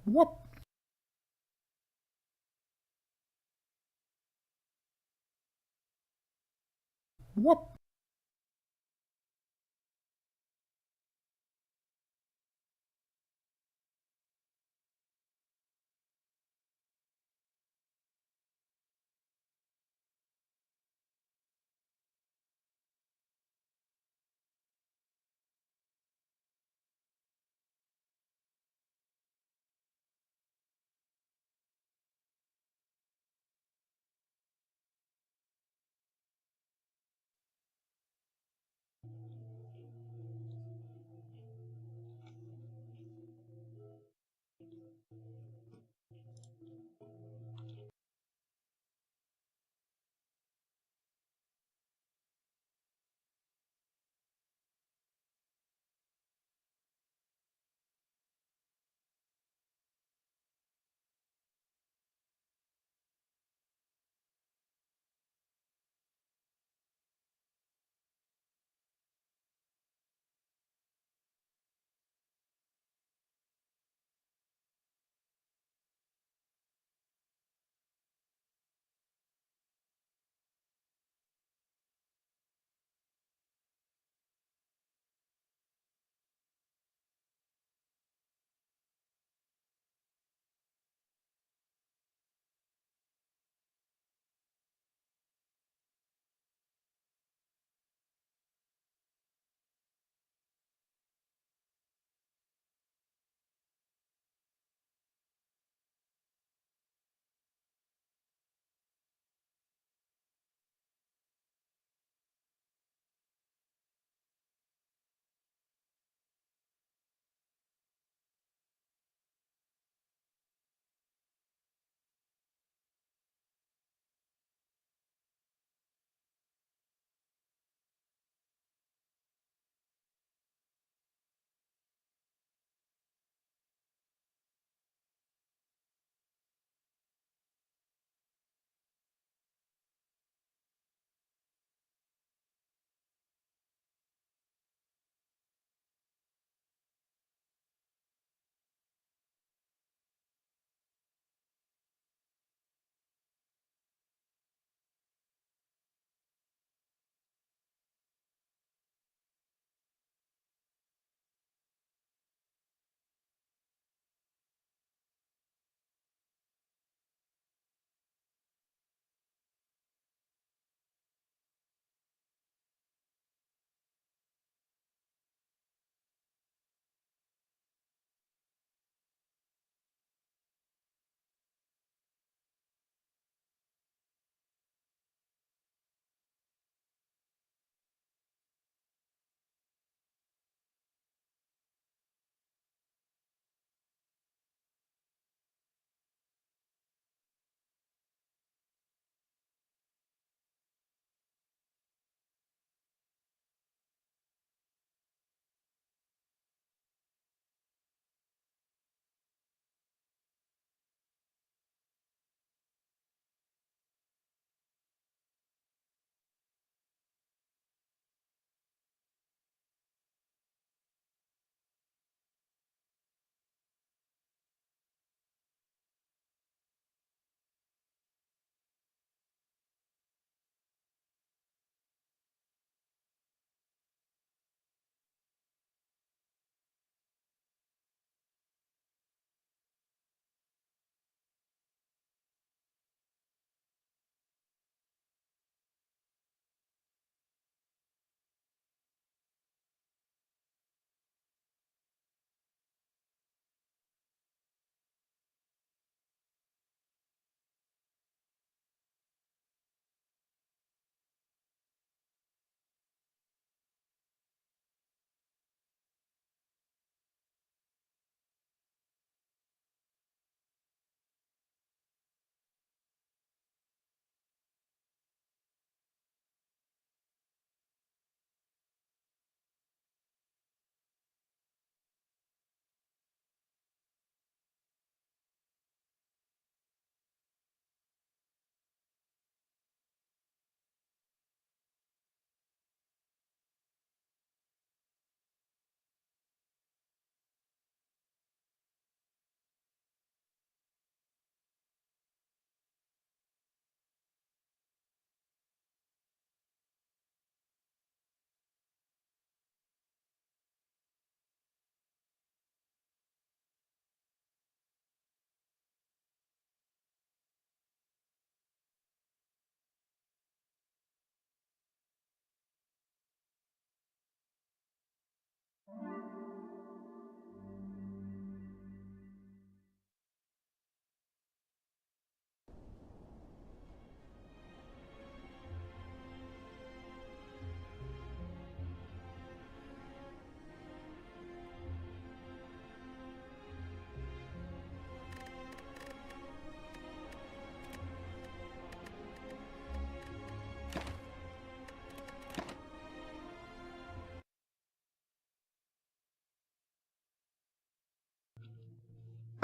Whoop. Whoop.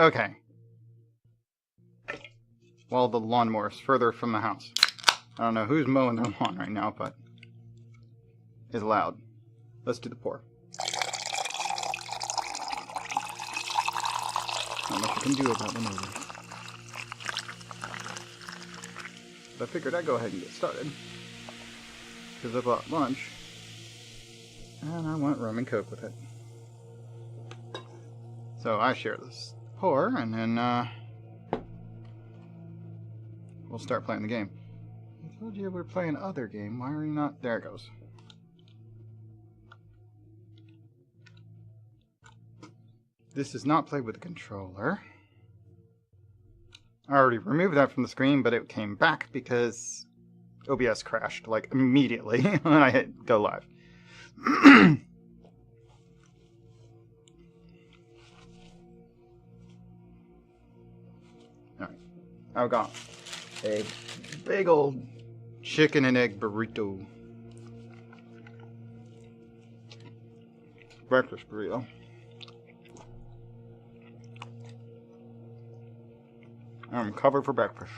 Okay. Well, the lawnmower is further from the house. I don't know who's mowing the lawn right now, but it's loud. Let's do the pour. Not much you can do about the noise. But I figured I'd go ahead and get started. Because I bought lunch. And I want rum and coke with it. So I share this pour, and then we'll start playing the game. I told you we're playing other game. Why are you not? There it goes. This is not played with a controller. I already removed that from the screen, but it came back because OBS crashed like immediately when I hit go live. Alright. I've got a big old chicken and egg burrito. Breakfast burrito. I'm covered for breakfast.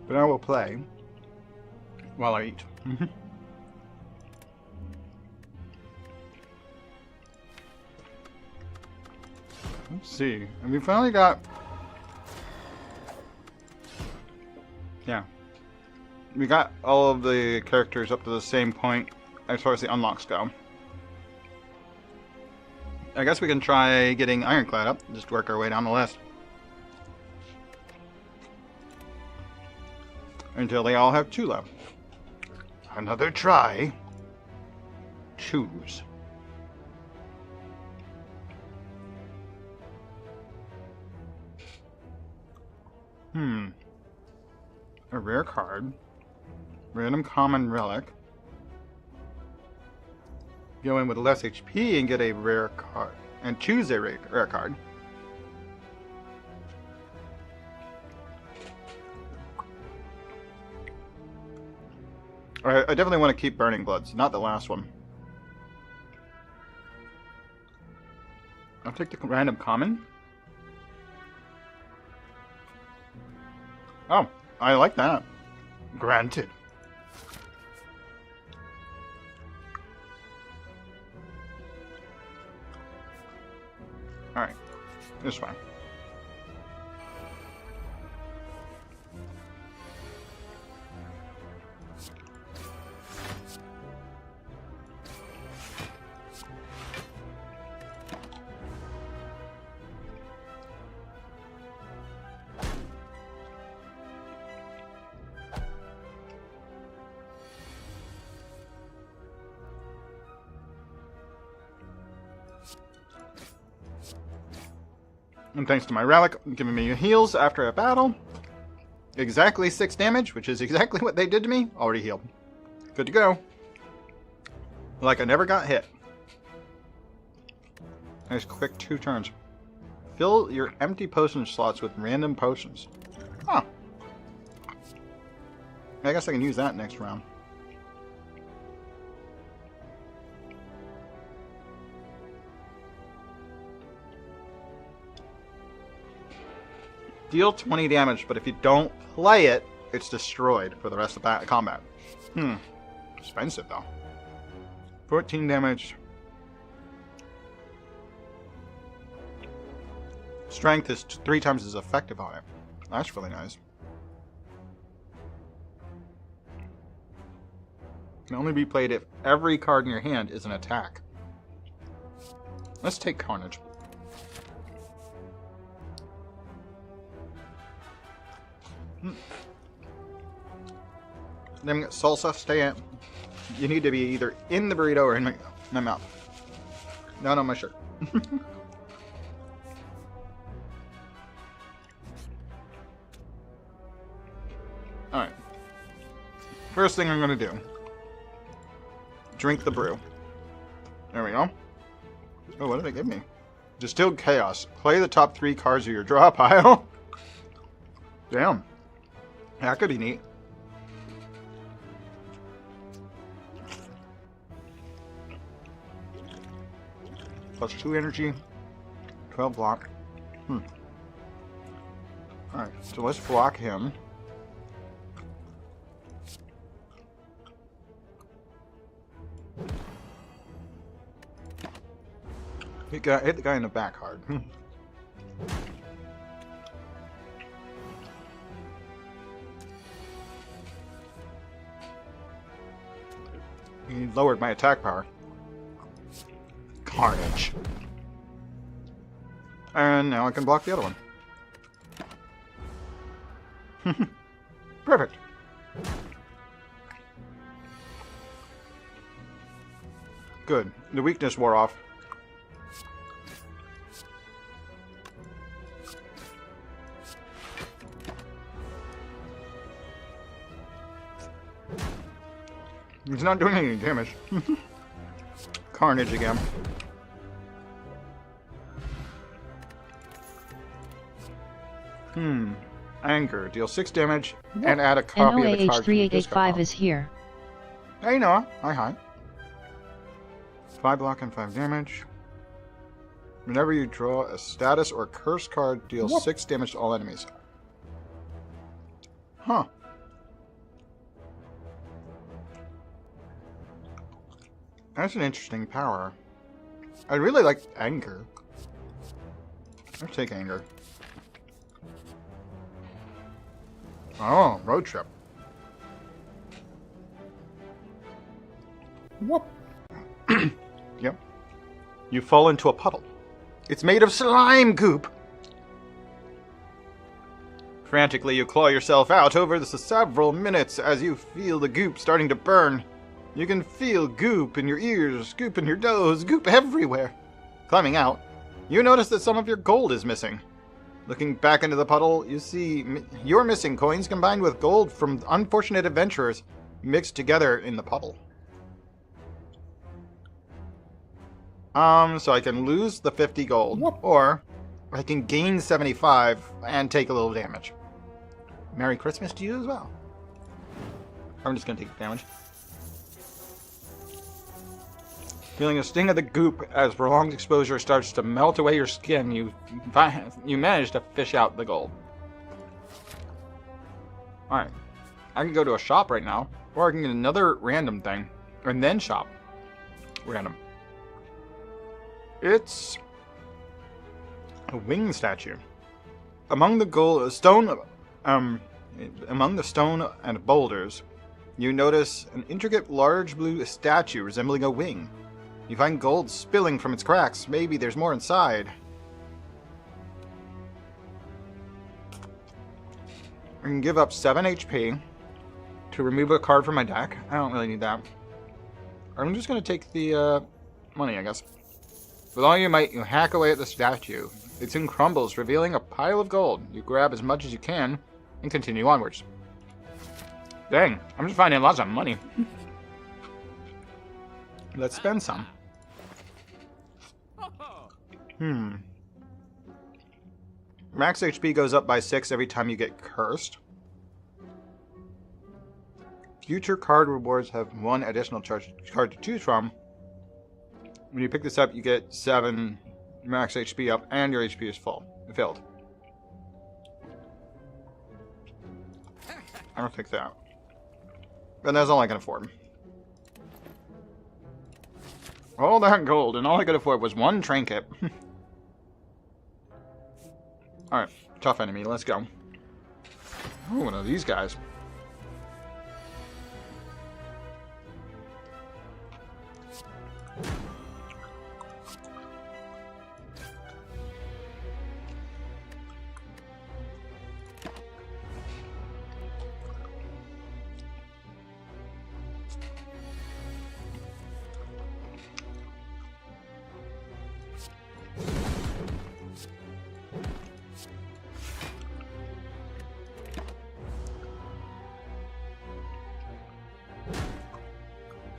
But I will play while I eat. Let's see. And we finally got... Yeah. We got all of the characters up to the same point as far as the unlocks go. I guess we can try getting Ironclad up. Just work our way down the list. Until they all have 2 left. Another try. Choose. A rare card. Random common relic. Go in with less HP and get a rare card. And choose a rare card. I definitely want to keep Burning Bloods, not the last one. I'll take the random common. Oh, I like that. Granted. Alright, it's fine. And thanks to my relic, giving me heals after a battle. Exactly 6 damage, which is exactly what they did to me. Already healed. Good to go. Like I never got hit. Nice quick 2 turns. Fill your empty potion slots with random potions. Huh. I guess I can use that next round. Deal 20 damage, but if you don't play it, it's destroyed for the rest of the combat. Expensive though. 14 damage. Strength is 3 times as effective on it. That's really nice. Can only be played if every card in your hand is an attack. Let's take Carnage. Then we got salsa. Stay in. You need to be either in the burrito or in my mouth. Not on my shirt. Alright. First thing I'm going to do. Drink the brew. There we go. Oh, what did they give me? Distilled Chaos. Play the top 3 cards of your draw pile. Damn. That could be neat. Plus 2 energy, 12 block. Alright, so let's block him. Hit the guy in the back hard. He lowered my attack power. Carnage. And now I can block the other one. Perfect. Good. The weakness wore off. He's not doing any damage. Carnage again. Anger. Deal 6 damage and add a copy of the card. NOAH3885 is here. Hey Noah. Hi. 5 block and 5 damage. Whenever you draw a status or curse card, deal 6 damage to all enemies. Huh. That's an interesting power. I really like anger. Let's take anger. Oh, road trip. Whoop. Yep. You fall into a puddle. It's made of slime goop. Frantically, you claw yourself out over the several minutes as you feel the goop starting to burn. You can feel goop in your ears, goop in your nose, goop everywhere. Climbing out, you notice that some of your gold is missing. Looking back into the puddle, you see your missing coins combined with gold from unfortunate adventurers mixed together in the puddle. So I can lose the 50 gold, or I can gain 75 and take a little damage. Merry Christmas to you as well. I'm just gonna take damage. Feeling a sting of the goop as prolonged exposure starts to melt away your skin, you manage to fish out the gold. Alright. I can go to a shop right now, or I can get another random thing, and then shop. Random. It's a wing statue. Among the stone and boulders, you notice an intricate large blue statue resembling a wing. You find gold spilling from its cracks. Maybe there's more inside. I can give up 7 HP to remove a card from my deck. I don't really need that. I'm just going to take the money, I guess. With all your might, you hack away at the statue. It soon crumbles, revealing a pile of gold. You grab as much as you can and continue onwards. Dang, I'm just finding lots of money. Let's spend some. Max HP goes up by 6 every time you get cursed. Future card rewards have 1 additional card to choose from. When you pick this up, you get 7 max HP up, and your HP is filled. I don't take that. But that's all I can afford. All that gold, and all I could afford was 1 trinket. Alright, tough enemy, let's go. Oh, one of these guys.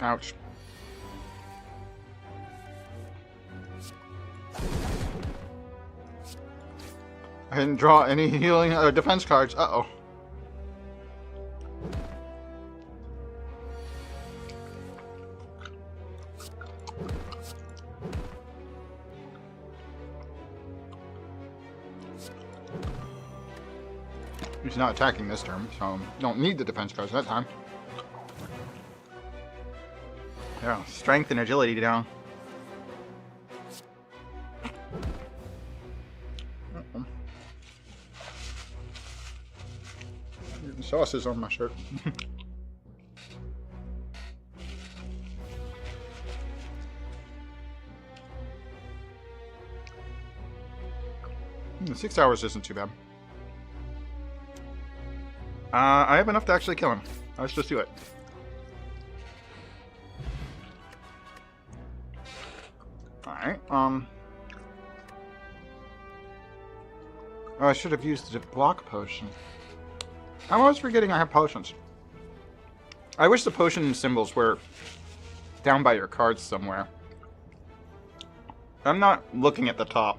Ouch. I didn't draw any healing or defense cards. Uh-oh. He's not attacking this turn, so don't need the defense cards that time. Yeah, strength and agility down. Getting sauces on my shirt. 6 hours isn't too bad. I have enough to actually kill him. Let's just do it. Alright, Oh, I should have used the block potion. I'm always forgetting I have potions. I wish the potion symbols were down by your cards somewhere. I'm not looking at the top.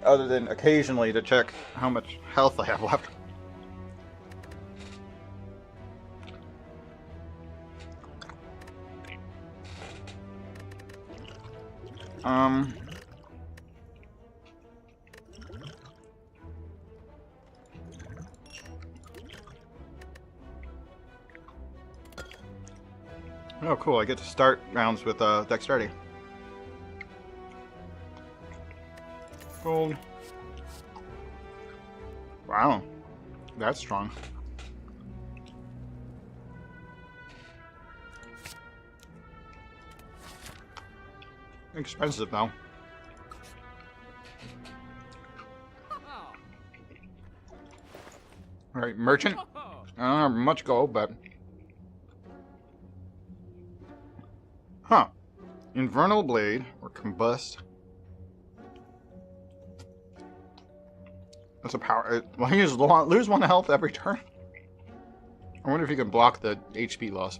Other than occasionally to check how much health I have left. Oh, cool. I get to start rounds with dexterity. Gold. Wow. That's strong. Expensive, though. Alright, merchant. I don't have much gold, but... Huh. Infernal Blade, or Combust. That's a power... Well, you just lose 1 health every turn. I wonder if you can block the HP loss.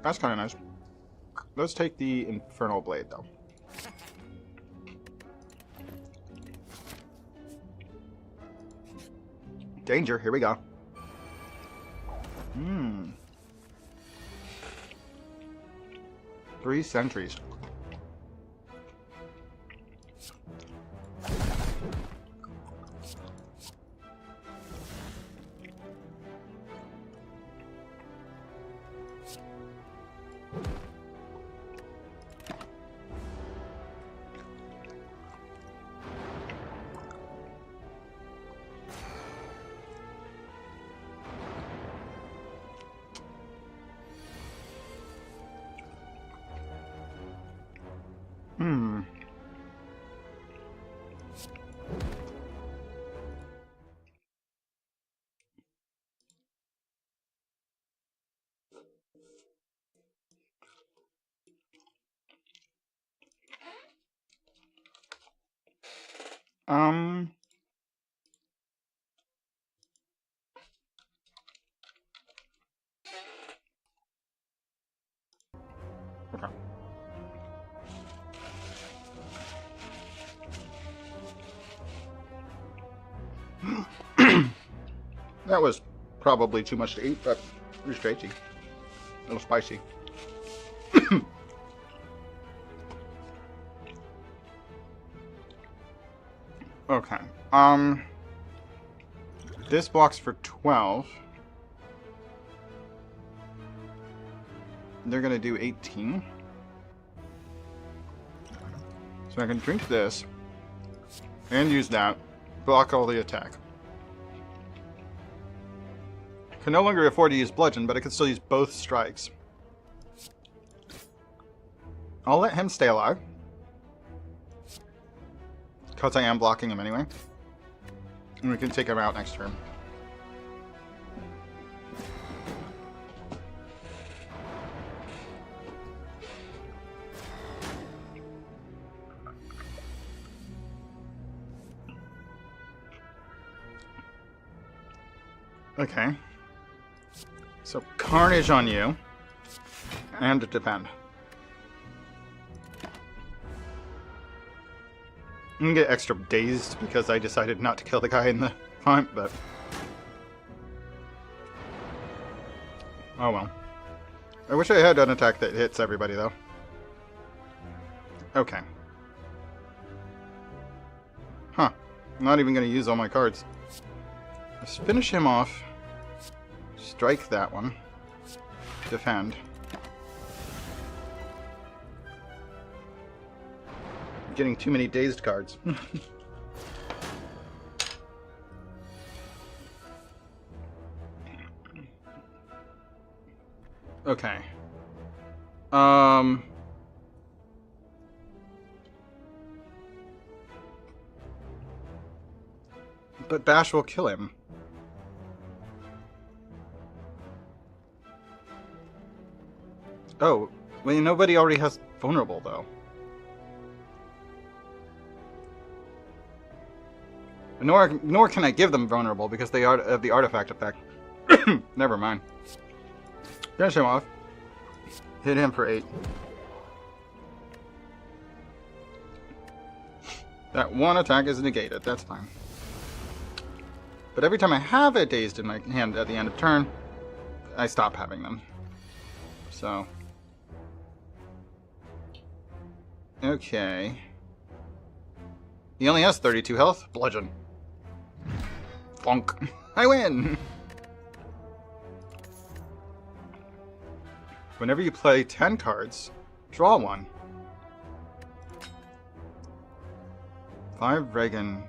That's kind of nice. Let's take the Infernal Blade, though. Danger, here we go. 3 sentries. Okay. That was probably too much to eat, but it was tasty. A little spicy. Okay. This blocks for 12. They're gonna do 18. So I can drink this and use that. Block all the attack. Can no longer afford to use bludgeon, but I can still use both strikes. I'll let him stay alive. Because I am blocking him anyway. And we can take him out next turn. Okay. So Carnage on you. And to defend. I'm gonna get extra dazed because I decided not to kill the guy in the front, but... Oh well. I wish I had an attack that hits everybody, though. Okay. Huh. I'm not even going to use all my cards. Let's finish him off. Strike that one. Defend. I'm getting too many dazed cards. Okay. But Bash will kill him. Oh, well, nobody already has vulnerable, though. Nor can I give them vulnerable because they have the artifact effect. Never mind. Finish him off. Hit him for 8. That one attack is negated. That's fine. But every time I have a dazed in my hand at the end of turn, I stop having them. So. Okay. He only has 32 health. Bludgeon. Funk. I win! Whenever you play 10 cards, draw one. 5 Regan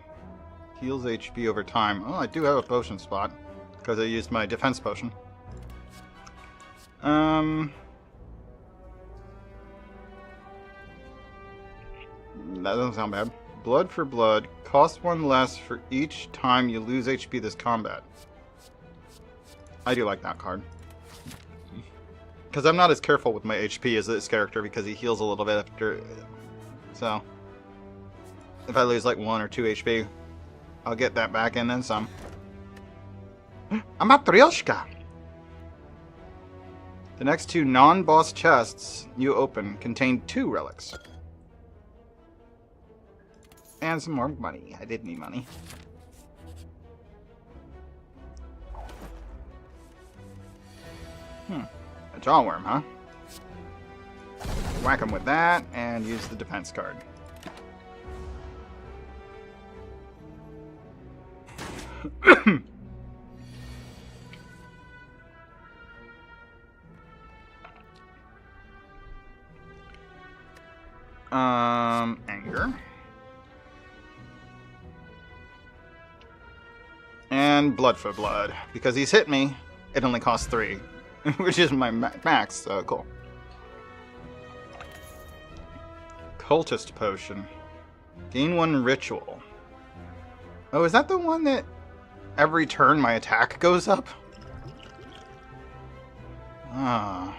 heals HP over time. Oh, I do have a potion spot because I used my defense potion. That doesn't sound bad. Blood for blood. Cost 1 less for each time you lose HP this combat. I do like that card. Because I'm not as careful with my HP as this character because he heals a little bit after. So, if I lose like 1 or 2 HP, I'll get that back and then some. A Matryoshka! The next 2 non-boss chests you open contain 2 relics. And some more money. I did need money. A jawworm, huh? Whack him with that, and use the defense card. Anger. And blood for blood. Because he's hit me, it only costs 3. Which is my max, so cool. Cultist Potion. Gain 1 ritual. Oh, is that the one that every turn my attack goes up? Ah.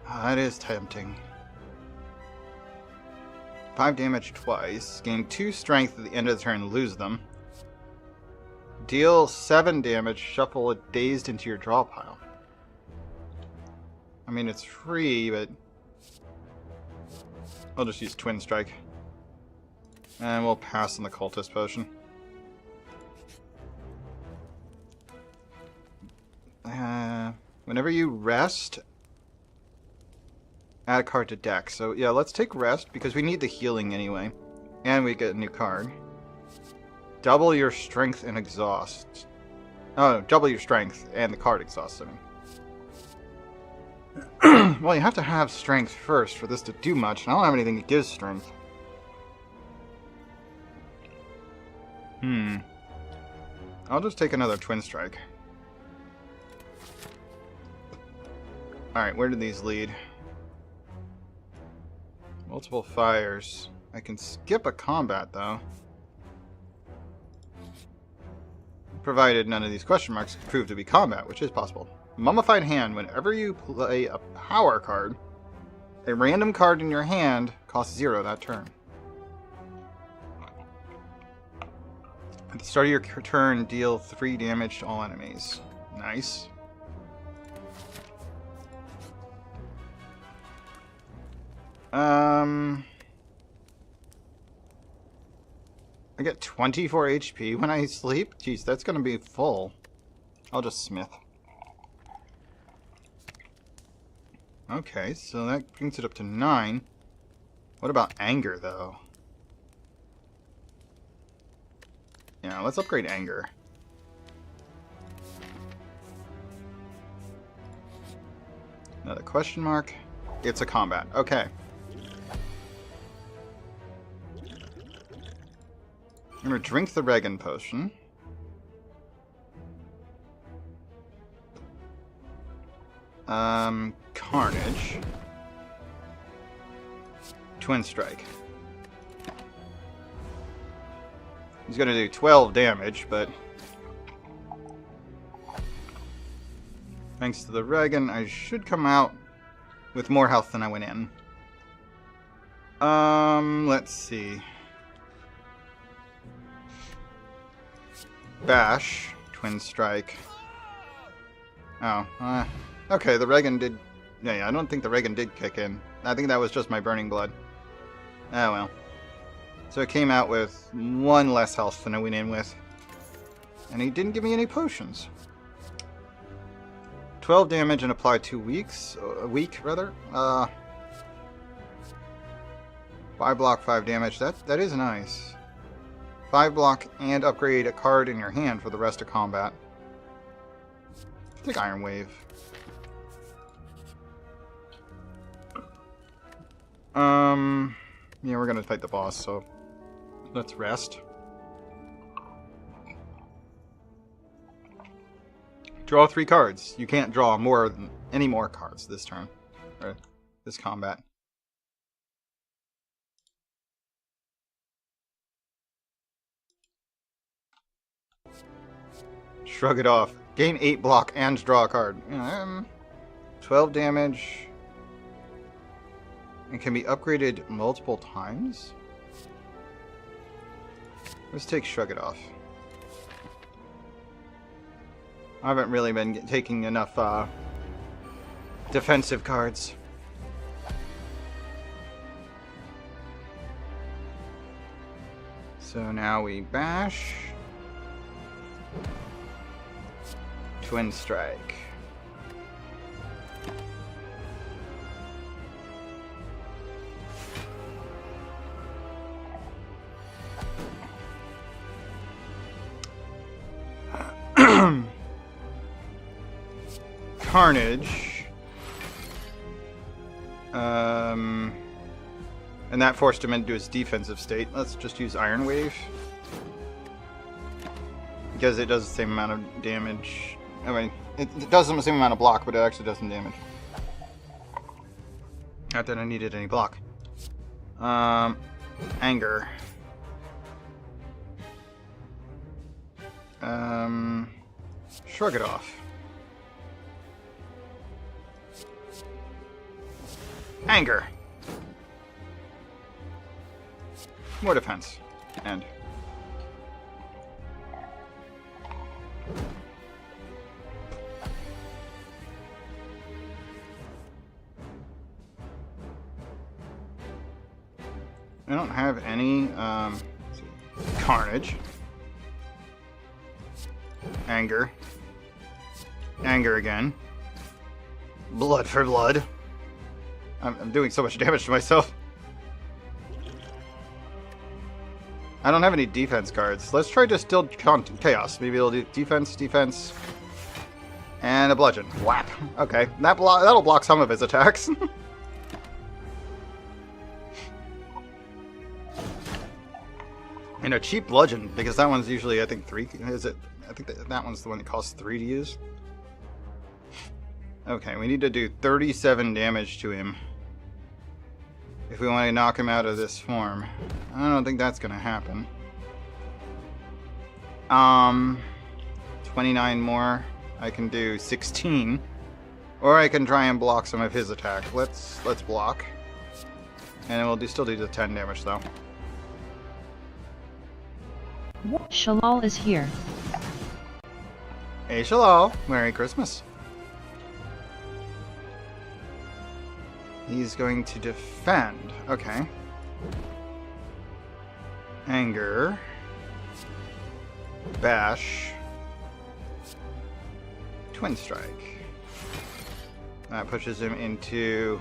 That is tempting. 5 damage twice. Gain 2 strength at the end of the turn, lose them. Deal 7 damage, shuffle a dazed into your draw pile. I mean, it's free, but I'll just use Twin Strike. And we'll pass on the Cultist Potion. Whenever you rest, add a card to deck. So yeah, let's take rest because we need the healing anyway. And we get a new card. Double your strength and exhaust. Oh, double your strength and the card exhaust, I mean. Well, you have to have strength first for this to do much, and I don't have anything that gives strength. I'll just take another Twin Strike. Alright, where did these lead? Multiple fires. I can skip a combat, though. Provided none of these question marks prove to be combat, which is possible. Mummified Hand. Whenever you play a power card, a random card in your hand costs 0 that turn. At the start of your turn, deal 3 damage to all enemies. Nice. I get 24 HP when I sleep? Jeez, that's gonna be full. I'll just smith. Okay, so that brings it up to 9. What about anger, though? Yeah, let's upgrade anger. Another question mark. It's a combat. Okay. I'm gonna drink the Regan potion. Carnage. Twin Strike. He's gonna do 12 damage, but thanks to the Regan, I should come out with more health than I went in. Let's see. Bash. Twin Strike. Oh, okay, the Regan did... Yeah, I don't think the Regan did kick in. I think that was just my Burning Blood. Oh well. So it came out with 1 less health than I went in with. And he didn't give me any potions. 12 damage and apply 2 weeks. A week, rather. 5 block, 5 damage. That is nice. 5 block and upgrade a card in your hand for the rest of combat. I think Iron Wave. Yeah, we're gonna fight the boss, so let's rest. Draw 3 cards. You can't draw any more cards this turn, or this combat. Shrug it off. Gain 8 block and draw a card. 12 damage. And can be upgraded multiple times? Let's take Shrug It Off. I haven't really been taking enough defensive cards. So now we bash. Twin Strike. Carnage. And that forced him into his defensive state. Let's just use Iron Wave. Because it does the same amount of damage. I mean, it does the same amount of block, but it actually does some damage. Not that I needed any block. Anger. Shrug It Off. Anger. More defense. And I don't have any Carnage. Anger. Anger again. Blood for blood. I'm doing so much damage to myself. I don't have any defense cards. Let's try Distilled Chaos. Maybe it'll do defense, defense, and a bludgeon. Whap. Okay, that'll block some of his attacks. And a cheap bludgeon, because that one's usually, I think, 3. Is it? I think that one's the one that costs 3 to use. Okay, we need to do 37 damage to him if we want to knock him out of this form. I don't think that's going to happen. 29 more. I can do 16. Or I can try and block some of his attack. Let's block. And we'll still do the 10 damage, though. Shalal is here. Hey Shalal, Merry Christmas. He's going to defend. Okay. Anger. Bash. Twin Strike. That pushes him into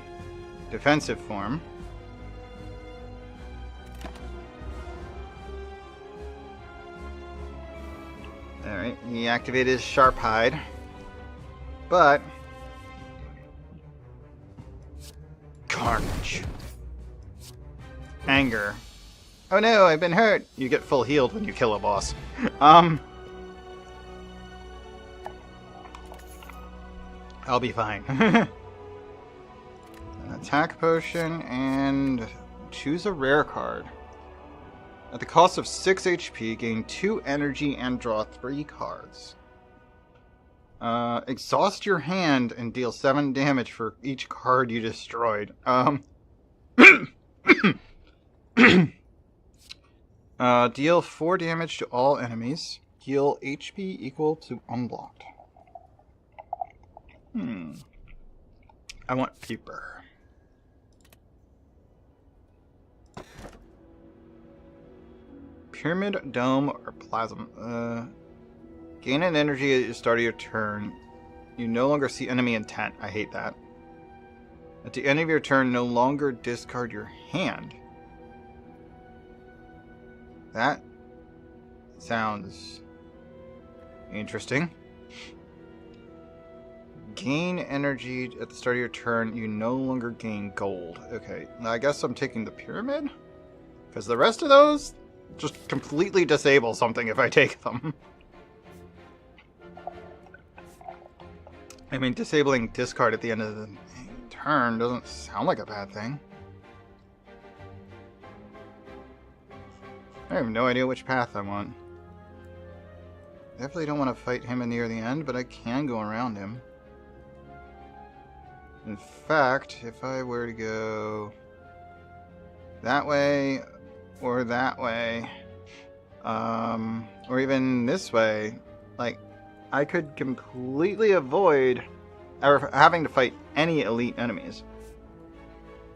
defensive form. Alright, he activated his Sharp Hide. But Carnage. Anger. Oh no, I've been hurt! You get full healed when you kill a boss. I'll be fine. An attack potion and choose a rare card. At the cost of 6 HP, gain 2 energy and draw 3 cards. Exhaust your hand and deal 7 damage for each card you destroyed. Deal 4 damage to all enemies. Heal HP equal to unblocked. I want Peeper. Pyramid, Dome, or Plasm. Gain an energy at the start of your turn. You no longer see enemy intent. I hate that. At the end of your turn, no longer discard your hand. That sounds interesting. Gain energy at the start of your turn. You no longer gain gold. Okay, I guess I'm taking the pyramid? Because the rest of those just completely disable something if I take them. I mean, disabling discard at the end of the turn doesn't sound like a bad thing. I have no idea which path I want. Definitely don't want to fight him near the end, but I can go around him. In fact, if I were to go that way, or that way, or even this way, like, I could completely avoid ever having to fight any elite enemies.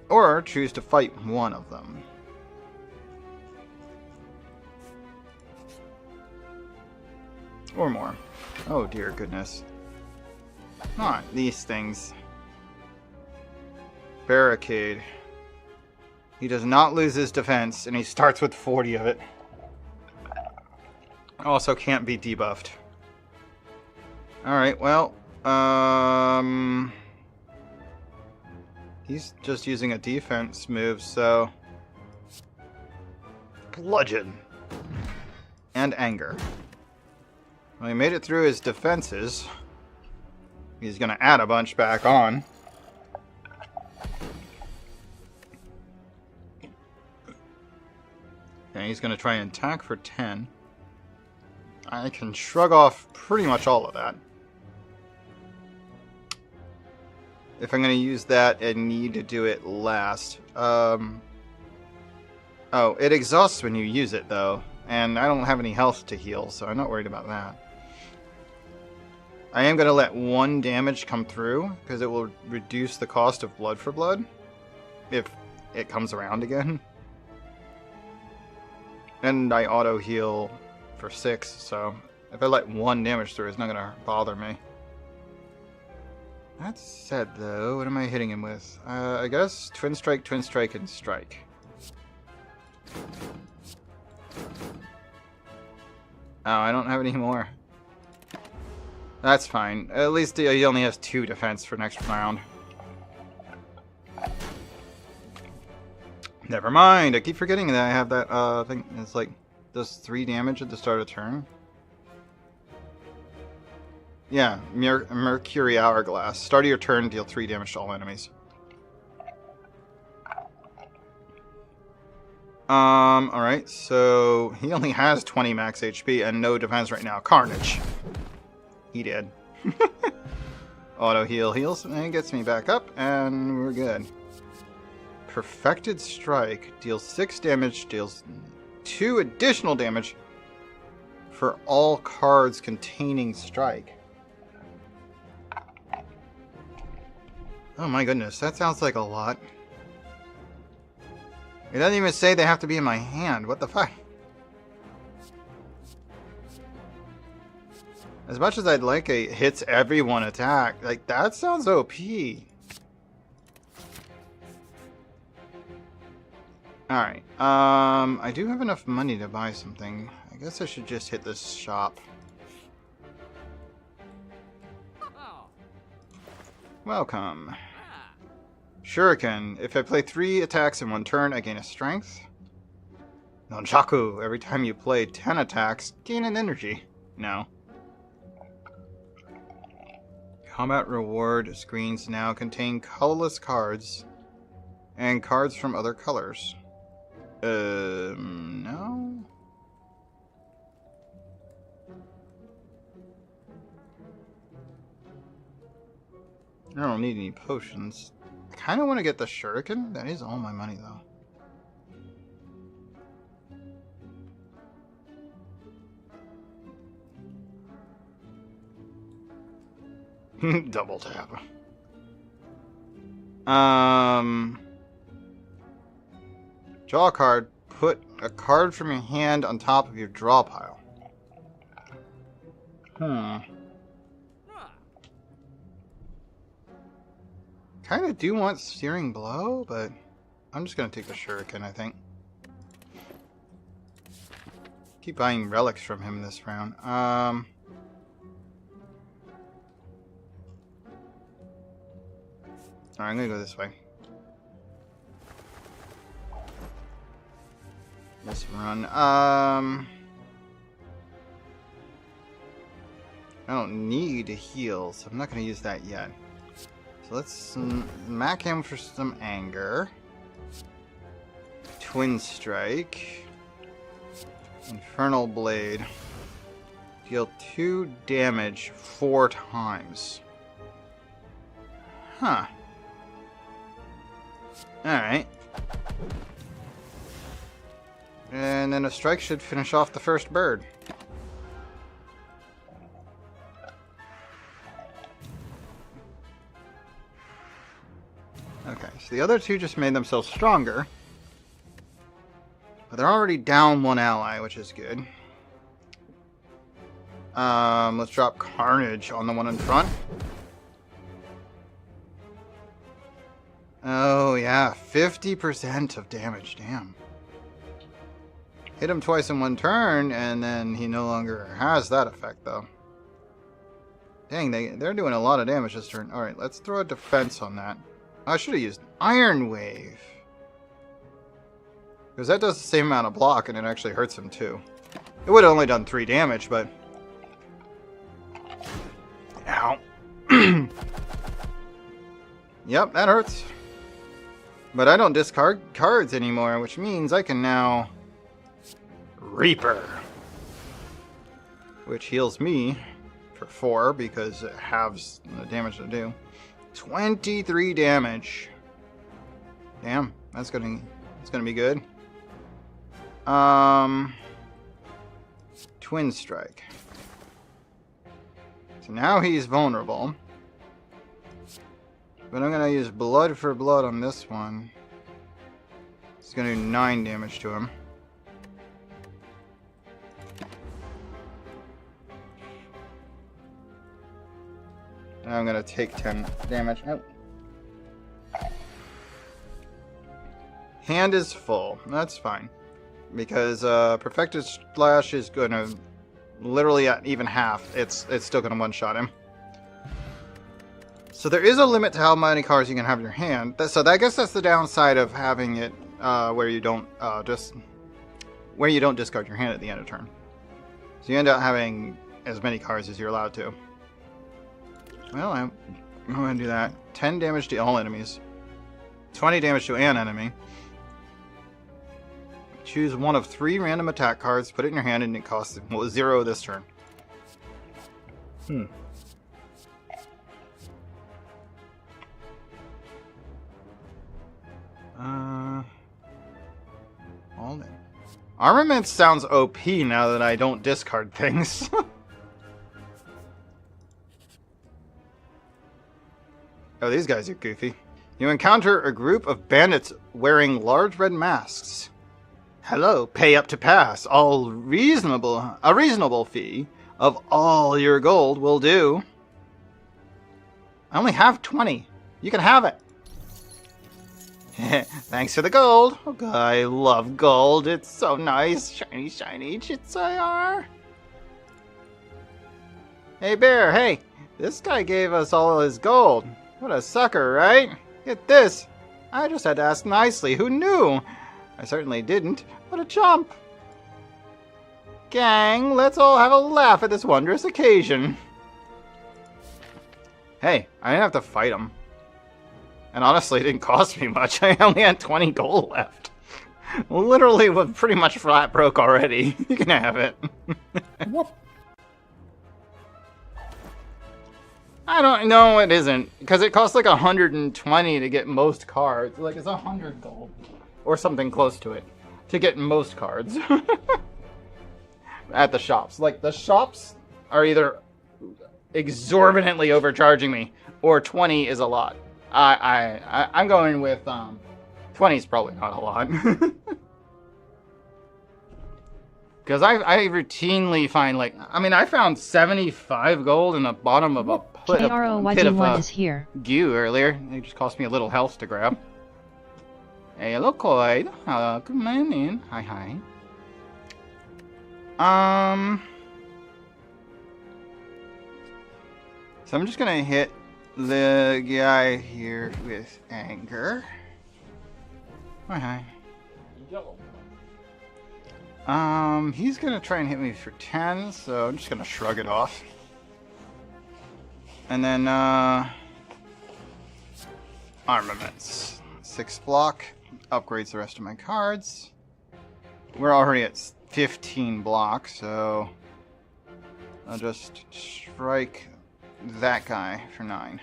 Or choose to fight one of them. Or more. Oh dear goodness. Not these things. Barricade. He does not lose his defense, and he starts with 40 of it. Also can't be debuffed. Alright, well, he's just using a defense move, so bludgeon and anger. Well, he made it through his defenses. He's gonna add a bunch back on. Okay, he's gonna try and attack for 10. I can shrug off pretty much all of that. If I'm going to use that, I need to do it last. Oh, it exhausts when you use it, though. And I don't have any health to heal, so I'm not worried about that. I am going to let 1 damage come through, because it will reduce the cost of blood for blood. If it comes around again. And I auto-heal for 6, so if I let 1 damage through, it's not going to bother me. That said, though, what am I hitting him with? I guess Twin Strike, and Strike. Oh, I don't have any more. That's fine. At least he only has 2 defense for next round. Never mind, I keep forgetting that I have that thing. It's like, does 3 damage at the start of turn? Yeah, Mercury Hourglass. Start of your turn, deal 3 damage to all enemies. Alright, so he only has 20 max HP and no defense right now. Carnage. He did. Auto heal heals and gets me back up, and we're good. Perfected Strike. Deals 6 damage, deals 2 additional damage for all cards containing Strike. Oh my goodness, that sounds like a lot. It doesn't even say they have to be in my hand. What the fuck? As much as I'd like a hits everyone attack, like, that sounds OP. Alright, I do have enough money to buy something. I guess I should just hit this shop. Welcome. Shuriken. If I play 3 attacks in one turn, I gain a strength. Nunchaku. Every time you play 10 attacks, gain an energy. No. Combat reward screens now contain colorless cards and cards from other colors. No? I don't need any potions. I kind of want to get the shuriken. That is all my money, though. Double tap. Draw a card. Put a card from your hand on top of your draw pile. Kind of do want Searing Blow, but I'm just going to take the shuriken, I think. Keep buying relics from him this round. Alright, I'm going to go this way. This run. I don't need to heal, so I'm not going to use that yet. So let's smack him for some anger. Twin Strike. Infernal Blade. Deal 2 damage 4 times. Huh. Alright. And then a strike should finish off the first bird. Okay, so the other 2 just made themselves stronger. But they're already down 1 ally, which is good. Let's drop Carnage on the one in front. Oh, yeah, 50% of damage, damn. Hit him twice in 1 turn, and then he no longer has that effect, though. Dang, they're doing a lot of damage this turn. Alright, let's throw a defense on that. I should have used Iron Wave. Because that does the same amount of block, and it actually hurts him, too. It would have only done 3 damage, but... Ow. Yep, that hurts. But I don't discard cards anymore, which means I can now... Reaper. Which heals me for 4, because it halves the damage to do. 23 damage. Damn, that's gonna be good. Twin Strike. So now he's vulnerable. But I'm gonna use Blood for Blood on this one. It's gonna do 9 damage to him. Now I'm gonna take 10 damage. Oh. Hand is full. That's fine. Because Perfected Slash is gonna literally at even half. It's still gonna one-shot him. So there is a limit to how many cards you can have in your hand. So I guess that's the downside of having it where you don't discard your hand at the end of turn. So you end up having as many cards as you're allowed to. Well, I'm going to do that. 10 damage to all enemies. 20 damage to an enemy. Choose one of 3 random attack cards, put it in your hand, and it costs 0 this turn. All in. Armament sounds OP now that I don't discard things. Oh, these guys are goofy. You encounter a group of bandits wearing large red masks. Hello, pay up to pass. A reasonable fee. of all your gold will do. I only have 20. You can have it. Thanks for the gold. Oh, God, I love gold. It's so nice. Shiny, shiny. Chitsayar. Hey, Bear. Hey, this guy gave us all his gold. What a sucker, right? Get this. I just had to ask nicely. Who knew? I certainly didn't. What a chump. Gang, let's all have a laugh at this wondrous occasion. Hey, I didn't have to fight him. And honestly, it didn't cost me much. I only had 20 gold left. Literally was pretty much flat broke already. You can have it. I don't know, it isn't. Because it costs like 120 to get most cards. Like, it's 100 gold. Or something close to it. To get most cards. At the shops. Like, the shops are either exorbitantly overcharging me, or 20 is a lot. I'm going with 20 is probably not a lot. Because I routinely find, like, I mean, I found 75 gold in the bottom of a pit of is here. goo earlier. It just cost me a little health to grab. Hey, hello, Coid. Come on in. Hi, hi. So I'm just gonna hit the guy here with anger. Hi, hi. He's gonna try and hit me for 10, so I'm just gonna shrug it off. And then, armaments. 6 block. Upgrades the rest of my cards. We're already at 15 blocks, so I'll just strike that guy for 9.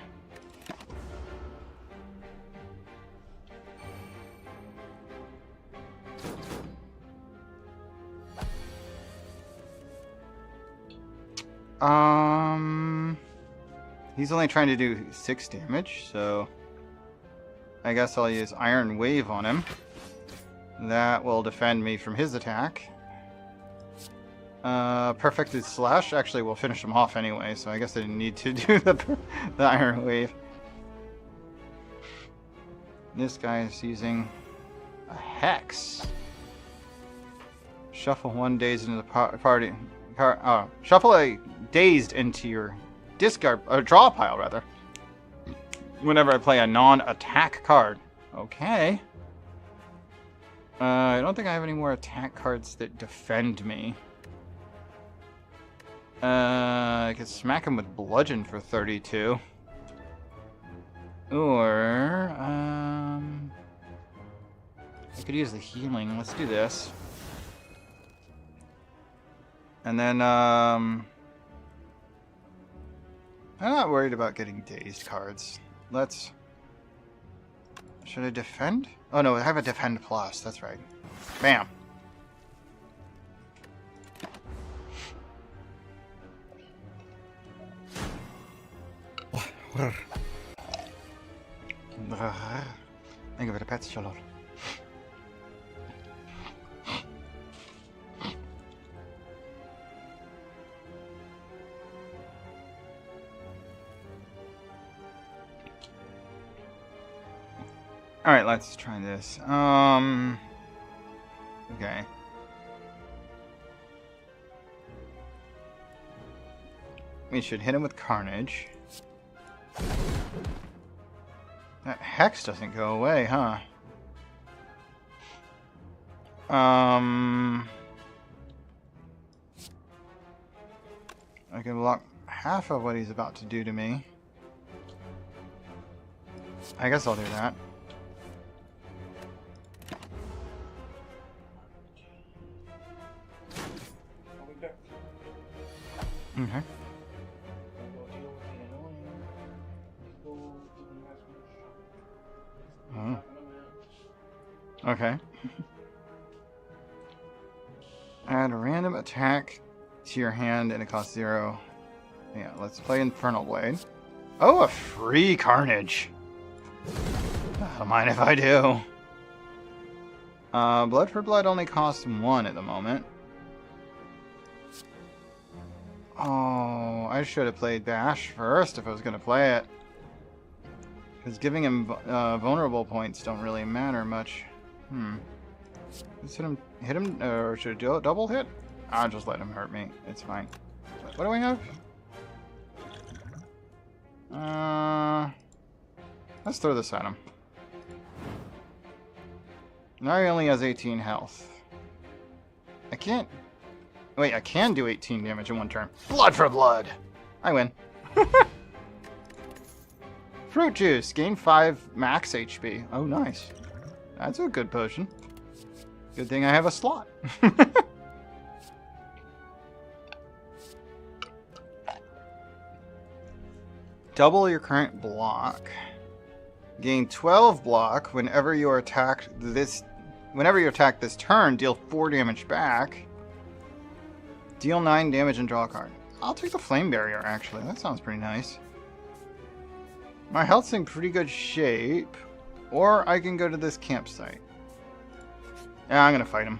He's only trying to do 6 damage, so I guess I'll use Iron Wave on him. That will defend me from his attack. Perfected Slash actually will finish him off anyway, so I guess I didn't need to do the Iron Wave. This guy is using a Hex. Shuffle 1 dazed into the party. Shuffle a dazed into your discard draw pile rather. Whenever I play a non-attack card. Okay. I don't think I have any more attack cards that defend me. I could smack him with Bludgeon for 32. Or, I could use the healing. Let's do this. And then, I'm not worried about getting dazed cards. Let's... Should I defend? Oh no, I have a defend plus, that's right. Bam. Think of it a pet chalor. Alright, let's try this. Okay. We should hit him with Carnage. That Hex doesn't go away, huh? I can block half of what he's about to do to me. I guess I'll do that. Okay. Oh. Okay. Add a random attack to your hand and it costs 0. Yeah, let's play Infernal Blade. Oh, a free Carnage! I don't mind if I do. Blood for Blood only costs 1 at the moment. Oh, I should have played Bash first if I was going to play it. Because giving him vulnerable points don't really matter much. Let's hit him, or should I double hit? I'll just let him hurt me. It's fine. What do we have? Let's throw this at him. Now he only has 18 health. I can't... Wait, I can do 18 damage in one turn. Blood for blood! I win. Fruit juice. Gain 5 max HP. Oh, nice. That's a good potion. Good thing I have a slot. Double your current block. Gain 12 block whenever you attack this turn, deal 4 damage back. Deal 9 damage and draw a card. I'll take the flame barrier actually. That sounds pretty nice. My health's in pretty good shape. Or I can go to this campsite. Yeah, I'm gonna fight him.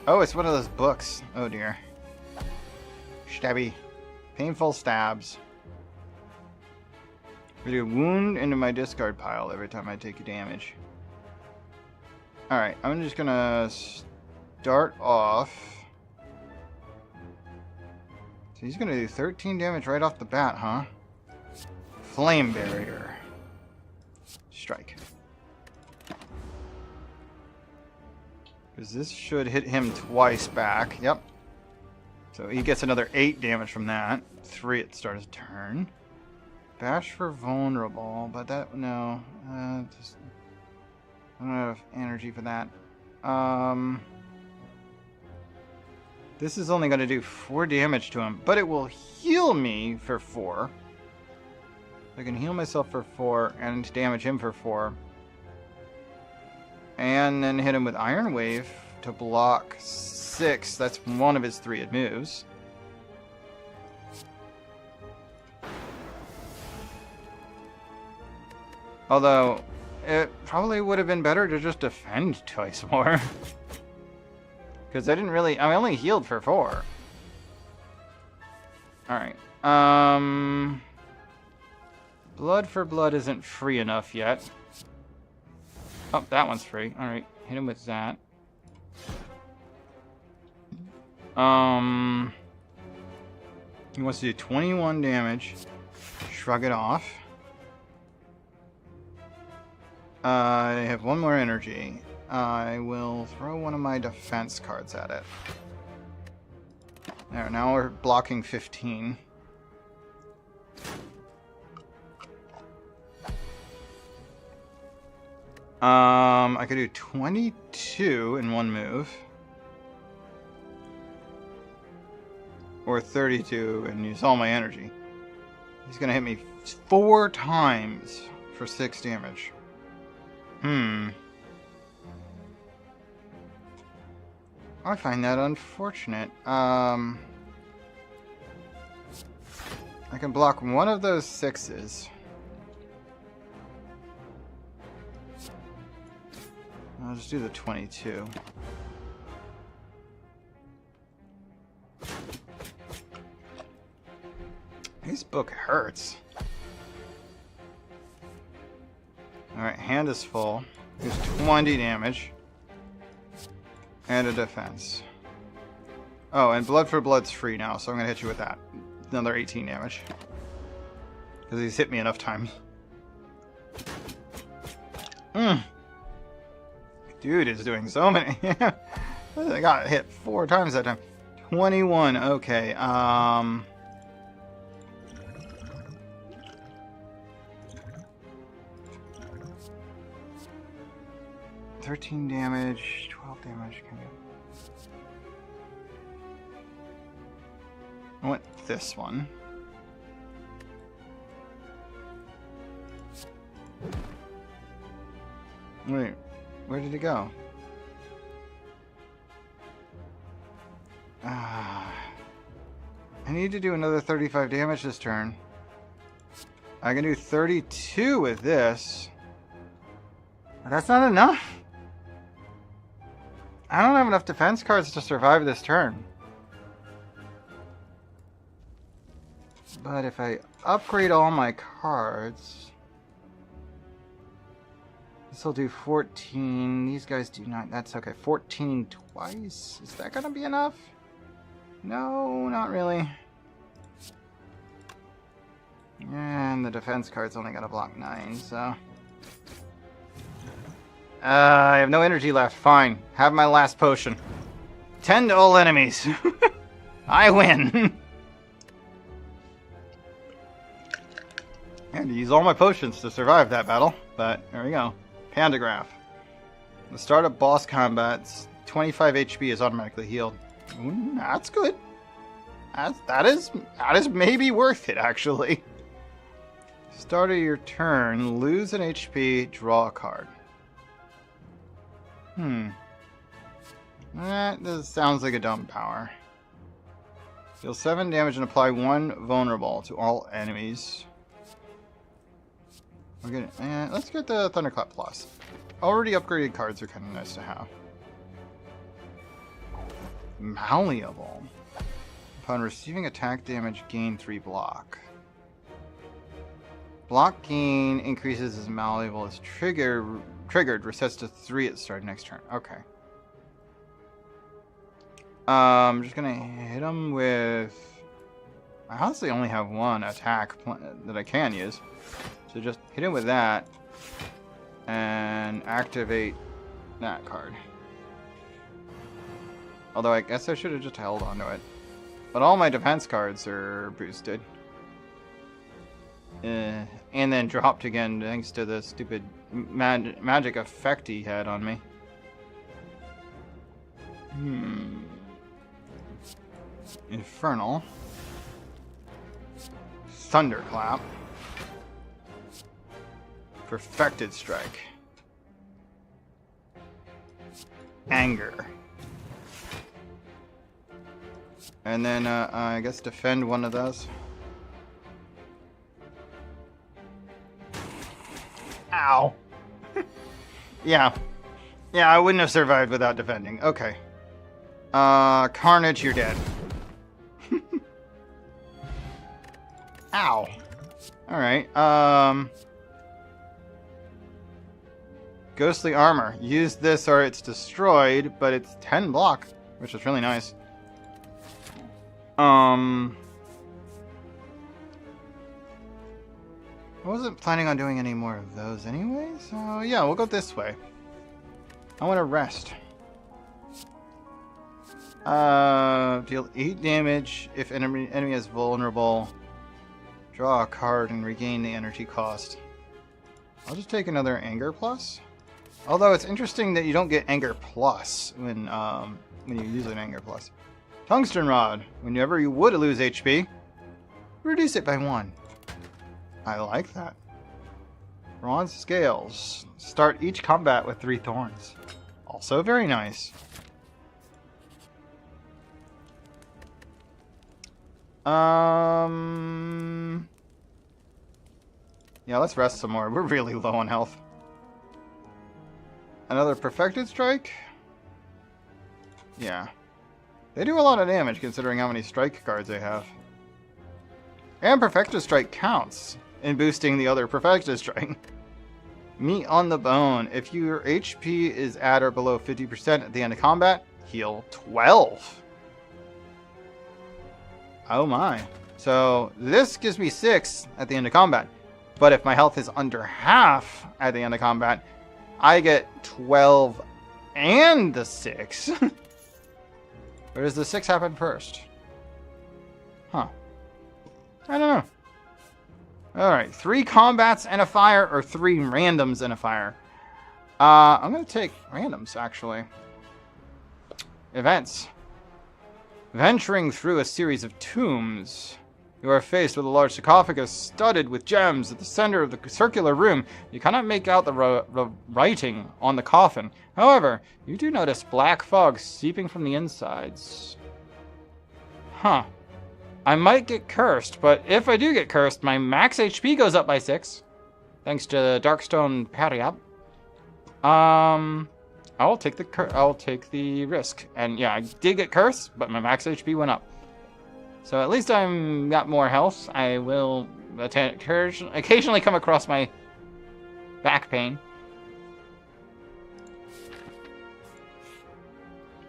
Oh, it's one of those books. Oh dear. Stabby. Painful stabs. I do a wound into my discard pile every time I take a damage. Alright, I'm just gonna start off. So he's gonna do 13 damage right off the bat, huh? Flame barrier. Strike. Because this should hit him twice back. Yep. So he gets another 8 damage from that. 3 at the start of his turn. Bash for vulnerable, but that, no. Just, I don't have energy for that. This is only going to do 4 damage to him, but it will heal me for 4. I can heal myself for 4 and damage him for 4. And then hit him with Iron Wave to block 6. That's one of his 3 moves. Although, it probably would have been better to just defend twice more. Because I only healed for 4. Alright. Blood for blood isn't free enough yet. Oh, that one's free. Alright, hit him with that. He wants to do 21 damage. Shrug it off. I have 1 more energy. I will throw one of my defense cards at it. There, now we're blocking 15. I could do 22 in 1 move. Or 32 and use all my energy. He's gonna hit me 4 times for 6 damage. I find that unfortunate. I can block one of those 6s. I'll just do the 22. This book hurts. Alright, hand is full. There's 20 damage. And a defense. Oh, and blood for blood's free now, so I'm gonna hit you with that. Another 18 damage. Because he's hit me enough times. Dude is doing so many. I got hit 4 times that time. 21, okay. 13 damage, 12 damage. I want this one. Wait, where did it go? I need to do another 35 damage this turn. I can do 32 with this. But that's not enough. I don't have enough defense cards to survive this turn. But if I upgrade all my cards, this will do 14. These guys do not. That's okay. 14 twice. Is that gonna be enough? No, not really. And the defense card's only gonna block 9, so. I have no energy left. Fine. Have my last potion. Tend to all enemies. I win. I had to use all my potions to survive that battle, but there we go. Pandagraph. The start of boss combats, 25 HP is automatically healed. Ooh, that's good. That is maybe worth it, actually. Start of your turn, lose an HP, draw a card. That sounds like a dumb power. Deal 7 damage and apply 1 vulnerable to all enemies. Let's get the Thunderclap Plus. Already upgraded cards are kind of nice to have. Malleable. Upon receiving attack damage, gain 3 block. Block gain increases as malleable is triggered, resets to 3 at the start of next turn. Okay. I'm just gonna hit him with... I honestly only have 1 attack that I can use. So just hit him with that. And activate that card. Although I guess I should have just held onto it. But all my defense cards are boosted. And then dropped again thanks to the stupid magic effect he had on me. Infernal. Thunderclap. Perfected Strike. Anger. And then, I guess defend one of those. Ow. Yeah. Yeah, I wouldn't have survived without defending. Okay. Carnage, you're dead. Ow. Alright, Ghostly Armor. Use this or it's destroyed, but it's 10 block, which is really nice. I wasn't planning on doing any more of those anyway, so yeah, we'll go this way. I want to rest. Deal 8 damage if enemy is vulnerable. Draw a card and regain the energy cost. I'll just take another Anger Plus. Although it's interesting that you don't get Anger Plus when you use an Anger Plus. Tungsten Rod. Whenever you would lose HP, reduce it by 1. I like that. Bronze Scales. Start each combat with 3 thorns. Also very nice. Yeah, let's rest some more. We're really low on health. Another Perfected Strike? Yeah. They do a lot of damage considering how many strike cards they have. And Perfected Strike counts in boosting the other Perfected Strike. Meat on the Bone. If your HP is at or below 50% at the end of combat, heal 12. Oh my. So this gives me 6 at the end of combat. But if my health is under half at the end of combat, I get 12 and the 6. Or does the 6 happen first? Huh. I don't know. Alright, 3 combats and a fire, or 3 randoms and a fire. I'm going to take randoms, actually. Events. Venturing through a series of tombs, you are faced with a large sarcophagus studded with gems. At the center of the circular room, you cannot make out the writing on the coffin. However, you do notice black fog seeping from the insides. Huh. I might get cursed, but if I do get cursed, my max HP goes up by 6. Thanks to Darkstone Pariab. I'll take the risk. And yeah, I did get cursed, but my max HP went up. So at least I'm got more health. I will occasionally come across my back pain.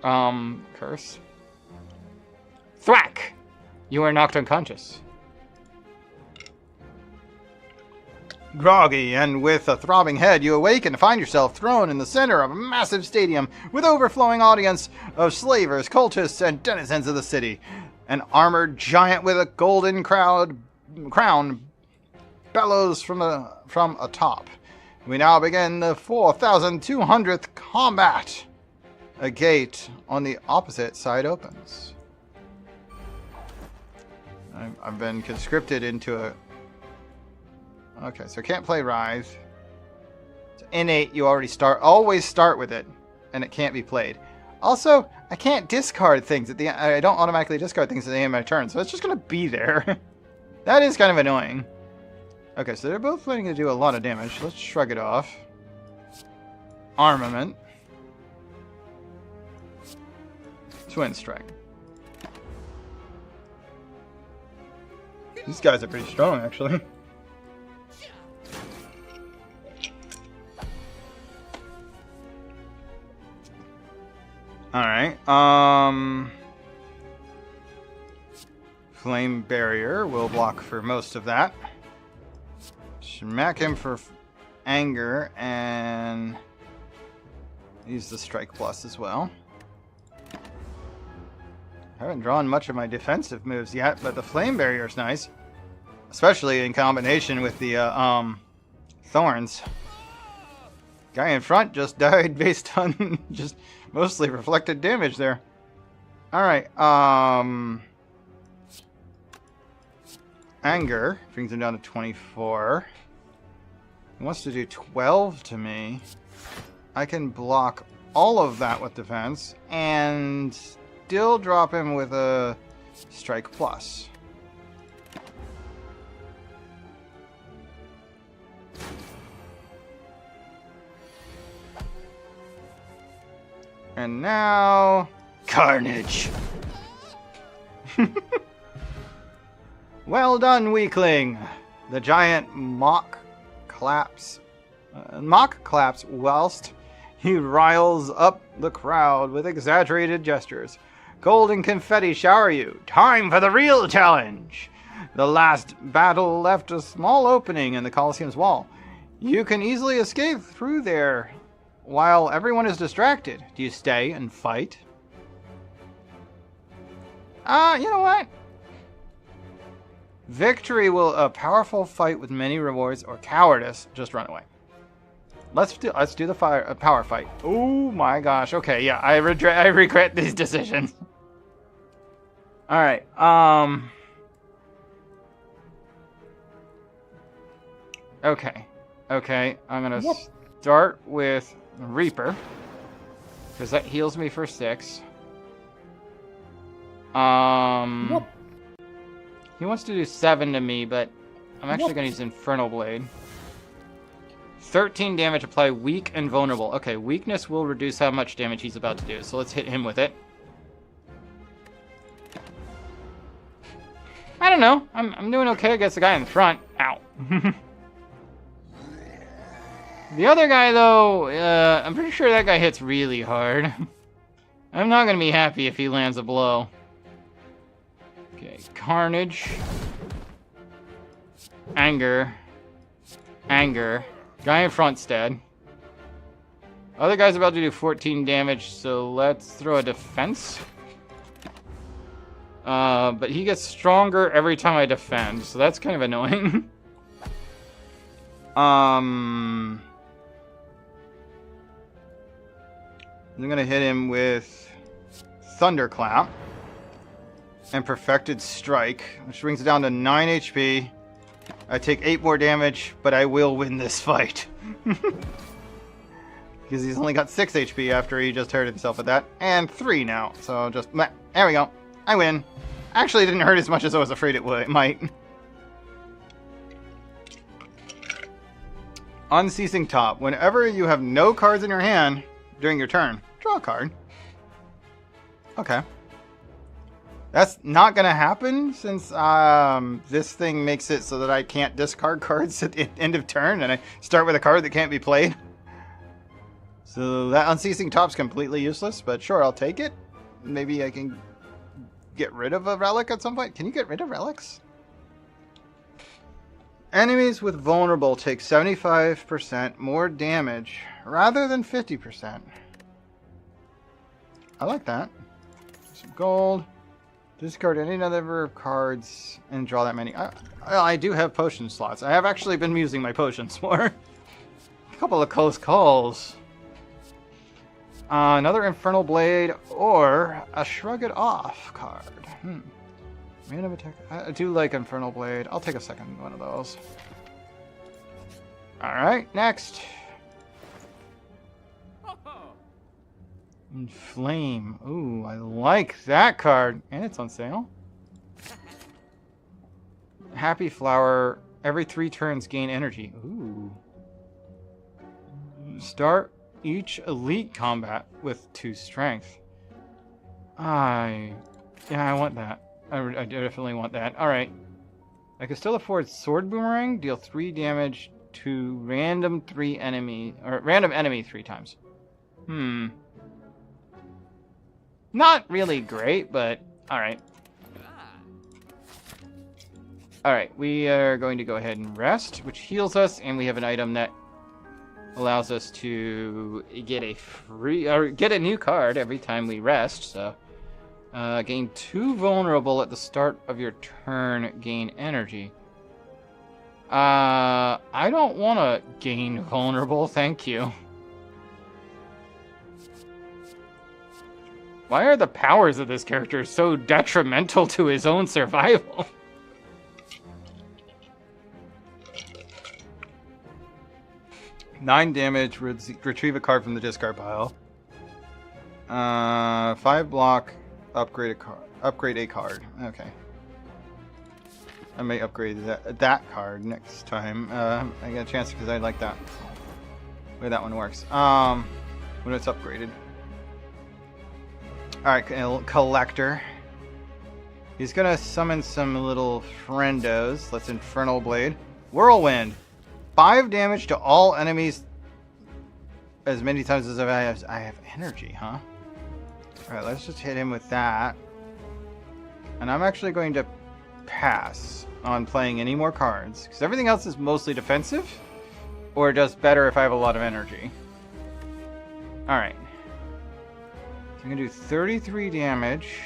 Curse. Thwack! You are knocked unconscious. Groggy and with a throbbing head, you awake and find yourself thrown in the center of a massive stadium with overflowing audience of slavers, cultists, and denizens of the city. An armored giant with a golden crown bellows from atop. We now begin the 4,200th combat. A gate on the opposite side opens. I've been conscripted into a... Okay, so I can't play Rise. It's innate, you always start with it, and it can't be played. Also, I can't discard things at the end. I don't automatically discard things at the end of my turn, so it's just going to be there. That is kind of annoying. Okay, so they're both planning to do a lot of damage. Let's shrug it off. Armament. Twin Strike. These guys are pretty strong, actually. Alright, Flame Barrier will block for most of that. Smack him for anger and use the Strike Plus as well. I haven't drawn much of my defensive moves yet, but the Flame Barrier is nice. Especially in combination with the Thorns. Guy in front just died based on just mostly reflected damage there. Alright, Anger brings him down to 24. He wants to do 12 to me. I can block all of that with defense and still drop him with a Strike Plus. And now... Carnage! Well done, weakling! The giant mock claps whilst he riles up the crowd with exaggerated gestures. Golden confetti shower you. Time for the real challenge! The last battle left a small opening in the Colosseum's wall. You can easily escape through there while everyone is distracted. Do you stay and fight? You know what? Victory will a powerful fight with many rewards, or cowardice, just run away. Let's do the power fight. Oh my gosh. Okay, yeah, I regret these decisions. All right. Okay. I'm gonna start with Reaper, because that heals me for 6. He wants to do 7 to me, but I'm actually going to use Infernal Blade. 13 damage, apply weak and vulnerable. Okay, weakness will reduce how much damage he's about to do, so let's hit him with it. I don't know. I'm doing okay against the guy in the front. Ow. The other guy, though, I'm pretty sure that guy hits really hard. I'm not going to be happy if he lands a blow. Okay, Carnage. Anger. Guy in front's dead. Other guy's about to do 14 damage, so let's throw a defense. But he gets stronger every time I defend, so that's kind of annoying. I'm gonna hit him with Thunderclap and Perfected Strike, which brings it down to 9 HP. I take 8 more damage, but I will win this fight. Because he's only got 6 HP after he just hurt himself with that. And 3 now, so just... There we go. I win. Actually, it didn't hurt as much as I was afraid it might. Unceasing Top. Whenever you have no cards in your hand during your turn, draw a card. Okay. That's not going to happen since this thing makes it so that I can't discard cards at the end of turn and I start with a card that can't be played. So that Unceasing Top's completely useless, but sure, I'll take it. Maybe I can get rid of a relic at some point. Can you get rid of relics? Enemies with vulnerable take 75% more damage rather than 50%. I like that. Some gold. Discard any number of cards and draw that many. I do have potion slots. I have actually been using my potions more. A couple of close calls. Another Infernal Blade or a Shrug It Off card. Random attack. I do like Infernal Blade. I'll take a second one of those. Alright, next. Inflame. Ooh, I like that card. And it's on sale. Happy Flower. Every 3 turns gain energy. Ooh. Start each elite combat with 2 strength. Yeah, I want that. I definitely want that. Alright. I can still afford Sword Boomerang. Deal 3 damage to random enemy 3 times. Not really great, but alright. Alright, we are going to go ahead and rest, which heals us, and we have an item that allows us to get a new card every time we rest, so gain 2 vulnerable at the start of your turn, gain energy. I don't want to gain vulnerable, thank you. Why are the powers of this character so detrimental to his own survival? Nine damage, retrieve a card from the discard pile. 5 block, upgrade a card. Okay. I may upgrade that card next time. I get a chance because I like that. The way that one works. When it's upgraded. Alright, Collector. He's gonna summon some little friendos. Let's Infernal Blade. Whirlwind. 5 damage to all enemies as many times as I have energy, huh? Alright, let's just hit him with that. And I'm actually going to pass on playing any more cards, because everything else is mostly defensive, or does better if I have a lot of energy. Alright. So I'm going to do 33 damage.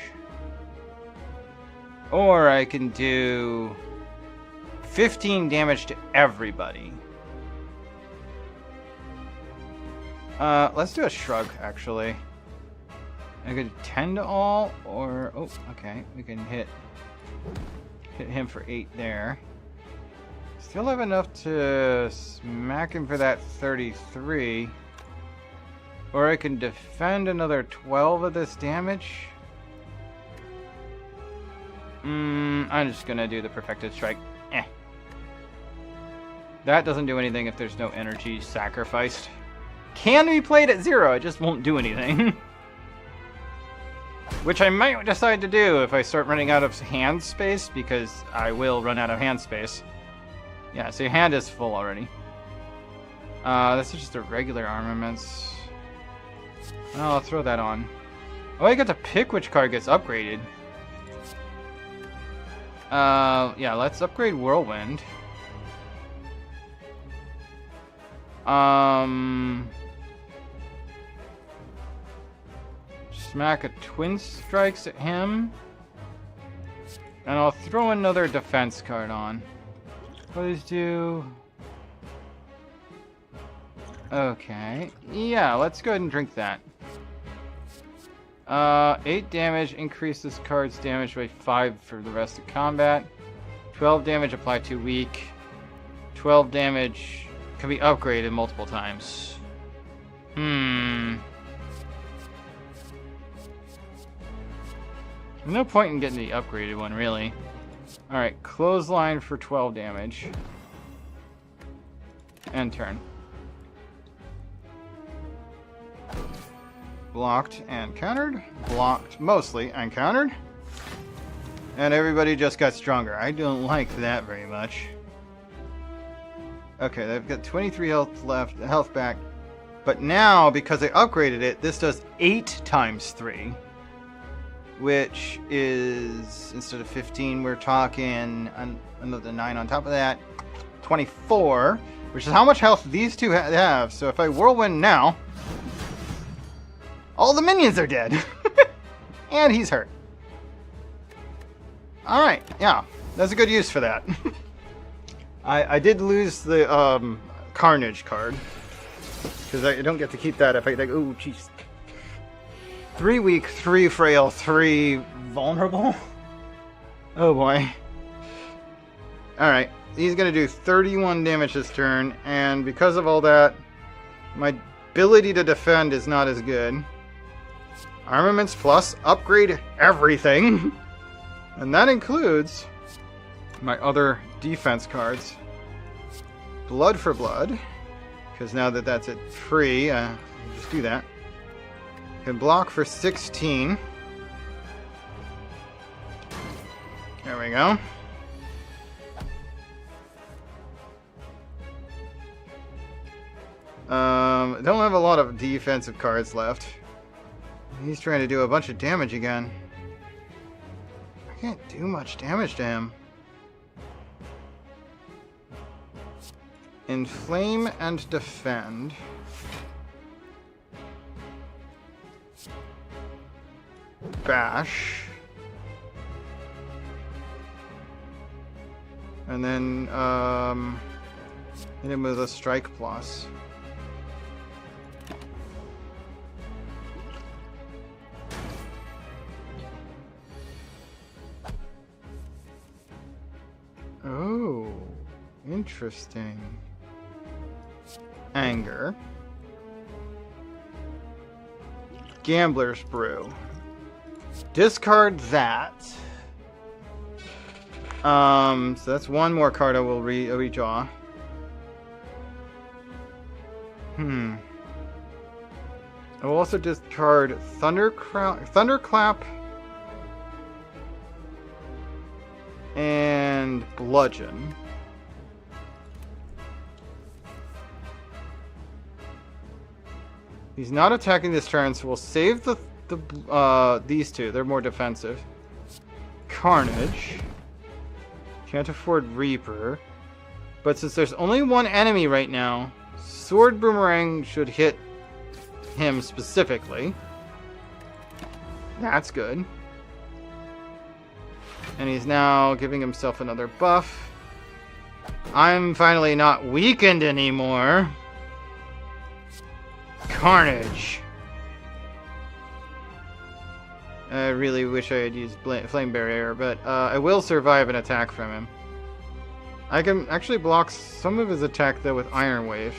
Or I can do 15 damage to everybody. Let's do a shrug, actually. I could 10 to all, or... Oh, okay. We can hit him for 8 there. Still have enough to smack him for that 33. Or I can defend another 12 of this damage. I'm just gonna do the Perfected Strike. That doesn't do anything if there's no energy sacrificed. Can be played at 0, it just won't do anything. Which I might decide to do if I start running out of hand space, because I will run out of hand space. Yeah, so your hand is full already. This is just a regular armaments. Oh, I'll throw that on. Oh, I get to pick which card gets upgraded. Yeah, let's upgrade Whirlwind. Smack a Twin Strikes at him. And I'll throw another defense card on. Please do... Okay. Yeah, let's go ahead and drink that. 8 damage, increase this card's damage by 5 for the rest of combat. 12 damage, apply to weak. 12 damage can be upgraded multiple times. No point in getting the upgraded one, really. Alright, Clothesline for 12 damage. End turn. Blocked and countered. Blocked mostly and countered. And everybody just got stronger. I don't like that very much. Okay, they've got 23 health back. But now, because they upgraded it, this does 8 times 3. Which is, instead of 15, we're talking another 9 on top of that. 24, which is how much health these two have. So if I whirlwind now, all the minions are dead. And he's hurt. Alright, yeah. That's a good use for that. I did lose the Carnage card. Because I don't get to keep that if I... Oh, jeez. 3 weak, 3 frail, 3 vulnerable? Oh boy. Alright, he's going to do 31 damage this turn, and because of all that, my ability to defend is not as good. Armaments plus, upgrade everything. And that includes my other defense cards. Blood for blood, because now that that's free, just do that. Can block for 16. There we go. Don't have a lot of defensive cards left. He's trying to do a bunch of damage again. I can't do much damage to him. Inflame and defend. Bash. And then, hit him with a strike plus. Oh, interesting. Anger. Gambler's Brew. Discard that. So that's one more card I will redraw. I will also discard Thunderclap and Bludgeon. He's not attacking this turn, so we'll save these two. They're more defensive. Carnage. Can't afford Reaper. But since there's only one enemy right now, Sword Boomerang should hit him specifically. That's good. And he's now giving himself another buff. I'm finally not weakened anymore. Carnage. I really wish I had used Flame Barrier, but I will survive an attack from him. I can actually block some of his attack, though, with Iron Wave.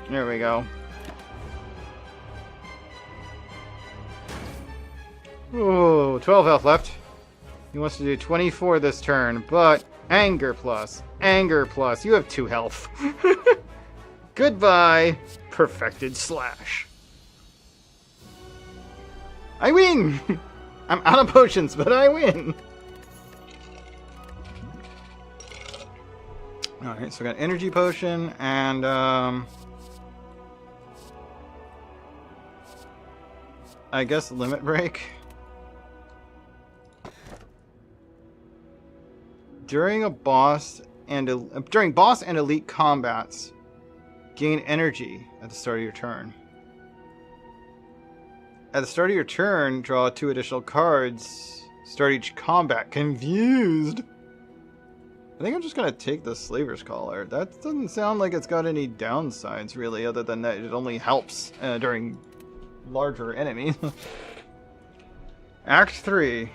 There we go. Ooh, 12 health left. He wants to do 24 this turn, but Anger plus. Anger plus. You have 2 health. Goodbye. Perfected Slash. I win! I'm out of potions, but I win! Alright, so I got Energy Potion and, I guess Limit Break. During boss and elite combats, gain energy at the start of your turn. At the start of your turn, draw 2 additional cards. Start each combat. Confused. I think I'm just gonna take the Slaver's Collar. That doesn't sound like it's got any downsides, really, other than that it only helps during larger enemies. Act 3.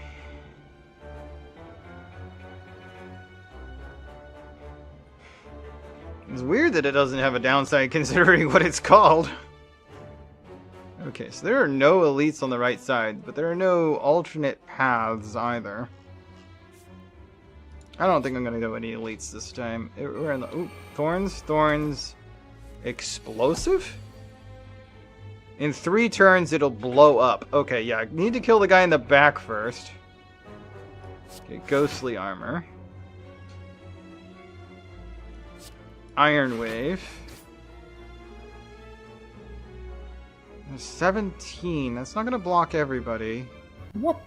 It's weird that it doesn't have a downside considering what it's called. Okay, so there are no elites on the right side, but there are no alternate paths either. I don't think I'm going to go any elites this time. We're in the... Ooh, Thorns, Explosive? In 3 turns, it'll blow up. Okay, yeah, I need to kill the guy in the back first. Okay, ghostly armor. Iron Wave. 17. That's not going to block everybody. What?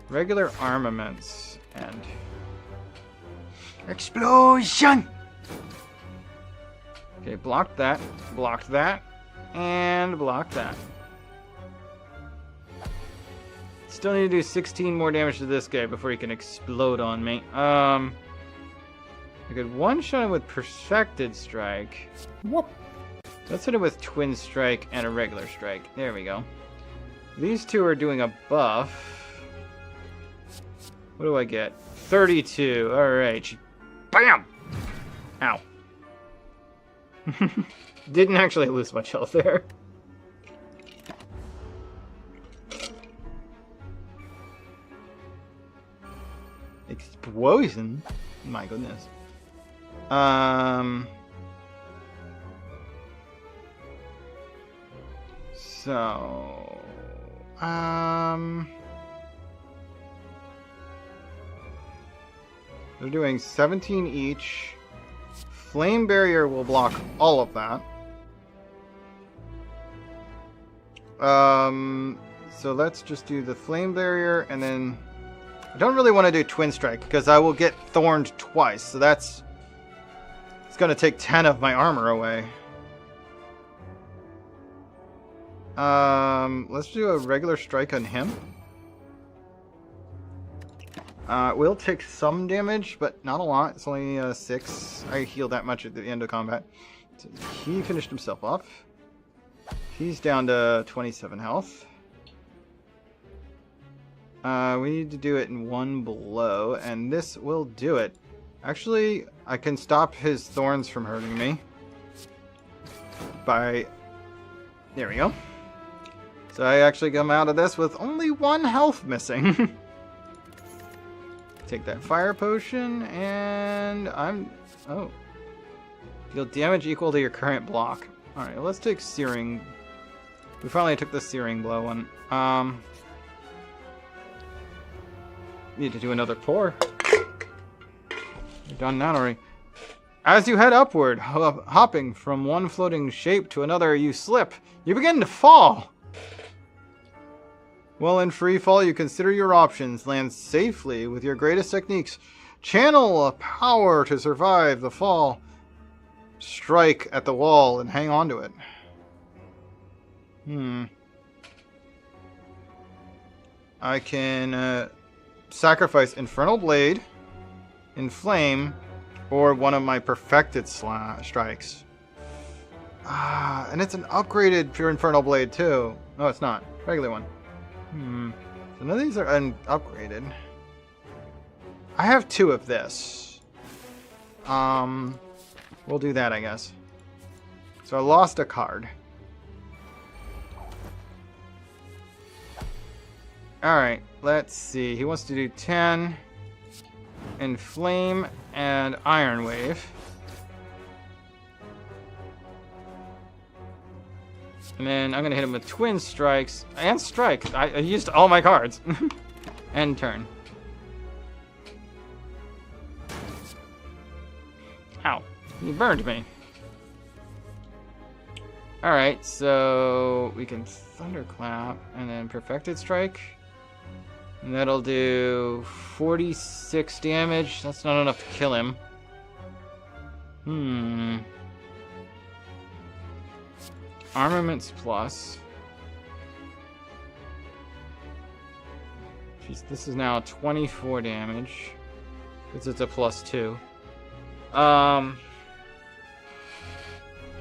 Regular armaments. And... explosion! Okay, blocked that, and blocked that. Still need to do 16 more damage to this guy before he can explode on me. I could one-shot him with Perfected Strike. What? Let's hit him with Twin Strike and a regular strike. There we go. These two are doing a buff. What do I get? 32. Alright. BAM! Ow. Didn't actually lose much health there. Explosion? My goodness. So... they're doing 17 each. Flame Barrier will block all of that. So let's just do the Flame Barrier, and then... I don't really want to do Twin Strike, because I will get thorned twice, so that's... it's going to take 10 of my armor away. Let's do a regular strike on him. It will take some damage, but not a lot. It's only 6. I healed that much at the end of combat. So he finished himself off. He's down to 27 health. We need to do it in 1 blow, and this will do it. Actually, I can stop his thorns from hurting me. By... there we go. So I actually come out of this with only 1 health missing. Take that fire potion, and I'm... oh. Deal damage equal to your current block. Alright, well, let's take Searing. We finally took the Searing Blow one. Need to do another pour. We've done that already. As you head upward, hopping from one floating shape to another, you slip. You begin to fall. While in free fall, you consider your options. Land safely with your greatest techniques. Channel a power to survive the fall. Strike at the wall and hang on to it. I can sacrifice Infernal Blade, Inflame, or one of my perfected strikes. And it's an upgraded Pure Infernal Blade too. No, it's not. Regular one. So none of these are upgraded. I have 2 of this. We'll do that, I guess. So I lost a card. Alright, let's see. He wants to do 10 Inflame and Iron Wave. And then I'm going to hit him with Twin Strikes and Strike. I used all my cards. End turn. Ow. He burned me. Alright, so we can Thunderclap and then Perfected Strike. And that'll do 46 damage. That's not enough to kill him. Armaments plus. Jeez, this is now 24 damage. Because it's a +2.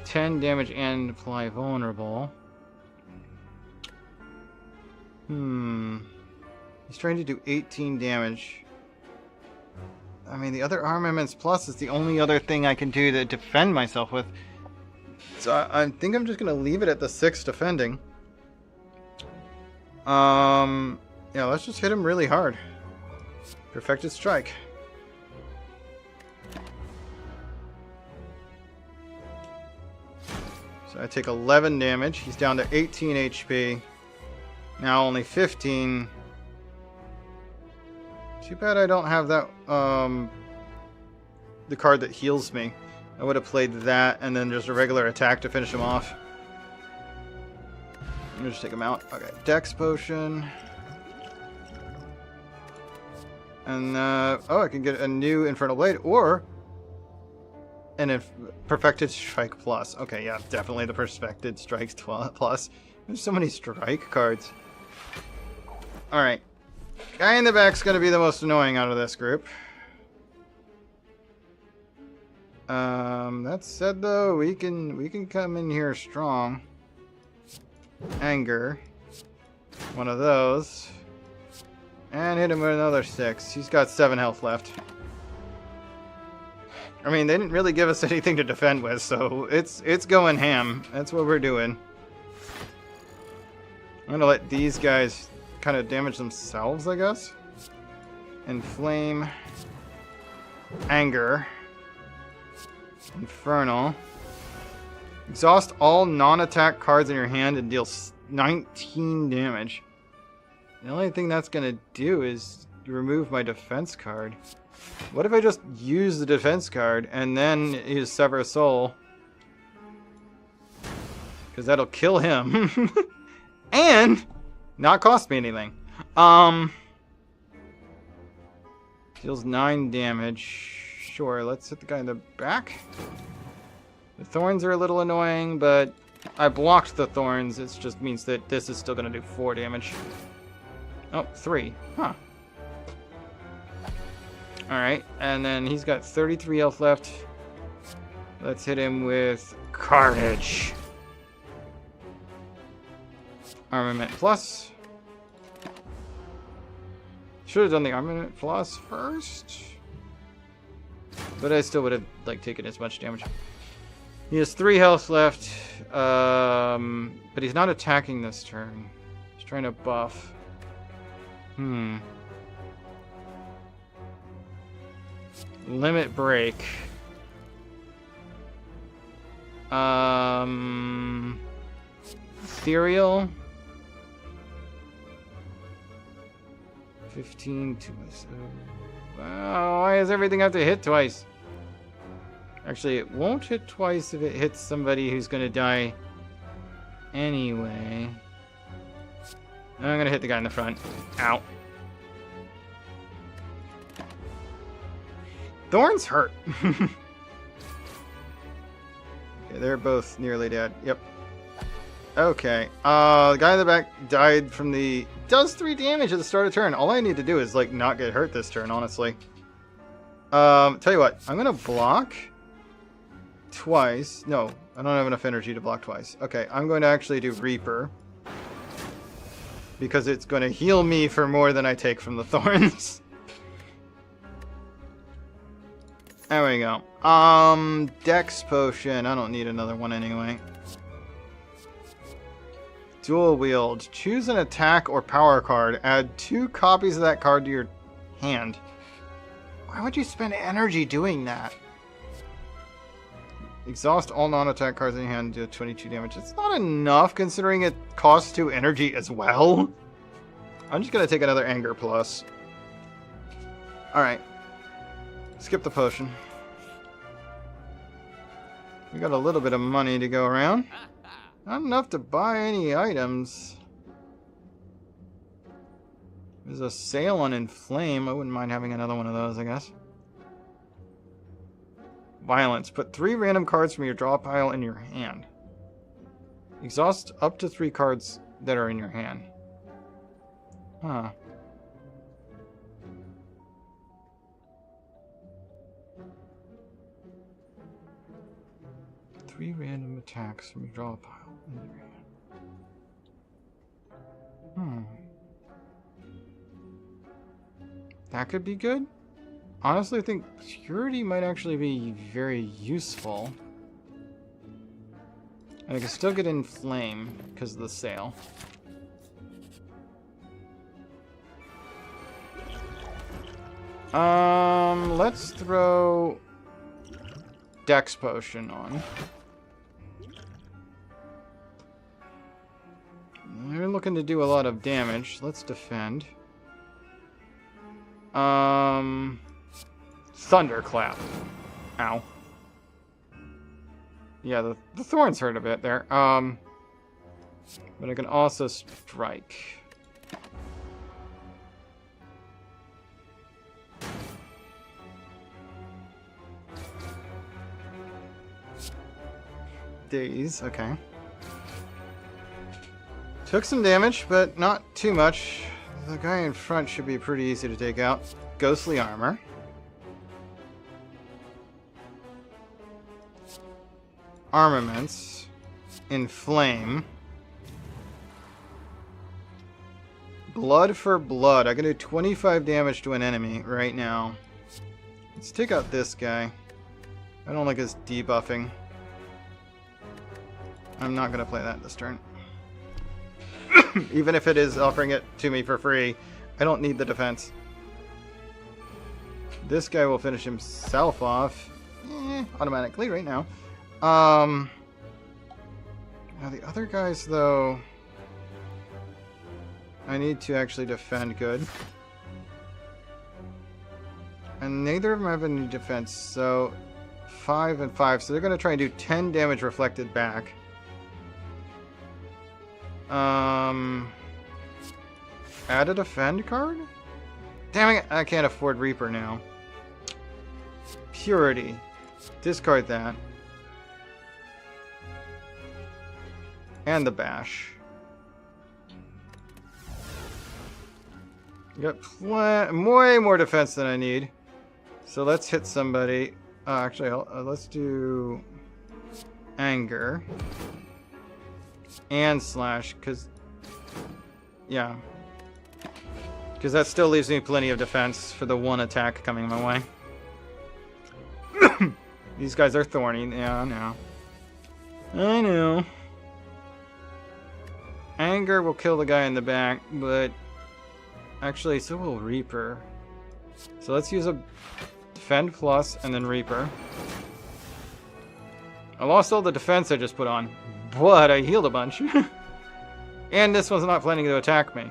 10 damage and apply vulnerable. He's trying to do 18 damage. I mean, the other armaments plus is the only other thing I can do to defend myself with. So I think I'm just going to leave it at the 6 defending. Yeah, let's just hit him really hard. Perfected Strike. So I take 11 damage. He's down to 18 HP. Now only 15. Too bad I don't have that, the card that heals me. I would have played that and then just a regular attack to finish him off. Let me just take him out. Okay, Dex Potion. And, oh, I can get a new Infernal Blade or an Perfected Strike Plus. Okay, yeah, definitely the Perfected Strike Plus. There's so many strike cards. Alright. Guy in the back's gonna be the most annoying out of this group. That said though, we can come in here strong. Anger. One of those. And hit him with another 6. He's got 7 health left. I mean, they didn't really give us anything to defend with, so it's going ham. That's what we're doing. I'm gonna let these guys kind of damage themselves, I guess. Inflame. Anger. Infernal. Exhaust all non-attack cards in your hand and deal 19 damage. The only thing that's gonna do is remove my defense card. What if I just use the defense card and then use Sever Soul? Because that'll kill him. And not cost me anything. Deals 9 damage. Sure, let's hit the guy in the back. The thorns are a little annoying, but I blocked the thorns. It just means that this is still going to do 4 damage. Oh, 3. Huh. Alright, and then he's got 33 health left. Let's hit him with Carnage. Armament Plus. Should have done the Armament Plus first. But I still would have taken as much damage. He has 3 health left. But he's not attacking this turn. He's trying to buff. Limit Break. Ethereal. 15 to myself. Wow, why does everything have to hit twice? Actually, it won't hit twice if it hits somebody who's gonna die anyway. I'm gonna hit the guy in the front. Ow. Thorns hurt. Okay, they're both nearly dead. Yep. Okay. The guy in the back died from the... Does 3 damage at the start of turn. All I need to do is, not get hurt this turn, honestly. Tell you what. I'm gonna block twice. No, I don't have enough energy to block twice. Okay, I'm going to actually do Reaper. Because it's going to heal me for more than I take from the thorns. There we go. Dex Potion. I don't need another one anyway. Dual Wield. Choose an attack or power card. Add 2 copies of that card to your hand. Why would you spend energy doing that? Exhaust all non-attack cards in your hand to do 22 damage. It's not enough considering it costs 2 energy as well. I'm just going to take another Anger Plus. Alright. Skip the potion. We got a little bit of money to go around. Not enough to buy any items. There's a sale on Inflame. I wouldn't mind having another one of those, I guess. Violence. Put 3 random cards from your draw pile in your hand. Exhaust up to 3 cards that are in your hand. Huh. Three random attacks from your draw pile in your hand. That could be good. Honestly, I think Purity might actually be very useful. And I can still get Inflame because of the sale. Let's throw Dex Potion on. They're looking to do a lot of damage. Let's defend. Thunderclap. Ow. Yeah, the thorns hurt a bit there. But I can also strike. Daze, okay. Took some damage, but not too much. The guy in front should be pretty easy to take out. Ghostly armor. Armaments. Inflame. Blood for blood. I can do 25 damage to an enemy right now. Let's take out this guy. I don't like his debuffing. I'm not going to play that this turn. Even if it is offering it to me for free, I don't need the defense. This guy will finish himself off automatically right now. Now the other guys, though, I need to actually defend good. And neither of them have any defense, so 5 and 5. So they're going to try and do 10 damage reflected back. Add a defend card? Damn it, I can't afford Reaper now. Purity. Discard that. And the bash. Got way more defense than I need. So let's hit somebody. Actually, let's do anger. And slash, because... yeah. Because that still leaves me plenty of defense for the one attack coming my way. These guys are thorny. Yeah, I know. I know. Anger will kill the guy in the back, but... actually, so will Reaper. So let's use a Defend Plus and then Reaper. I lost all the defense I just put on, but I healed a bunch. And this one's not planning to attack me.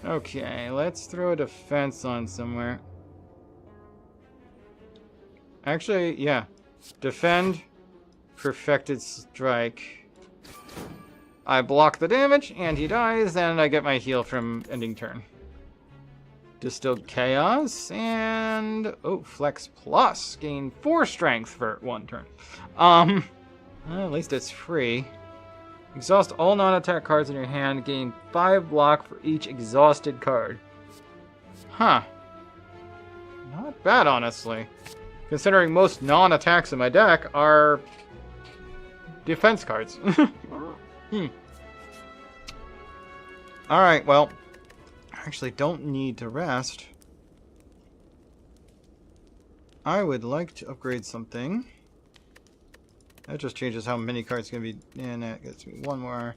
Okay, let's throw a defense on somewhere. Actually, yeah. Defend, Perfected Strike. I block the damage, and he dies, and I get my heal from ending turn. Distilled Chaos, and... oh, Flex Plus. Gain 4 strength for 1 turn. Well, at least it's free. Exhaust all non-attack cards in your hand. Gain 5 block for each exhausted card. Huh. Not bad, honestly. Considering most non-attacks in my deck are defense cards. Alright, well, I actually don't need to rest. I would like to upgrade something. That just changes how many cards can be... and that gets me 1 more.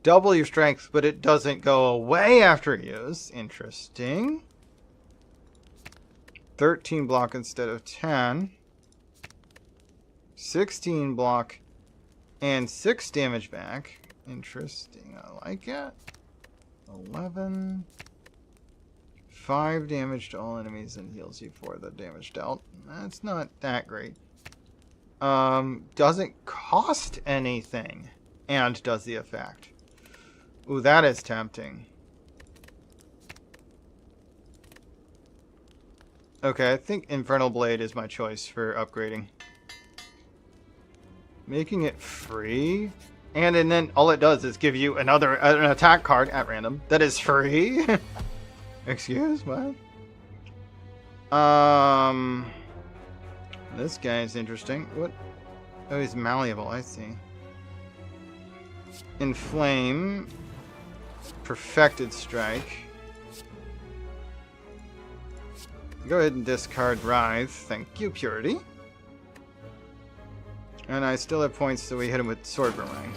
Double your strength, but it doesn't go away after use. Interesting. 13 block instead of 10. 16 block and 6 damage back. Interesting. I like it. 11. 5 damage to all enemies and heals you for the damage dealt. That's not that great. Doesn't cost anything and does the effect. Ooh, that is tempting. Okay, I think Infernal Blade is my choice for upgrading. Making it free? And then all it does is give you an attack card at random that is free? Excuse what? This guy is interesting. What? Oh, he's malleable, I see. Inflame. Perfected Strike. Go ahead and discard Writhe. Thank you, Purity. And I still have points, so we hit him with Sword Boomerang.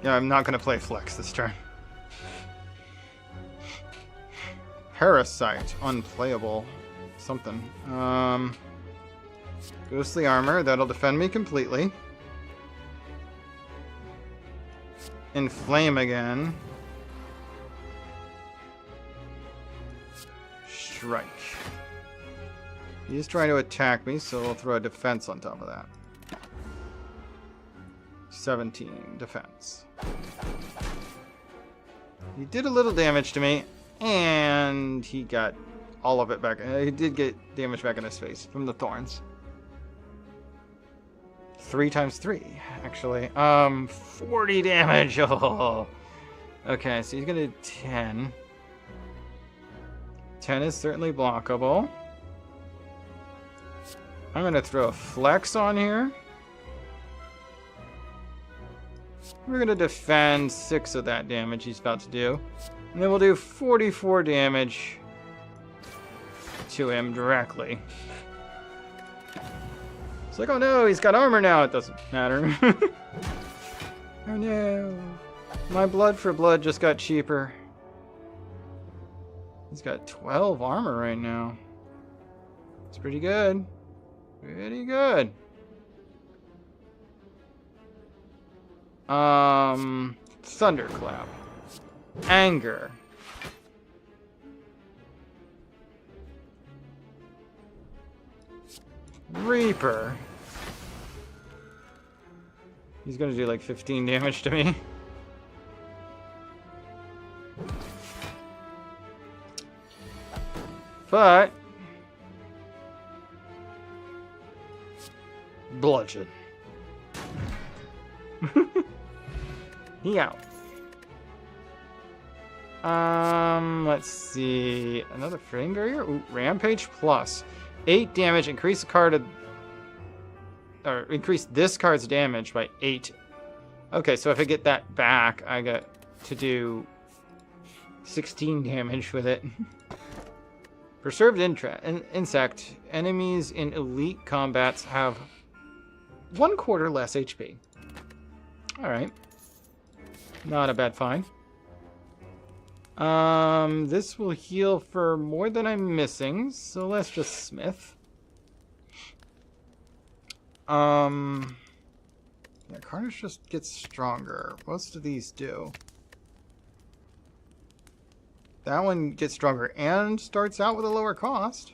Yeah, I'm not going to play Flex this turn. Parasite, unplayable. Something. Ghostly armor, that'll defend me completely. Inflame again. Strike. He's trying to attack me, so we'll throw a defense on top of that. 17 defense. He did a little damage to me, and he got all of it back. He did get damage back in his face from the thorns. 3 times 3, actually. 40 damage. Oh. Okay, so he's gonna do 10. 10 is certainly blockable. I'm gonna throw a flex on here. We're gonna defend 6 of that damage he's about to do. And then we'll do 44 damage to him directly. It's like, oh no, he's got armor now. It doesn't matter. Oh no. My blood for blood just got cheaper. He's got 12 armor right now. It's pretty good. Pretty good. Thunderclap. Anger. Reaper. He's gonna do like 15 damage to me. But bludgeon. He out. Let's see. Another frame barrier? Ooh, Rampage plus. 8 damage, increase the card or increase this card's damage by 8. Okay, so if I get that back, I get to do 16 damage with it. Preserved insect. Enemies in elite combats have 1/4 less HP. Alright. Not a bad find. This will heal for more than I'm missing, so let's just smith. Yeah, Carnage just gets stronger. Most of these do. That one gets stronger and starts out with a lower cost,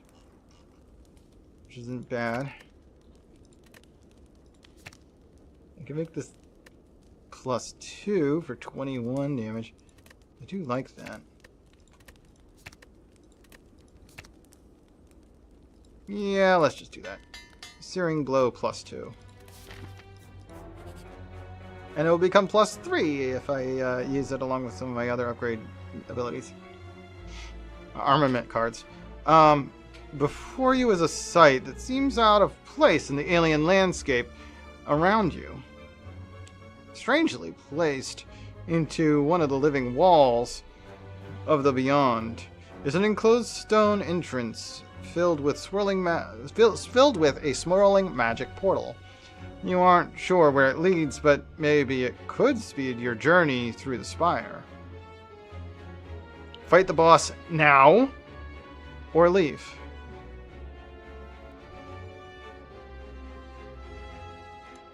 which isn't bad. I can make this +2 for 21 damage. I do like that. Yeah, let's just do that. Searing Blow +2. And it will become +3 if I use it along with some of my other upgrade abilities. Armament cards. Before you is a sight that seems out of place in the alien landscape around you. Strangely placed into one of the living walls of the beyond is an enclosed stone entrance filled with filled with a swirling magic portal. You aren't sure where it leads, but maybe it could speed your journey through the spire. Fight the boss now, or leave.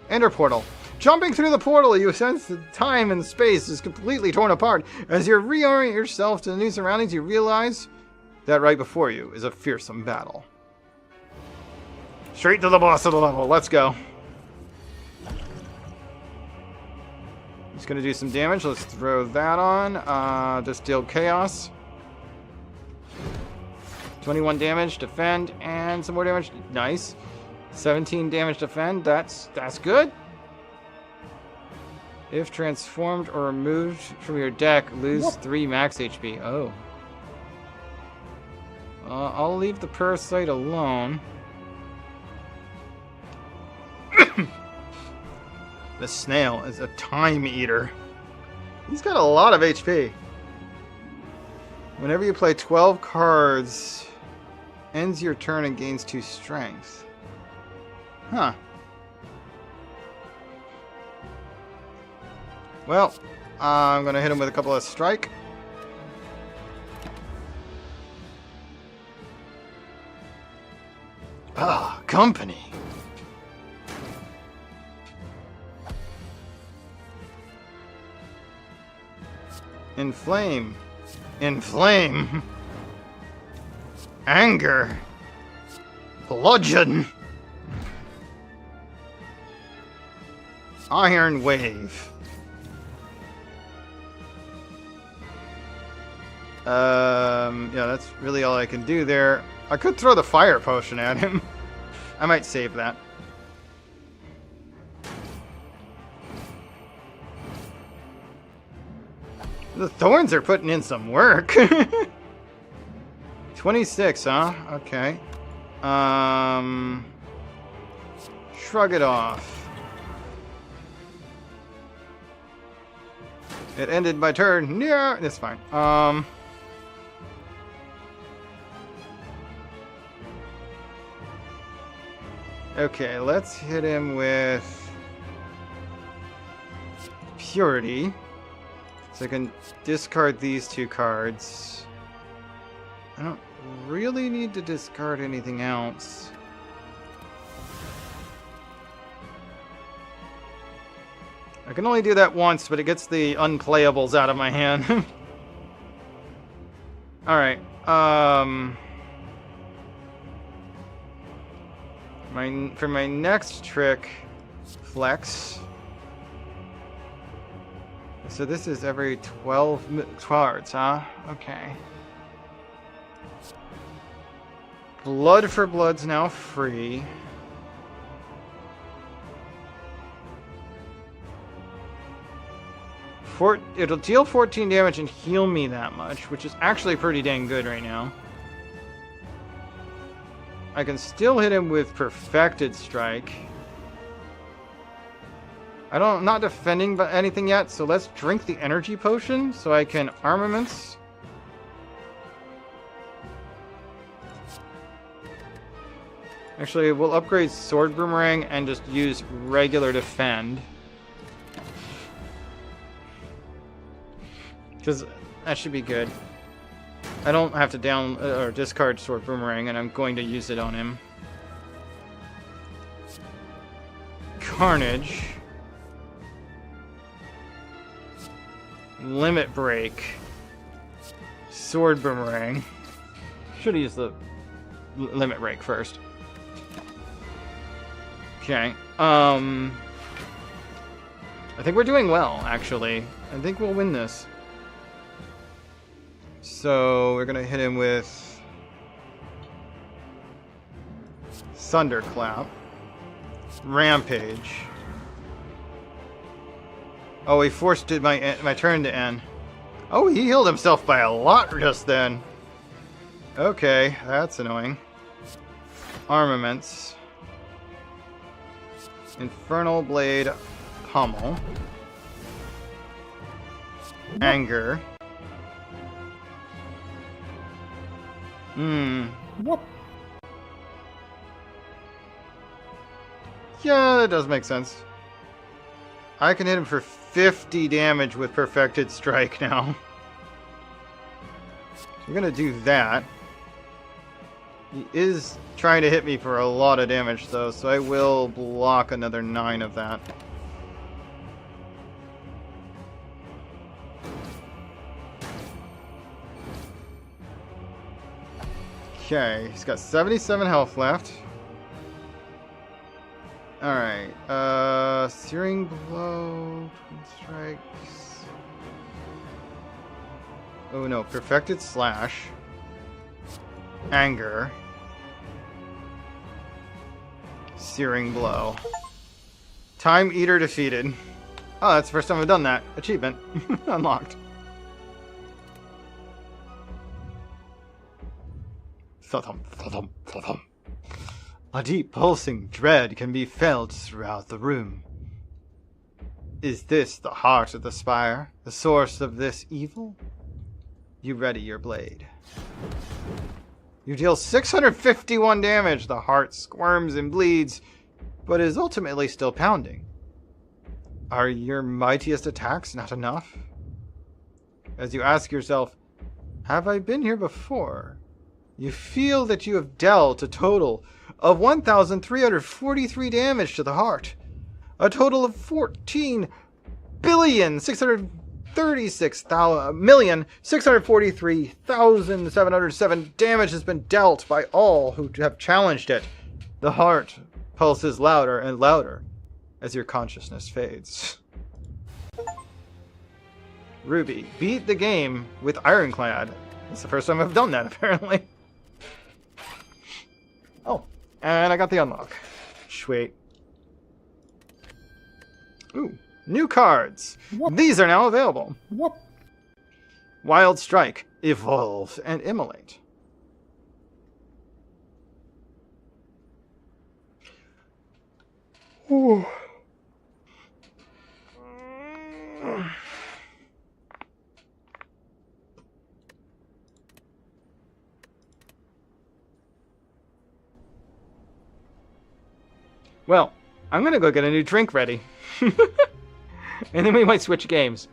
Enter portal. Jumping through the portal, you sense that time and space is completely torn apart. As you reorient yourself to the new surroundings, you realize that right before you is a fearsome battle. Straight to the boss of the level. Let's go. He's going to do some damage. Let's throw that on. Just deal chaos. 21 damage, defend, and some more damage. Nice. 17 damage, defend. That's good. If transformed or removed from your deck, lose 3 max HP. Oh. I'll leave the parasite alone. The snail is a time eater. He's got a lot of HP. Whenever you play 12 cards, ends your turn and gains 2 strength. Huh. Well, I'm going to hit him with a couple of strike. company. Inflame. Inflame. Anger. Bludgeon. Iron Wave. Yeah, that's really all I can do there. I could throw the fire potion at him. I might save that. The thorns are putting in some work. 26, huh? Okay. Shrug it off. It ended my turn. Yeah, it's fine. Okay, let's hit him with Purity. So I can discard these two cards. I don't really need to discard anything else. I can only do that once, but it gets the unplayables out of my hand. Alright, for my next trick, Flex. So this is every 12 cards, huh? Okay. Blood for Blood's now free. It'll deal 14 damage and heal me that much, which is actually pretty dang good right now. I can still hit him with Perfected Strike. I'm not defending anything yet, so let's drink the energy potion so I can armaments. Actually, we'll upgrade Sword Boomerang and just use regular defend. Because that should be good. I don't have to down or discard Sword Boomerang, and I'm going to use it on him. Carnage. Limit Break. Sword Boomerang. Should have used the Limit Break first. Okay. I think we're doing well, actually. I think we'll win this. So we're gonna hit him with Thunderclap, Rampage. Oh, he forced my turn to end. Oh, he healed himself by a lot just then. Okay, that's annoying. Armaments, Infernal Blade, Pummel, Anger. What? Yeah, that does make sense. I can hit him for 50 damage with Perfected Strike now. So I'm gonna do that. He is trying to hit me for a lot of damage though, so I will block another 9 of that. Okay, he's got 77 health left. Alright, Searing Blow, Twin Strikes. Oh no, Perfected Slash. Anger. Searing Blow. Time Eater defeated. Oh, that's the first time I've done that. Achievement. Unlocked. Thump, thump, thump. A deep pulsing dread can be felt throughout the room. Is this the heart of the spire, the source of this evil? You ready your blade. You deal 651 damage. The heart squirms and bleeds, but is ultimately still pounding. Are your mightiest attacks not enough? As you ask yourself, have I been here before? You feel that you have dealt a total of 1,343 damage to the heart. A total of 14,636,643,707 damage has been dealt by all who have challenged it. The heart pulses louder and louder as your consciousness fades. Ruby, beat the game with Ironclad. It's the first time I've done that, apparently. Oh, and I got the unlock. Sweet. Ooh, new cards. What? These are now available. What? Wild Strike, Evolve, and Immolate. Ooh. Well, I'm gonna go get a new drink ready. And then we might switch games.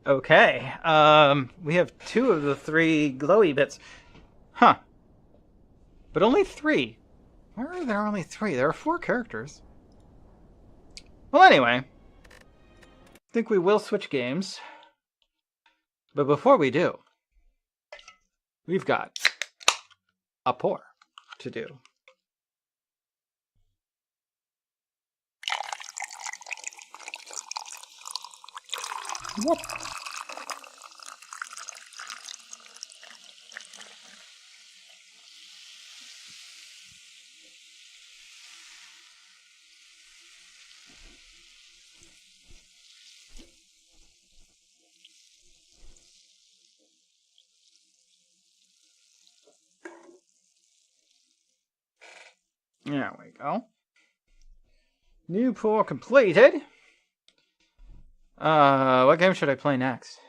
Okay. We have 2 of the 3 glowy bits. Huh. But only 3. Why are there only 3? There are 4 characters. Well, anyway. I think we will switch games. But before we do, we've got a pour to do. Whoop. There we go. New pour completed. What game should I play next?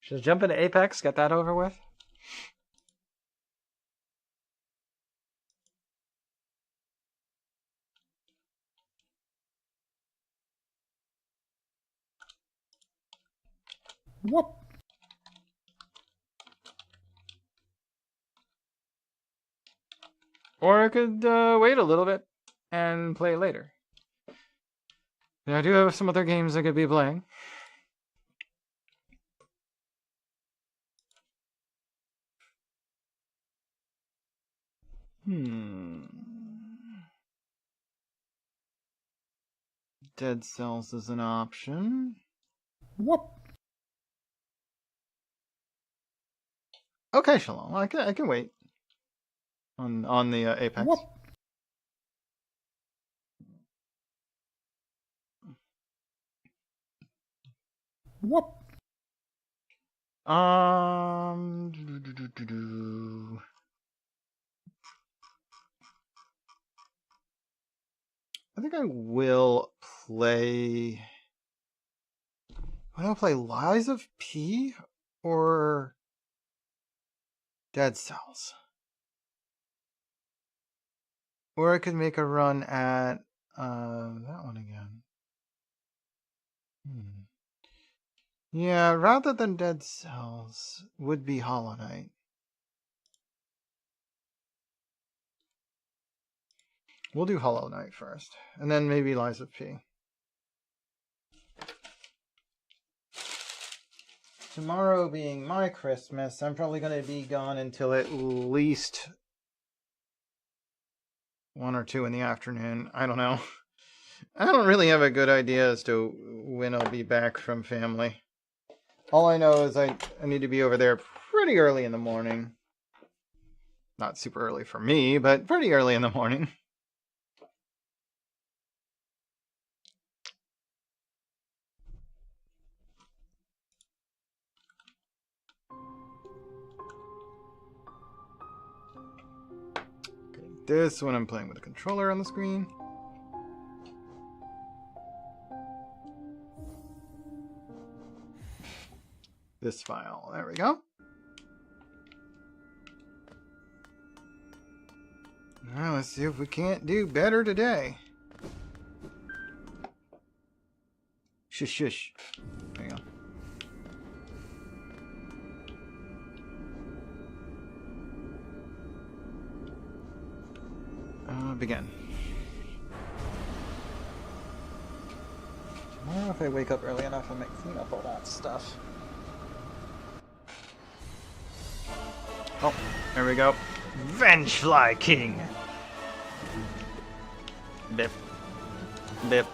Should I jump into Apex, get that over with? Whoop. Or I could wait a little bit and play later. I do have some other games I could be playing. Dead Cells is an option. Whoop. Okay, Shalom. I can wait on the Apex. Whoop. Whoop. I think I will play. I don't play Lies of P or Dead Cells. Or I could make a run at that one again. Yeah, rather than Dead Cells would be Hollow Knight. We'll do Hollow Knight first, and then maybe Lies of P. Tomorrow being my Christmas, I'm probably going to be gone until at least 1 or 2 in the afternoon. I don't know. I don't really have a good idea as to when I'll be back from family. All I know is I need to be over there pretty early in the morning. Not super early for me, but pretty early in the morning. Okay, this one I'm playing with a controller on the screen. This file. There we go. Now let's see if we can't do better today. Shush, shush. There you go. Begin. Tomorrow, if I wake up early enough, I might clean up all that stuff. Oh, there we go. Vengefly King. Bip. Bip.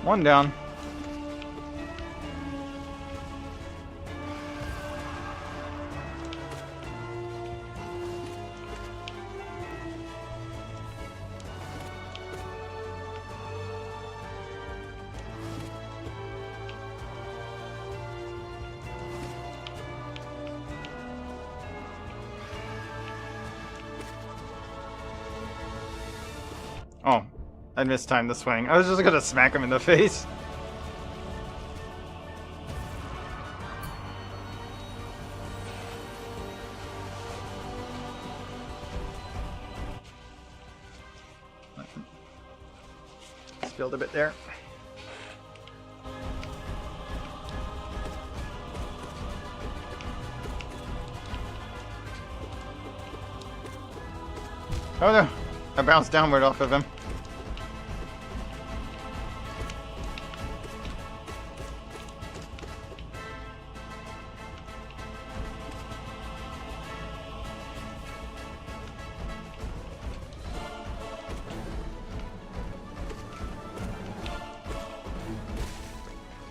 One down. Oh, I mistimed the swing. I was just gonna smack him in the face. field a bit there. Oh no! I bounced downward off of him.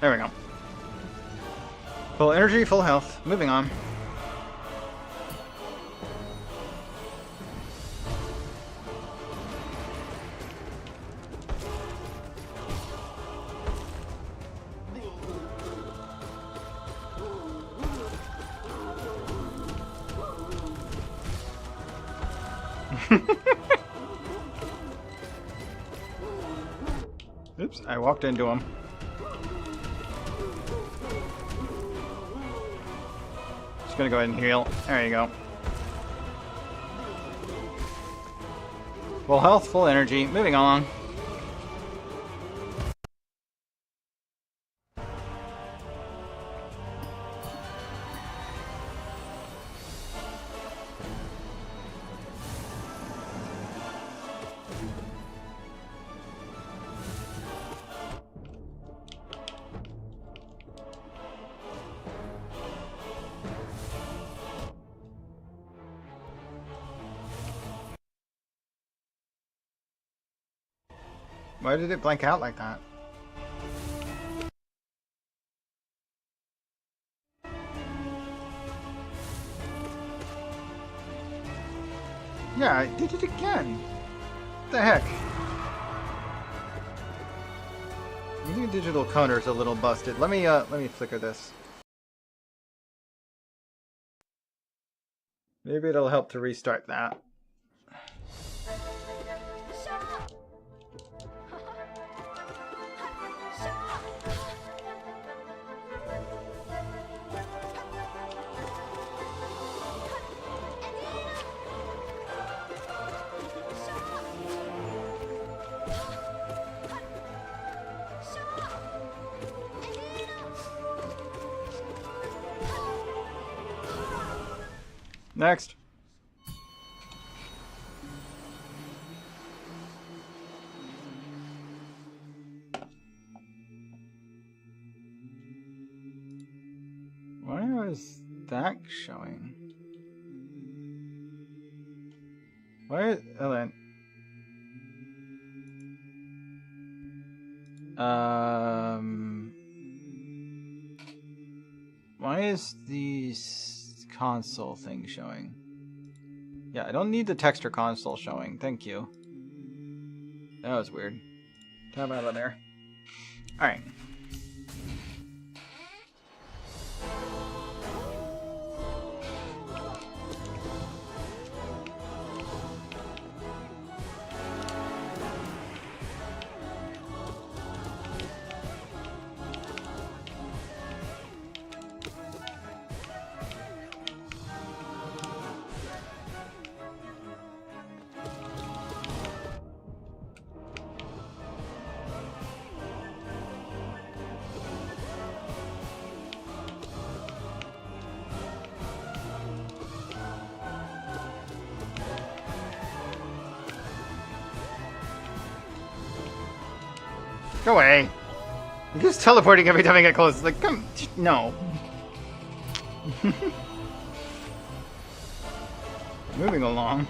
There we go. Full energy, full health. Moving on. Oops, I walked into him. Just gonna go ahead and heal. There you go. Full health, full energy. Moving along. Why did it blank out like that? Yeah, I did it again. What the heck? I think the digital counter's a little busted. Let me flicker this. Maybe it'll help to restart that. Next. Why is that showing? Why is... Oh, then. Why is the console thing showing? Yeah, I don't need the texture console showing. Thank you. That was weird. Tab out of there. Alright. Go away. You're just teleporting every time I get close. Like, come... No. Moving along.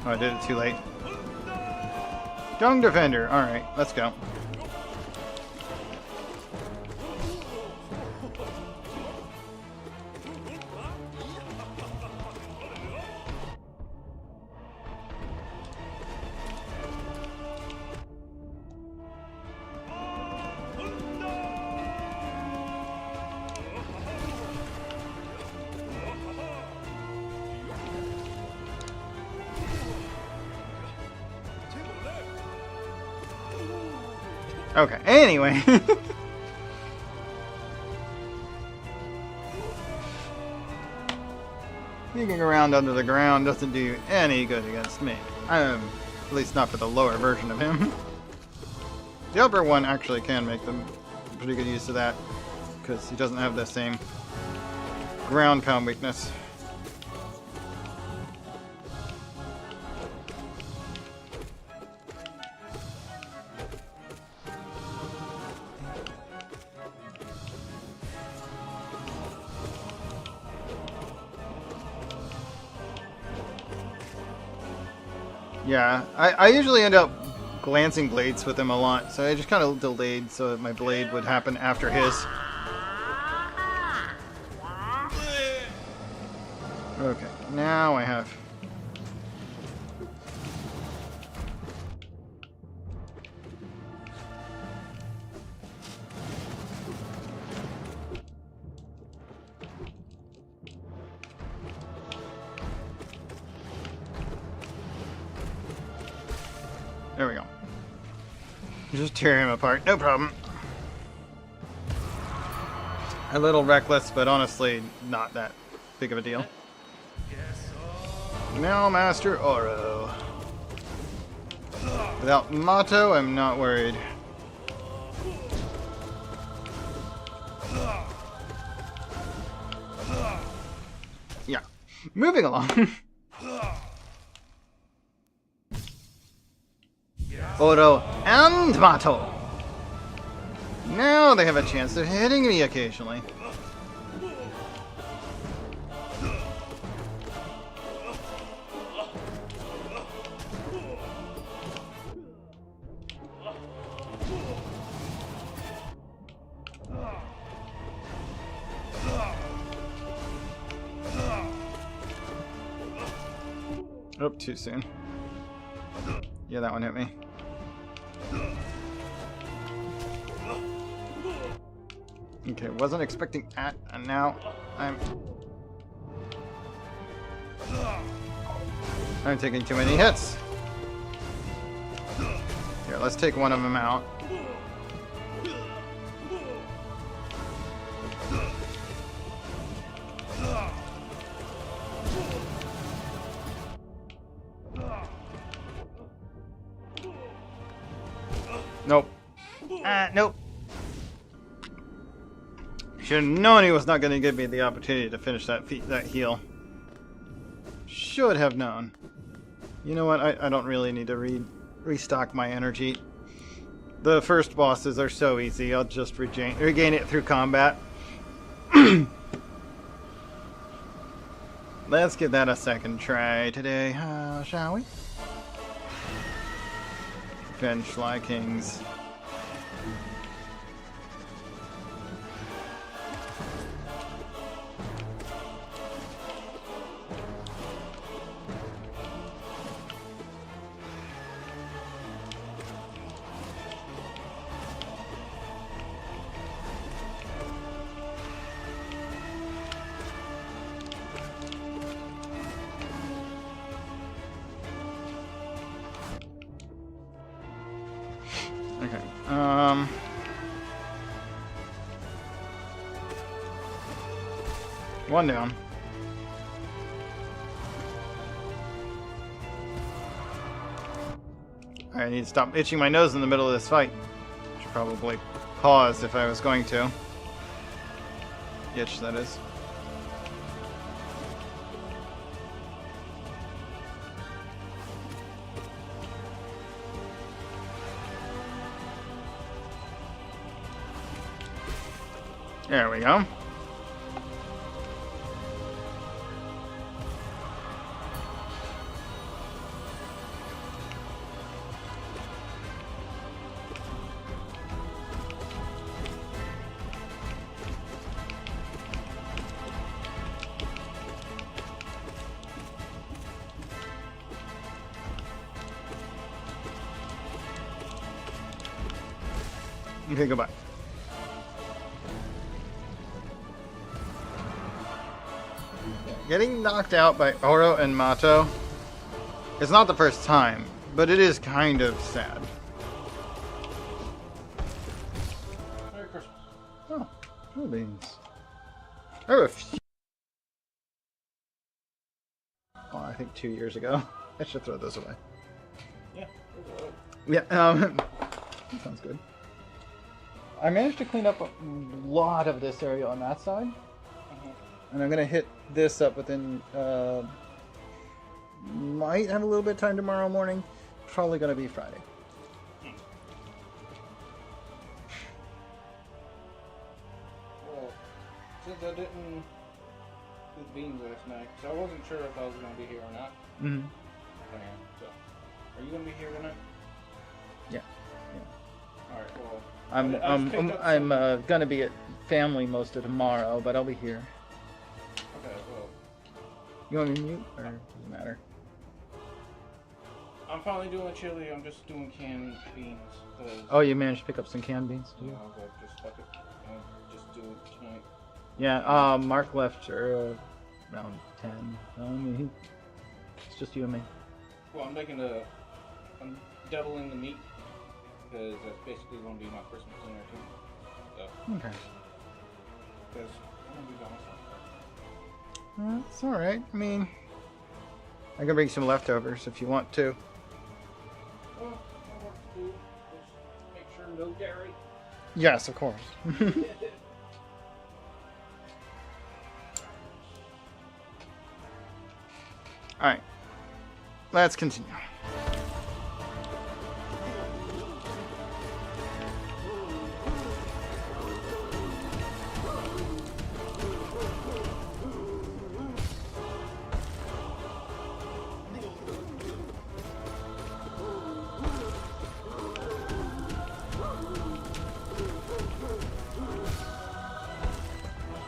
Oh, I did it too late. Young Defender. Alright, let's go. Okay, anyway. Sneaking around under the ground doesn't do any good against me. I am At least not for the lower version of him. The upper one actually can make them pretty good use of that, because he doesn't have the same ground pound weakness. Yeah, I usually end up glancing blades with him a lot, so I just kind of delayed so that my blade would happen after his. Okay, now I have... There we go. Just tear him apart, no problem. A little reckless, but honestly, not that big of a deal. Now, Master Oro. Without Mato, I'm not worried. Yeah. Moving along. Oro and Mato. Now they have a chance of hitting me occasionally. Oh, too soon. Yeah, that one hit me. Okay, wasn't expecting that, and now I'm taking too many hits. Here, let's take one of them out. Nope. Nope. Should have known he was not going to give me the opportunity to finish that heal. Should have known. You know what? I don't really need to restock my energy. The first bosses are so easy. I'll just regain it through combat. Let's give that a second try today, shall we? Fly Kings. Okay. One down. I need to stop itching my nose in the middle of this fight. Should probably pause if I was going to. Itch, that is. There we go. Okay, goodbye. Getting knocked out by Oro and Mato is not the first time, but it is kind of sad. Merry Christmas. Oh, cool beans. I have a few. Oh, I think 2 years ago. I should throw those away. Yeah. Yeah, that sounds good. I managed to clean up a lot of this area on that side. And I'm going to hit this up within, might have a little bit of time tomorrow morning. Probably going to be Friday. Well, since I didn't do beans last night, so I wasn't sure if I was going to be here or not. Mm-hmm. I am, so. Are you going to be here tonight? Yeah. Alright, well. I'm gonna be at family most of tomorrow, but I'll be here. Okay, well. You want me to mute, or does it matter? I'm finally doing chili. I'm just doing canned beans. Oh, you managed to pick up some canned beans too? Yeah, I was like, just fuck it. I'll just do it tonight. Yeah. Mark left around 10. It's just you and me. Well, I'm doubling the meat. Because that's basically going to be my Christmas dinner too. So. Okay. Because I'm going to be by myself. It's alright. I mean, I can bring some leftovers if you want to. Well, I'll work to do. Just make sure no dairy. Yes, of course. Alright. Let's continue.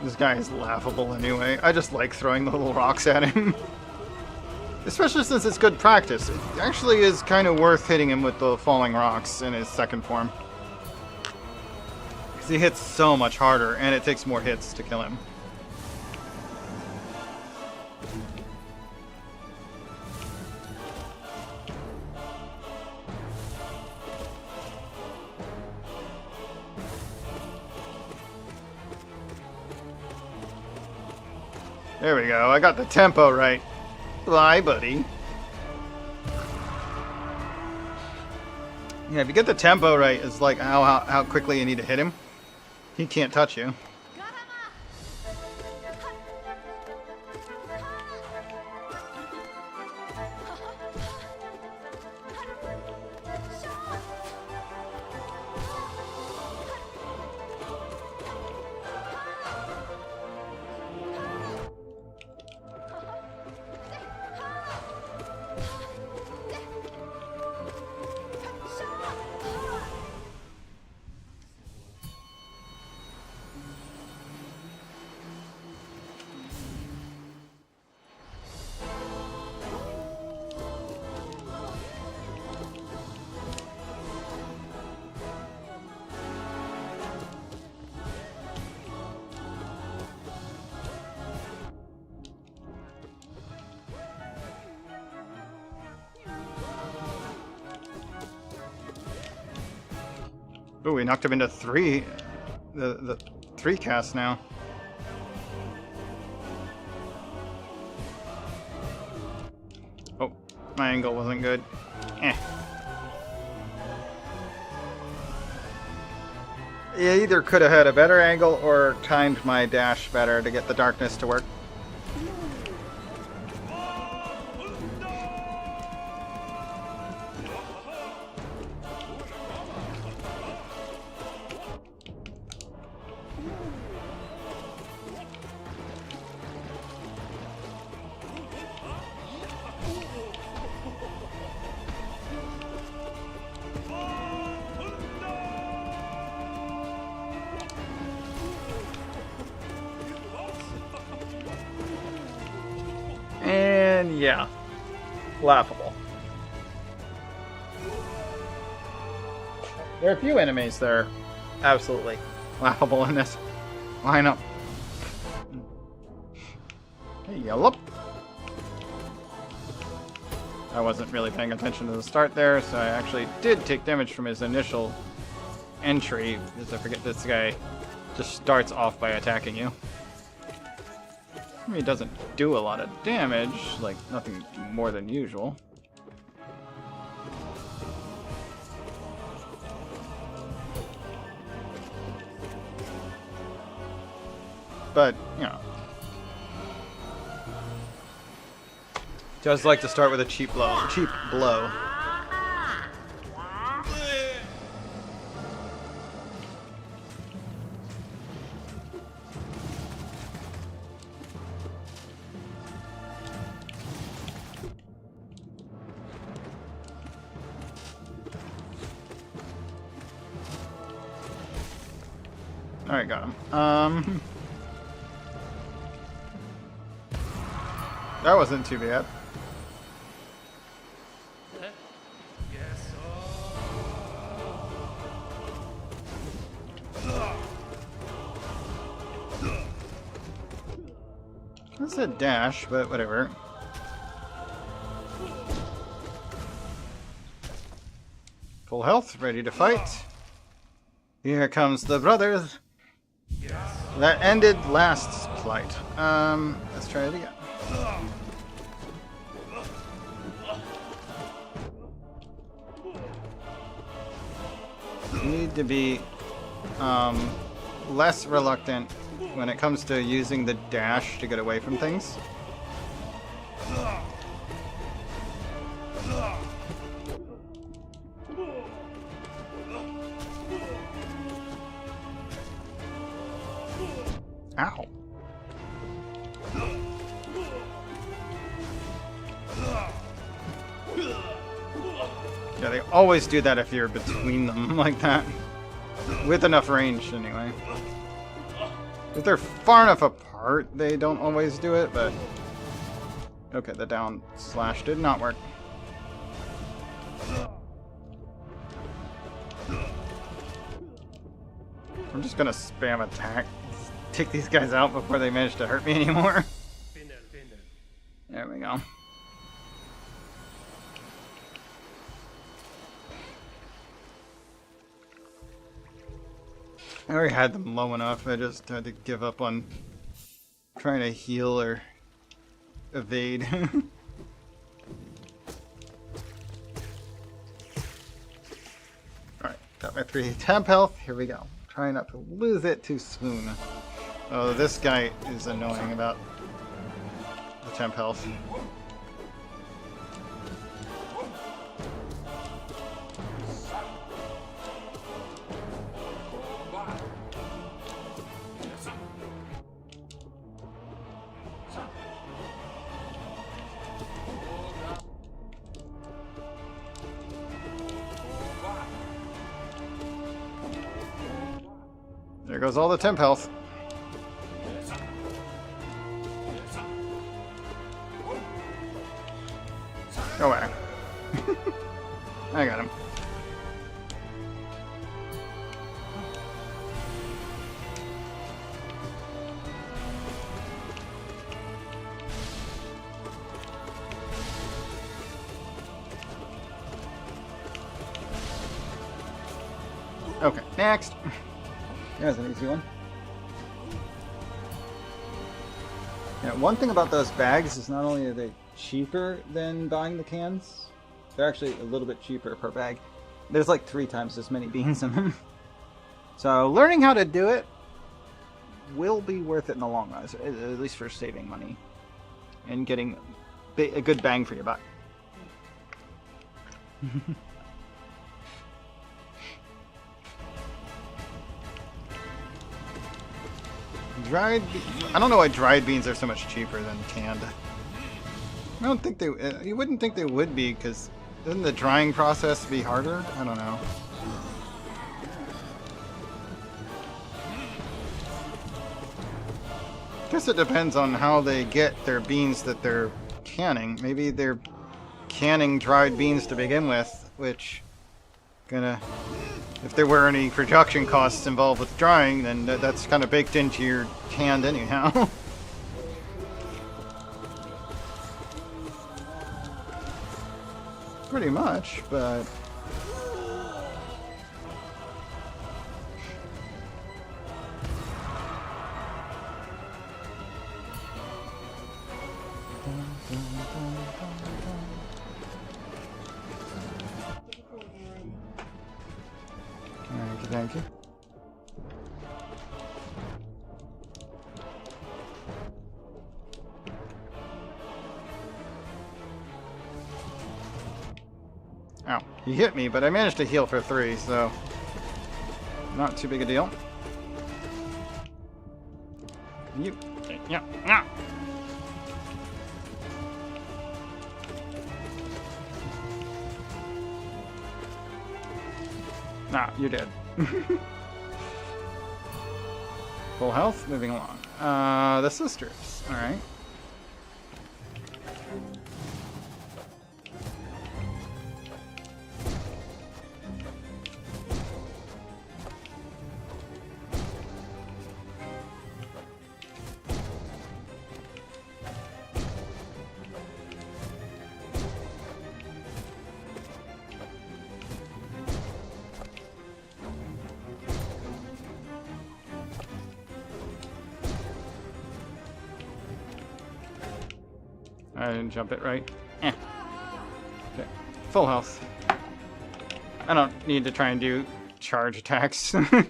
This guy is laughable anyway. I just like throwing the little rocks at him. Especially since it's good practice. It actually is kind of worth hitting him with the falling rocks in his second form. Because he hits so much harder, and it takes more hits to kill him. There we go. I got the tempo right. Bye, buddy. Yeah, if you get the tempo right, it's like how quickly you need to hit him. He can't touch you. Ooh, we knocked him into the 3 cast now. Oh, my angle wasn't good. You either could have had a better angle or timed my dash better to get the darkness to work. And yeah, laughable. There are a few enemies that are absolutely laughable in this lineup. Hey, yellow. I wasn't really paying attention to the start there, so I actually did take damage from his initial entry, because I forget this guy just starts off by attacking you. I mean, he doesn't do a lot of damage, like nothing more than usual. but, you know. Does like to start with a cheap blow. Cheap blow. Alright, got him. That wasn't too bad. That's a dash, but whatever. Full health, ready to fight. Here comes the brothers. That ended last plight. Let's try it again. You need to be less reluctant when it comes to using the dash to get away from things. Ow. Yeah, they always do that if you're between them like that. With enough range, anyway. If they're far enough apart, they don't always do it, but... Okay, the down slash did not work. I'm just gonna spam attack. Take these guys out before they manage to hurt me anymore. There we go. I already had them low enough. I just had to give up on trying to heal or evade. Alright, got my 3 temp health. Here we go. Try not to lose it too soon. Oh, this guy is annoying about the temp health. There goes all the temp health. Go away. I got him. Okay, next. There's an easy one. Yeah, one thing about those bags is not only are they cheaper than buying the cans, they're actually a little bit cheaper per bag. There's like 3 times as many beans in them. So learning how to do it will be worth it in the long run, at least for saving money and getting a good bang for your buck. I don't know why dried beans are so much cheaper than canned. I don't think they... you wouldn't think they would be, because doesn't the drying process be harder? I don't know. I guess it depends on how they get their beans that they're canning. Maybe they're canning dried beans to begin with, which... If there were any production costs involved with drying, then that's kind of baked into your canned anyhow. Pretty much, but... Thank you. Ow. He hit me, but I managed to heal for 3, so... not too big a deal. You... yeah, yeah. Nah, you're dead. Full health, moving along. The sisters. Alright. I didn't jump it right. Eh. Okay. Full health. I don't need to try and do charge attacks. I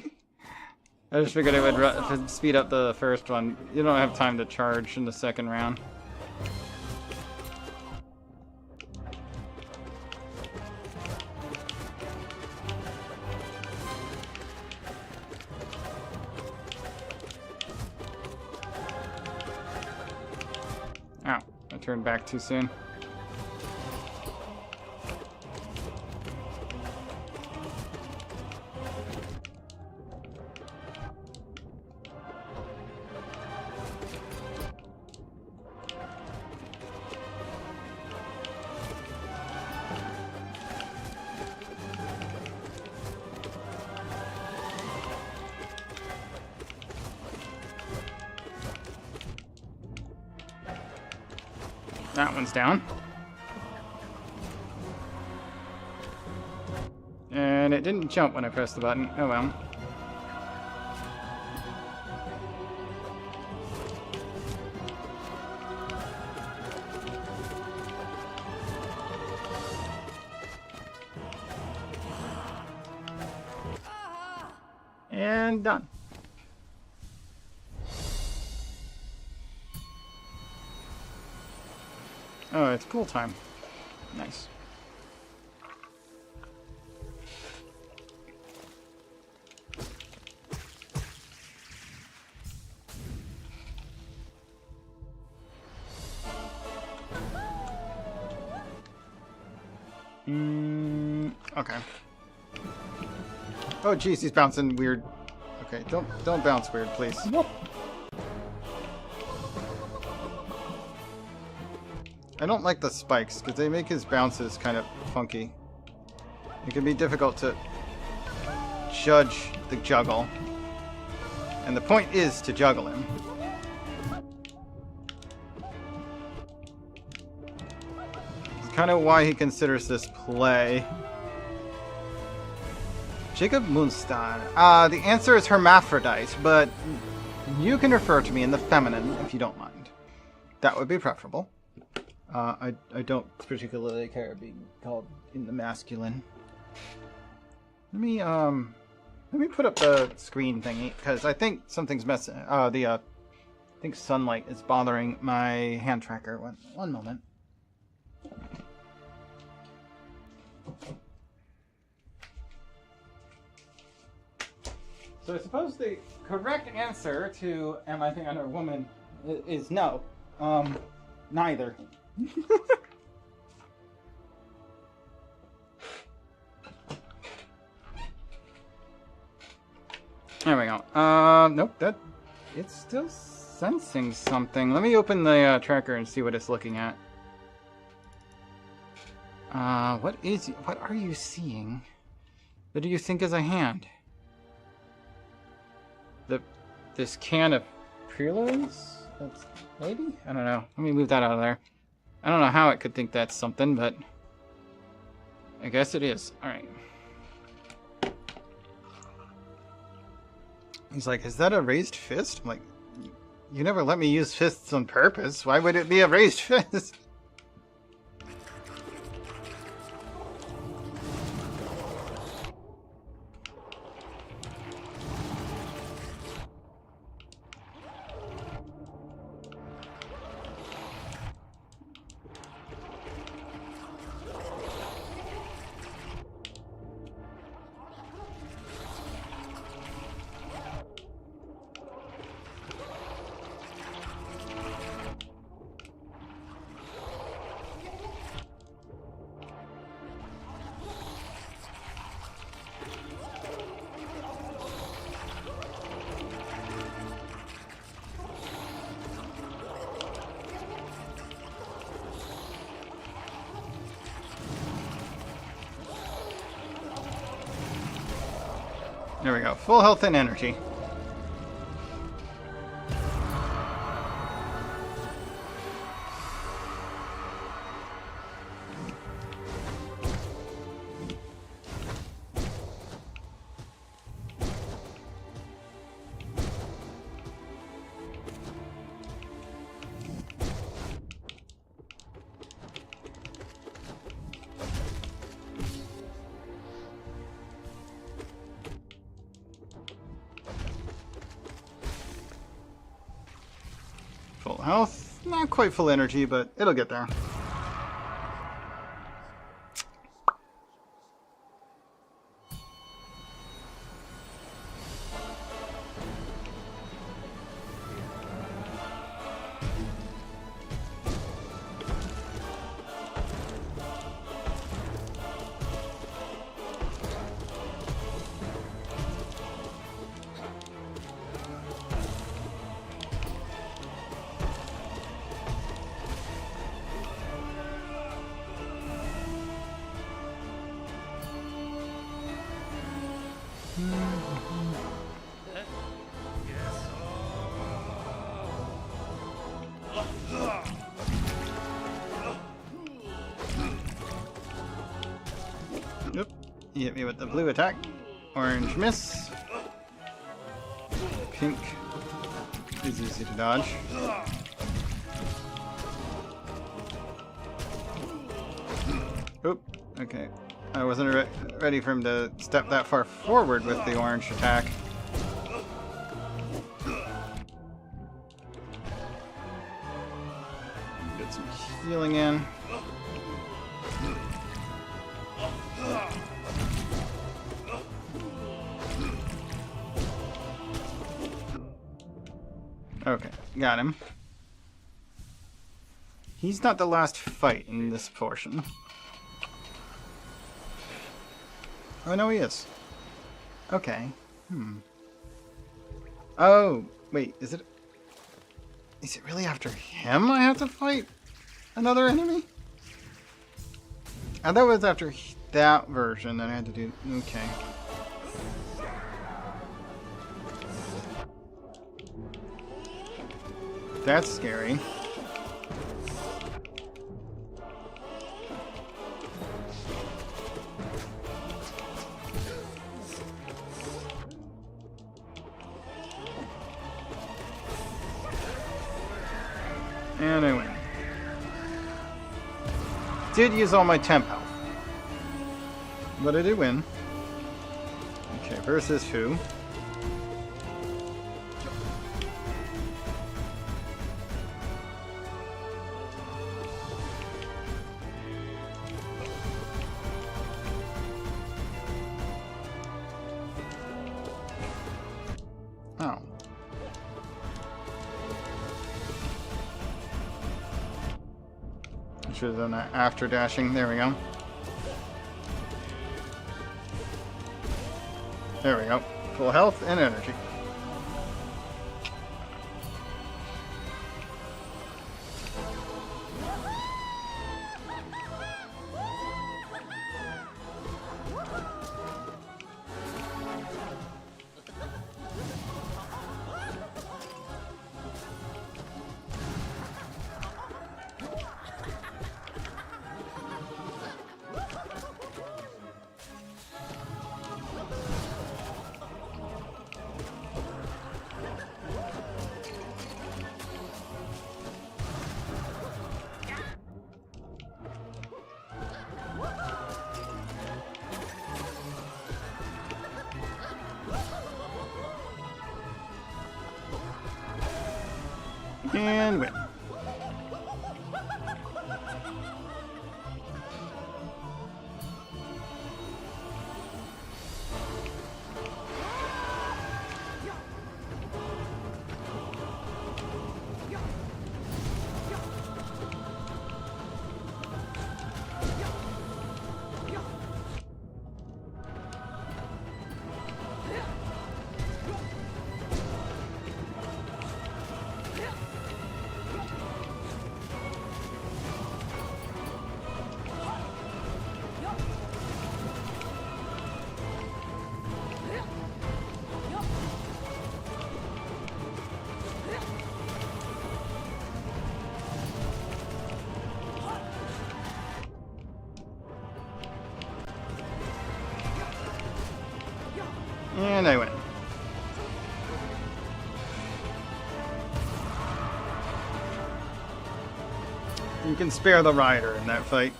just figured it would speed up the first one. You don't have time to charge in the second round. Ow. I turned back too soon. That one's down. And it didn't jump when I pressed the button. Oh well. And done. Oh, it's pool time. Nice. Okay. Oh, jeez, he's bouncing weird. Okay, don't bounce weird, please. Whoop. I don't like the spikes, because they make his bounces kind of funky. It can be difficult to judge the juggle. And the point is to juggle him. It's kind of why he considers this play. Jacob Moonstan. The answer is hermaphrodite, but you can refer to me in the feminine if you don't mind. That would be preferable. I don't particularly care being called in the masculine. Let me put up the screen thingy, because I think something's messing. I think sunlight is bothering my hand tracker. One moment. So I suppose the correct answer to "Am I Man or Woman?" is no. Neither. There we go. Nope, it's still sensing something. Let me open the tracker and see what it's looking at. What are you seeing? What do you think is a hand? This can of prelims? That's maybe? I don't know. Let me move that out of there. I don't know how it could think that's something, but I guess it is. Alright. He's like, is that a raised fist? I'm like, you never let me use fists on purpose. Why would it be a raised fist? There we go. Full health and energy. Full health. Not quite full energy, but it'll get there. Yep. You hit me with the blue attack. Orange miss. Pink is easy to dodge. Oop. Okay. I wasn't ready for him to step that far forward with the orange attack. Get some healing in. Okay, got him. He's not the last fight in this portion. Oh, no, he is. Okay. Oh, wait, is it really after him I have to fight another enemy? I thought it was after that version that I had to do. Okay. That's scary. And I win. Did use all my temp health. But I did win. Okay, versus who? Oh. I should have done that after dashing. There we go. There we go. Full health and energy. And win. And I win. You can spare the rider in that fight.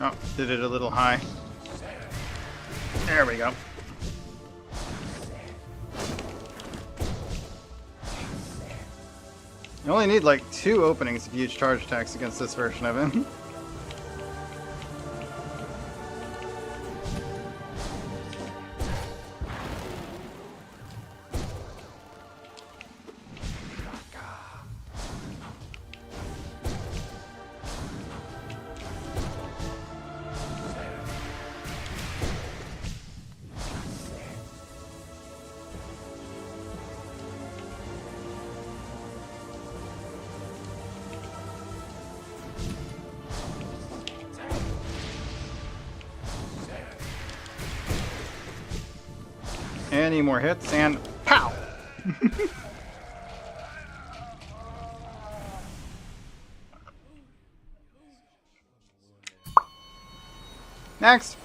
Oh, did it a little high. There we go. You only need like 2 openings if you use charge attacks against this version of it. Any more hits, and pow! Next!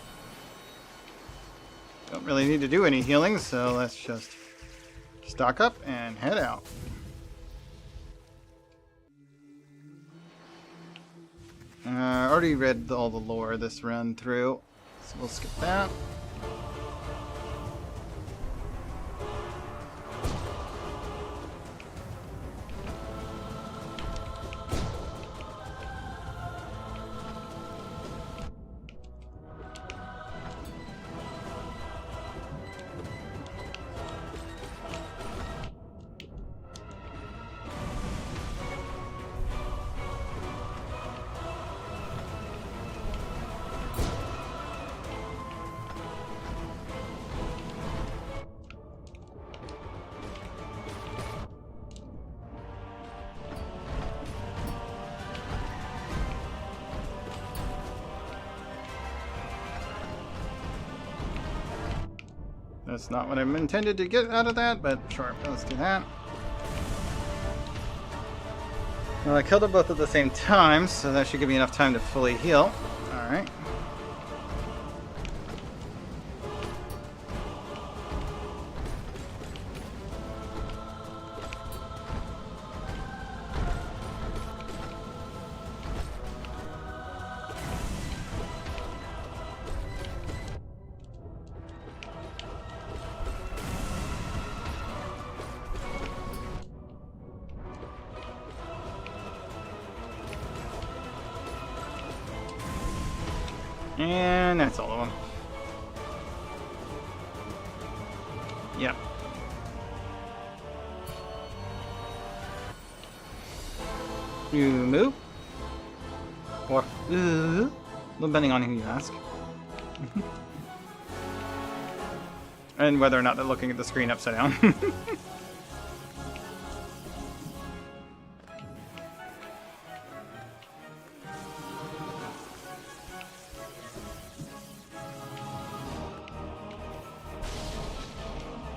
Don't really need to do any healing, so let's just stock up and head out. Already read all the lore this run through, so we'll skip that. That's not what I'm intended to get out of that, but sure, let's do that. Well, I killed them both at the same time, so that should give me enough time to fully heal. Alright. And that's all of them. Yep. You move. Or, depending on who you ask. And whether or not they're looking at the screen upside down.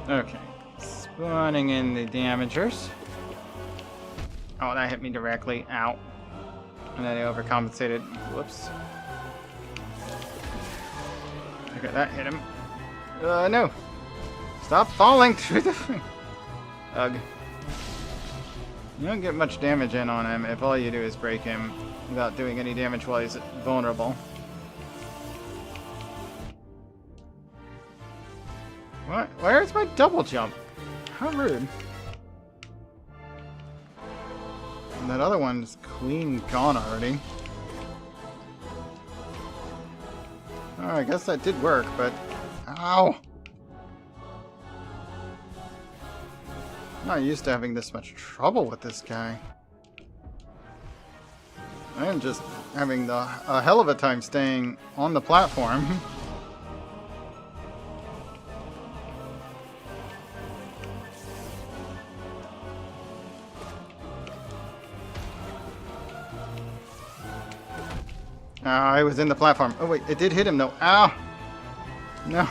Okay, spawning in the damagers. Oh, that hit me directly. Ow. And then I overcompensated. Whoops. Okay, that hit him. No. Stop falling through the... Ugh. You don't get much damage in on him if all you do is break him without doing any damage while he's vulnerable. What? Where's my double jump? How rude. And that other one's clean gone already. Oh, I guess that did work, but... Ow! I'm not used to having this much trouble with this guy. I am just having a hell of a time staying on the platform. I was in the platform. Oh wait, it did hit him though. Ow! No.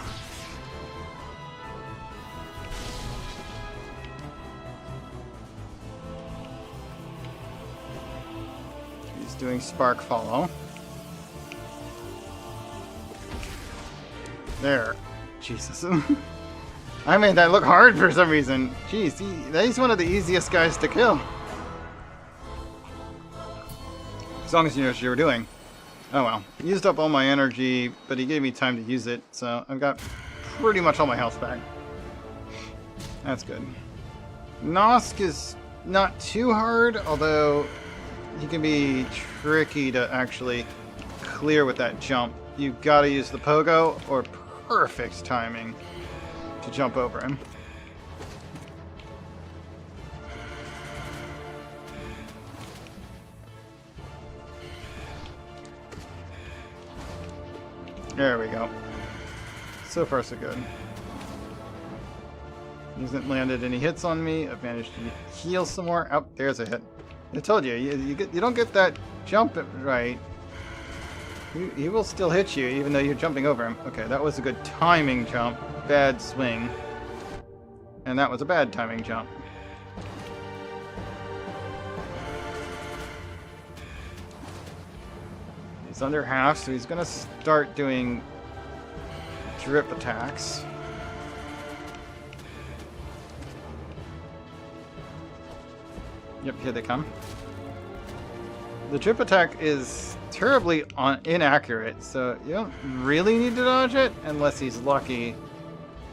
He's doing spark follow. There. Jesus. I made that look hard for some reason. Jeez, he's one of the easiest guys to kill. As long as you know what you were doing. Oh well. Used up all my energy, but he gave me time to use it, so I've got pretty much all my health back. That's good. Nosk is not too hard, although he can be tricky to actually clear with that jump. You gotta use the pogo or perfect timing to jump over him. There we go. So far so good. He hasn't landed any hits on me. I've managed to heal some more. Oh, there's a hit. I told you, you don't get that jump right. He will still hit you, even though you're jumping over him. Okay, that was a good timing jump. Bad swing. And that was a bad timing jump. He's under half, so he's going to start doing drip attacks. Yep, here they come. The drip attack is terribly inaccurate, so you don't really need to dodge it unless he's lucky.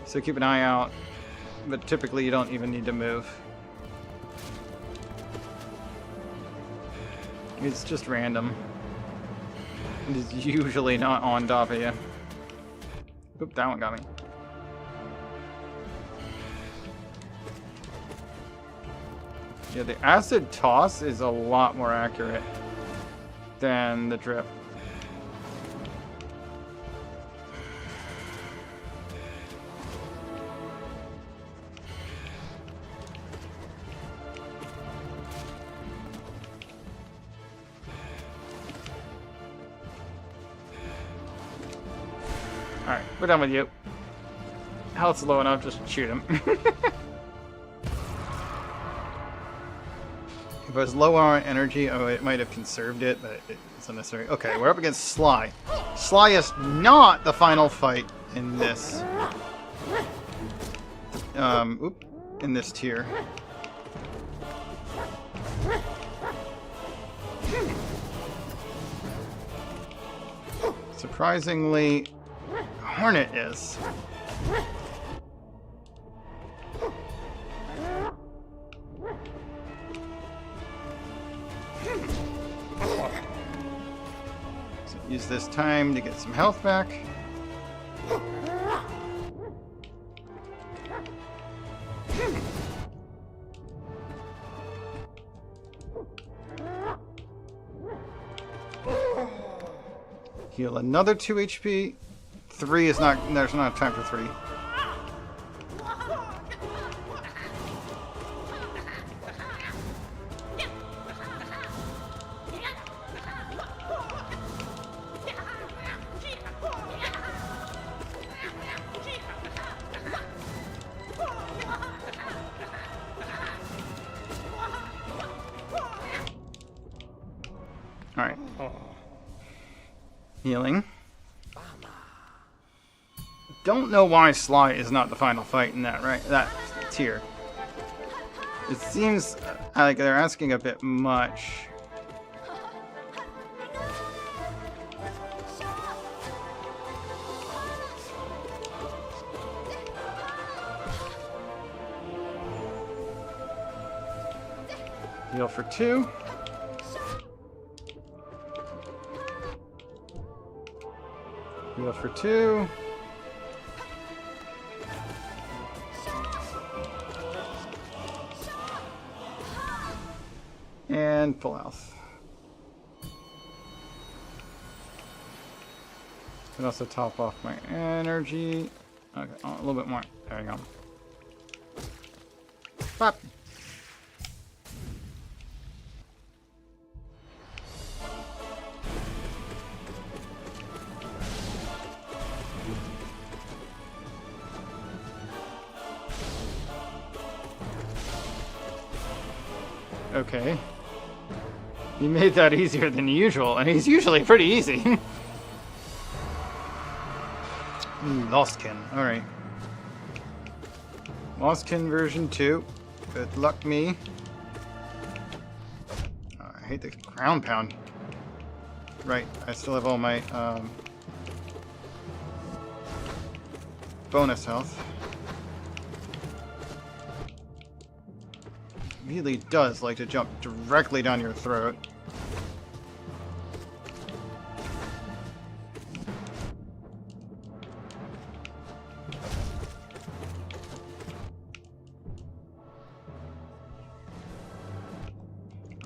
So keep an eye out, but typically you don't even need to move. It's just random. It's usually not on top of you. Oop, that one got me. Yeah, the acid toss is a lot more accurate than the drip. Alright, we're done with you. Health's low enough, just shoot him. If I was low on energy, oh, it might have conserved it, but it's unnecessary. Okay, we're up against Sly. Sly is not the final fight in this. In this tier. Surprisingly, Hornet is. So use this time to get some health back. Heal another 2 HP. 3 is not, there's not time for 3. Alright. Healing. Don't know why Sly is not the final fight in that tier. It seems like they're asking a bit much. Heal for 2. Heal for 2. And full health. Can also top off my energy. Okay, a little bit more. There we go. Pop. Okay. You made that easier than usual, and he's usually pretty easy. Lostkin. Alright. Lostkin version 2. Good luck, me. I hate the ground pound. Right, I still have all my bonus health. Really does like to jump directly down your throat.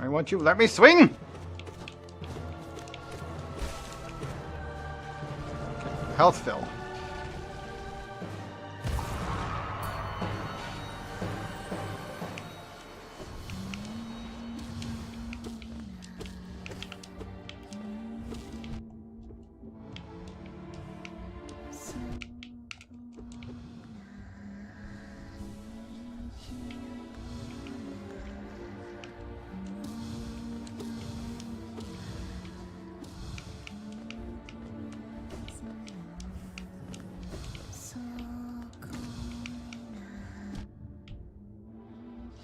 I want you, let me swing! Health fill.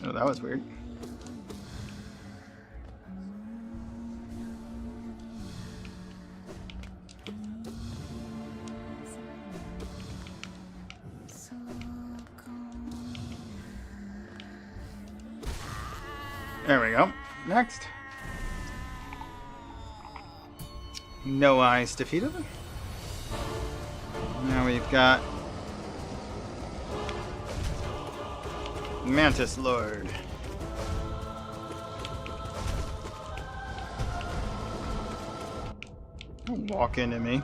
Oh, that was weird. There we go. Next. No eyes defeated. Now we've got Mantis Lord. Don't walk into me.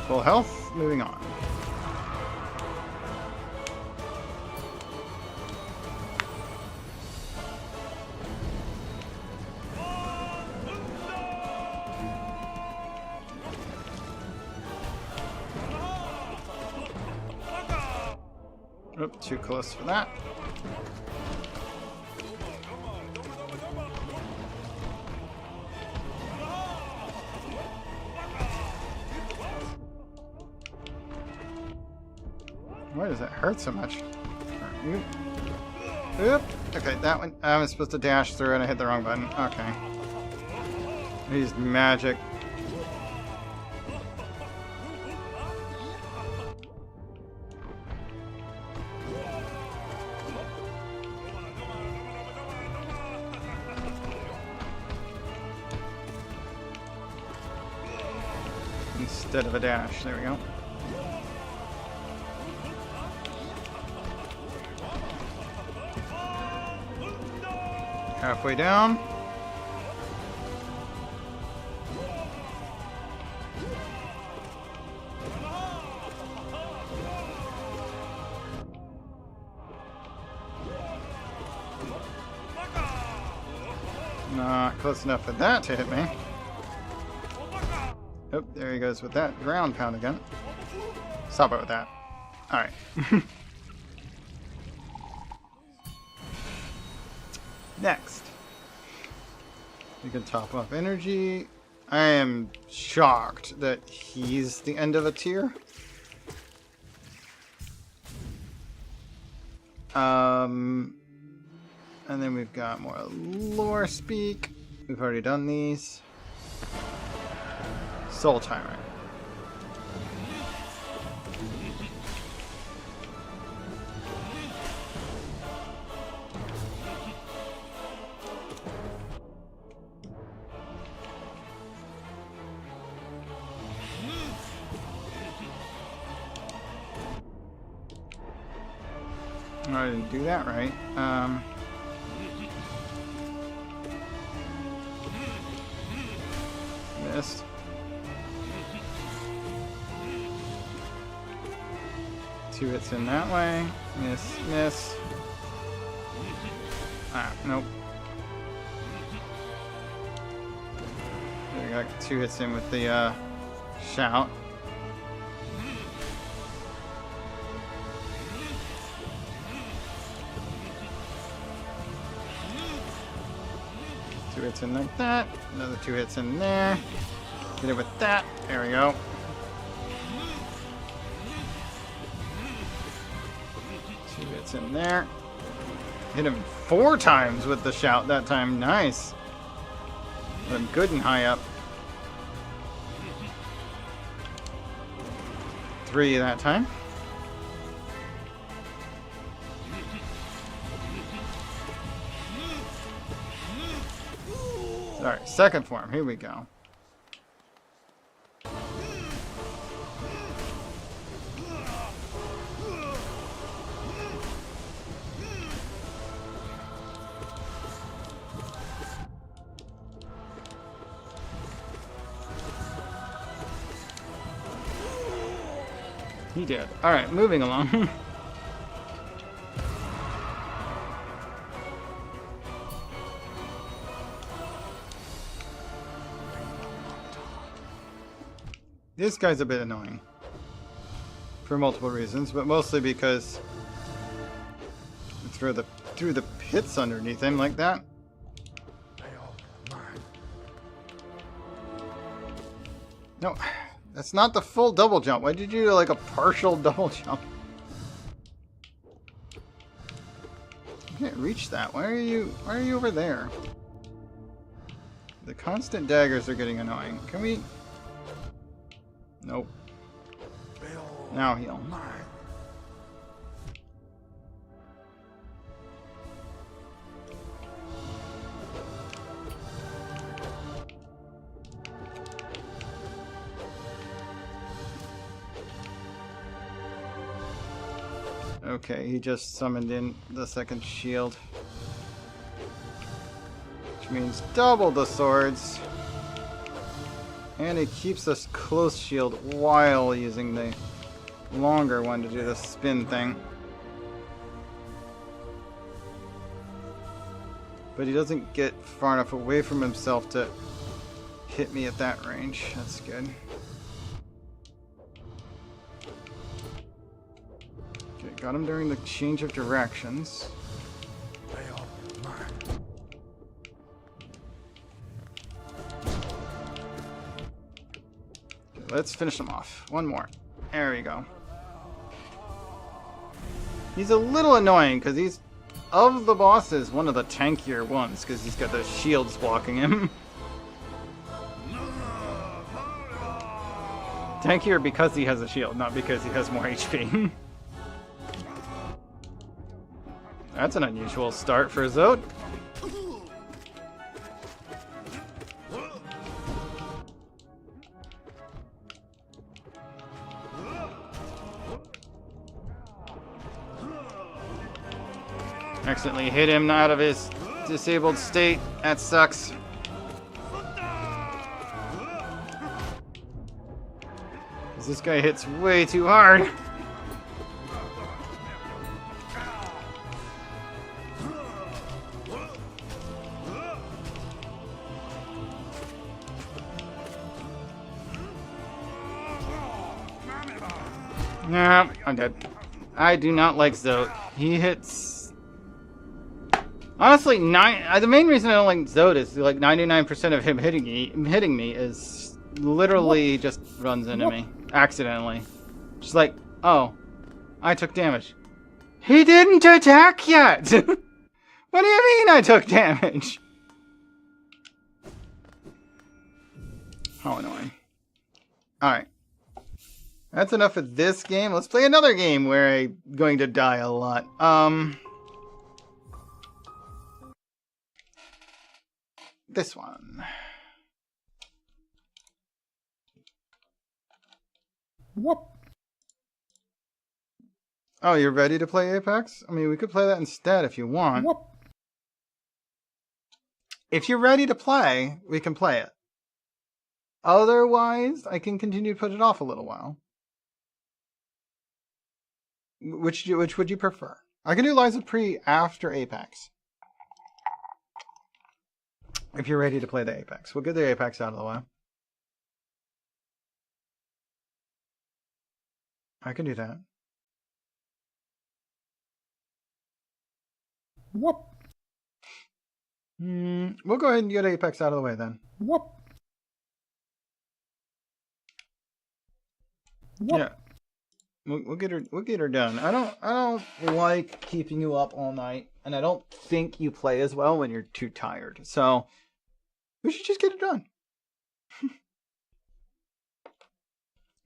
Full health, moving on. Oh, too close for that. Why does that hurt so much? Oop. Okay, that one. I was supposed to dash through and I hit the wrong button. Okay. He's magic. Instead of a dash. There we go. Halfway down. Not close enough for that to hit me. Oh, there he goes with that ground pound again. Stop it with that. Alright. Next. We can top up energy. I am shocked that he's the end of a tier. And then we've got more lore speak. We've already done these. Soul Timer. I didn't do that right. Missed. Two hits in that way. Miss, miss. Ah, nope. got 2 hits in with the shout. Two hits in like that. Another 2 hits in there. Get it with that. There we go. Two hits in there. Hit him 4 times with the shout that time. Nice. Put him good and high up. 3 that time. Alright, second form. Here we go. He did. Alright, moving along. This guy's a bit annoying. For multiple reasons, but mostly because I threw the pits underneath him like that. No, that's not the full double jump. Why did you do like a partial double jump? You can't reach that. Why are you over there? The constant daggers are getting annoying. Can we? Nope. Now heal. Okay, he just summoned in the second shield. Which means double the swords. And it keeps us close shield while using the longer one to do the spin thing. But he doesn't get far enough away from himself to hit me at that range. That's good. Okay, got him during the change of directions. Let's finish him off. One more. There we go. He's a little annoying because he's, of the bosses, one of the tankier ones because he's got the shields blocking him. Tankier because he has a shield, not because he has more HP. That's an unusual start for Zod. Accidentally hit him out of his disabled state. That sucks. This guy hits way too hard. Nah, I'm dead. I do not like Zod. He hits... Honestly, the main reason I don't like Zod is like 99% of him hitting me is literally just runs into me accidentally. Just like, oh, I took damage. He didn't attack yet. What do you mean I took damage? How annoying. Alright. That's enough of this game. Let's play another game where I'm going to die a lot. This one. Whoop. Oh, you're ready to play Apex? I mean, we could play that instead if you want. Whoop. If you're ready to play, we can play it. Otherwise, I can continue to put it off a little while. Which would you prefer? I can do Liza Pre after Apex. If you're ready to play the Apex. We'll get the Apex out of the way. I can do that. Whoop. We'll go ahead and get Apex out of the way then. Whoop. Whoop. Yeah. We'll get her done. I don't like keeping you up all night, and I don't think you play as well when you're too tired. So we should just get it done.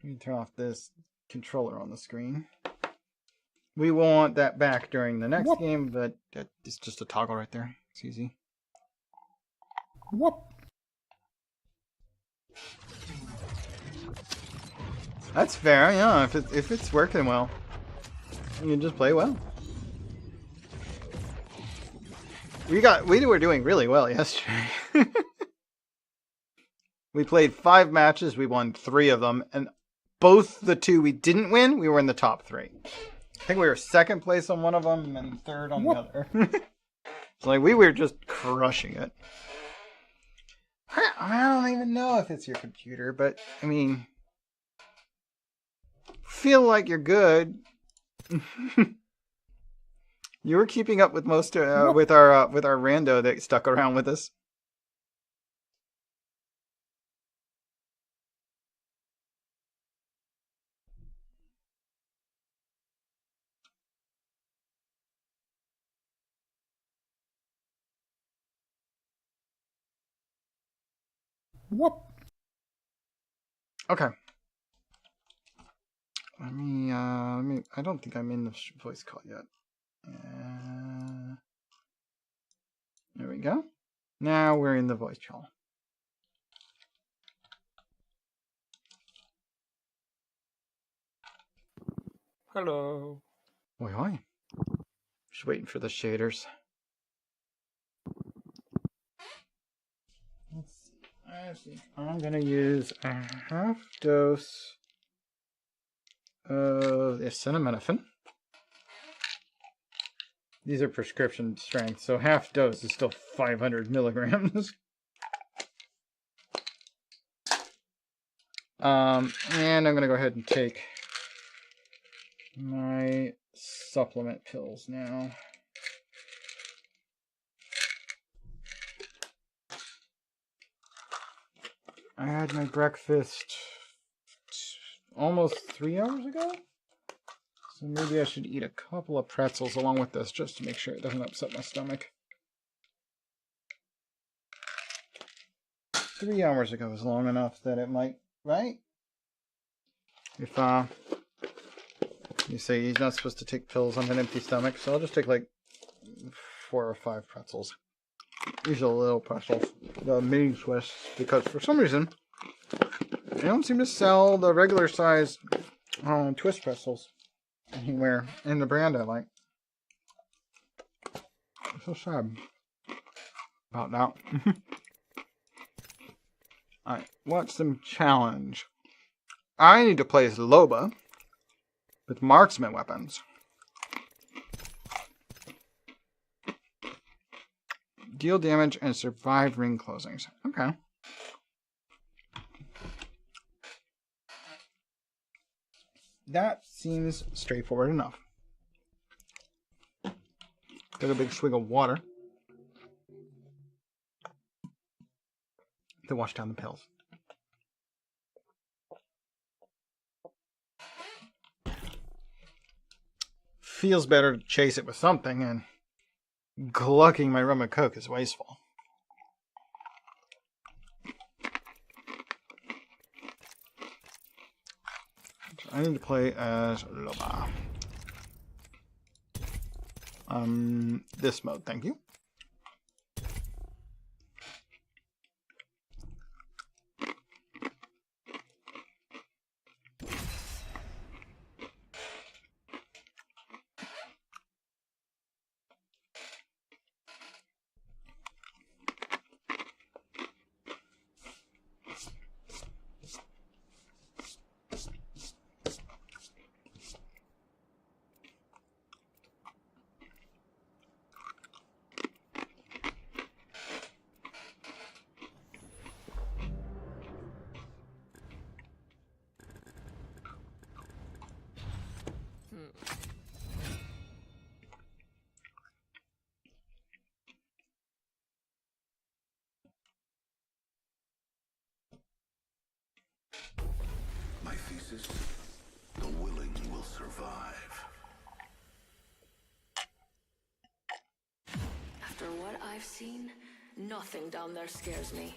Let me turn off this controller on the screen. We want that back during the next game, but it's just a toggle right there. It's easy. Whoop. That's fair, yeah. If it's working well, you can just play well. We were doing really well yesterday. We played 5 matches. We won 3 of them, and both the 2 we didn't win, we were in the top 3. I think we were 2nd place on one of them and 3rd on the other. So like we were just crushing it. I don't even know if it's your computer, but I mean, feel like you're good. You were keeping up with most with our rando that stuck around with us. Whoop. Okay. Let me. I don't think I'm in the voice call yet. There we go. Now we're in the voice call. Hello. Oi, oi. Just waiting for the shaders. Let's see. I think I'm gonna use a half dose of acetaminophen. These are prescription strength, so half dose is still 500 milligrams. And I'm gonna go ahead and take my supplement pills now. I had my breakfast almost 3 hours ago. So maybe I should eat a couple of pretzels along with this just to make sure it doesn't upset my stomach. 3 hours ago is long enough that it might, right? If you say you're not supposed to take pills on an empty stomach, so I'll just take like 4 or 5 pretzels. These are little pretzels, the mini Swiss, because for some reason they don't seem to sell the regular size twist pretzels anywhere in the brand I like. I'm so sad about that. Alright, what's some challenge? I need to play as Loba with marksman weapons. Deal damage and survive ring closings. Okay. That seems straightforward enough. Got a big swig of water to wash down the pills. Feels better to chase it with something, and glucking my rum and coke is wasteful. I need to play as Loba. This mode, thank you. My thesis: the willing will survive. After what I've seen, nothing down there scares me.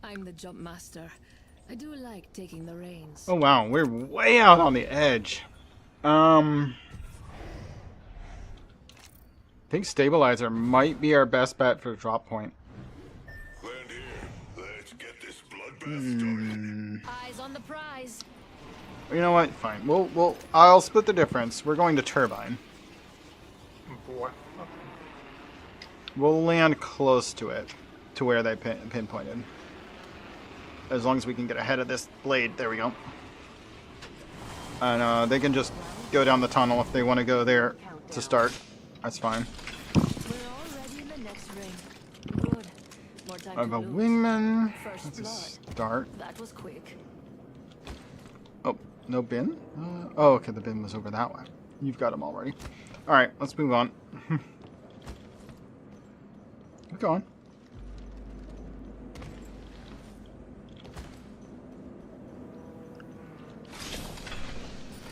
I'm the jump master. I do like taking the reins. Oh wow, we're way out on the edge. I think stabilizer might be our best bet for drop point. Land here. Let's get this bloodbath started. Eyes on the prize. You know what? Fine. I'll split the difference. We're going to turbine. What? We'll land close to it, to where they pinpointed. As long as we can get ahead of this blade. There we go. And they can just go down the tunnel if they want to go there to start. That's fine. We're already in the next ring. Good. More time I have to a lose. wingman. First That's a blood. start. That was quick. Oh, no bin? Oh, okay, the bin was over that way. You've got them already. Alright, let's move on. Keep going.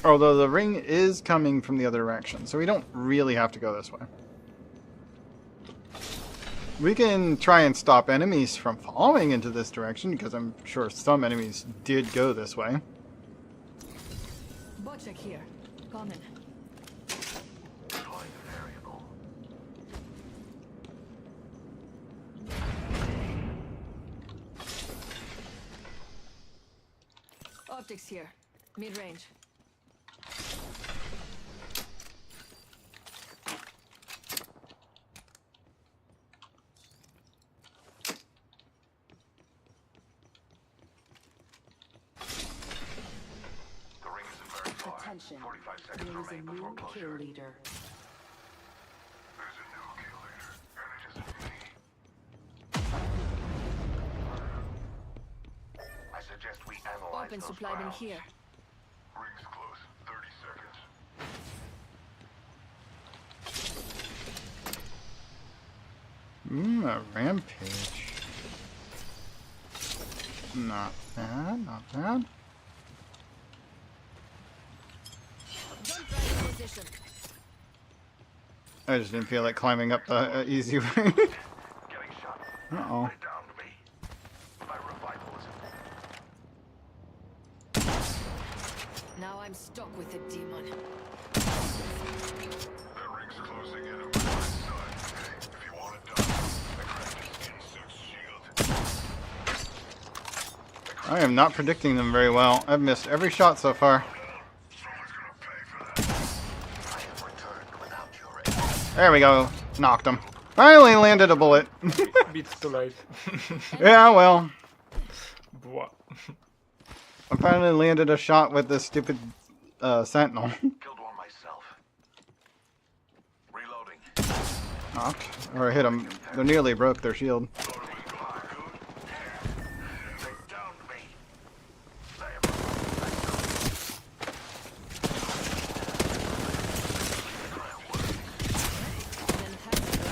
Although the ring is coming from the other direction, so we don't really have to go this way. We can try and stop enemies from following into this direction, because I'm sure some enemies did go this way. Botchek here. Common. Optics here. Mid-range. The ring isn't very far. Attention. 45 seconds There is a remain before new closure. kill leader. There's a new kill leader, and it isn't me. I suggest we analyze Open those supply bin rounds. here. Ring's close. 30 seconds. A rampage. Not bad, not bad. Jump right in position. I just didn't feel like climbing up the easy way. Getting shot. Uh-oh. They downed me. My revival is... Now I'm stuck with the demon. That ring's closing in on my side. If you want it done, I cracked this insect's shield. I am not predicting them very well. I've missed every shot so far. Someone's gonna pay for that. I have returned without your aid. There we go. Knocked him. Finally landed a bullet. Beats too late. Yeah, well. What? I finally landed a shot with this stupid sentinel. Killed one myself. Reloading. Knocked. Or I hit them. They nearly broke their shield. They downed me. Then attack them.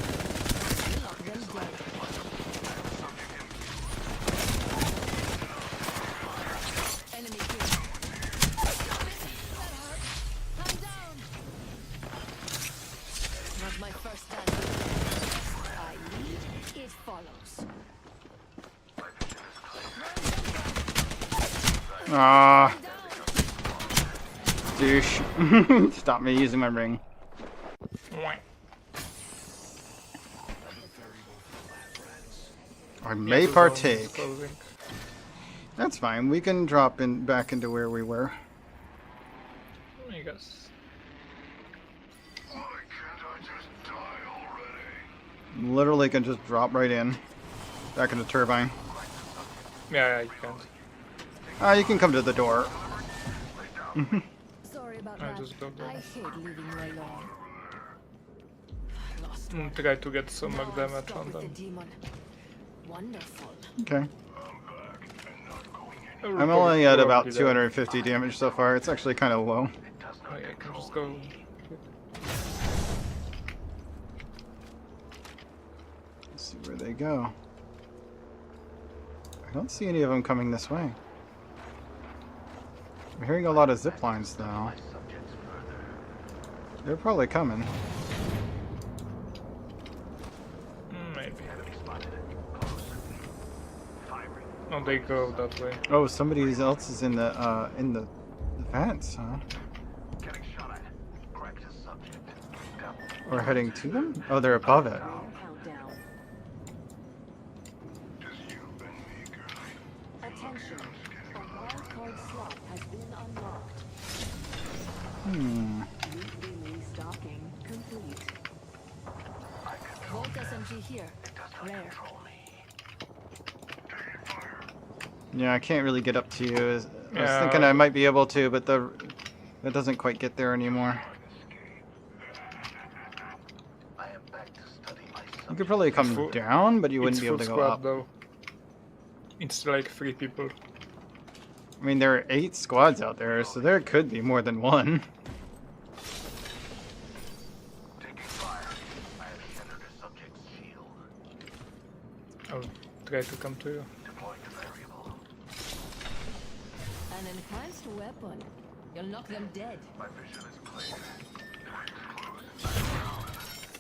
Knock them dead. Enemy kill. That hurt. I'm down. Not my first time. I lead, it follows. Ah, Down. douche. Stop me using my ring. I may partake. Closing. That's fine. We can drop in back into where we were. I guess. Why can't I just die already? Literally can just drop right in. Back in the turbine. Yeah, you can't. You can come to the door. Sorry about I that. just don't know. I hate leaving you alone. Try to get some more Now I'm damage stuck on with the them. demon. Wonderful. Okay. I I'm will only at about probably die. 250 damage so far. It's actually kind of low. Oh yeah, I can just go. Let's see where they go. I don't see any of them coming this way. I'm hearing a lot of zip lines though. They're probably coming. Maybe. Oh, they go that way. Oh, somebody else is in the vents, huh? Getting shot at. Cracked his subject. Down. Or heading to them? Oh, they're above it. Countdown. Just you and me, girlie. Attention. A wildcard slot has been unlocked. Hmm. Weekly stocking complete. Volt SMG here. Rare. Yeah, I can't really get up to you. I was Yeah. thinking I might be able to, but that doesn't quite get there anymore. I am back to study my You subject. could probably come full- down, but you wouldn't It's be able full to go squad up. though. It's like 3 people. I mean, there are 8 squads out there, so there could be more than one. Taking fire. I have shattered a subject's shield. I'll try to come to you. Deploying the variable. An enhanced weapon. You'll knock them dead. My vision is clear. Close.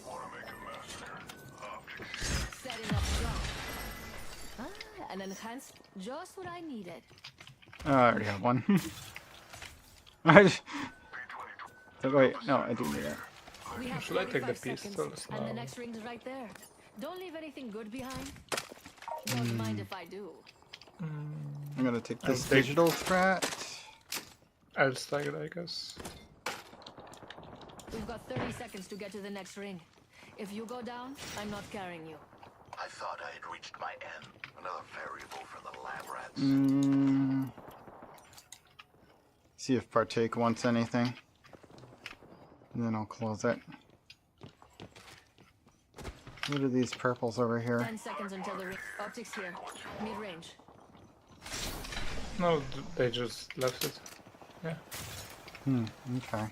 Wanna make a massacre. Optics here. Setting up shop. Ah, an enhanced. Just what I needed. Oh, I already have one. I just... Oh, wait, no, I do need that. We have Should I take the 45 seconds, pistols and the now? next ring's right there. Don't leave anything good behind. Don't mind if I do. I'm gonna take this I'll take- digital threat. I'll stagger, I guess. We've got 30 seconds to get to the next ring. If you go down, I'm not carrying you. I thought I had reached my end. Another variable for the lab rats. See if Partake wants anything. And then I'll close it. What are these purples over here? 10 seconds until the ring. Optics here. Mid-range. No, they just left it. Yeah. Okay.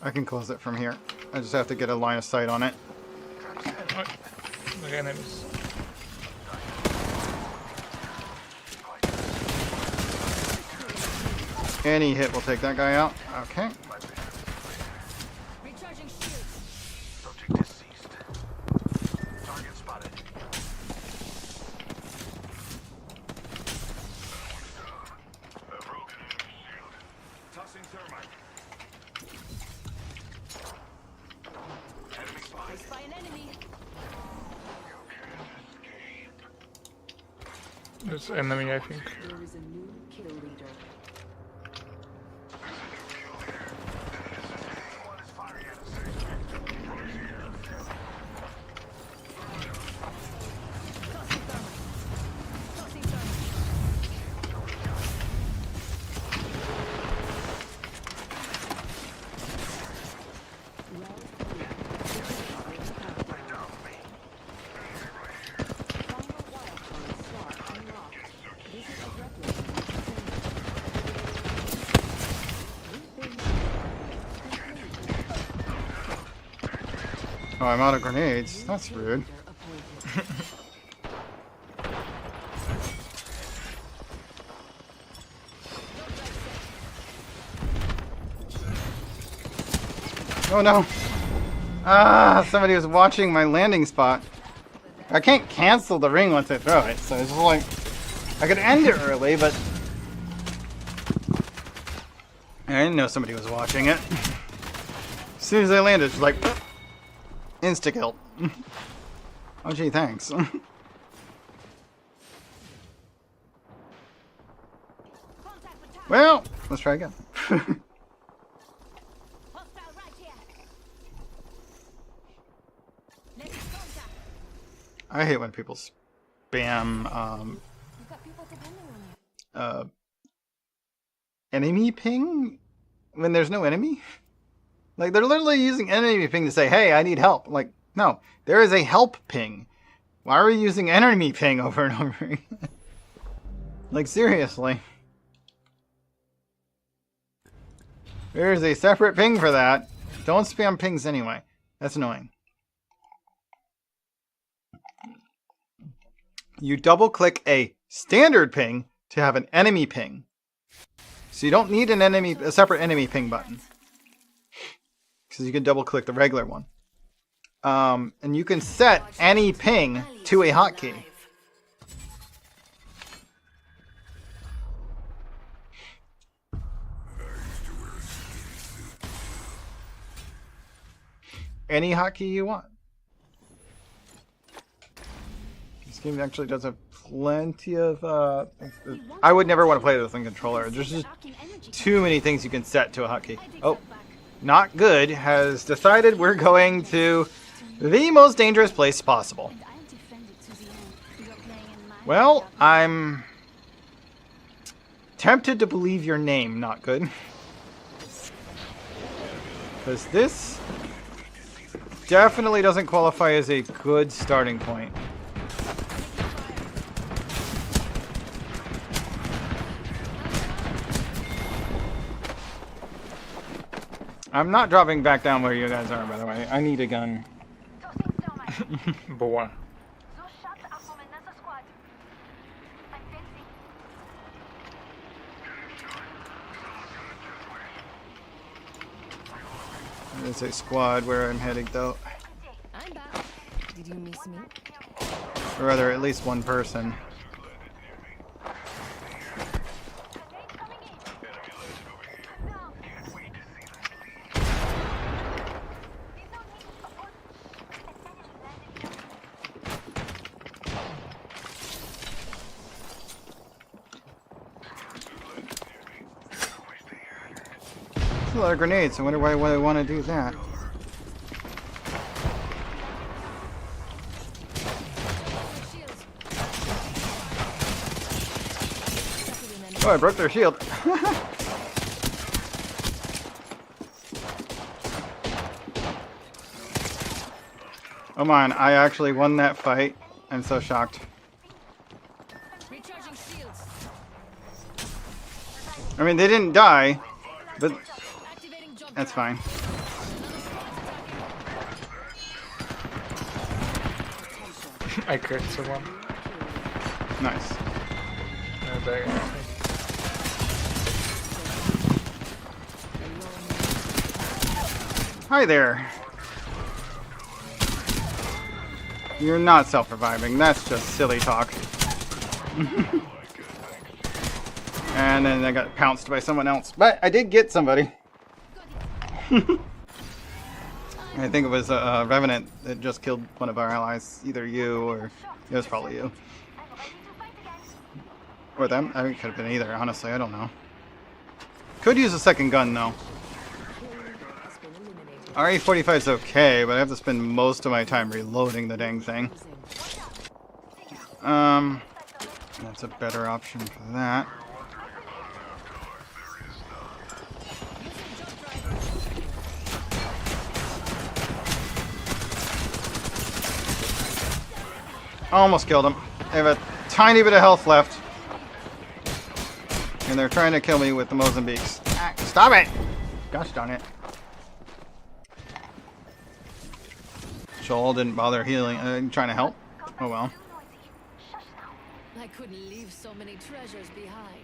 I can close it from here. I just have to get a line of sight on it. Oh, the enemies. Any hit will take that guy out. Okay. Recharging shields. Subject deceased. Target spotted. A broken enemy shield. Tossing thermite. Enemy I spotted. spy an enemy. You can't escape. There's enemy, I think. There is a new kill leader. One is firing at a station. Right here. Tossing thermite. Tossing thermite. Oh, I'm out of grenades. That's rude. Oh no! Ah, somebody was watching my landing spot. I can't cancel the ring once I throw it, so it's just like I could end it early, but I didn't know somebody was watching it. As soon as I landed, it's like insta kill. Oh gee, thanks. Well, let's try again. I hate when people spam You've got people depending on you. enemy ping when there's no enemy. Like they're literally using enemy ping to say, "Hey, I need help." Like, No, there is a help ping. Why are we using enemy ping over and over again? Like, seriously. There's a separate ping for that. Don't spam pings anyway. That's annoying. You double click a standard ping to have an enemy ping. So you don't need a separate enemy ping button. Because you can double click the regular one. And you can set any ping to a hotkey. Any hotkey you want. This game actually does have plenty of... I would never want to play this on controller. There's just too many things you can set to a hotkey. Oh, Not Good has decided we're going to the most dangerous place possible. Well, I'm tempted to believe your name, Not Good. Because this definitely doesn't qualify as a good starting point. I'm not dropping back down where you guys are, by the way. I need a gun. Boa. There's a squad where I'm heading, though. I'm back. Did you miss me? Or rather, at least one person. A lot of grenades. I wonder why I want to do that. Oh, I broke their shield. Oh man, I actually won that fight. I'm so shocked. I mean, they didn't die, but that's fine. I crit someone. Nice. Hi there. You're not self-reviving. That's just silly talk. And then I got pounced by someone else. But I did get somebody. I think it was a Revenant that just killed one of our allies. Either you or... It was probably you. Or them. I mean, it could have been either, honestly. I don't know. Could use a second gun, though. RE45 is okay, but I have to spend most of my time reloading the dang thing. That's a better option for that. Almost killed him. I have a tiny bit of health left. And they're trying to kill me with the Mozambiques. Ah, stop it! Gosh darn it. Joel didn't bother healing, trying to help. Oh well. I couldn't leave so many treasures behind.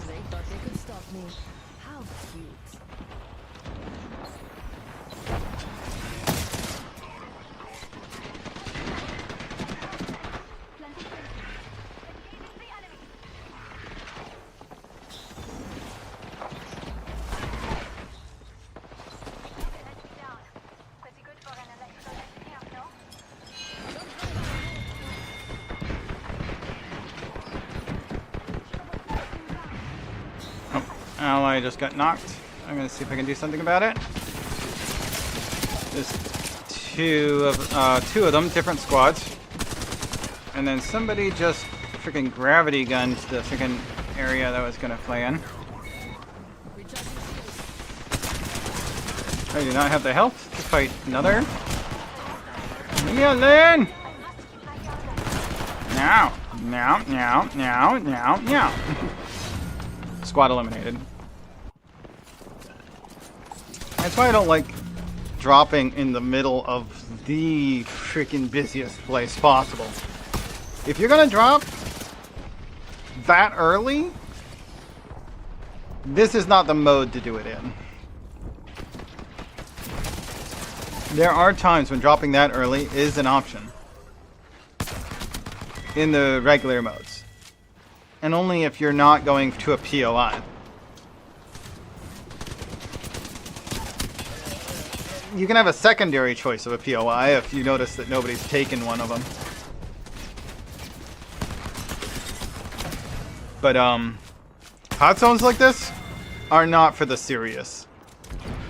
They thought they could stop me. How cute. Ally just got knocked. I'm gonna see if I can do something about it. There's two of them, different squads. And then somebody just freaking gravity gunned the freaking area that I was gonna play in. I do not have the health to fight another. Chillin! Now. Squad eliminated. That's why I don't like dropping in the middle of the freaking busiest place possible. If you're gonna drop that early, this is not the mode to do it in. There are times when dropping that early is an option in the regular modes, and only if you're not going to a POI. You can have a secondary choice of a POI if you notice that nobody's taken one of them. But hot zones like this are not for the serious.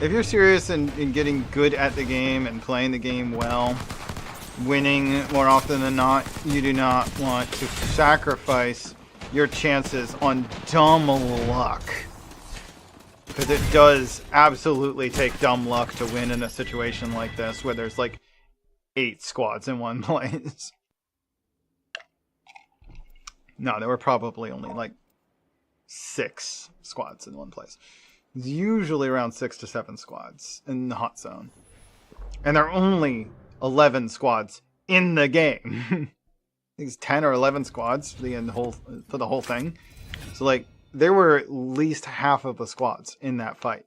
If you're serious in getting good at the game and playing the game well, winning more often than not, you do not want to sacrifice your chances on dumb luck. Because it does absolutely take dumb luck to win in a situation like this, where there's like 8 squads in one place. No, there were probably only like 6 squads in one place. It's usually around 6 to 7 squads in the hot zone. And there are only 11 squads in the game. I think it's 10 or 11 squads for the whole thing. So like, there were at least half of the squads in that fight.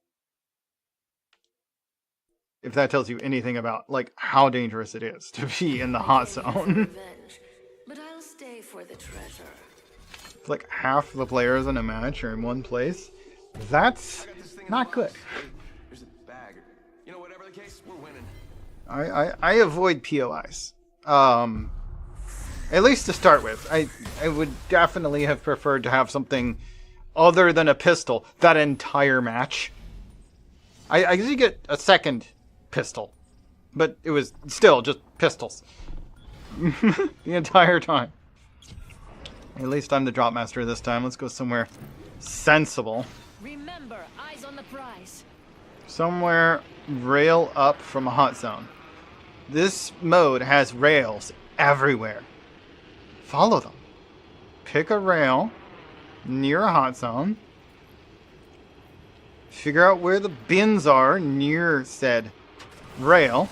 If that tells you anything about like how dangerous it is to be in the hot zone. But I'll stay for the treasure. Like half the players in a match are in one place. That's not good. Here's a bag. You know, whatever the case, we're winning. I avoid POIs. At least to start with. I would definitely have preferred to have something other than a pistol that entire match. I usually get a second pistol, but it was still just pistols the entire time. At least I'm the drop master this time. Let's go somewhere sensible. Remember, eyes on the prize. Somewhere rail up from a hot zone. This mode has rails everywhere. Follow them. Pick a rail near a hot zone. Figure out where the bins are near said rail.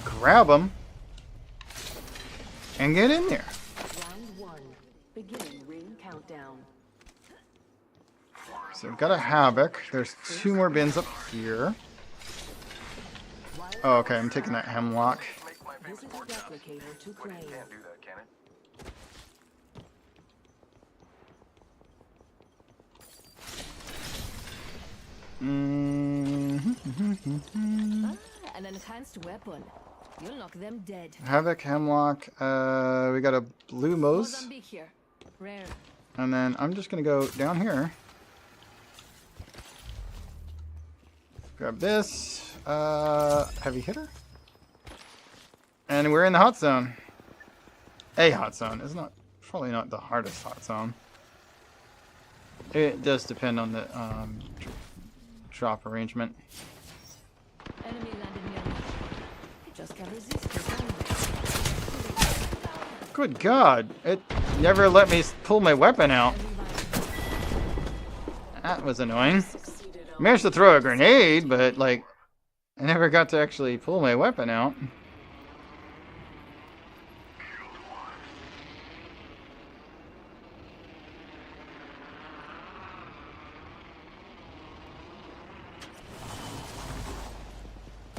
Grab them. And get in there. Round 1. Beginning ring countdown. So we've got a Havoc. There's 2 more bins up here. Oh, okay, I'm taking that Hemlock. This is a replicator to claim. Can't do that, can it? An enhanced weapon. You'll knock them dead. Havoc, Hemlock. We got a Blue Mose. Mozambique here. Rare. And then I'm just going to go down here. Grab this. Heavy hitter. And we're in the hot zone. A hot zone. It's not probably not the hardest hot zone. It does depend on the drop arrangement. Enemy landed near me. Just can't resist. Good God! It never let me pull my weapon out. That was annoying. Managed to throw a grenade, but like, I never got to actually pull my weapon out.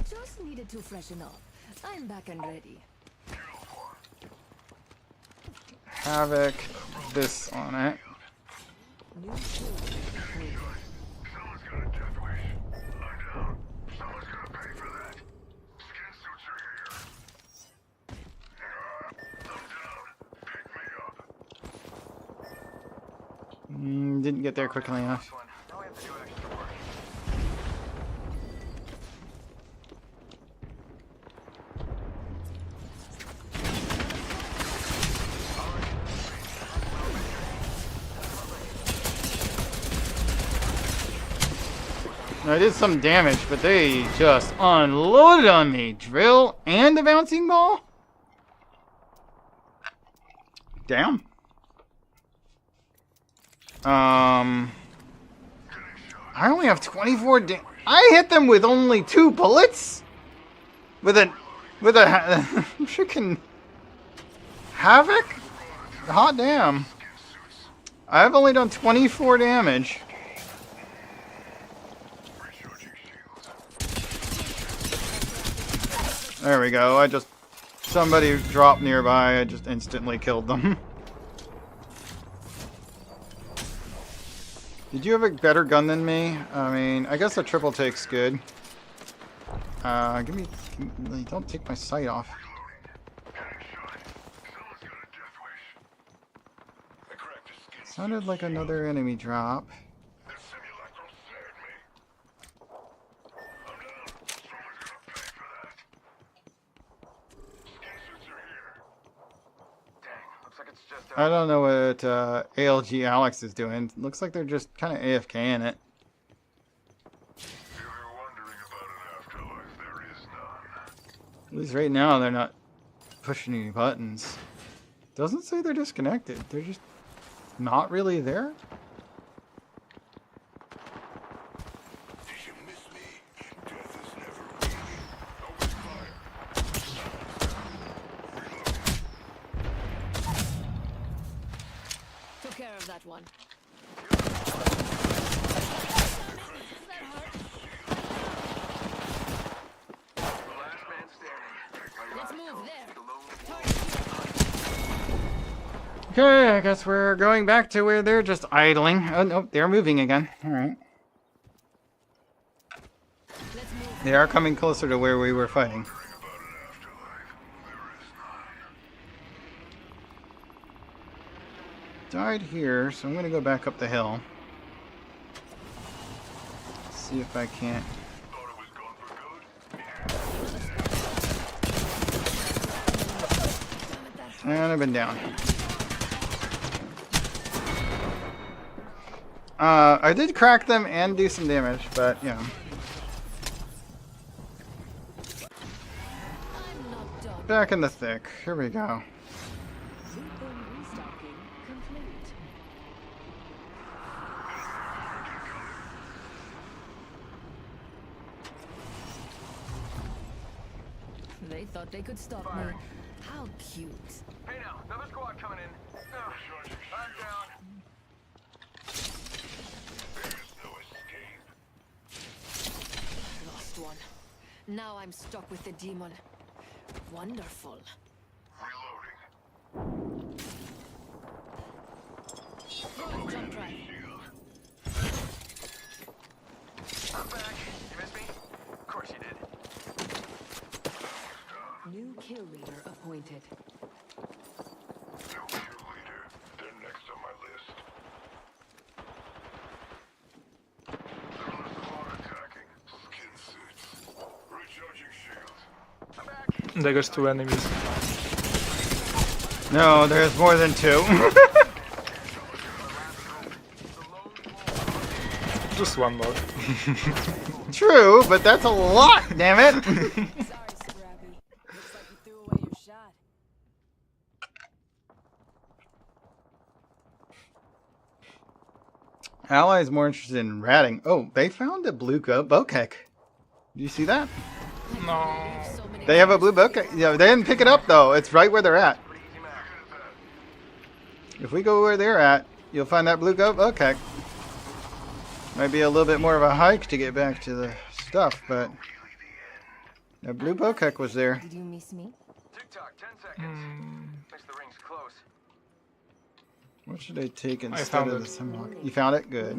Just needed to freshen up. I'm back and ready. Havoc, this on it. New tool. Someone's got a death wish. I'm down. Someone's gonna pay for that. Skin suits are here. I'm down. Pick me up. Didn't get there quickly enough. Now we have to do extra work. I did some damage, but they just unloaded on me. Drill and the bouncing ball? Damn. I only have 24 I hit them with only 2 bullets? With a freaking Havoc? Hot damn. I've only done 24 damage. There we go. Somebody dropped nearby. I just instantly killed them. Did you have a better gun than me? I mean, I guess a triple take's good. Don't take my sight off. Sounded like another enemy drop. I don't know what ALG Alex is doing. Looks like they're just kind of AFKing it. At least right now they're not pushing any buttons. Doesn't say they're disconnected. They're just not really there. Took care of that one. Let's move there. Okay, I guess we're going back to where they're just idling. Oh, no, they're moving again. Alright. They are coming closer to where we were fighting. Died here, so I'm going to go back up the hill. See if I can't. And I've been down. I did crack them and do some damage, but yeah. Back in the thick. Here we go. They thought they could stop me. How cute. Hey now, another squad coming in. Oh, I'm down. There's no escape. Lost one. Now I'm stuck with the demon. Wonderful. Reloading. Jump drive. I'm back. You missed me? Of course you did. New kill leader appointed. New kill leader. They're next on my list. They're on the squad attacking. Skin suits. Recharging shields. I'm back. There goes 2 enemies. No, there's more than 2. Just 1 more. True, but that's a lot, damn it. Sorry, Scrappy. Looks like you threw away your shot. Allies more interested in ratting. Oh, they found a blue bokeh. Do you see that? No. So many They have a blue bokeh. Yeah, they didn't pick it up though. It's right where they're at. If we go where they're at, you'll find that blue bokeh. Might be a little bit more of a hike to get back to the stuff, but the blue bokeh was there. Did you miss me? Tick-tock, 10 seconds. Thinks the ring's close. What should I take instead found of it. this hemlock? You found it? Good.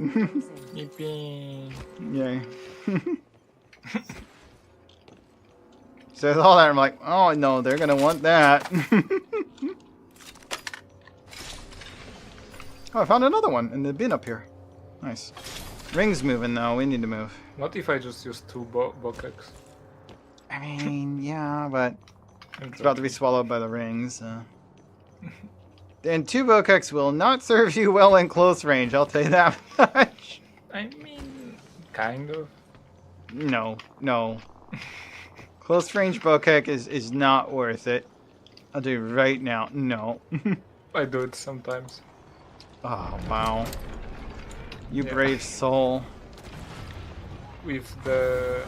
Yippee. Yay. So with all that, I'm like, oh no, they're gonna want that. Oh, I found another one in the bin up here. Nice. Ring's moving though. We need to move. What if I just use 2 bokeks? I mean, yeah, but it's about to be swallowed by the rings. And 2 bokeks will not serve you well in close range. I'll tell you that much. I mean, kind of. No, no. Close range bokeh is not worth it. I'll do it right now. No. I do it sometimes. Oh, wow. You Yeah. brave soul. With the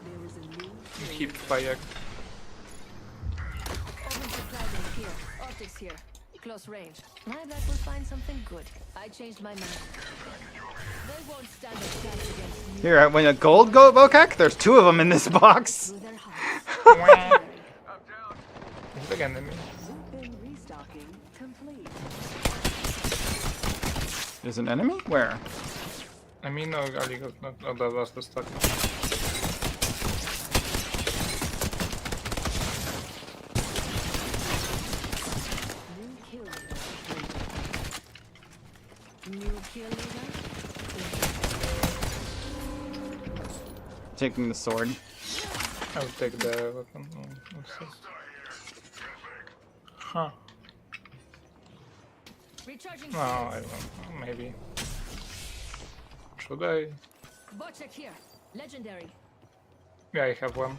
There is a new hip fire. open supply bin here. Optics here. Close range. My bet will find something good. I changed my mind. They won't stand a chance against me Here, when a gold goat bokeh, there's 2 of them in this box. through their hearts. Big enemy. Bin restocking complete. There's an enemy? Where? I mean, no, Ali got not. Oh, that was the stock. New kill leader. New kill leader. Taking the sword. I'll take the weapon. Oh, what's this? Huh. Recharging No, I don't know. Maybe. Should I? Bot check here. Legendary. Yeah, I have one.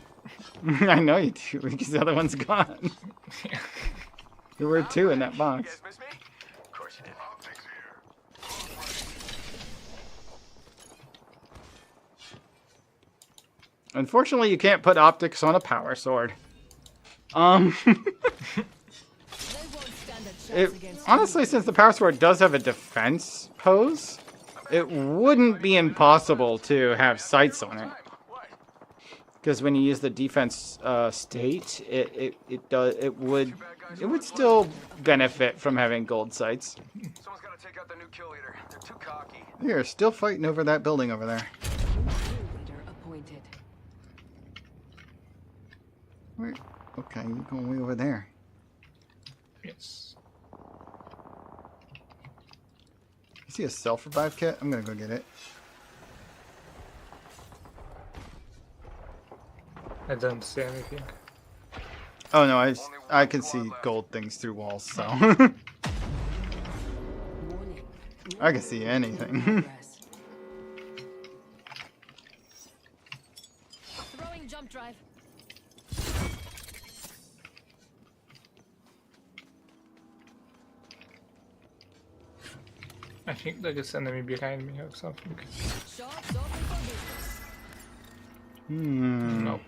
I know you do, because the other one's gone. There were 2 in that box. Miss me? Of course you did. Optics here. Unfortunately, you can't put optics on a power sword. They won't stand a chance against Honestly, since the power sword does have a defense pose, it wouldn't be impossible to have sights on it. Because when you use the defense state, it would still benefit from having gold sights. Someone's gotta take out the new kill leader. They're too cocky. You're still fighting over that building over there. Kill leader appointed. Where? Okay, you're going way over there. Yes. You see a self-revive kit? I'm gonna go get it. I don't see anything. Oh no, I can see gold things through walls, so Warning. I can see anything. Progress. Throwing jump drive. I think there is enemy behind me or something. Shops open for business. No.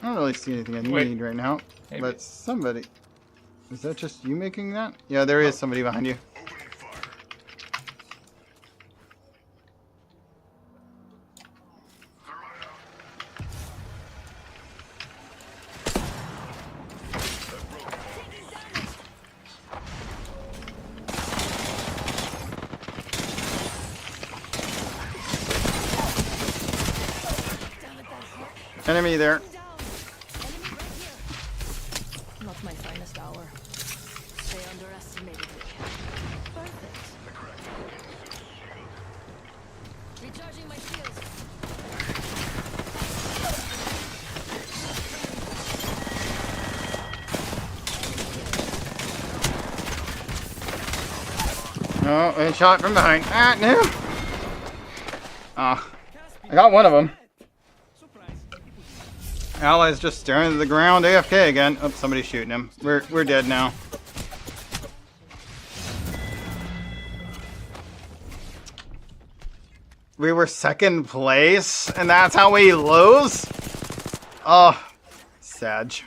I don't really see anything I Wait. need right now. Maybe. But somebody... Is that just you making that? Yeah, there is somebody behind you. Opening fire. Thermite out. Enemy there. Down. Enemy right here. Not my finest hour. They underestimated me. Perfect. Recharging my shields. Oh, and shot from behind. Ah, no. Ah, I got one of them. Ally's just staring to the ground, AFK again. Oh, somebody's shooting him. We're dead now. We were second place, and that's how we lose? Oh, Sag.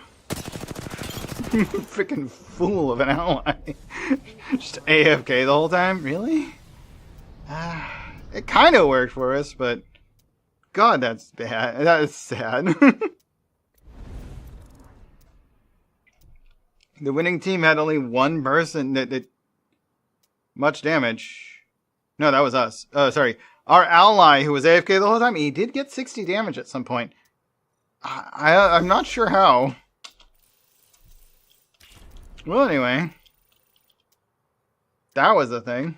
Freaking fool of an ally. Just AFK the whole time? Really? It kind of worked for us, but God, that's bad. That is sad. The winning team had only one person that did much damage. No, that was us. Oh, sorry. Our ally, who was AFK the whole time, he did get 60 damage at some point. I'm not sure how. Well, anyway. That was the thing.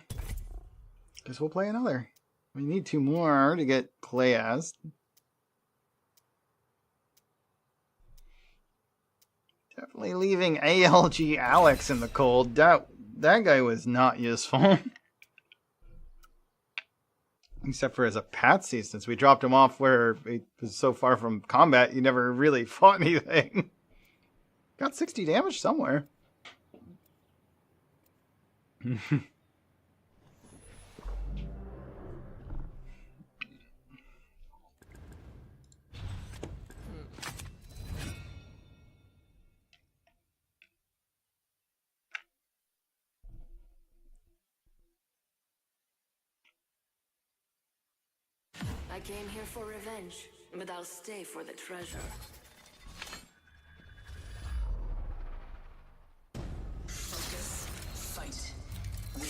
Guess we'll play another. We need 2 more to get play as. Definitely leaving ALG Alex in the cold. That guy was not useful. Except for as a patsy, since we dropped him off where he was so far from combat, he never really fought anything. Got 60 damage somewhere. I came here for revenge, but I'll stay for the treasure. Focus, fight, win.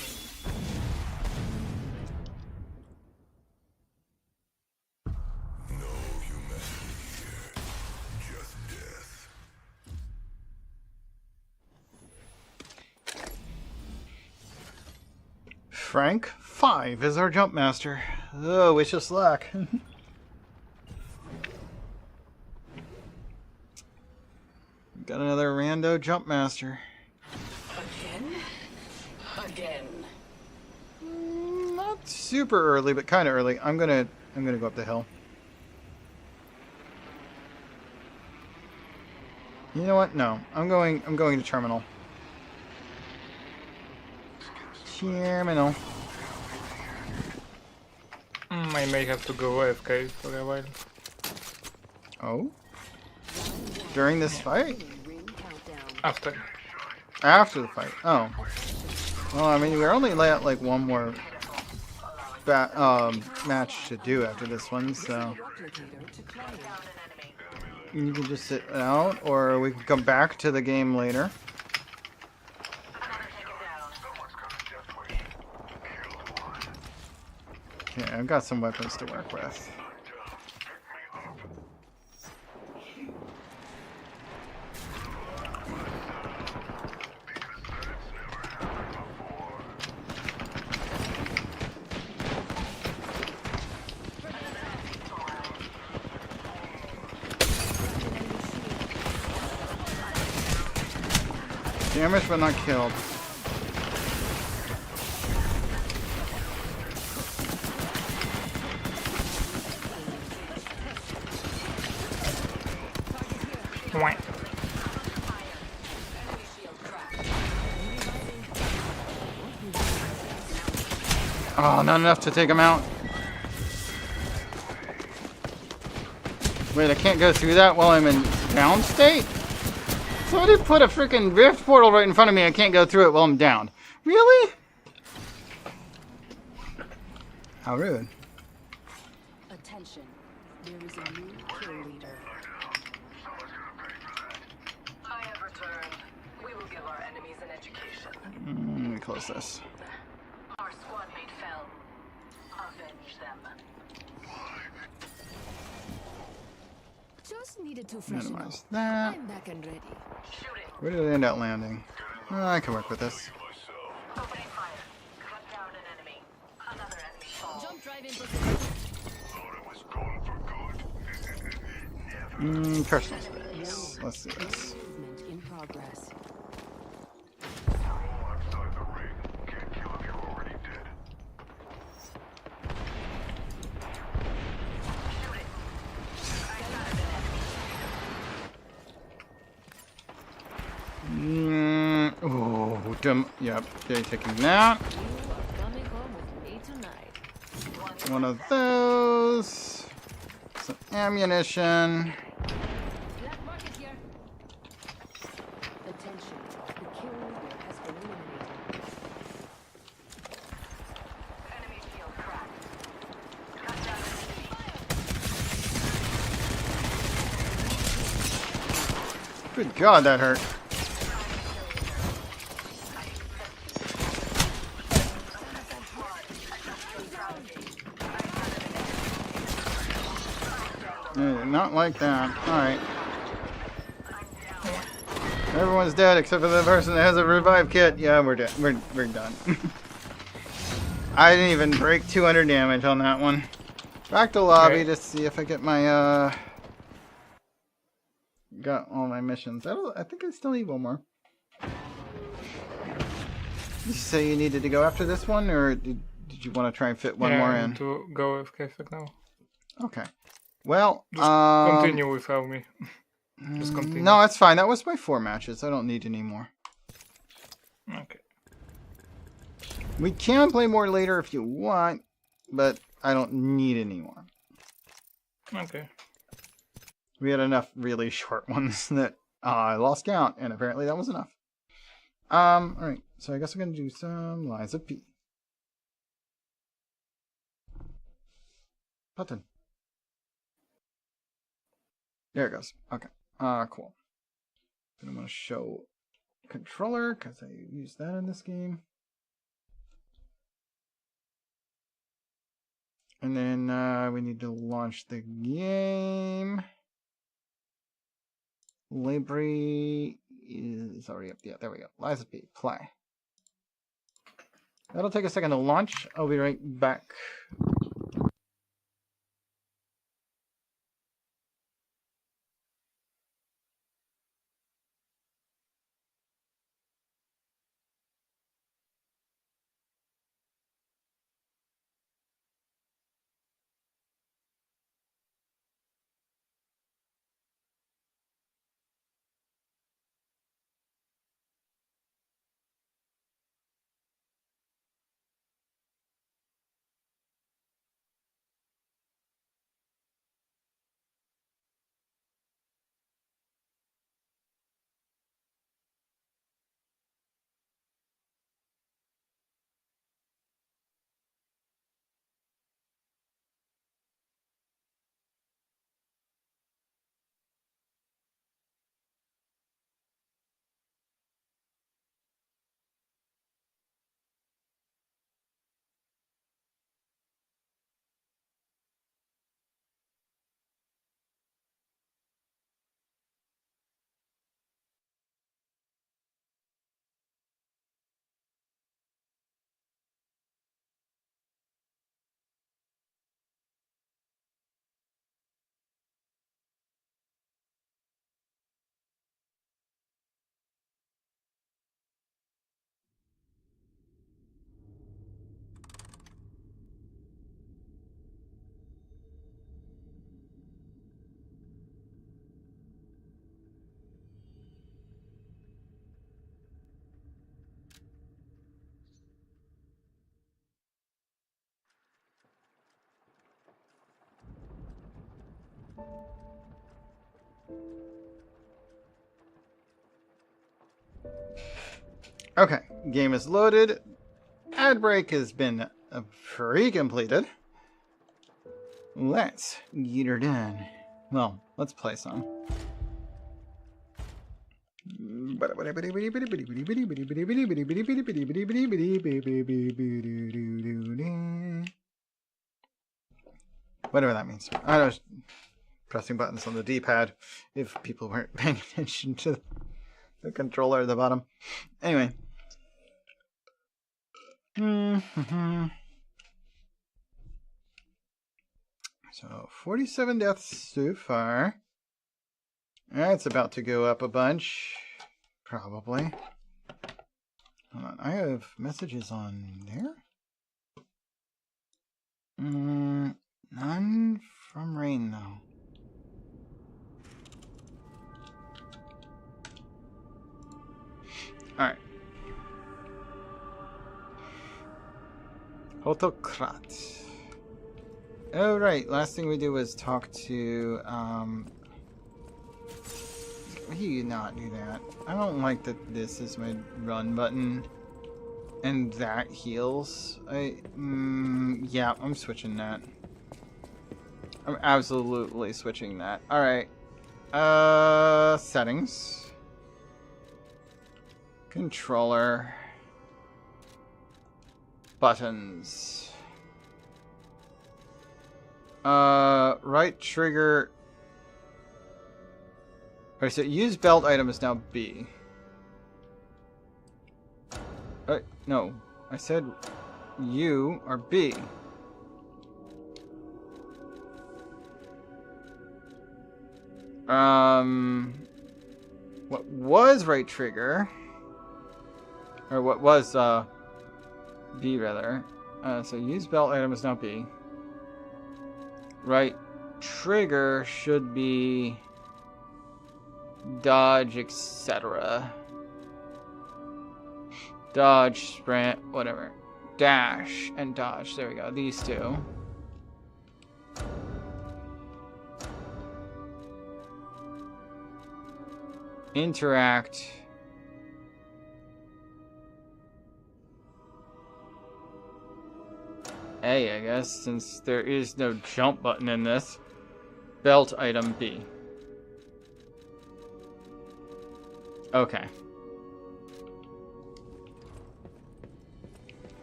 No humanity here, just death. Frank 5 is our jump master. Oh, wish us luck. Got another rando jump master. Again. Not super early, but kind of early. I'm gonna go up the hill. You know what? No, I'm going to terminal. Terminal. I may have to go AFK for a while. Oh? During this fight? After. After the fight. Oh. Well, I mean, we're only at like one more match to do after this one, so you can just sit out, or we can come back to the game later. Okay, I've got some weapons to work with. Damaged but not killed. Mwah. Oh, not enough to take him out. Wait, I can't go through that while I'm in down state? Somebody put a freaking rift portal right in front of me. I can't go through it while I'm down. Really? How rude. Attention. There is a new kill leader. I have returned. We will give our enemies an education. Let me close this. Our squad mate fell. Avenge them. Just needed to freshen up. Minimize that. I'm back and ready. Shooting. Where did it end up landing? Oh, I can work with this. Opening fire. Cut down an enemy. Another enemy fall. Jump drive in position. Thought it was gone for good. Never. Personal space. Let's do this. Movement in progress. All outside the ring. Can't kill if you're already dead. Shooting. I got an enemy. Oh, dumb. Yep, okay, taking that. You are coming home with me tonight. One of those. Some ammunition. Black market here. Attention. The kill leader has been eliminated. Enemy shield cracked. Cut down enemy. Good God, that hurt. Not like that. Alright. Everyone's dead except for the person that has a revive kit. Yeah, we're dead. We're done. I didn't even break 200 damage on that one. Back to lobby Okay. to see if I get my got all my missions. I think I still need one more. You say you needed to go after this one, or did did you want to try and fit one yeah, more I in? need to go with Kefek now. Okay. Well, Just continue without me. Just continue. No, that's fine. That was my 4 matches. I don't need any more. Okay. We can play more later if you want, but I don't need any more. Okay. We had enough really short ones that I lost count, and apparently that was enough. Alright, so I guess I'm gonna do some Lies of P. Button. There it goes. Okay. Cool. Then I'm gonna show controller, because I use that in this game. And then we need to launch the game. Library is already up. Yeah, there we go. Lies of P. Play. That'll take a second to launch. I'll be right back. Okay, game is loaded. Ad break has been pre-completed. Let's get her done. Well, let's play some. Whatever that means. I was pressing buttons on the D-pad if people weren't paying attention to the controller at the bottom. Anyway. So, 47 deaths so far. That's about to go up a bunch. Probably. Hold on. I have messages on there. None from Rain, though. Alright. Autocrat. Oh, right. Last thing we did was talk to, Why do you not do that? I don't like that this is my run button. And that heals. Yeah, I'm switching that. I'm absolutely switching that. Alright. Settings. Controller. Buttons. Right trigger. Alright, so use belt item is now B. No. I said U or B. What was right trigger? Or what was, B rather, So use belt item is now B. Right trigger should be dodge, etc. Dodge, sprint, whatever. Dash and dodge. There we go. These two. Interact. A, I guess, since there is no jump button in this. Belt item B. Okay.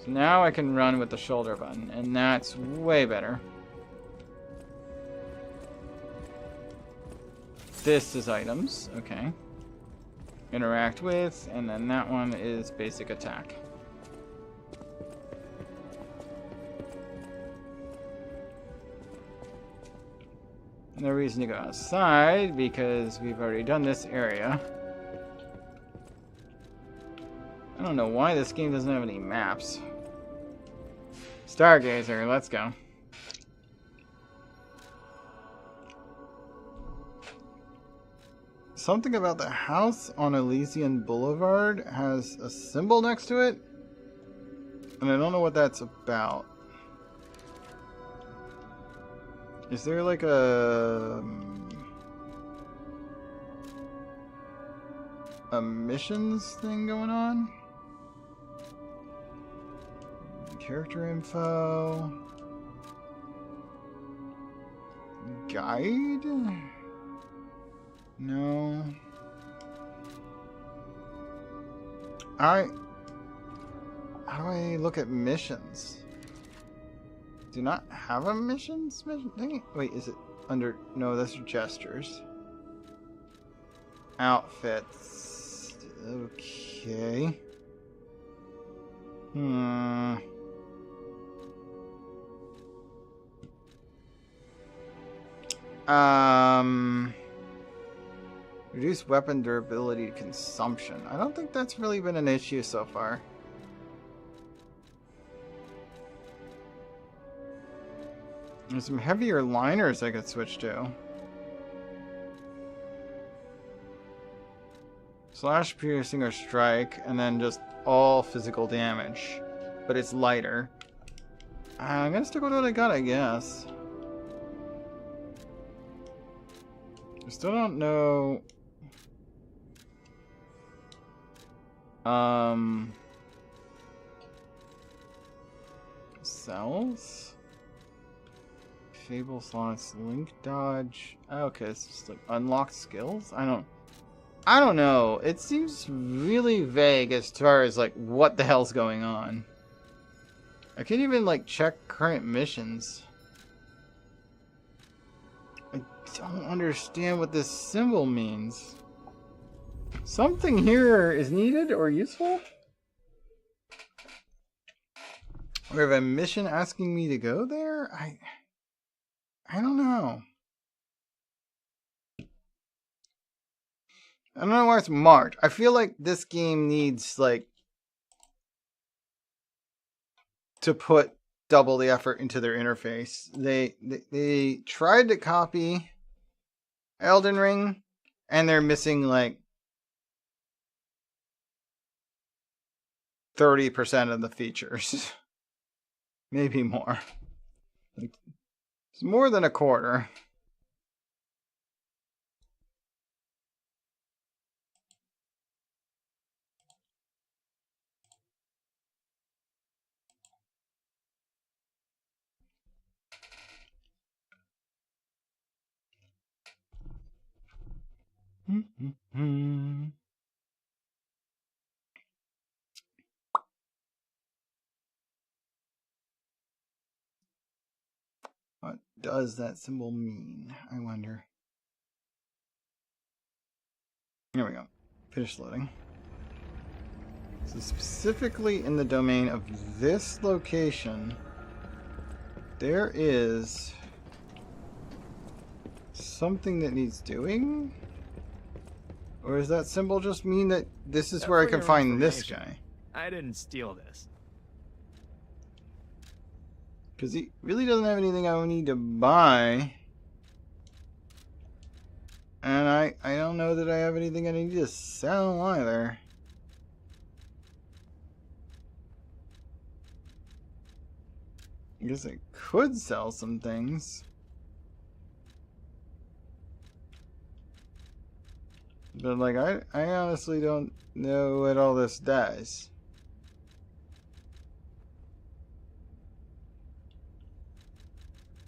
So now I can run with the shoulder button, and that's way better. This is items, okay. Interact with, and then that one is basic attack. No reason to go outside because we've already done this area. I don't know why this game doesn't have any maps. Stargazer, let's go. Something about the house on Elysian Boulevard has a symbol next to it, and I don't know what that's about. Is there like a missions thing going on? Character info. Guide? No. How do I look at missions? Do not have a mission thing? Wait, is it under... No, those are gestures. Outfits. Okay. Reduce weapon durability consumption. I don't think that's really been an issue so far. There's some heavier liners I could switch to. Slash, piercing, or strike, and then just all physical damage. But it's lighter. I'm gonna stick with what I got, I guess. I still don't know... Cells? Fable slots, link dodge. Okay, it's just like unlocked skills? I don't know. It seems really vague as far as like what the hell's going on. I can't even like check current missions. I don't understand what this symbol means. Something here is needed or useful? We have a mission asking me to go there? I don't know. I don't know why it's marked. I feel like this game needs, like, to put double the effort into their interface. They tried to copy Elden Ring, and they're missing, like, 30% of the features. Maybe more. It's more than a quarter. What does that symbol mean? I wonder. Here we go. Finish loading. So specifically in the domain of this location, there is something that needs doing? Or does that symbol just mean that this is where I can find this guy? I didn't steal this. Because he really doesn't have anything I would need to buy. And I don't know that I have anything I need to sell either. I guess I could sell some things. But like, I honestly don't know what all this does.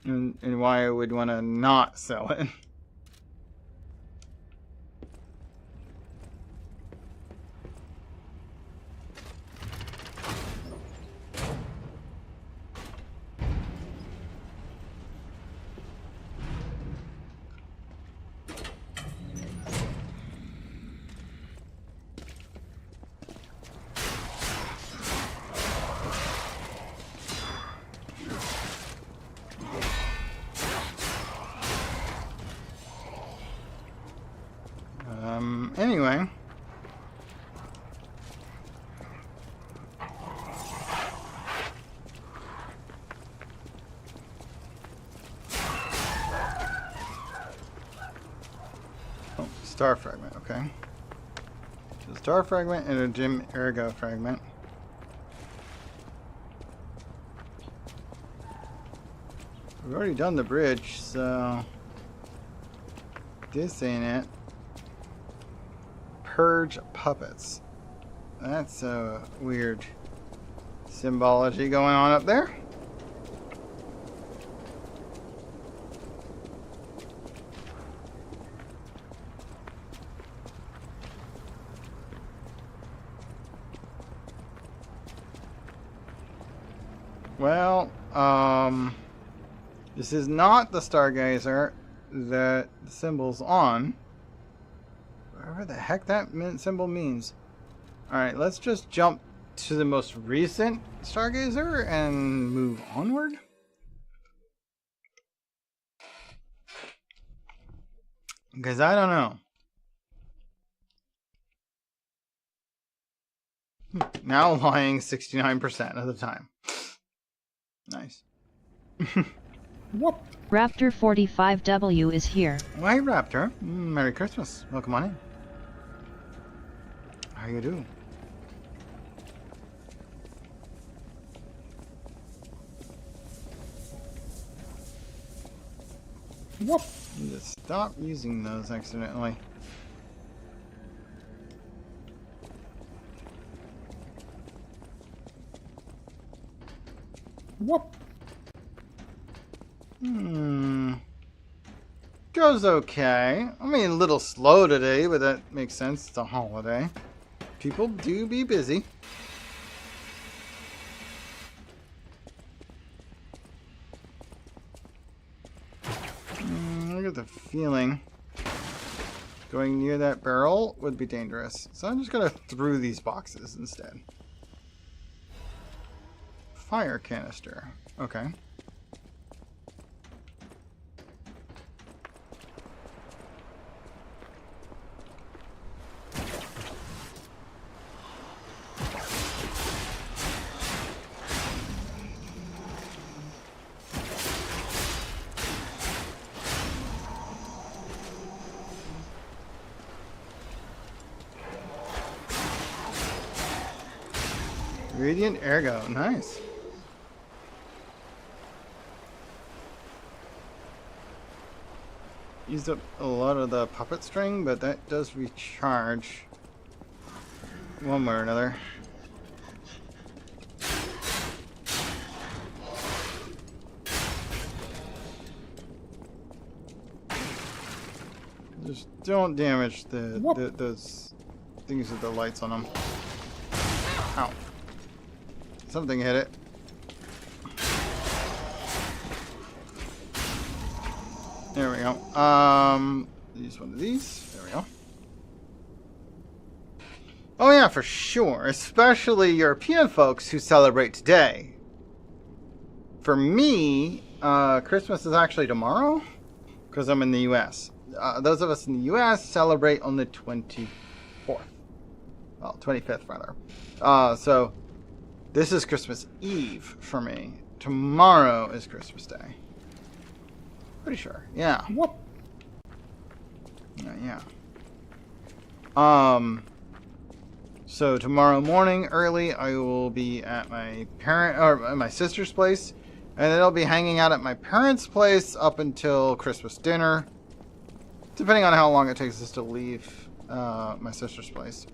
And why I would want to not sell it. Anyway. Oh, star fragment, okay. So star fragment and a gem ergo fragment. We've already done the bridge, so this ain't it. Purge puppets. That's a weird symbology going on up there. Well, this is not the stargazer that the symbol's on. Whatever the heck that symbol means. Alright, let's just jump to the most recent stargazer and move onward. Because I don't know. Now lying 69% of the time. Nice. Whoop. Raptor 45W is here. Why, Raptor? Merry Christmas. Welcome on in. How you do? Whoop. Just stop using those accidentally. Whoop. Goes okay. I mean, a little slow today, but that makes sense. It's a holiday. People do be busy. I get the feeling going near that barrel would be dangerous. So I'm just going to throw these boxes instead. Fire canister. Okay. Radiant Ergo, nice. Used up a lot of the puppet string, but that does recharge one way or another. Just don't damage those things with the lights on them. Ow. Something hit it. There we go. Use one of these. There we go. Oh yeah, for sure. Especially European folks who celebrate today. For me, Christmas is actually tomorrow, because I'm in the U.S. Those of us in the U.S. celebrate on the 24th. Well, 25th rather. So this is Christmas Eve for me. tomorrow is Christmas Day. Pretty sure. Yeah. What? Yeah. So tomorrow morning early, I will be at my my sister's place, and then I'll be hanging out at my parents' place up until Christmas dinner, depending on how long it takes us to leave my sister's place.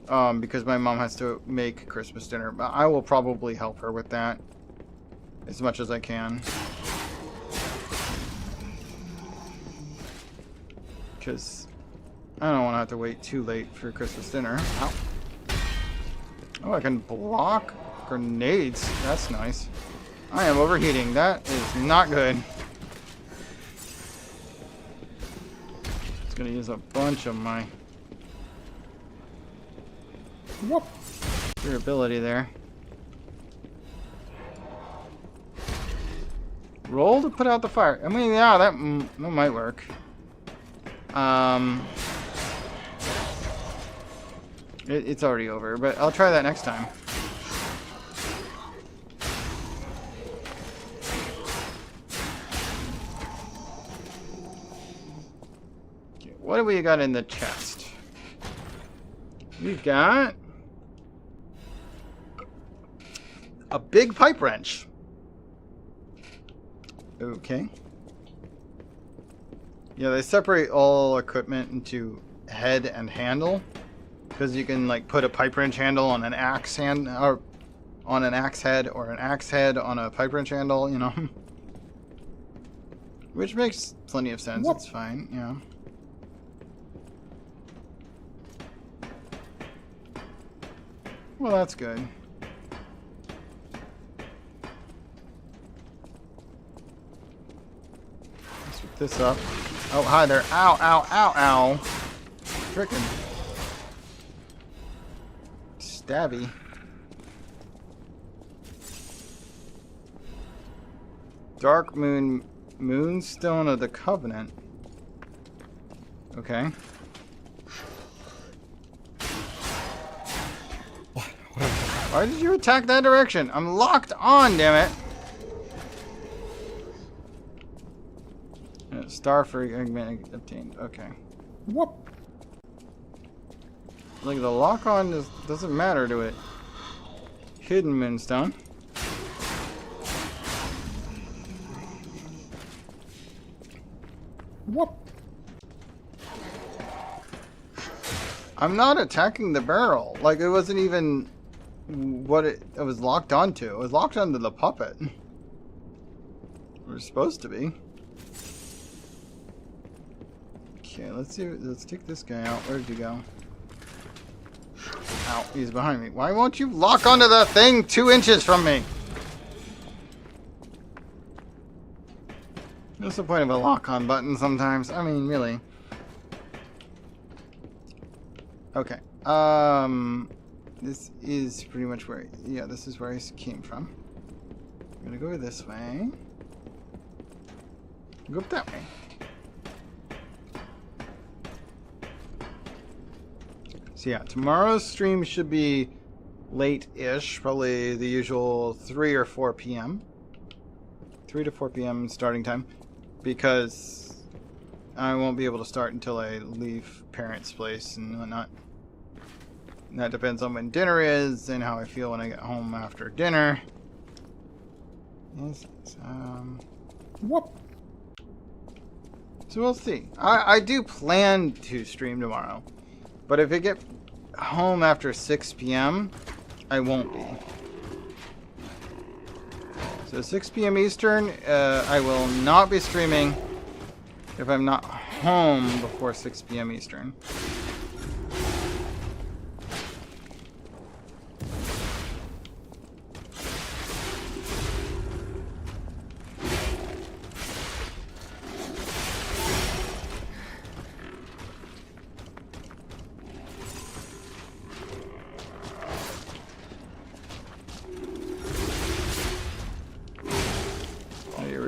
Because my mom has to make Christmas dinner, but I will probably help her with that as much as I can. Because I don't want to have to wait too late for Christmas dinner. Ow. Oh, I can block grenades. That's nice. I am overheating. That is not good. It's going to use a bunch of my What? durability there. Roll to put out the fire. I mean, yeah, that might work. It's already over, but I'll try that next time. Okay, what do we got in the chest? We've got a big pipe wrench. Okay. Yeah, they separate all equipment into head and handle, because you can like put a pipe wrench handle on an axe hand, or on an axe head, or an axe head on a pipe wrench handle, you know. Which makes plenty of sense. What? It's fine, yeah. Well, that's good. Let's switch this up. Oh, hi there. Ow, ow, ow, ow. Frickin' stabby. Dark Moonstone of the Covenant. Okay. Why did you attack that direction? I'm locked on, damn it. Star fragment obtained. Okay. What? Like the lock on doesn't matter to it. Hidden Moonstone. What? I'm not attacking the barrel. Like it wasn't even what it was locked onto. It was locked onto the puppet. It was supposed to be. Okay, let's see. Let's take this guy out. Where did you go? Ow, he's behind me. Why won't you lock onto the thing 2 inches from me? What's the point of a lock-on button sometimes? I mean, really. Okay. This is pretty much where... Yeah, this is where I came from. I'm gonna go this way. Go up that way. So yeah, tomorrow's stream should be late-ish, probably the usual 3 or 4 p.m. 3 to 4 p.m. starting time, because I won't be able to start until I leave parents' place and whatnot. And that depends on when dinner is and how I feel when I get home after dinner. Yes, What? so we'll see. I do plan to stream tomorrow. But if I get home after 6 p.m., I won't be. So 6 p.m. Eastern, I will not be streaming if I'm not home before 6 p.m. Eastern.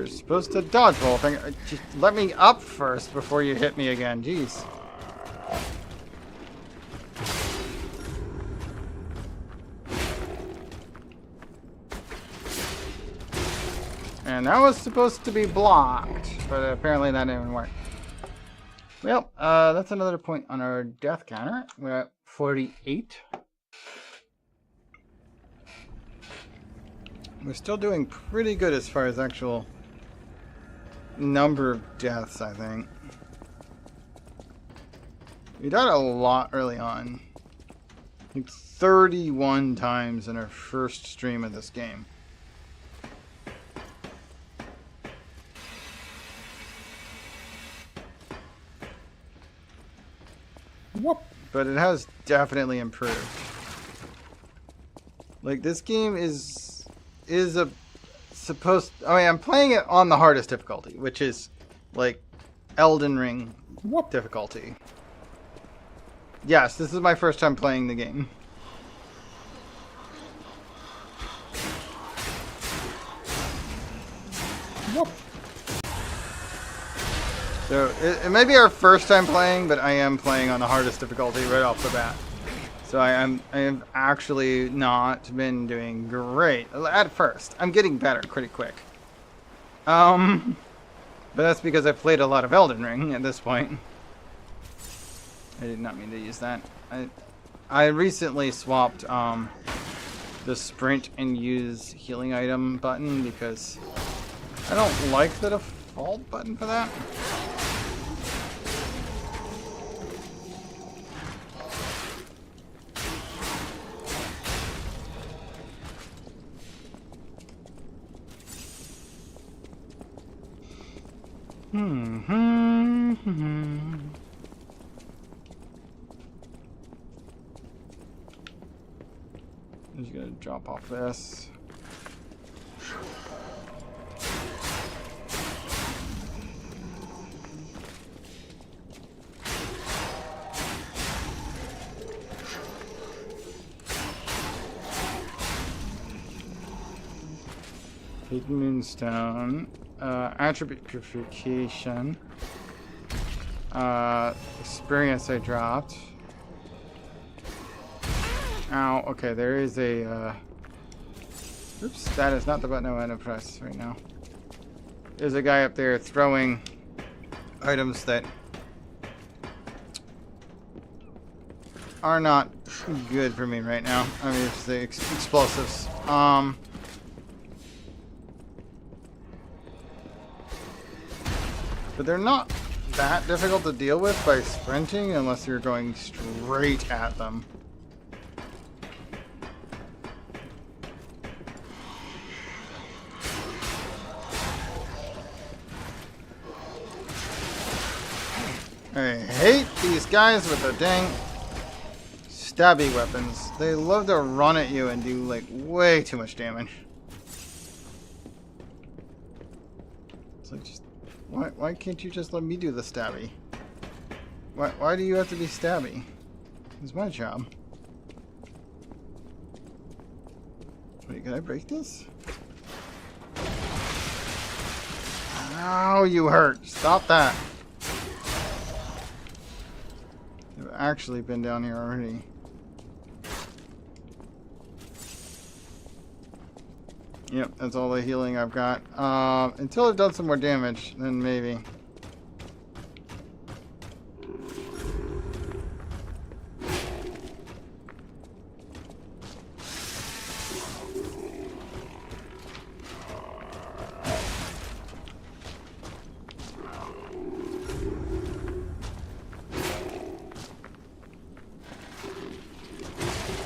Supposed to dodge roll thing. Just let me up first before you hit me again. Jeez. And that was supposed to be blocked, but apparently that didn't work. Well, that's another point on our death counter. We're at 48. We're still doing pretty good as far as actual number of deaths, I think. We died a lot early on. Like 31 times in our first stream of this game. Whoop. But it has definitely improved. Like, this game is a supposed... I mean, I'm playing it on the hardest difficulty, which is, like, Elden Ring Whoop. difficulty. Yes, this is my first time playing the game. Whoop. So, it may be our first time playing, but I am playing on the hardest difficulty right off the bat. So I have actually not been doing great at first. I'm getting better pretty quick. But that's because I've played a lot of Elden Ring at this point. I did not mean to use that. I recently swapped the sprint and use healing item button because I don't like the default button for that. I'm just gonna drop off this. Hidden Moonstone. Attribute purification. Experience I dropped. Ow, okay, there is a, oops, that is not the button I want to press right now. There's a guy up there throwing items that are not good for me right now. I mean, it's the explosives. But they're not that difficult to deal with by sprinting unless you're going straight at them. I hate these guys with their dang stabby weapons. They love to run at you and do like way too much damage. It's like, just why can't you just let me do the stabby? Why do you have to be stabby? It's my job. Wait, can I break this? Ow, you hurt. Stop that. I've actually been down here already. Yep, that's all the healing I've got. Until I've done some more damage, then maybe.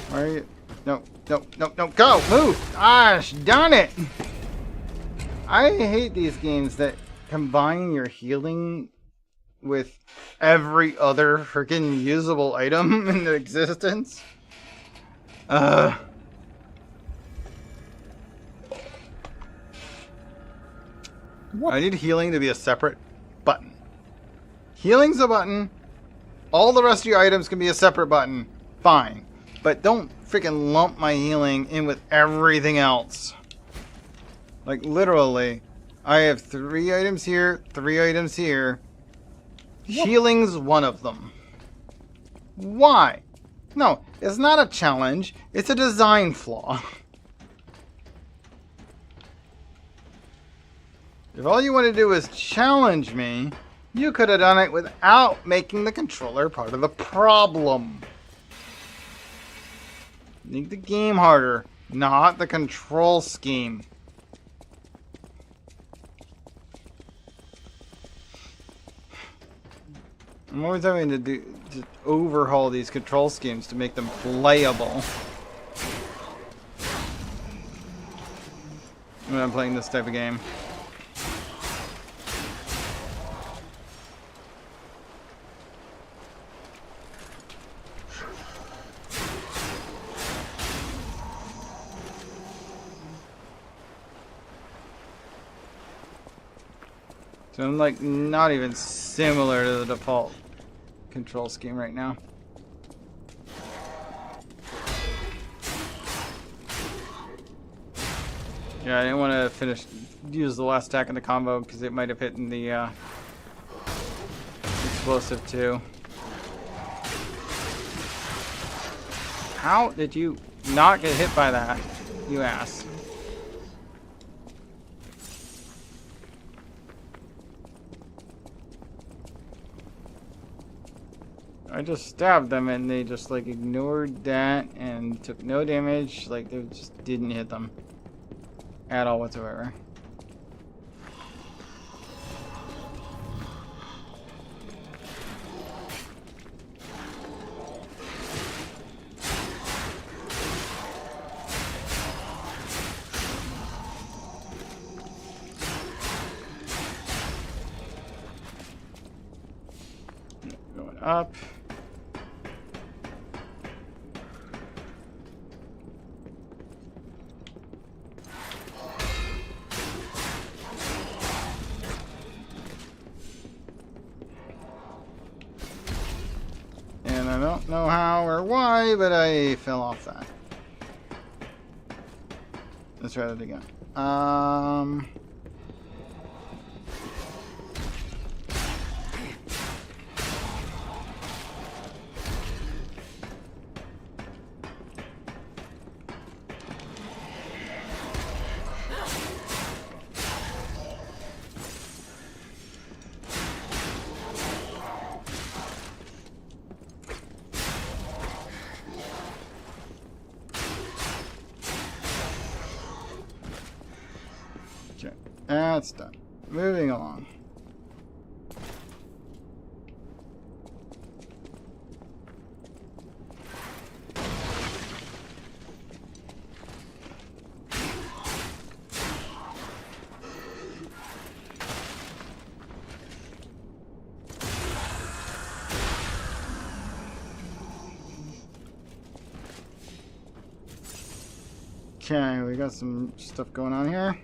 Why are you? No, no, no, no, go! Move! Gosh, darn it! I hate these games that combine your healing with every other freaking usable item in existence. I need healing to be a separate button. Healing's a button. All the rest of your items can be a separate button. Fine. But don't freaking lump my healing in with everything else. Like, literally, I have 3 items here, 3 items here. Healing's one of them. Why? No, it's not a challenge. It's a design flaw. If all you want to do is challenge me, you could have done it without making the controller part of the problem. Make the game harder, not the control scheme. I'm always having to overhaul these control schemes to make them playable when I'm playing this type of game. So I'm like not even similar to the default control scheme right now. Yeah, I didn't want to use the last attack in the combo because it might have hit in the explosive too. How did you not get hit by that, you ass? I just stabbed them and they just like ignored that and took no damage. Like they just didn't hit them at all whatsoever. Going up. I don't know how or why, but I fell off that. Let's try that again. Okay, that's done. Moving along. Okay, we got some stuff going on here.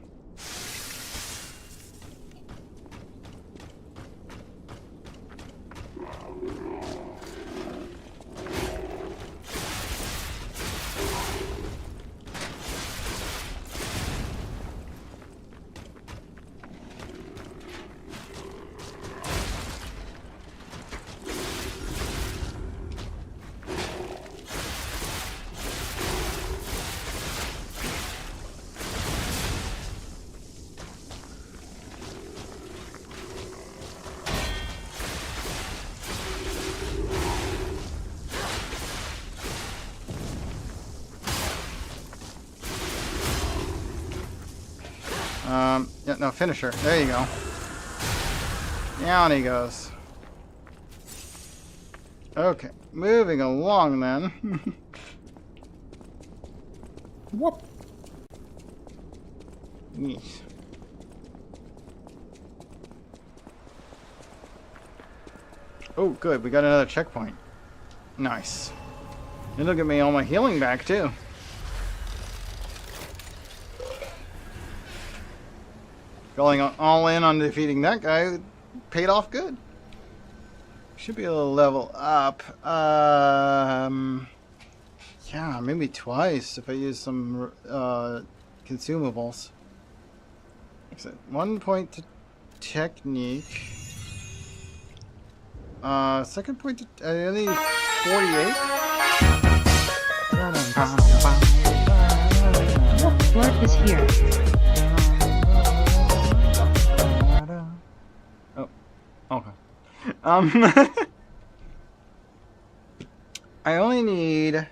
Yeah, no, finisher. There you go. Down he goes. Okay, moving along then. Whoop. Yeesh. Oh, good. We got another checkpoint. Nice. It'll give me all my healing back, too. Going all in on defeating that guy paid off good. Should be able to level up. Yeah, maybe twice if I use some consumables. Like I said, 1 point to technique. Second point to I need 48. Dwarf is here. Okay. I only need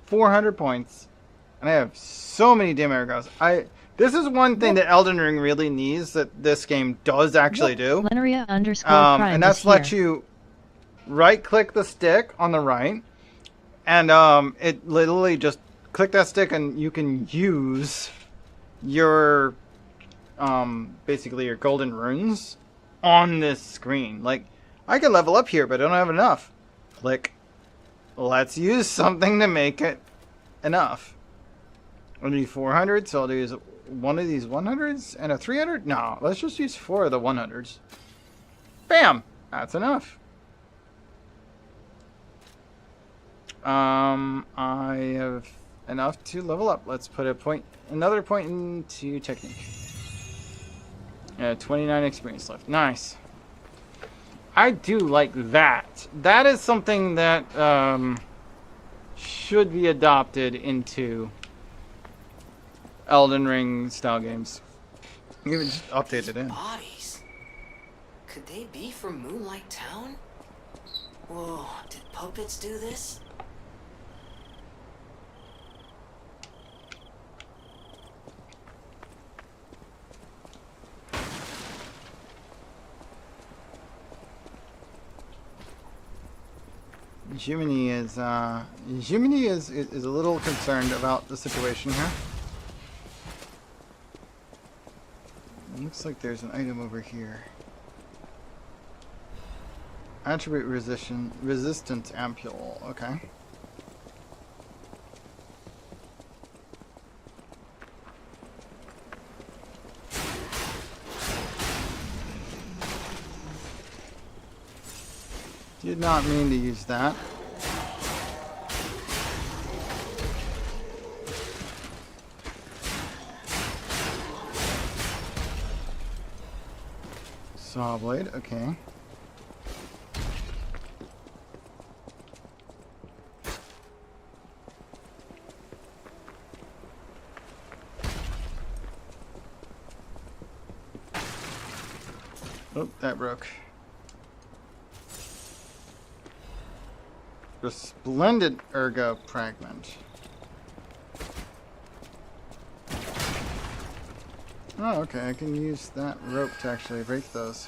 400 points, and I have so many dim arrows. This is one thing that Elden Ring really needs that this game does actually do. Lenaria _ Prime And that's is let here. you right-click the stick on the right, and it literally just click that stick, and you can use your basically your golden runes on this screen. Like, I can level up here, but I don't have enough. Click. Let's use something to make it enough. I need 400, so I'll use one of these 100s and a 300. No, let's just use 4 of the 100s. Bam! That's enough. I have enough to level up. Let's put another point into technique. 29 experience left. Nice. I do like that. That is something that should be adopted into Elden Ring style games. Even just update it in. Bodies. Could they be from Moonlight Town? Whoa, did puppets do this? Jiminy is a little concerned about the situation here. Looks like there's an item over here. Attribute resistance ampule. Okay. Did not mean to use that. Saw blade, okay. Oh, that broke. Resplendent ergo fragment. Oh, okay, I can use that rope to actually break those.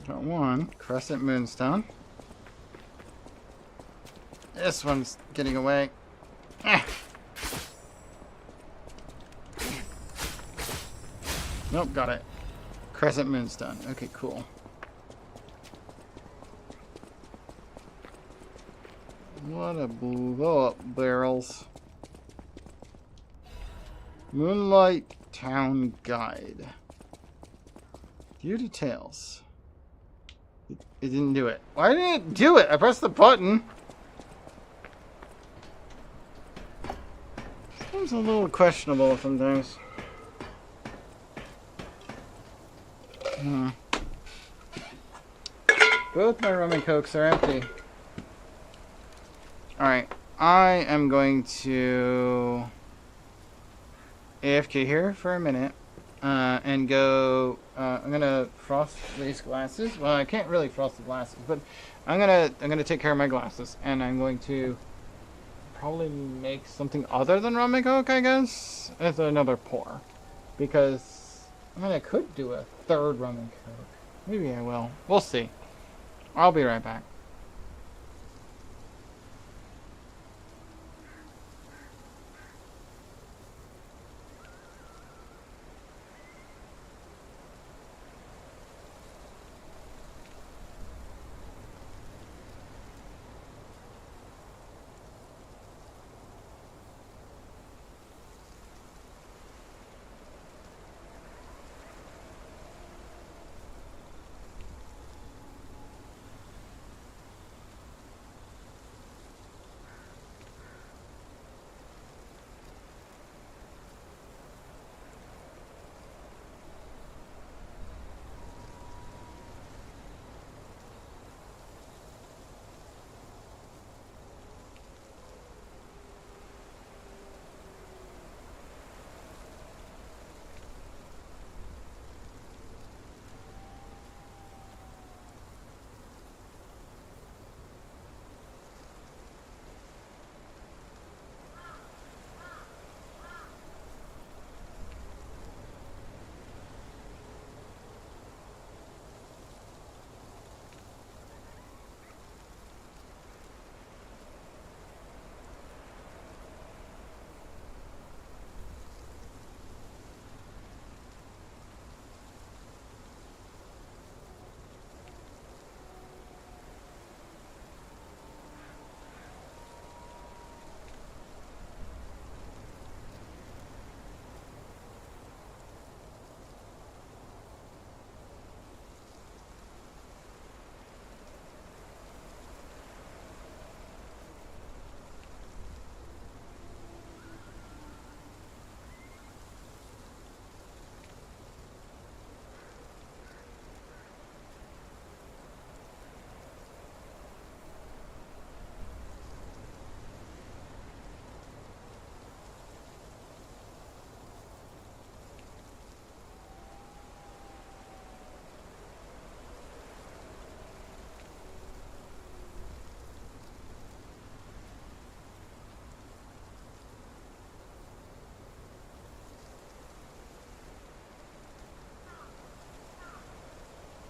Got one crescent moonstone. This one's getting away. Nope, got it. Crescent moonstone. Okay, cool. What a blow up barrels. Moonlight Town Guide. View details. It didn't do it. Why didn't it do it? I pressed the button. Seems a little questionable sometimes. Both my rum and cokes are empty. Alright, I am going to AFK here for a minute and go. I'm gonna frost these glasses. Well, I can't really frost the glasses, but I'm gonna take care of my glasses, and I'm going to probably make something other than rum and coke, I guess, as another pour, because I mean I could do a third rum and coke. Maybe I will. We'll see. I'll be right back.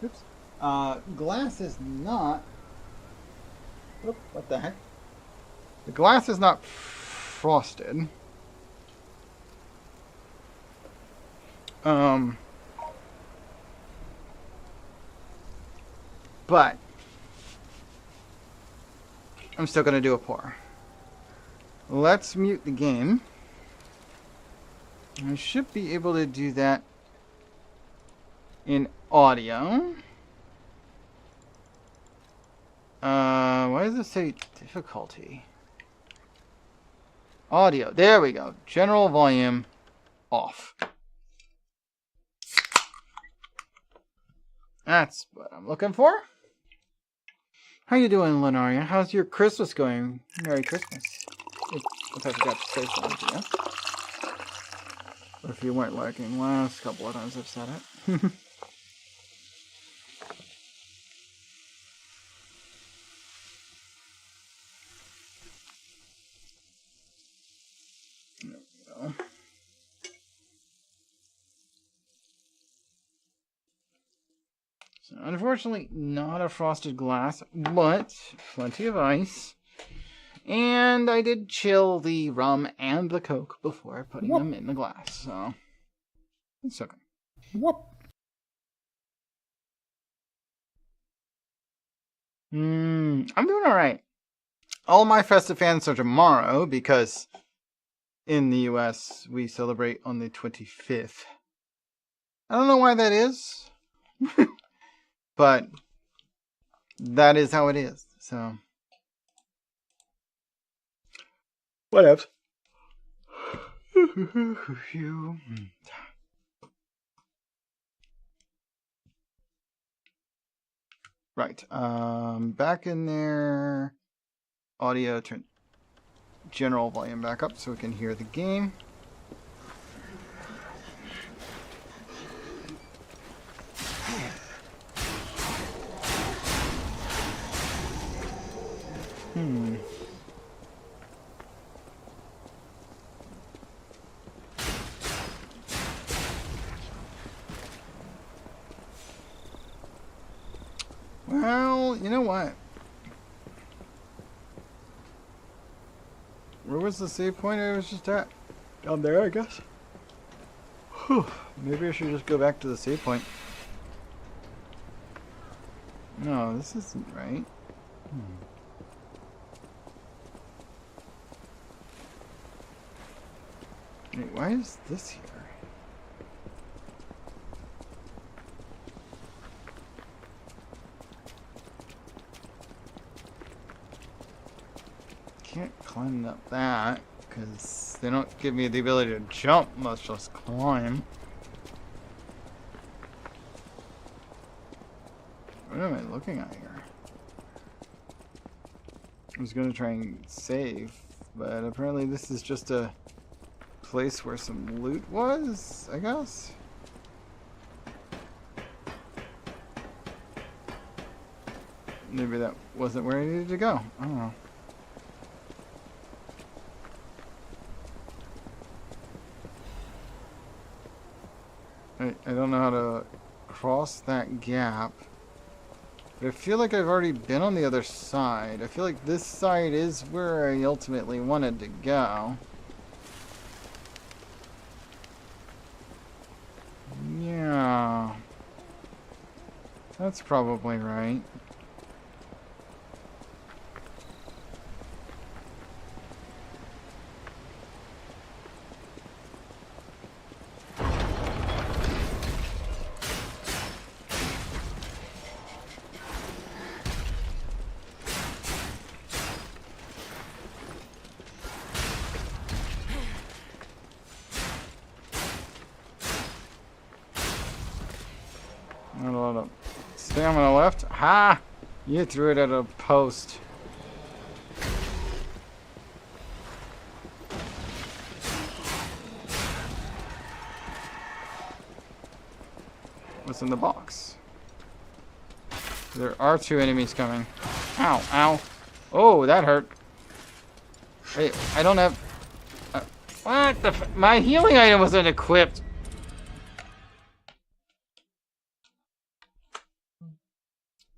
Oops. Glass is not... Oop, what the heck? The glass is not frosted. But I'm still going to do a pour. Let's mute the game. I should be able to do that in audio. Why does it say difficulty? Audio. There we go. General volume off. That's what I'm looking for. How you doing, Lenaria? How's your Christmas going? Merry Christmas. If I forgot to say something to you. Or if you weren't liking last couple of times I've said it. There we go. So unfortunately, not a frosted glass, but plenty of ice. And I did chill the rum and the Coke before putting them in the glass, so it's okay. Whoop. I'm doing alright. All my festive fans are tomorrow because in the US we celebrate on the 25th. I don't know why that is, but that is how it is, so. Whatever. Right. Back in there. Audio, turn general volume back up so we can hear the game. Well, you know what? Where was the save point I was just at? Down there, I guess. Whew. Maybe I should just go back to the save point. No, this isn't right. Wait, why is this here? Can't climb up that because they don't give me the ability to jump, much less climb. What am I looking at here? I was gonna try and save, but apparently this is just a place where some loot was, I guess. Maybe that wasn't where I needed to go. I don't know. I don't know how to cross that gap. But I feel like I've already been on the other side. I feel like this side is where I ultimately wanted to go. Yeah. That's probably right. Not a lot of stamina left. Ha! You threw it at a post. What's in the box? There are two enemies coming. Ow, ow. Oh, that hurt. Wait, I don't have... what the f... My healing item wasn't equipped.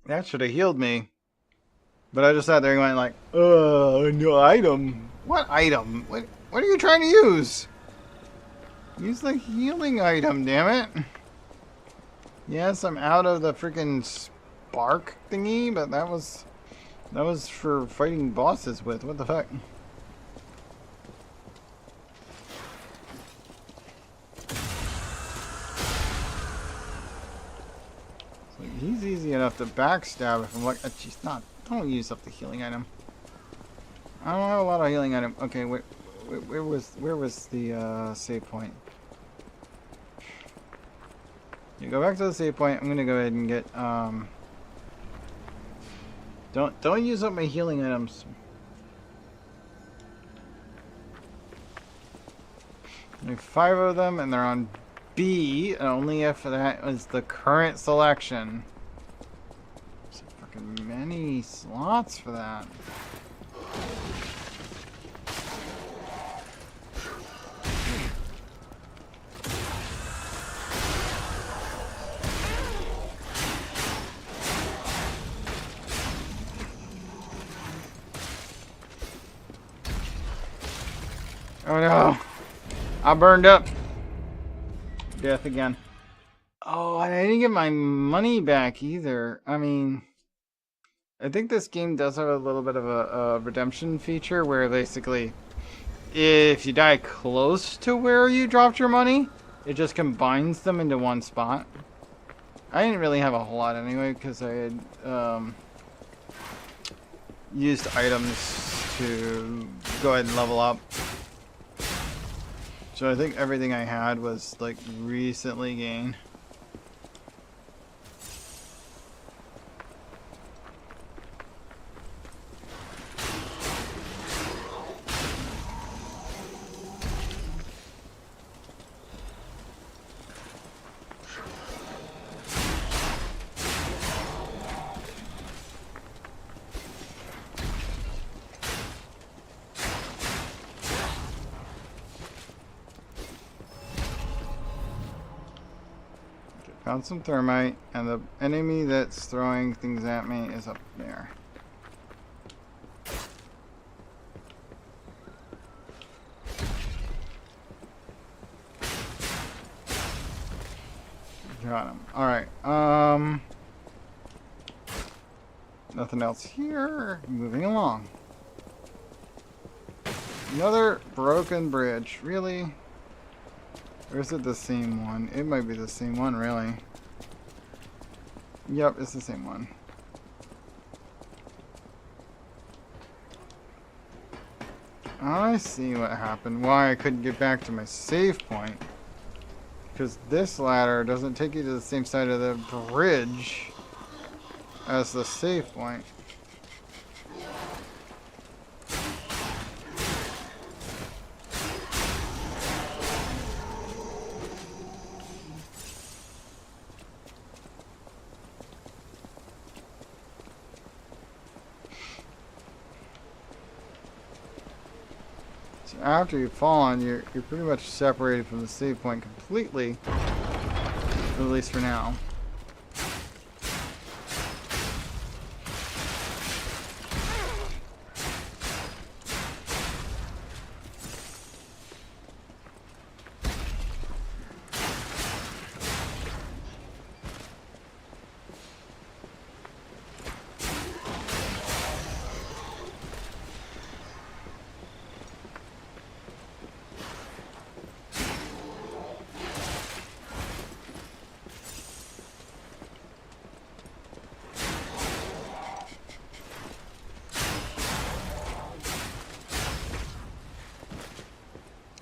That should have healed me. But I just sat there and went like, no item. What item? What are you trying to use? Use the healing item, damn it. Yes, I'm out of the freaking spark thingy, but that was for fighting bosses with. What the fuck? So he's easy enough to backstab if I'm like, jeez, don't use up the healing item. I don't have a lot of healing item. Okay, where was the save point? You go back to the save point. I'm gonna go ahead and get Don't use up my healing items. I have 5 of them, and they're on B, and only if that is the current selection. There's fucking many slots for that. Oh no! I burned up. Death again. Oh, I didn't get my money back either. I mean, I think this game does have a little bit of a redemption feature where basically, if you die close to where you dropped your money, it just combines them into one spot. I didn't really have a whole lot anyway because I had used items to go ahead and level up. So I think everything I had was like recently gained. Found some thermite, and the enemy that's throwing things at me is up there. Got him. Alright, nothing else here. Moving along. Another broken bridge. Really? Or is it the same one? It might be the same one, really. Yep, it's the same one. I see what happened. Why I couldn't get back to my save point. Because this ladder doesn't take you to the same side of the bridge as the save point. After you've fallen, you're pretty much separated from the save point completely, at least for now.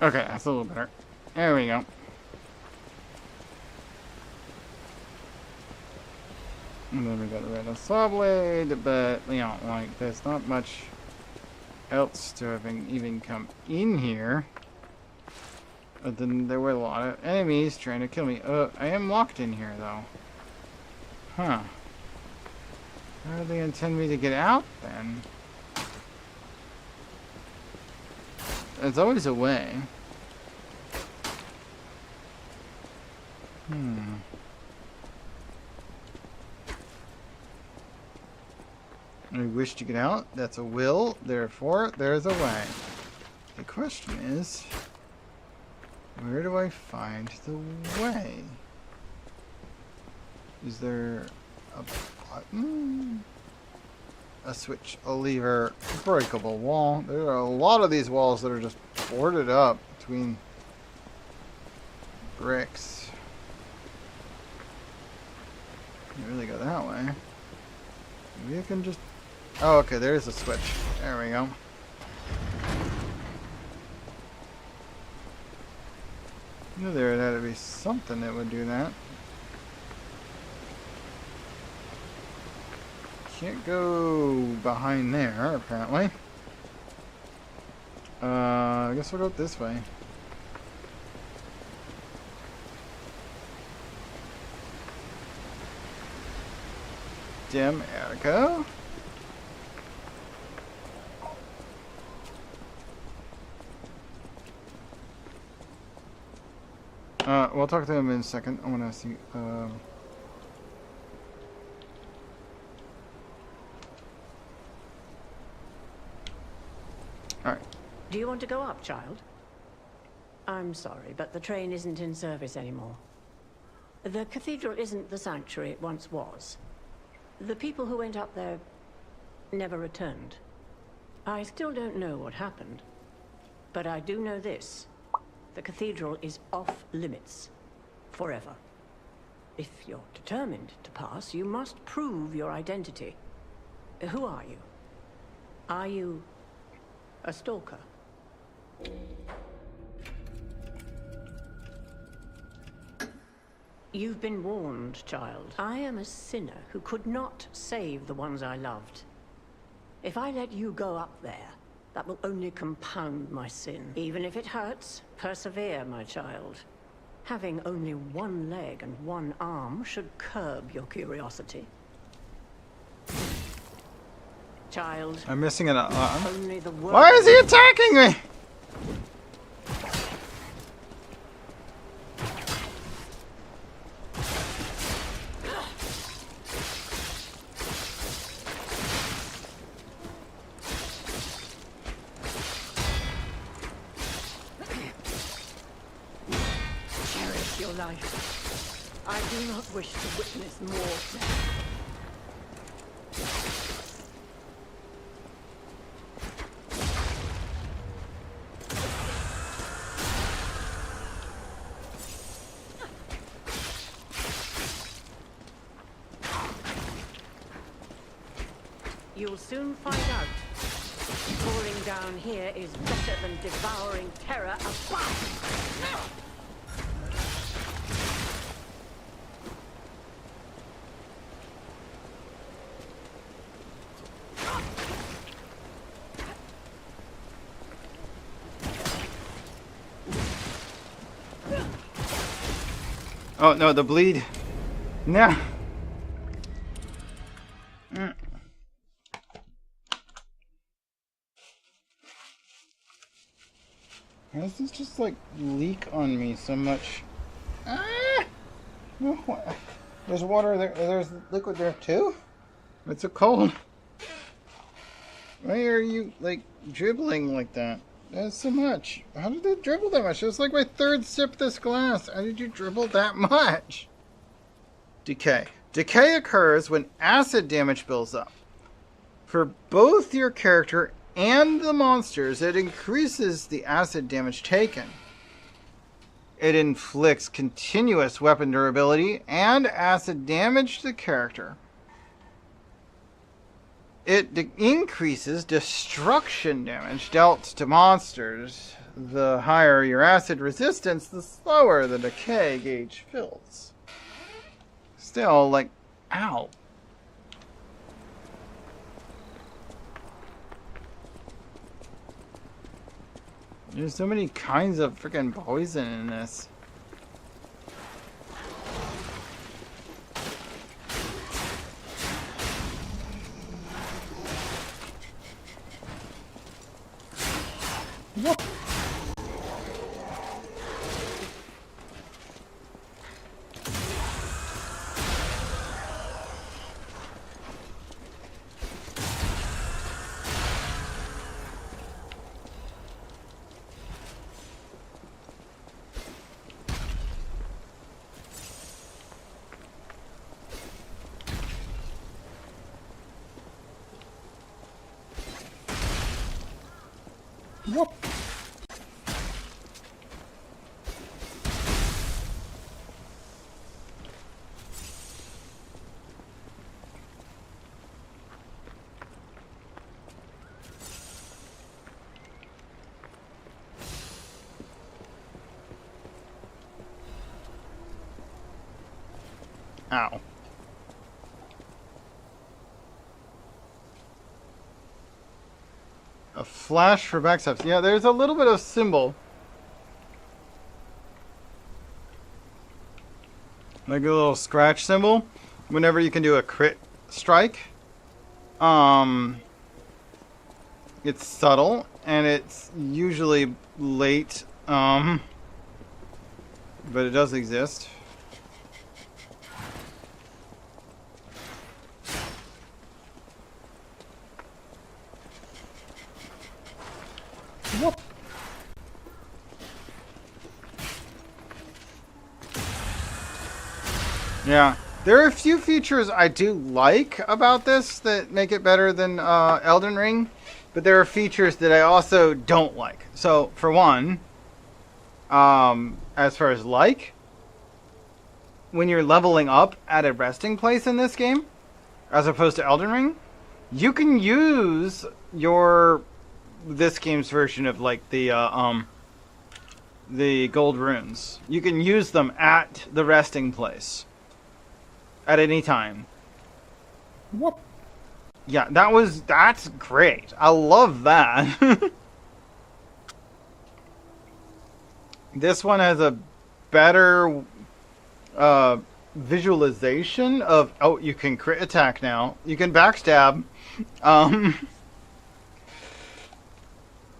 Okay, that's a little better. There we go. And then we got rid of saw blade, but you know, like there's not much else to having even come in here. But then there were a lot of enemies trying to kill me. I am locked in here though. Huh. How do they intend me to get out then? There's always a way. I wish to get out. That's a will. Therefore, there's a way. The question is, where do I find the way? Is there a button? A switch, a lever, breakable wall. There are a lot of these walls that are just boarded up between bricks. You really go that way. Maybe I can just... Oh, okay, there's a switch. There we go. Knew there had to be something that would do that. Can't go behind there, apparently. I guess we'll go this way. Dim Attica. We'll talk to him in a second. I want to see. Alright. Do you want to go up, child? I'm sorry, but the train isn't in service anymore. The cathedral isn't the sanctuary it once was. The people who went up there never returned. I still don't know what happened, but I do know this. The cathedral is off limits. Forever. If you're determined to pass, you must prove your identity. Who are you? Are you a stalker? You've been warned, child. I am a sinner who could not save the ones I loved. If I let you go up there, that will only compound my sin. Even if it hurts, persevere, my child. Having only one leg and one arm should curb your curiosity. Child. I'm missing an arm. Only the Why is he attacking me? Cherish your life. I do not wish to witness more death. You'll soon find out. Falling down here is better than devouring terror above. Oh no, the bleed. No. Why does this just like leak on me so much? Ah! There's water there. There's liquid there too? It's so cold. Why are you like dribbling like that? That's so much. How did it dribble that much? It was like my third sip of this glass. How did you dribble that much? Decay. Decay occurs when acid damage builds up. For both your character and the monsters, it increases the acid damage taken. It inflicts continuous weapon durability and acid damage to the character. It increases destruction damage dealt to monsters. The higher your acid resistance, the slower the decay gauge fills. Still, like, ow. There's so many kinds of freaking poison in this. What? Ow. A flash for backstabs. Yeah, there's a little bit of symbol. Like a little scratch symbol. Whenever you can do a crit strike. It's subtle, and it's usually late, but it does exist. Whoop. Yeah. There are a few features I do like about this that make it better than Elden Ring, but there are features that I also don't like. So, for one, as far as like, when you're leveling up at a resting place in this game, as opposed to Elden Ring, you can use this game's version of like the gold runes. You can use them at the resting place. At any time. Whoop. Yeah, that's great. I love that. This one has a better visualization of, oh, you can crit attack now. You can backstab. And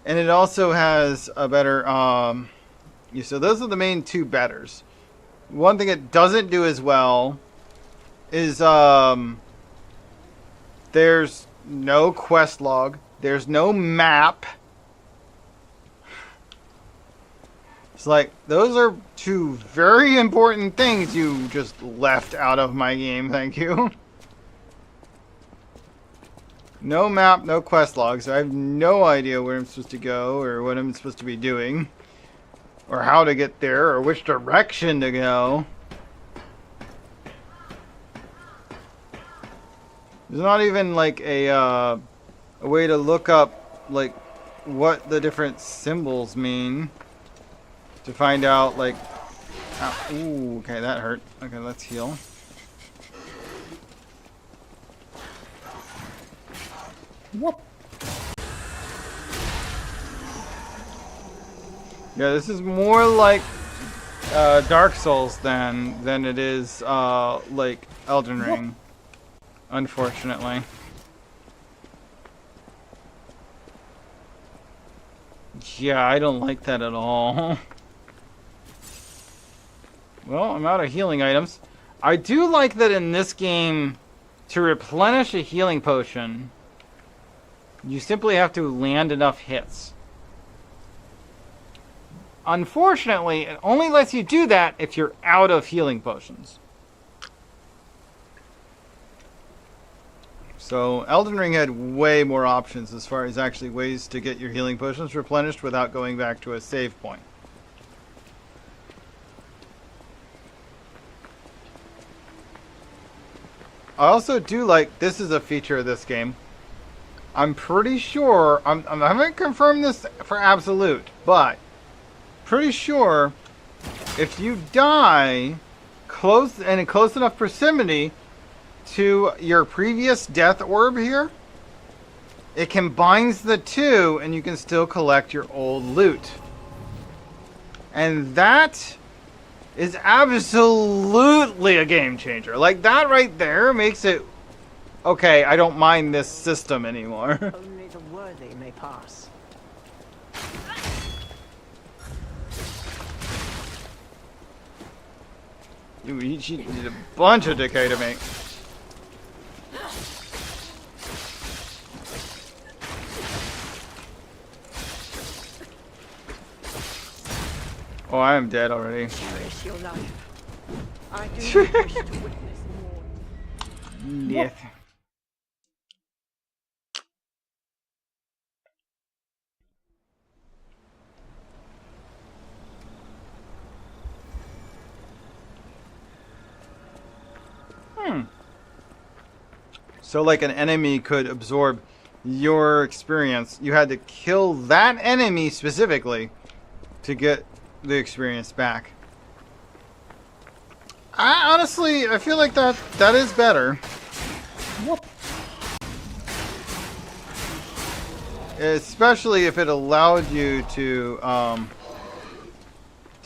it also has a better, so those are the main two betters. One thing it doesn't do as well is there's no quest log, there's no map. It's like those are two very important things you just left out of my game. Thank you. No map, no quest log, so I have no idea where I'm supposed to go or what I'm supposed to be doing or how to get there or which direction to go. There's not even like a way to look up like what the different symbols mean to find out like. Ooh, okay, that hurt. Okay, let's heal. Whoop. Yeah, this is more like Dark Souls than it is like Elden Ring. Unfortunately. Yeah, I don't like that at all. Well, I'm out of healing items. I do like that in this game, to replenish a healing potion, you simply have to land enough hits. Unfortunately, it only lets you do that if you're out of healing potions. So, Elden Ring had way more options as far as actually ways to get your healing potions replenished without going back to a save point. I also do like, this is a feature of this game. I'm pretty sure, I haven't confirmed this for absolute, but pretty sure if you die close and in close enough proximity to your previous death orb here, it combines the two and you can still collect your old loot. And that is absolutely a game changer. Like, that right there makes it, okay, I don't mind this system anymore. Only the worthy may pass. She did a bunch of decay to me. Oh, I am dead already. Cherish your life. I do not wish to witness more. Death. So like an enemy could absorb your experience. You had to kill that enemy specifically to get the experience back. Honestly, I feel like that is better. What? Especially if it allowed you to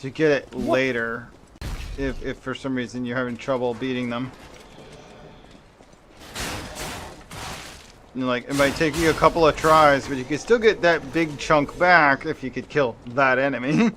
get it later. If for some reason you're having trouble beating them. You know, like, it might take you a couple of tries, but you can still get that big chunk back if you could kill that enemy.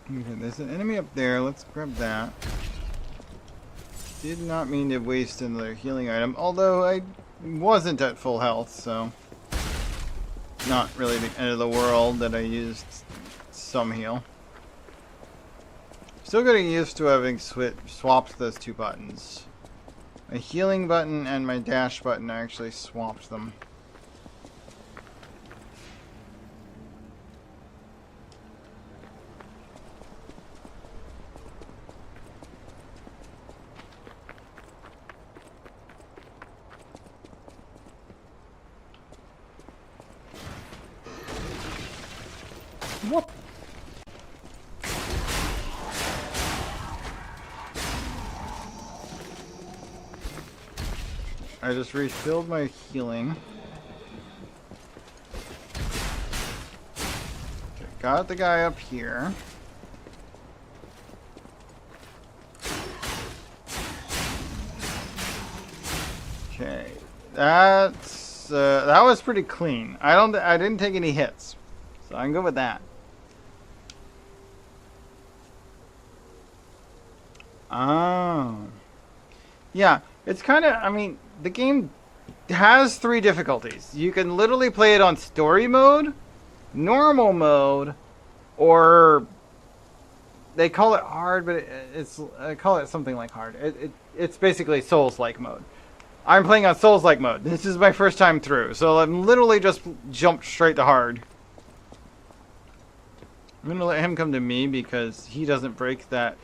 Okay, there's an enemy up there. Let's grab that. Did not mean to waste another healing item, although I wasn't at full health, so not really the end of the world that I used some heal. Still getting used to having swapped those two buttons. My healing button and my dash button, I actually swapped them. What? I just refilled my healing. Okay, got the guy up here. Okay, that was pretty clean. I didn't take any hits, so I'm good with that. Oh. Yeah, it's kind of, I mean, the game has 3 difficulties. You can literally play it on story mode, normal mode, or they call it hard, but I call it something like hard. It's basically Souls-like mode. I'm playing on Souls-like mode. This is my first time through, so I'm literally just jumped straight to hard. I'm going to let him come to me because he doesn't break that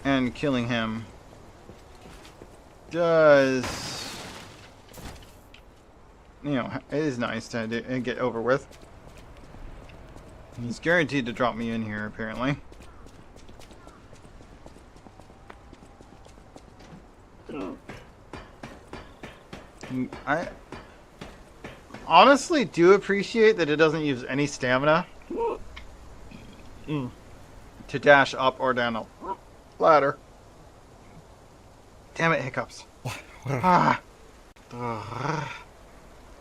and killing him does, you know, it is nice to get over with. He's guaranteed to drop me in here, apparently. I honestly do appreciate that it doesn't use any stamina to dash up or down a ladder. Damn it, hiccups. Ah.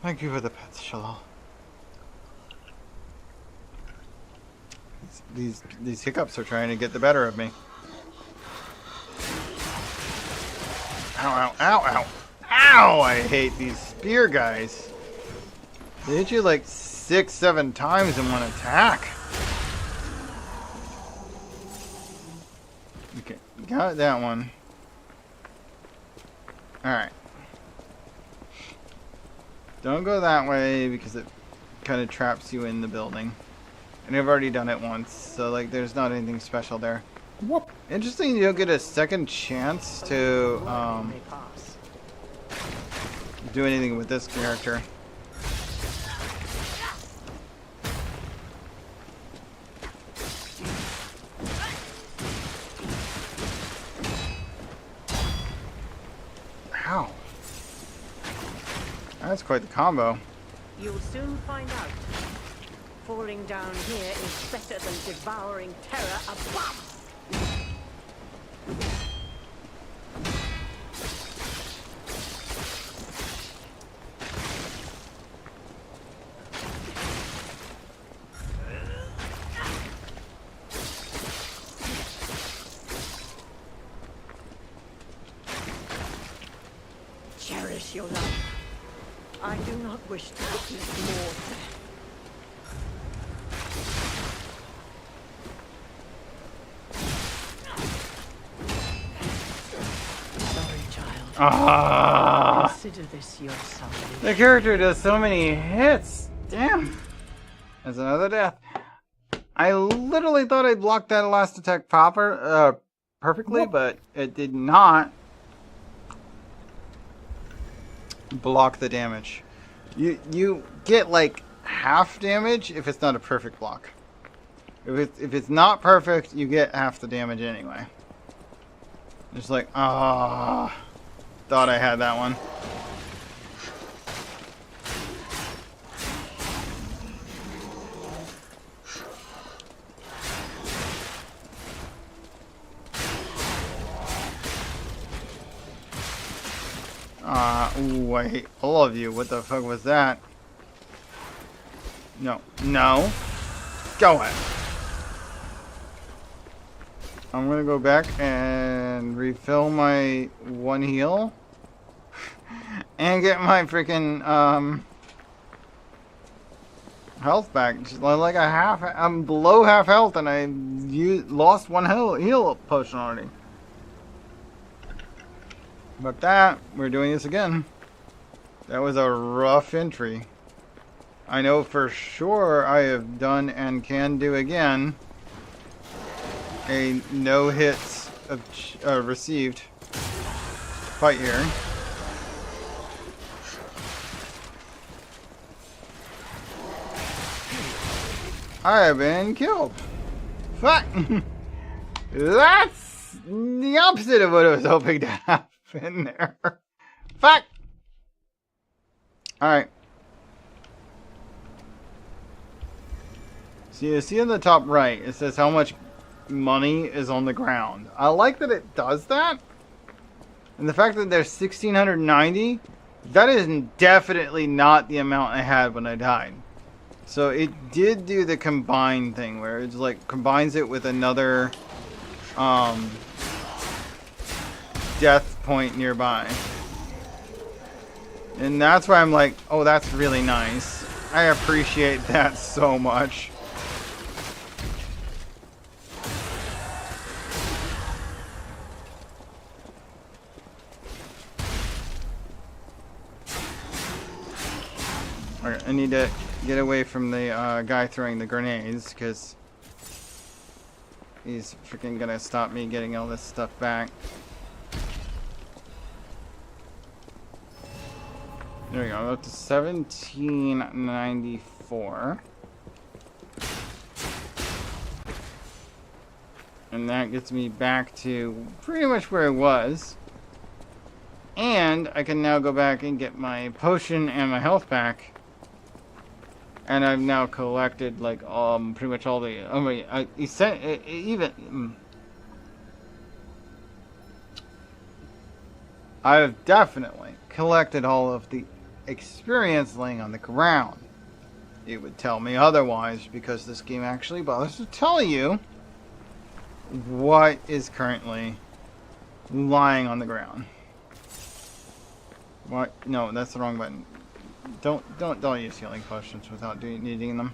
Thank you for the pets, Shalal. These hiccups are trying to get the better of me. Ow, ow, ow, ow. Ow! I hate these spear guys. They hit you like 6-7 times in one attack. Okay, got that one. Alright. Don't go that way because it kind of traps you in the building. And I've already done it once, so like there's not anything special there. What? Interesting, you'll get a second chance to do anything with this character. Ow. That's quite the combo. You'll soon find out. Falling down here is better than devouring terror above. Cherish your life. I do not wish to witness more death. Ah! Consider this your salvation. The character does so many hits. Damn. That's another death. I literally thought I blocked that last attack perfectly, but it did not block the damage. You get like half damage if it's not a perfect block. If it's not perfect, you get half the damage anyway. Just like, thought I had that one. Ooh, I hate all of you. What the fuck was that? No. No. Go ahead. I'm gonna go back and refill my one heal. And get my freaking, health back. Just like a half, I'm below half health and I lost one heal potion already. But that, we're doing this again. That was a rough entry. I know for sure I have done and can do again a no hits of received fight here. I have been killed. Fuck. That's the opposite of what I was hoping to happen there. Fuck. Alright. So you see in the top right, it says how much money is on the ground. I like that it does that. And the fact that there's 1,690, that is definitely not the amount I had when I died. So it did do the combine thing where it's like combines it with another death point nearby. And that's why I'm like, oh, that's really nice. I appreciate that so much. Okay, I need to get away from the guy throwing the grenades because he's freaking gonna stop me getting all this stuff back. There we go, up to 1794. And that gets me back to pretty much where I was. And I can now go back and get my potion and my health back. And I've now collected like pretty much all the I've definitely collected all of the experience laying on the ground. It would tell me otherwise because this game actually bothers to tell you what is currently lying on the ground. What? No, that's the wrong button. Don't use healing potions without needing them.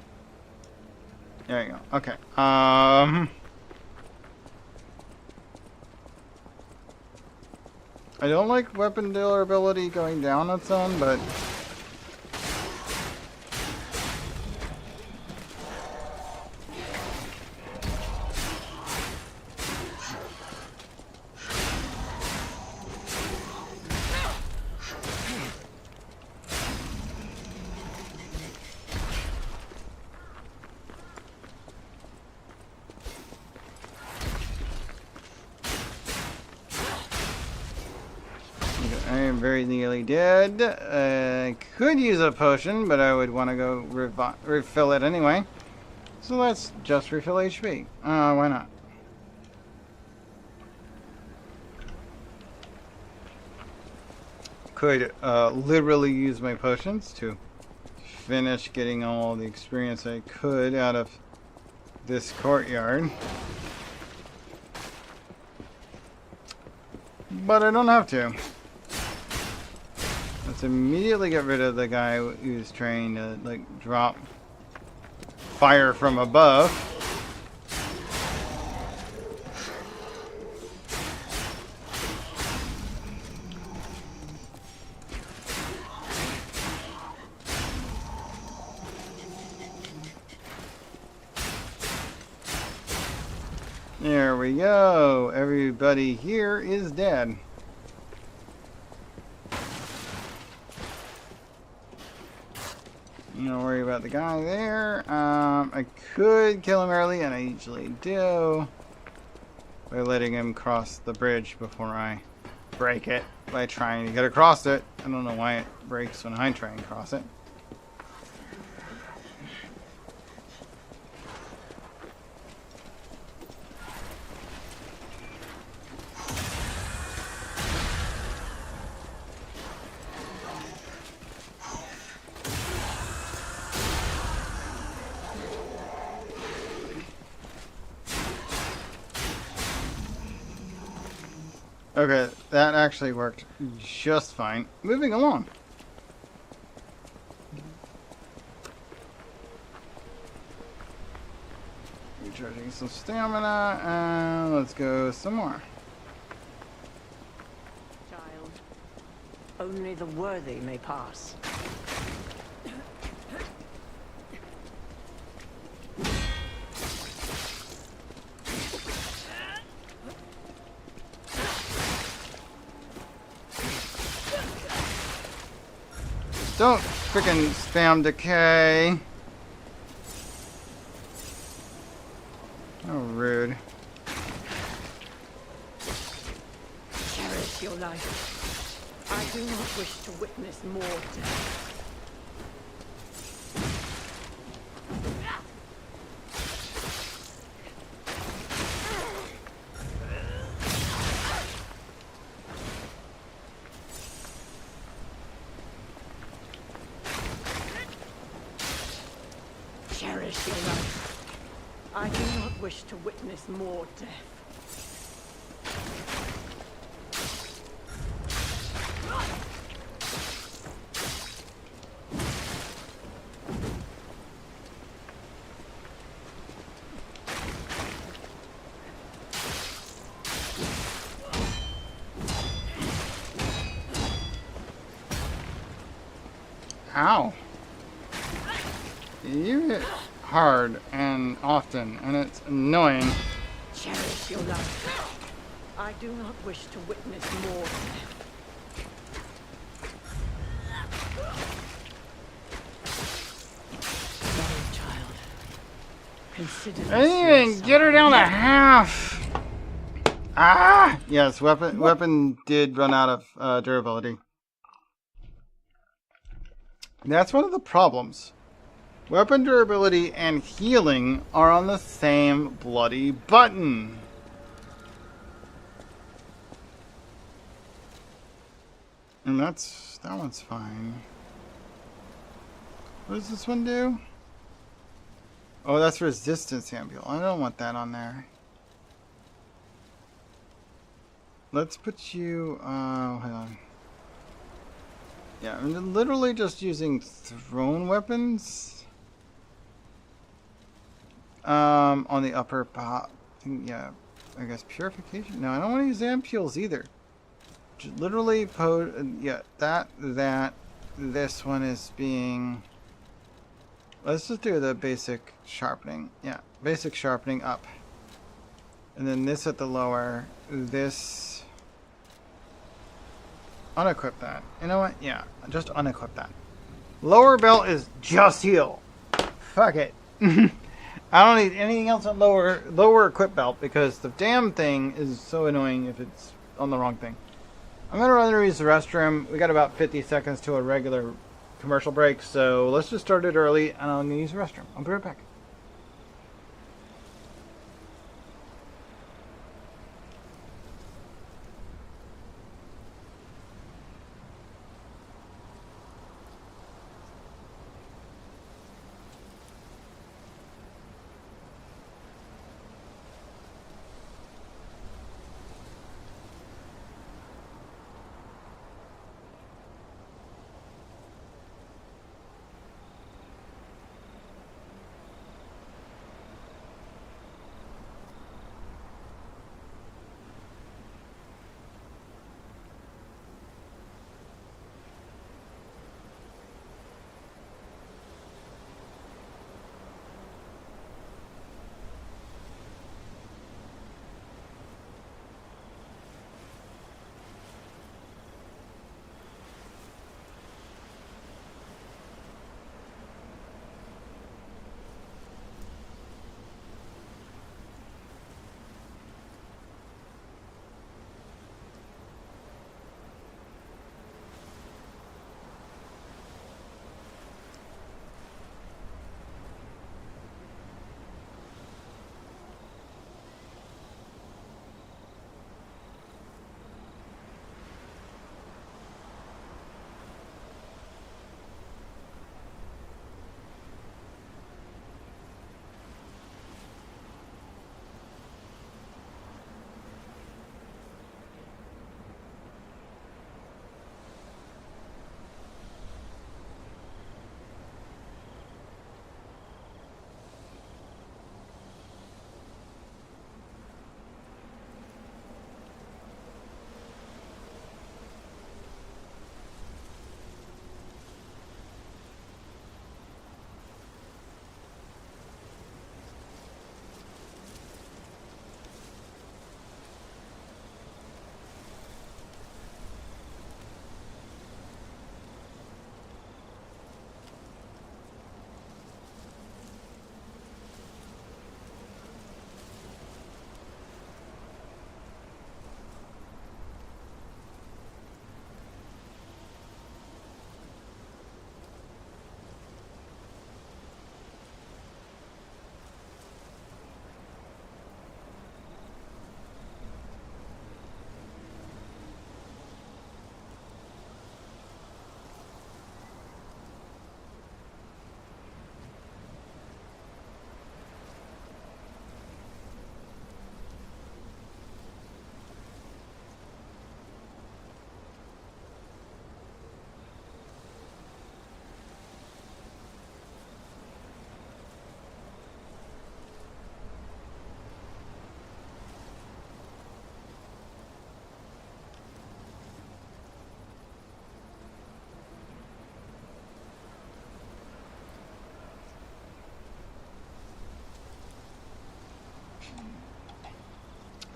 There you go. Okay. I don't like weapon durability going down its own, but I am very nearly dead. I could use a potion, but I would want to go refill it anyway. So let's just refill HP. Why not? Could literally use my potions to finish getting all the experience I could out of this courtyard. But I don't have to. Let's immediately get rid of the guy who's trying to like drop fire from above. There we go. Everybody here is dead. Don't worry about the guy there. I could kill him early, and I usually do, by letting him cross the bridge before I break it by trying to get across it. I don't know why it breaks when I try and cross it. Okay, that actually worked just fine. Moving along. Recharging some stamina, and let's go some more. Child, only the worthy may pass. Don't frickin' spam decay. Oh, rude. Cherish your life. I do not wish to witness more death. Cherish your life. I do not wish to witness more death. Ow. You hit hard and often, and it's annoying. Cherish your life. I do not wish to witness more death. No, child. Consider this I didn't even get her down to half. Ah! Yes, weapon did run out of durability. That's one of the problems. Weapon durability and healing are on the same bloody button. And that one's fine. What does this one do? Oh, that's resistance ampule. I don't want that on there. Let's put you, hold on. Yeah, I'm literally just using thrown weapons. On the upper part. Yeah, I guess purification. No, I don't want to use ampules either. Just literally, yeah, that. This one is being. Let's just do the basic sharpening. Yeah, basic sharpening up. And then this at the lower. This. Unequip that. You know what? Yeah, just unequip that. Lower belt is just heal. Fuck it. I don't need anything else on lower equip belt because the damn thing is so annoying if it's on the wrong thing. I'm gonna run to use the restroom. We got about 50 seconds to a regular commercial break, so let's just start it early and I'm gonna use the restroom. I'll be right back.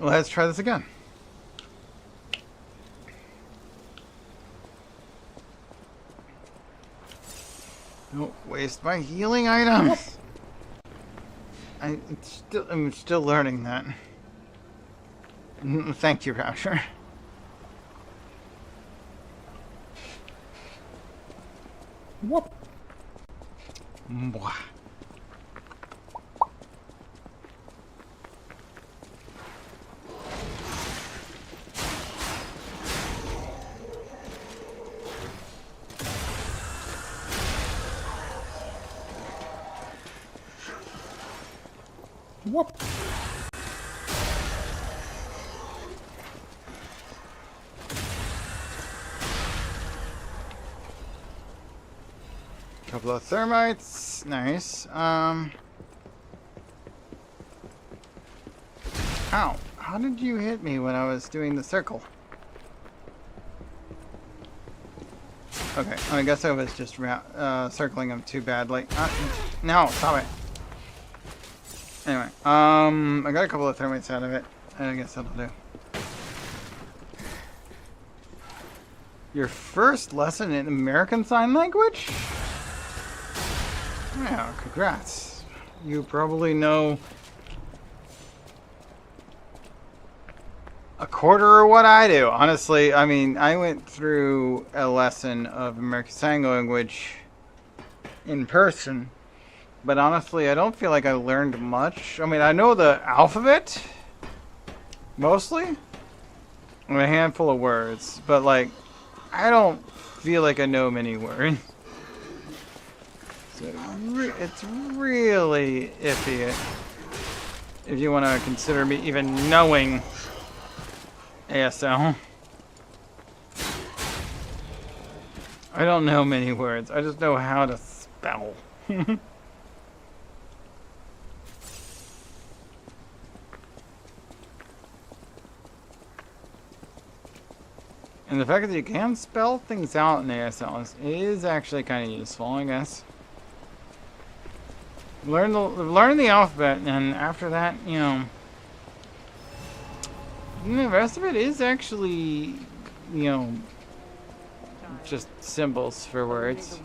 Let's try this again. Don't waste my healing items. I'm still learning that. Thank you, Rapture. What? Mwah. What? Couple of thermites. Nice. Ow. How did you hit me when I was doing the circle? Okay, I guess I was just circling them too badly. No, stop it. Anyway, I got a couple of thermites out of it. I guess that'll do. Your first lesson in American Sign Language? Yeah, congrats. You probably know a quarter of what I do. Honestly, I mean, I went through a lesson of American Sign Language in person, but honestly, I don't feel like I learned much. I mean, I know the alphabet, mostly, and a handful of words, but like, I don't feel like I know many words. So it's really iffy if you want to consider me even knowing ASL. I don't know many words. I just know how to spell. And the fact that you can spell things out in ASL is actually kind of useful, I guess. Learn the alphabet, and after that, you know, the rest of it is actually, you know, just symbols for words.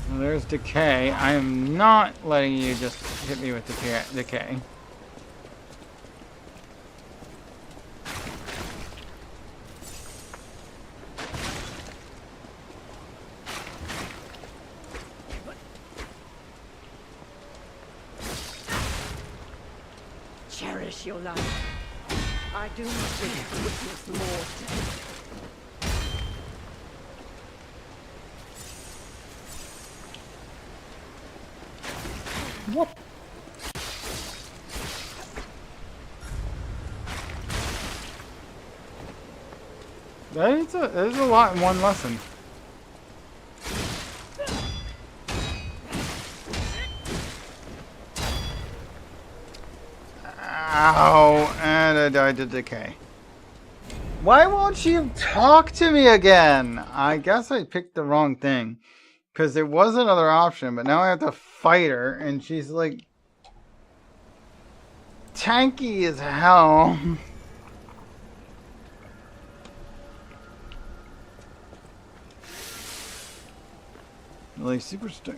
Well, there's decay. I am not letting you just hit me with decay. Cherish your life. I do not wish to witness more. What? That is a lot in one lesson. Ow, and I died to decay. Why won't you talk to me again? I guess I picked the wrong thing. Because there was another option, but now I have to fight her, and she's like tanky as hell. Like super stuck.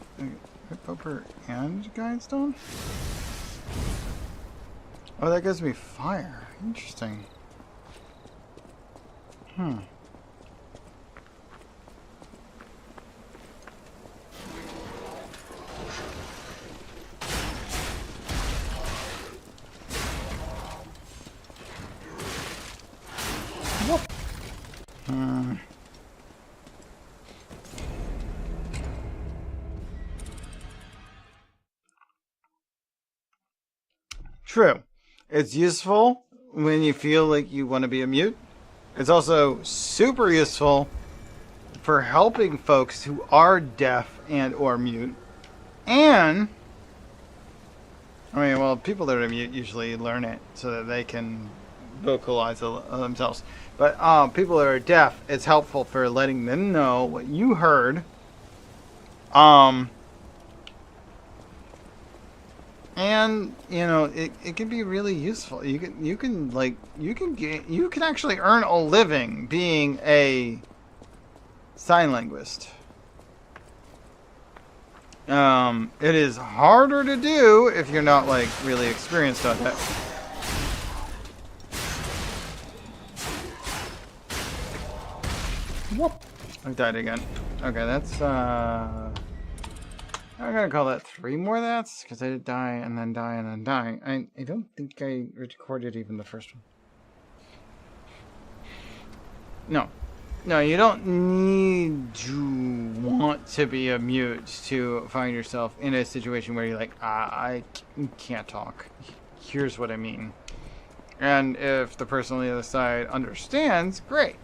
Rip up her and guide stone? Oh, that gives me fire. Interesting. Hmm. True. It's useful when you feel like you want to be a mute. It's also super useful for helping folks who are deaf and or mute. And, I mean, well, people that are mute usually learn it so that they can vocalize themselves. But people that are deaf, it's helpful for letting them know what you heard. And you know, it can be really useful. You can actually earn a living being a sign linguist. It is harder to do if you're not like really experienced on it. What? I died again. Okay, that's I'm gonna call that 3 more that's because I did die and then die and then die. I don't think I recorded even the first one. No. No, you don't need to want to be a mute to find yourself in a situation where you're like, I can't talk. Here's what I mean. And if the person on the other side understands, great.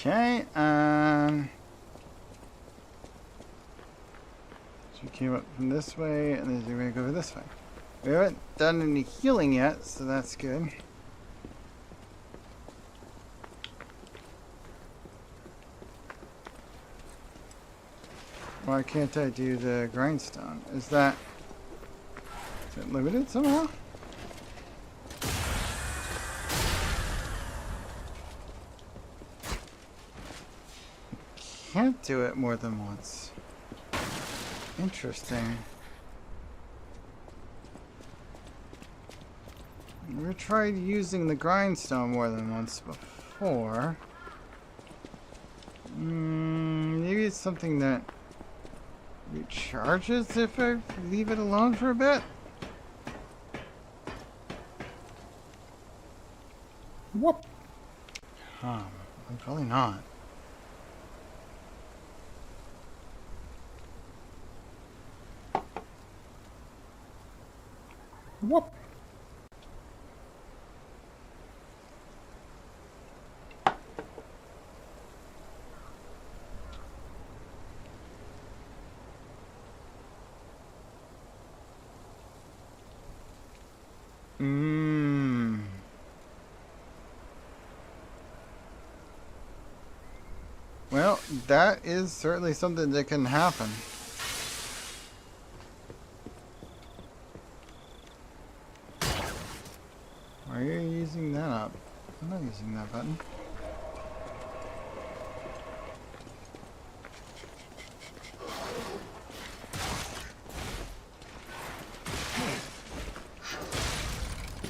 Okay, so we came up from this way, and then we're gonna go over this way. We haven't done any healing yet, so that's good. Why can't I do the grindstone? Is that limited somehow? Can't do it more than once. Interesting. We tried using the grindstone more than once before. Maybe it's something that recharges if I leave it alone for a bit. What? Probably not. What? Well, that is certainly something that can happen. Why are you using that up? I'm not using that button.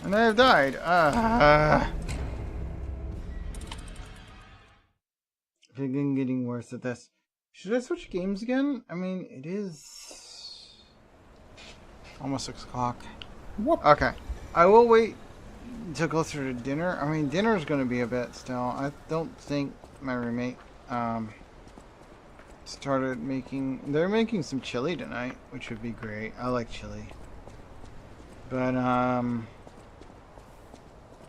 And I have died. Begin getting worse at this. Should I switch games again? I mean, it is almost 6 o'clock. What? Okay. I will wait until closer to dinner. I mean, dinner is going to be a bit still. I don't think my roommate started making... They're making some chili tonight, which would be great. I like chili. But,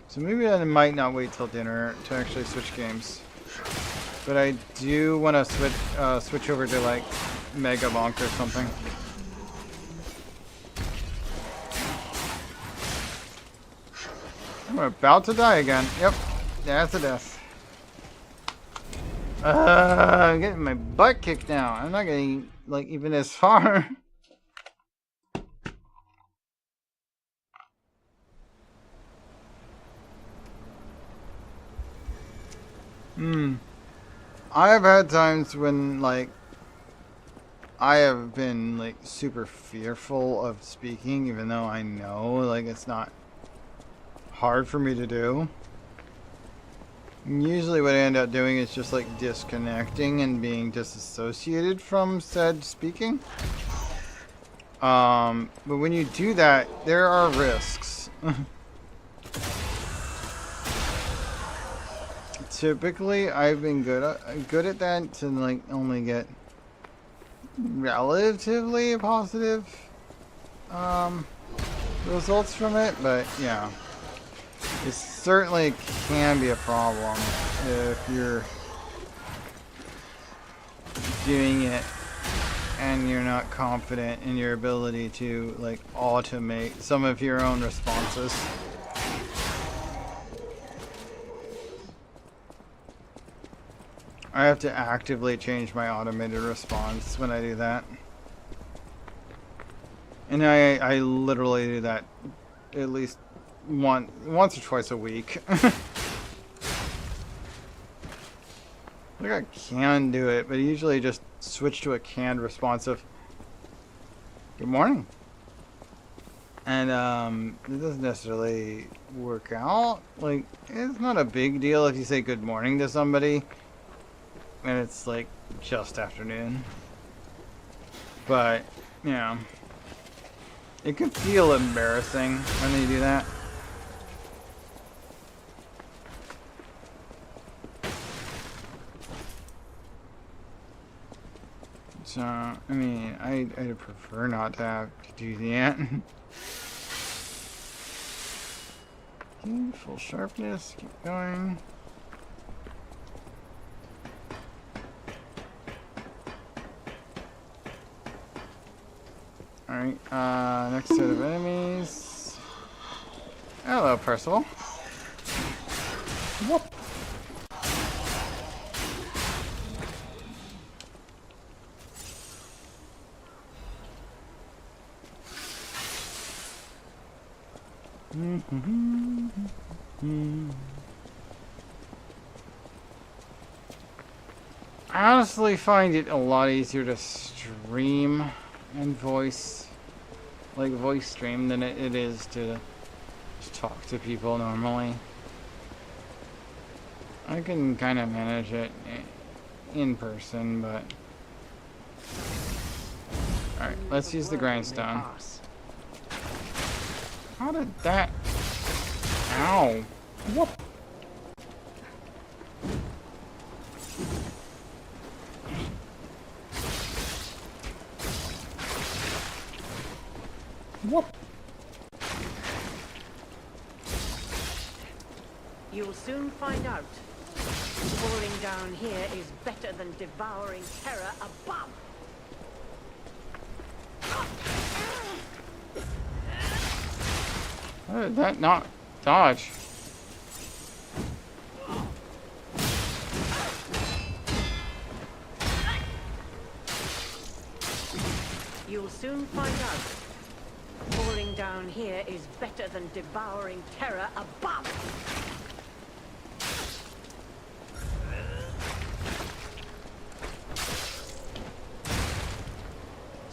so maybe I might not wait till dinner to actually switch games. But I do want to switch over to like Mega Bonk or something. I'm about to die again. Yep, that's a death. I'm getting my butt kicked now. I'm not getting like even as far. I have had times when, like, I have been, like, super fearful of speaking, even though I know, like, it's not hard for me to do. Usually what I end up doing is just like disconnecting and being disassociated from said speaking. But when you do that, there are risks. Typically, I've been good at that to like only get relatively positive results from it, but yeah, it certainly can be a problem if you're doing it and you're not confident in your ability to like automate some of your own responses. I have to actively change my automated response when I do that. And I literally do that at least once or twice a week. Like I can do it, but usually just switch to a canned response of good morning. And it doesn't necessarily work out. Like, it's not a big deal if you say good morning to somebody and it's like just afternoon. But, you know, it can feel embarrassing when you do that. So, I mean, I'd prefer not to have to do that. Okay, full sharpness, keep going. Alright, next set of enemies. Hello, Percival. Whoop. I honestly find it a lot easier to stream and voice stream than it is to just talk to people normally. I can kind of manage it in person, but alright, let's use the grindstone. How did that... Ow! Whoop! Whoop! You'll soon find out. Falling down here is better than devouring terror above. How did that not dodge? You'll soon find out. Falling down here is better than devouring terror above.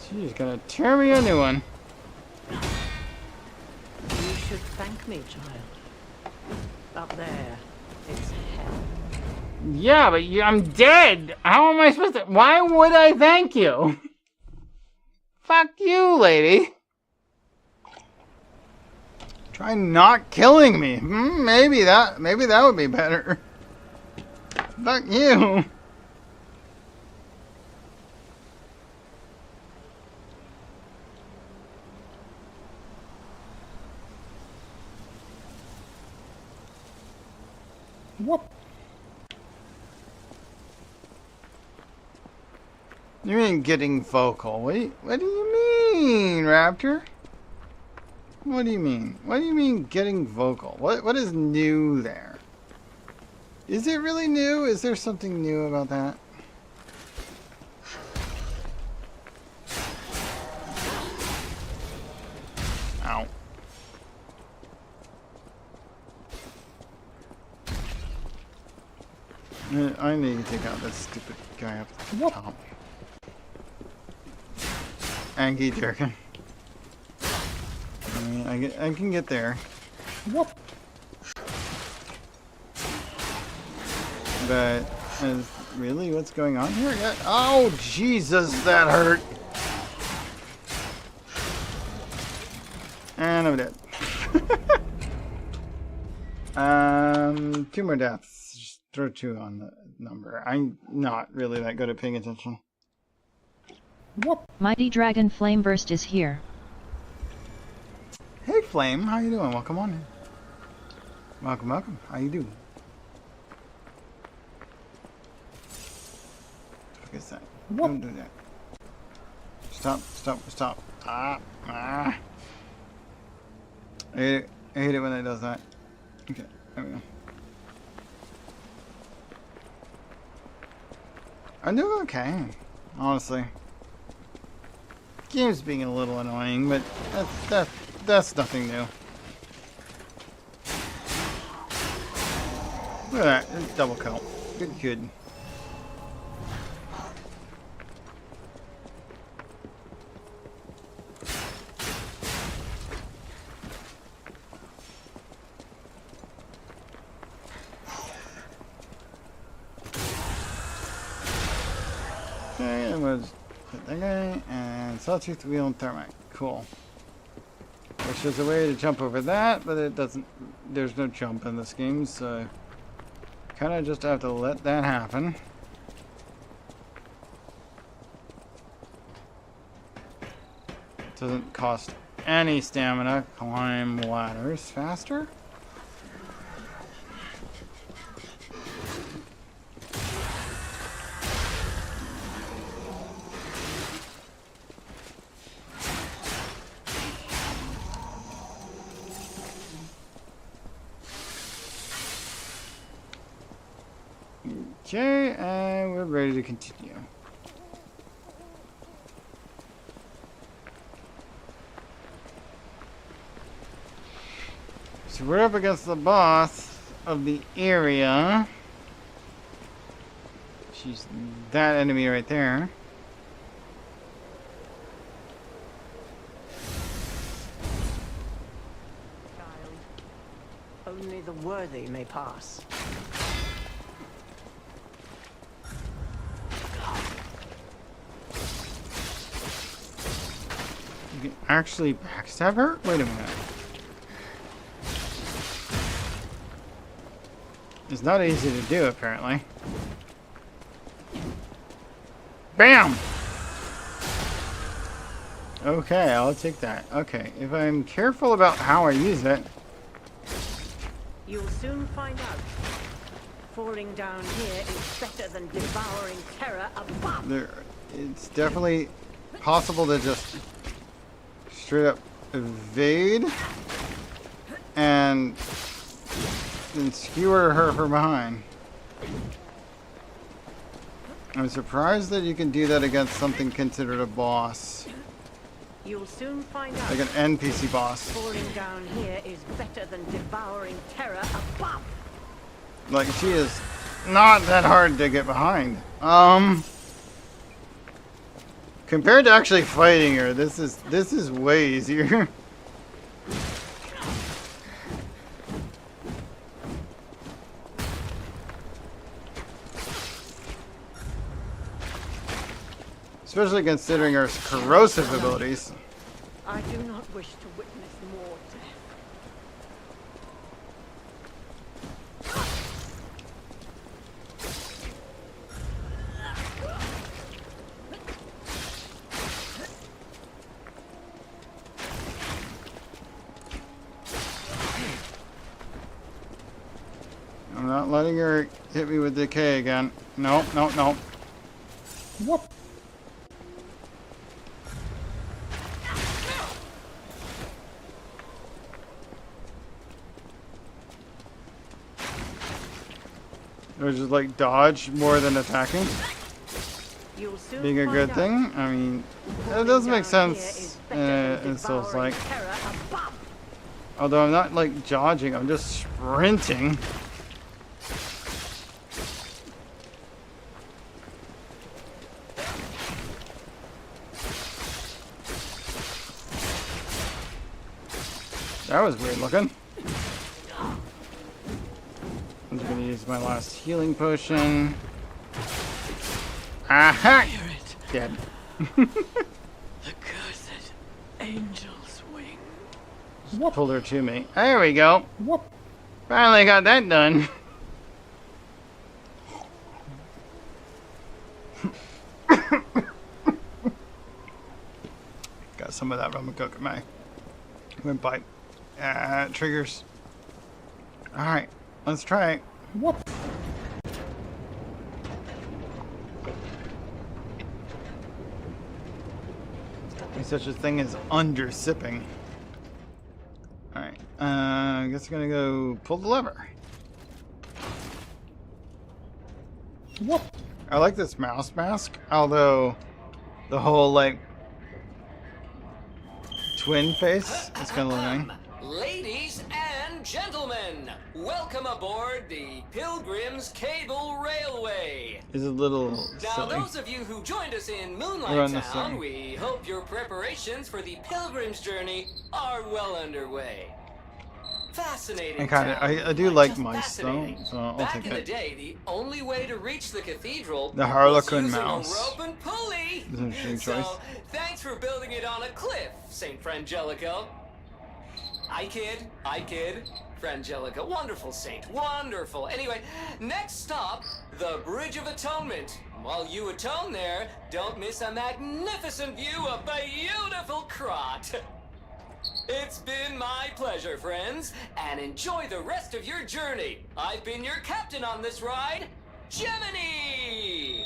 She's gonna tear me a new one. You should thank me, child. Up there, it's hell. Yeah, but I'm dead. How am I supposed to... Why would I thank you? Fuck you, lady. Try not killing me. Maybe that would be better. Fuck you. Whoop. You mean getting vocal? What do you mean, Raptor? What do you mean? What do you mean getting vocal? What is new there? Is it really new? Is there something new about that? Ow. I need to take out this stupid guy up at the top. Angie Durkin. I mean, I can get there. Whoop. But is really what's going on here yet? Oh Jesus, that hurt. And I'm dead. 2 more deaths. Just throw 2 on the number. I'm not really that good at paying attention. Whoop. Mighty Dragon Flame Burst is here. Hey Flame, how you doing? Welcome on in. Welcome, welcome. How you doing? What is that? Whoop. Don't do that. Stop, stop, stop. Ah. I hate it when it does that. Okay, there we go. I'm doing okay, honestly. Game's being a little annoying, but that's nothing new. Look at that, it's double kill. Good. Okay, it was hit that guy, and Sawtooth Wheel and Thermite. Cool. Which is a way to jump over that, but it doesn't, there's no jump in this game, so kind of just have to let that happen. Doesn't cost any stamina. Climb ladders faster. Okay, and we're ready to continue. So we're up against the boss of the area. She's that enemy right there. Child, only the worthy may pass. You can actually backstab her? Wait a minute. It's not easy to do, apparently. BAM! Okay, I'll take that. Okay, if I'm careful about how I use it... You'll soon find out. Falling down here is better than devouring terror above. It's definitely possible to just straight up evade and then skewer her from behind. I'm surprised that you can do that against something considered a boss. You'll soon find out. Like an NPC boss. Falling down here is better than devouring terror above. Like, she is not that hard to get behind. Compared to actually fighting her, this is way easier. Especially considering her corrosive abilities. I do not wish to witness more death. I'm not letting her hit me with decay again. Nope, nope, nope. Whoop. Or just like dodge more than attacking. You'll soon Being a find good out. thing. I mean, it Falling does make down here sense is better than in Souls devouring like. terror above. Although I'm not like jogging, I'm just sprinting. That was weird looking. I'm just gonna use my last healing potion. Aha! Dead. The cursed angel's wing. Just pulled her to me. There we go. Whoop. Finally got that done. Got some of that rum and coke in my windpipe. Triggers. Alright, let's try it. Whoop. There's such a thing as under sipping. Alright, I guess I'm gonna go pull the lever. Whoop. I like this mouse mask, although the whole like twin face is kind of annoying. Ladies and gentlemen, welcome aboard the Pilgrim's Cable Railway. Is a little Now, silly. those of you who joined us in We're Moonlight on the Town, same. we hope your preparations for the Pilgrim's Journey are well underway. Fascinating. I kinda- town. I do like Just mice, though, fascinating. so I'll Back take in the it. day, the only way to reach the cathedral The was Harlequin using mouse. a rope and pulley. It's an interesting choice. So, thanks for building it on a cliff, Saint Frangelico. I kid. Frangelica, wonderful saint, wonderful. Anyway, next stop, the Bridge of Atonement. While you atone there, don't miss a magnificent view of beautiful Krot. It's been my pleasure, friends, and enjoy the rest of your journey. I've been your captain on this ride, Gemini!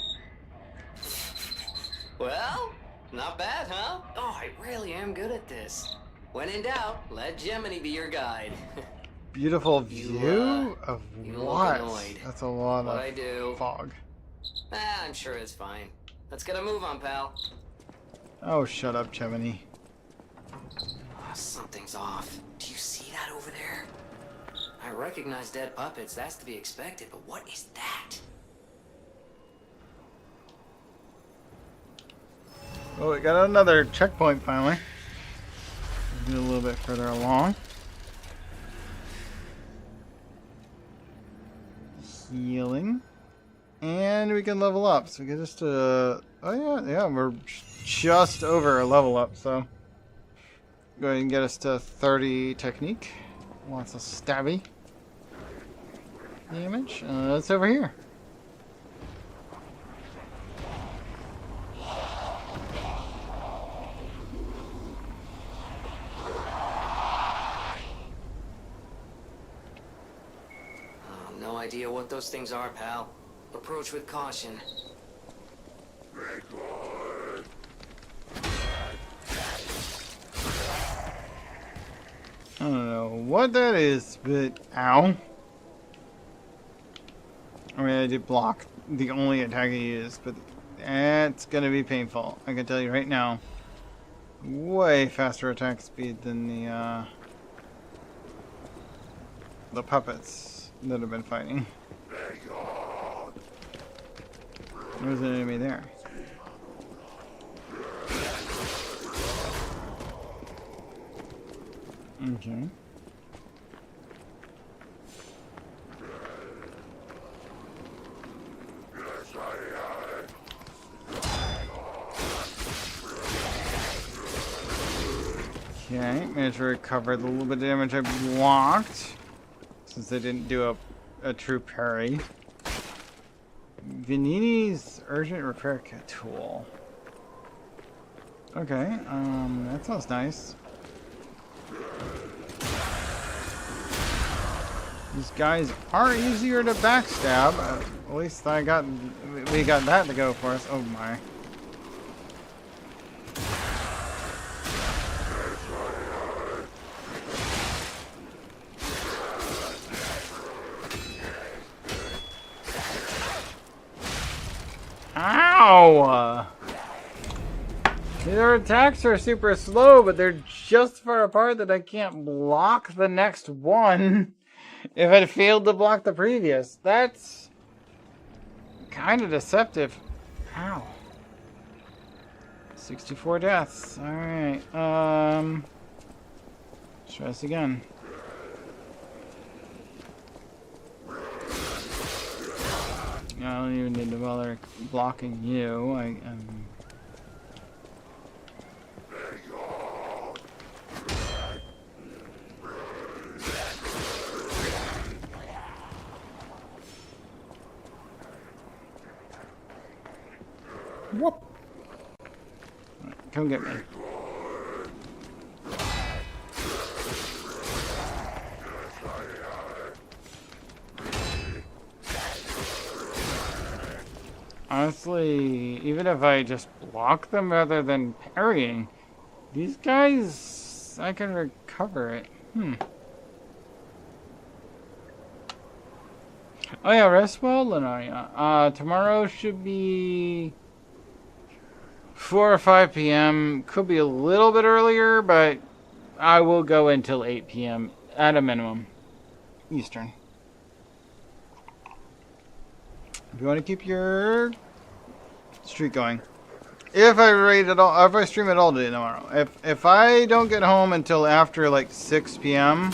Well, not bad, huh? Oh, I really am good at this. When in doubt, let Gemini be your guide. Beautiful You, view of you look what? annoyed. That's a lot What of I do? fog. I'm sure it's fine. Let's get a move on, pal. Oh, shut up, Gemini. Oh, something's off. Do you see that over there? I recognize dead puppets. That's to be expected, but what is that? Oh, we got another checkpoint finally. Get a little bit further along. Healing. And we can level up. So we can just, oh yeah, we're just over a level up, so. Go ahead and get us to 30 technique. Lots of stabby damage. That's over here. No idea what those things are, pal. Approach with caution. I don't know what that is, but ow. I mean, I did block the only attack I used, but that's gonna be painful. I can tell you right now. Way faster attack speed than the puppets that have been fighting. There's an enemy there. Okay. Okay, managed to recover the little bit of damage I blocked. Since they didn't do a true parry. Vanini's urgent repair kit tool. Okay, that sounds nice. These guys are easier to backstab. At least we got that to go for us. Oh my. Ow! Their attacks are super slow, but they're just far apart that I can't block the next one if I failed to block the previous. That's kind of deceptive. Ow. 64 deaths. Alright. Let's try this again. I don't even need to bother blocking you. Whoop. Come get me. Honestly, even if I just block them rather than parrying, these guys, I can recover it. Oh yeah, rest well, Lenaya. Tomorrow should be 4 or 5 p.m. Could be a little bit earlier, but I will go until 8 p.m. at a minimum. Eastern. If you want to keep your streak going. If I raid at all, if I stream at all today tomorrow. If I don't get home until after like 6 p.m.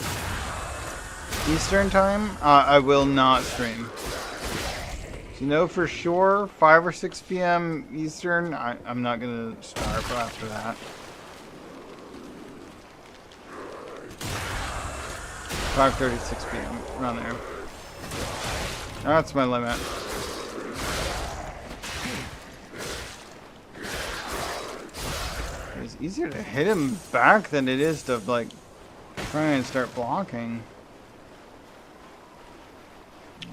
Eastern time, I will not stream. So you know for sure, 5 or 6 p.m. Eastern, I'm not going to start after that. 5:30, 6 p.m. around there. That's my limit. It's easier to hit him back than it is to like try and start blocking.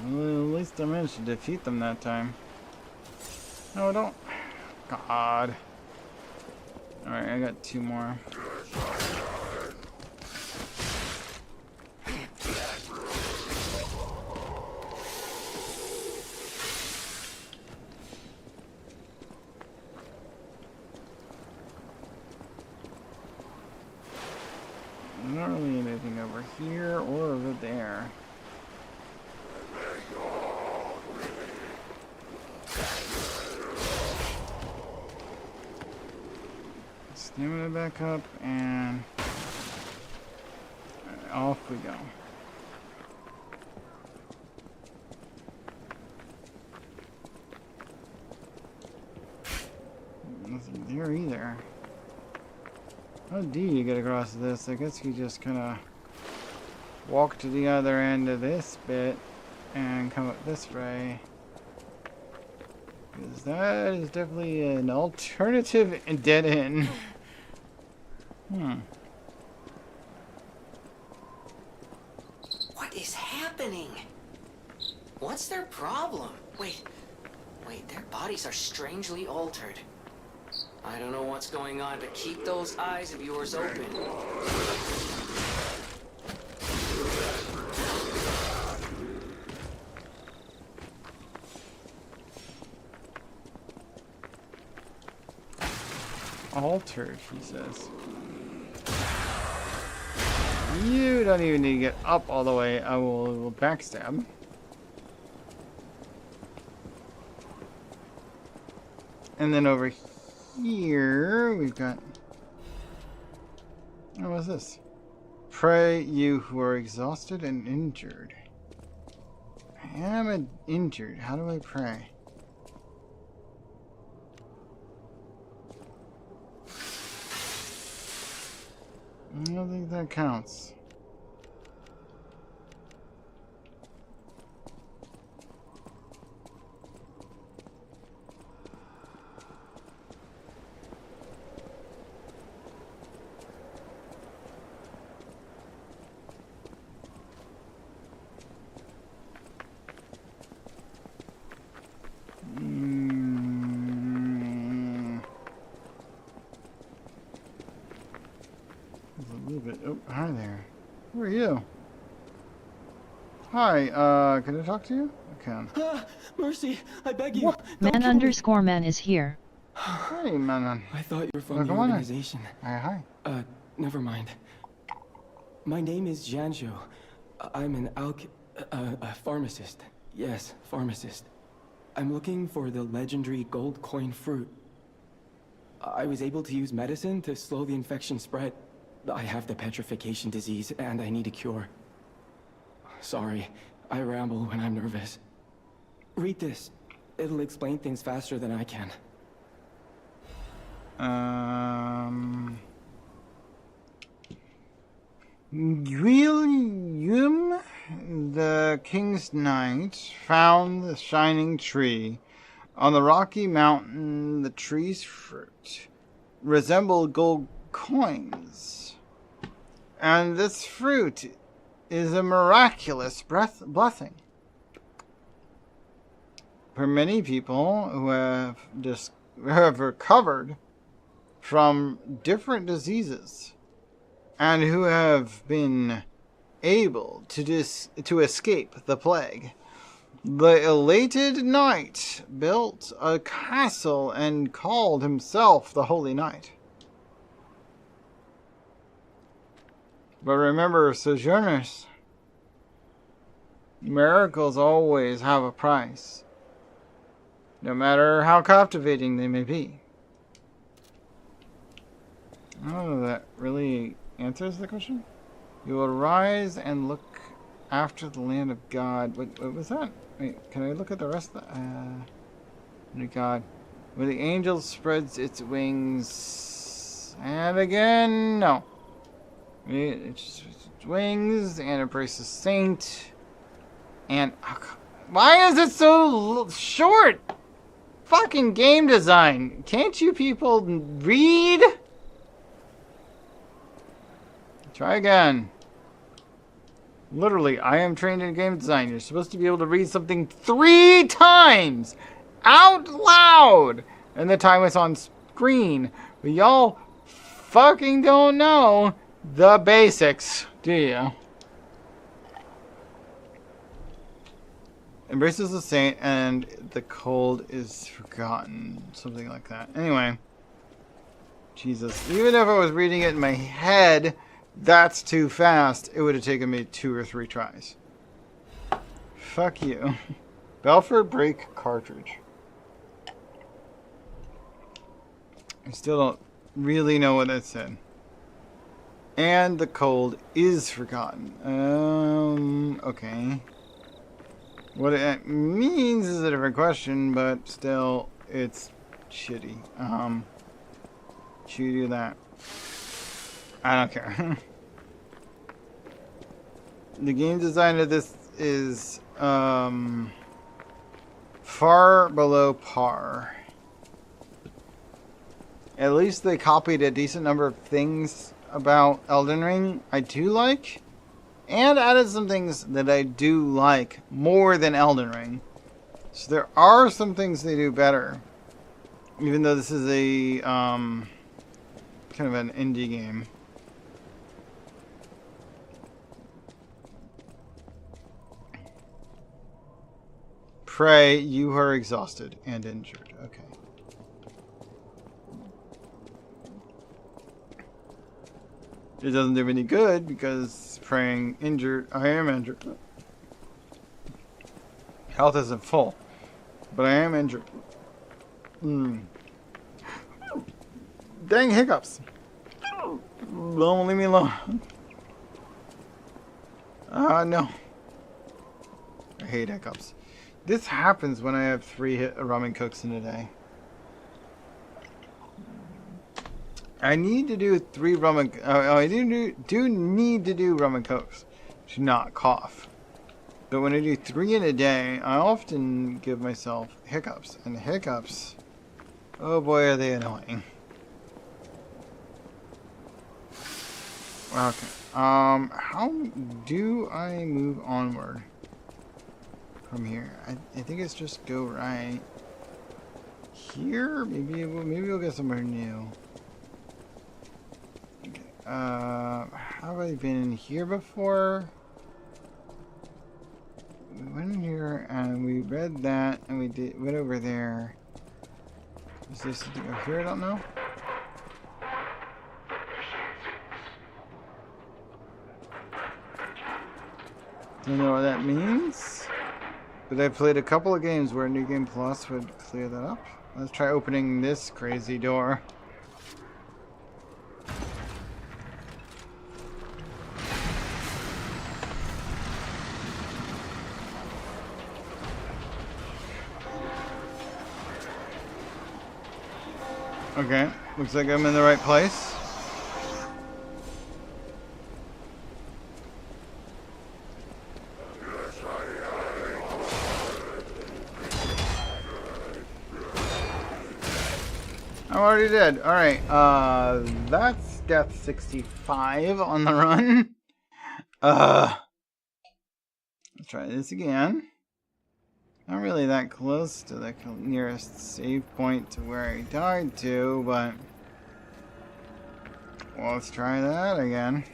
Well, at least I managed to defeat them that time. No, don't. God. Alright, I got 2 more. Not really anything over here or over there. Stamina back up and off we go. Nothing there either. How do you get across this? I guess you just kind of walk to the other end of this bit and come up this way. Because that is definitely an alternative dead end. What is happening? What's their problem? Wait, their bodies are strangely altered. I don't know what's going on, but keep those eyes of yours open. Altered, he says. You don't even need to get up all the way. I will backstab. And then over here, we've got... Oh, what's this? Pray you who are exhausted and injured. I am injured. How do I pray? I don't think that counts. Oh, hi there. Who are you? Hi, can I talk to you? I can. Mercy, I beg you. Man_man is here. Hey, man. I thought you were from the organization. Hi. Never mind. My name is Janjo. I'm an a pharmacist. Yes, pharmacist. I'm looking for the legendary gold coin fruit. I was able to use medicine to slow the infection spread. I have the petrification disease, and I need a cure. Sorry, I ramble when I'm nervous. Read this. It'll explain things faster than I can. William, the King's Knight, found the shining tree. On the rocky mountain, the tree's fruit resembled gold coins. And this fruit is a miraculous blessing. For many people who have recovered from different diseases and who have been able to escape the plague, the elated knight built a castle and called himself the Holy Knight. But remember, sojourners, miracles always have a price, no matter how captivating they may be. I don't know if that really answers the question. You will rise and look after the land of God. What was that? Wait, can I look at the rest of the... God. Where the angel spreads its wings. And again, no. It's wings and embraces saint. And... why is it so short? Fucking game design. Can't you people read? Try again. Literally, I am trained in game design. You're supposed to be able to read something 3 times out loud, and the time it's on screen. But y'all fucking don't know the basics, do you? Embraces the saint, and the cold is forgotten. Something like that. Anyway. Jesus. Even if I was reading it in my head, that's too fast. It would have taken me 2 or 3 tries. Fuck you. Belfort Break cartridge. I still don't really know what that said. And the cold is forgotten. Okay. What it means is a different question, but still, it's shitty. Should you do that? I don't care. The game design of this is far below par. At least they copied a decent number of things about Elden Ring I do like, and added some things that I do like more than Elden Ring. So there are some things they do better, even though this is a kind of an indie game. Pray, you are exhausted and injured. Okay. It doesn't do me any good because praying injured. I am injured. Health isn't full, but I am injured. Dang hiccups. Don't leave me alone. No. I hate hiccups. This happens when I have 3 ramen cokes in a day. I need to do 3 ramen. I do need to do ramen cokes to not cough. But when I do 3 in a day, I often give myself hiccups. And hiccups, oh boy, are they annoying. Okay. How do I move onward from here? I think it's just go right here. Maybe we'll get somewhere new. Okay. Have I been in here before? We went in here and we read that and we went over there. Is there something over here? I don't know. Don't know what that means, but I played a couple of games where New Game Plus would clear that up. Let's try opening this crazy door. Okay, looks like I'm in the right place. I'm already dead. Alright, that's death 65 on the run. Let's try this again. Not really that close to the nearest save point to where I died to, but well, let's try that again.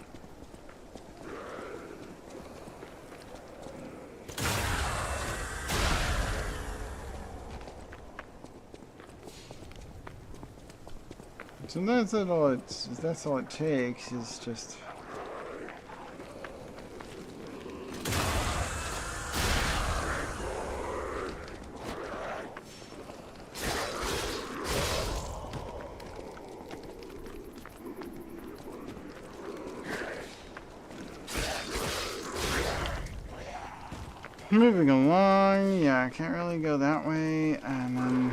So that's all it takes is just moving along. Yeah, I can't really go that way, and then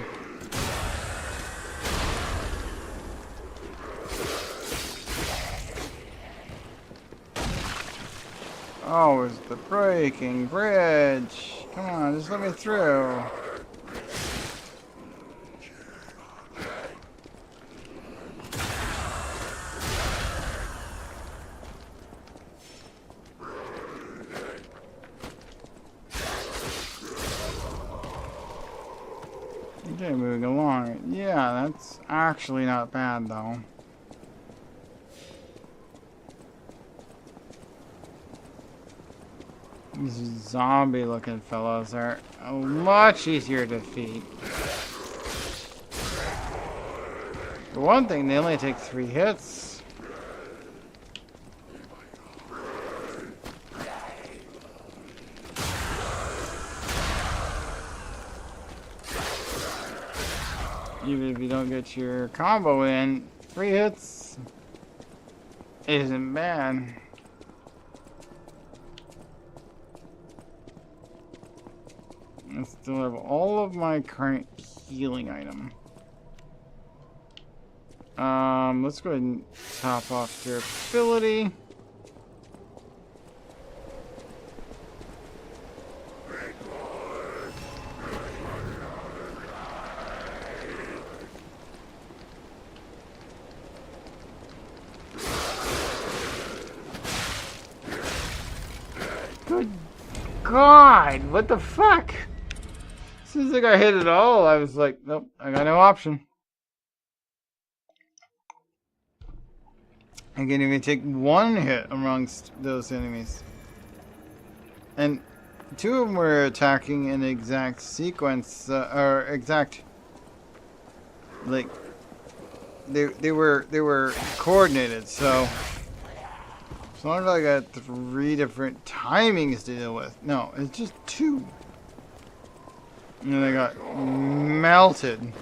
oh, it's the breaking bridge. Come on, just let me through. Okay, moving along. Yeah, that's actually not bad though. These zombie-looking fellows are much easier to defeat. For one thing, they only take 3 hits. Even if you don't get your combo in, 3 hits isn't bad. I still have all of my current healing item. Let's go ahead and top off durability. Good God, what the fuck? As soon as I got hit at all, I was like, nope, I got no option. I can't even take 1 hit amongst those enemies. And 2 of them were attacking in exact sequence, or exact, like, they were coordinated, so it's not like I got 3 different timings to deal with. No, it's just 2. And then I got melted.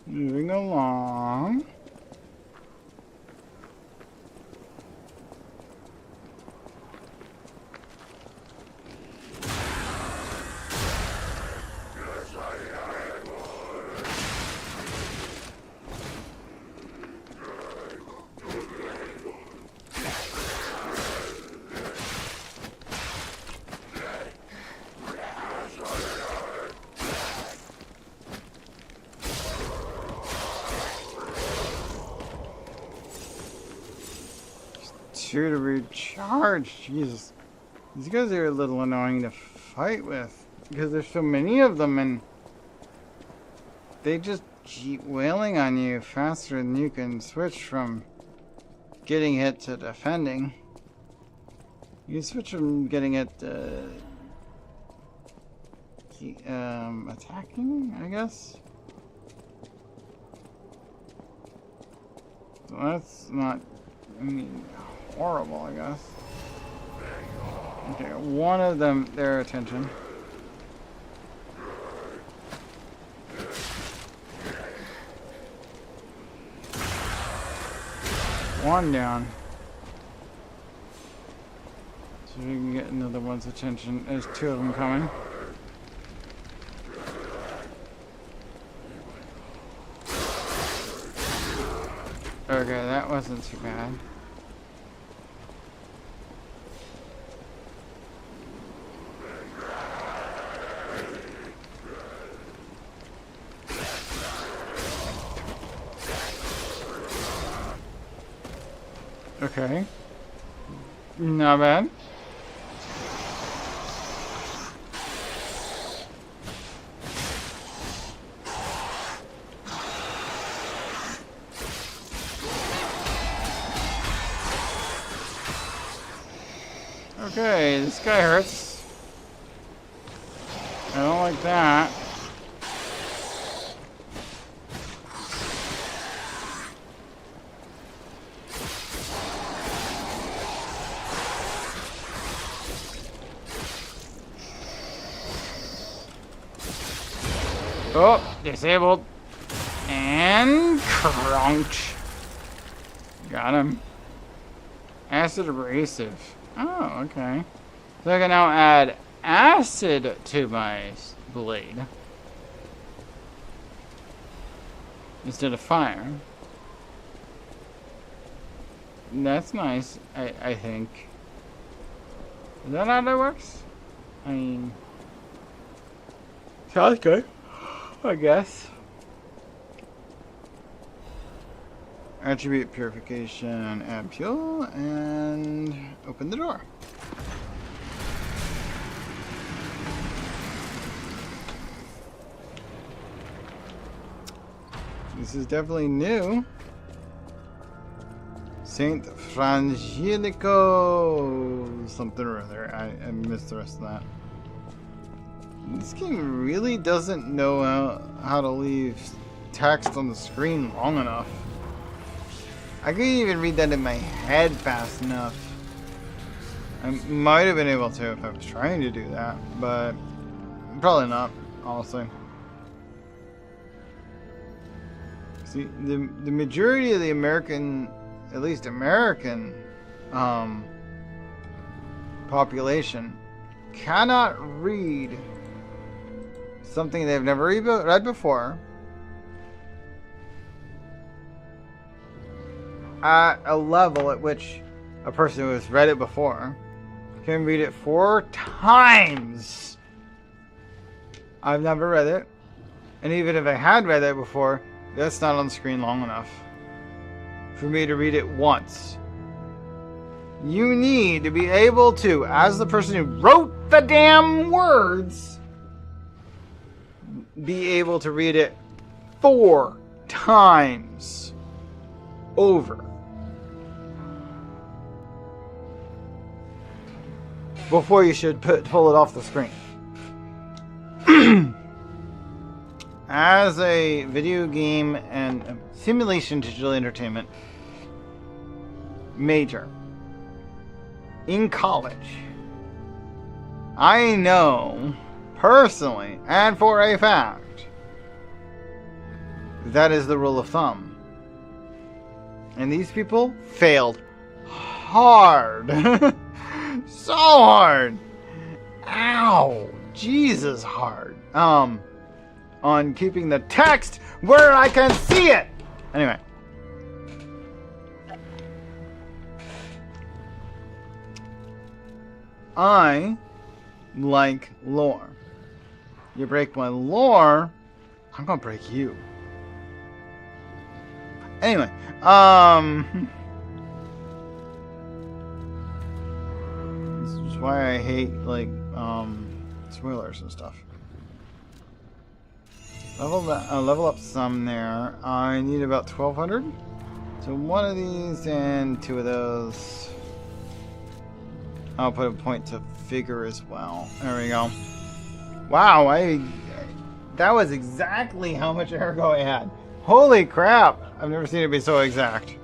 Moving along. To recharge, Jesus. These guys are a little annoying to fight with because there's so many of them and they just keep wailing on you faster than you can switch from getting hit to defending. You can switch from getting hit to attacking, I guess. So that's not, I mean, horrible, I guess. Okay, one of them, their attention. One down. So we can get another one's attention. There's two of them coming. Okay, that wasn't too bad. Okay. Not bad. Okay, this guy hurts. I don't like that. Oh, disabled. And crunch. Got him. Acid abrasive. Oh, okay. So I can now add acid to my blade instead of fire. That's nice, I think. Is that how that works? I mean, sounds good, I guess. Attribute purification, add fuel, and open the door. This is definitely new. Saint Frangelico something or other. I missed the rest of that. This game really doesn't know how to leave text on the screen long enough. I couldn't even read that in my head fast enough. I might have been able to if I was trying to do that, but probably not, honestly. See, the majority of the American, at least American, population cannot read something they've never read before at a level at which a person who has read it before can read it 4 times. I've never read it, and even if I had read it before, that's not on screen long enough for me to read it once. You need to be able to, as the person who wrote the damn words, be able to read it 4 times over before you should pull it off the screen. As a video game and simulation digital entertainment major in college, I know personally and for a fact that is the rule of thumb. And these people failed hard. So hard. Ow. Jesus hard. On keeping the text where I can see it. Anyway. I like lore. You break my lore, I'm gonna break you. Anyway, why I hate, like, spoilers and stuff. Level up some there. I need about 1,200. So one of these and 2 of those. I'll put a point to figure as well. There we go. Wow, that was exactly how much ergo I had. Holy crap! I've never seen it be so exact.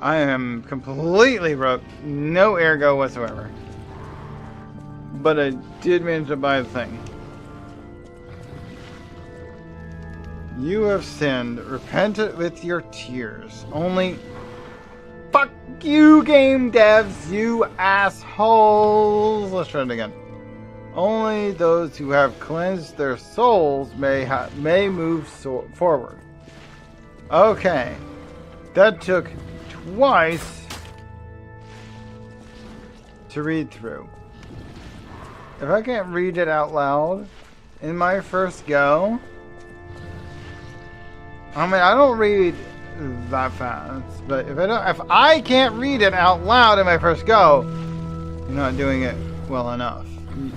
I am completely broke. No ergo whatsoever. But I did manage to buy the thing. You have sinned. Repent it with your tears. Only... Fuck you, game devs, you assholes! Let's try it again. Only those who have cleansed their souls may move forward. Okay. That took twice to read through. If I can't read it out loud in my first go... I mean, I don't read that fast, but if I can't read it out loud in my first go, you're not doing it well enough.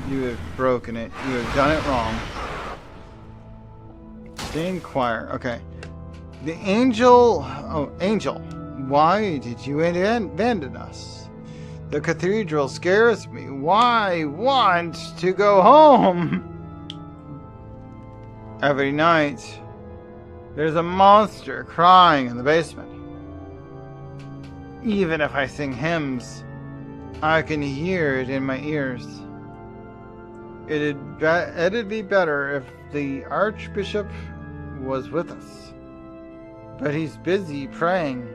You have broken it. You have done it wrong. Stained choir. Okay. The angel... Oh, angel. Why did you abandon us? The cathedral scares me. Why want to go home? Every night, there's a monster crying in the basement. Even if I sing hymns, I can hear it in my ears. It'd be better if the Archbishop was with us. But he's busy praying.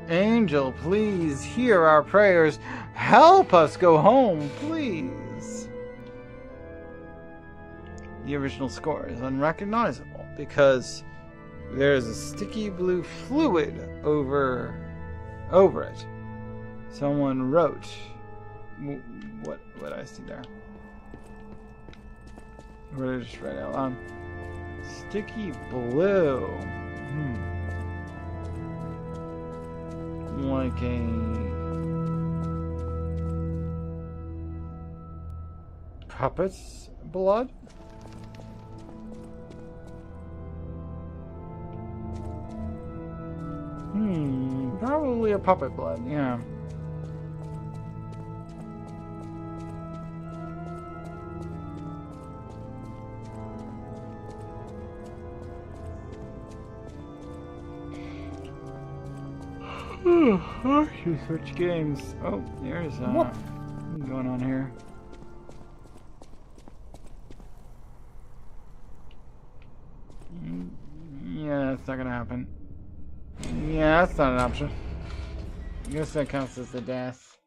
Angel, please hear our prayers. Help us go home, please. The original score is unrecognizable because there's a sticky blue fluid over it. Someone wrote... What did I see there? What did I just write out loud? Sticky blue. Like a... puppet's blood? Probably a puppet blood, yeah. I should switch games. Oh, there's something going on here. Yeah, that's not gonna happen. Yeah, that's not an option. I guess that counts as a death.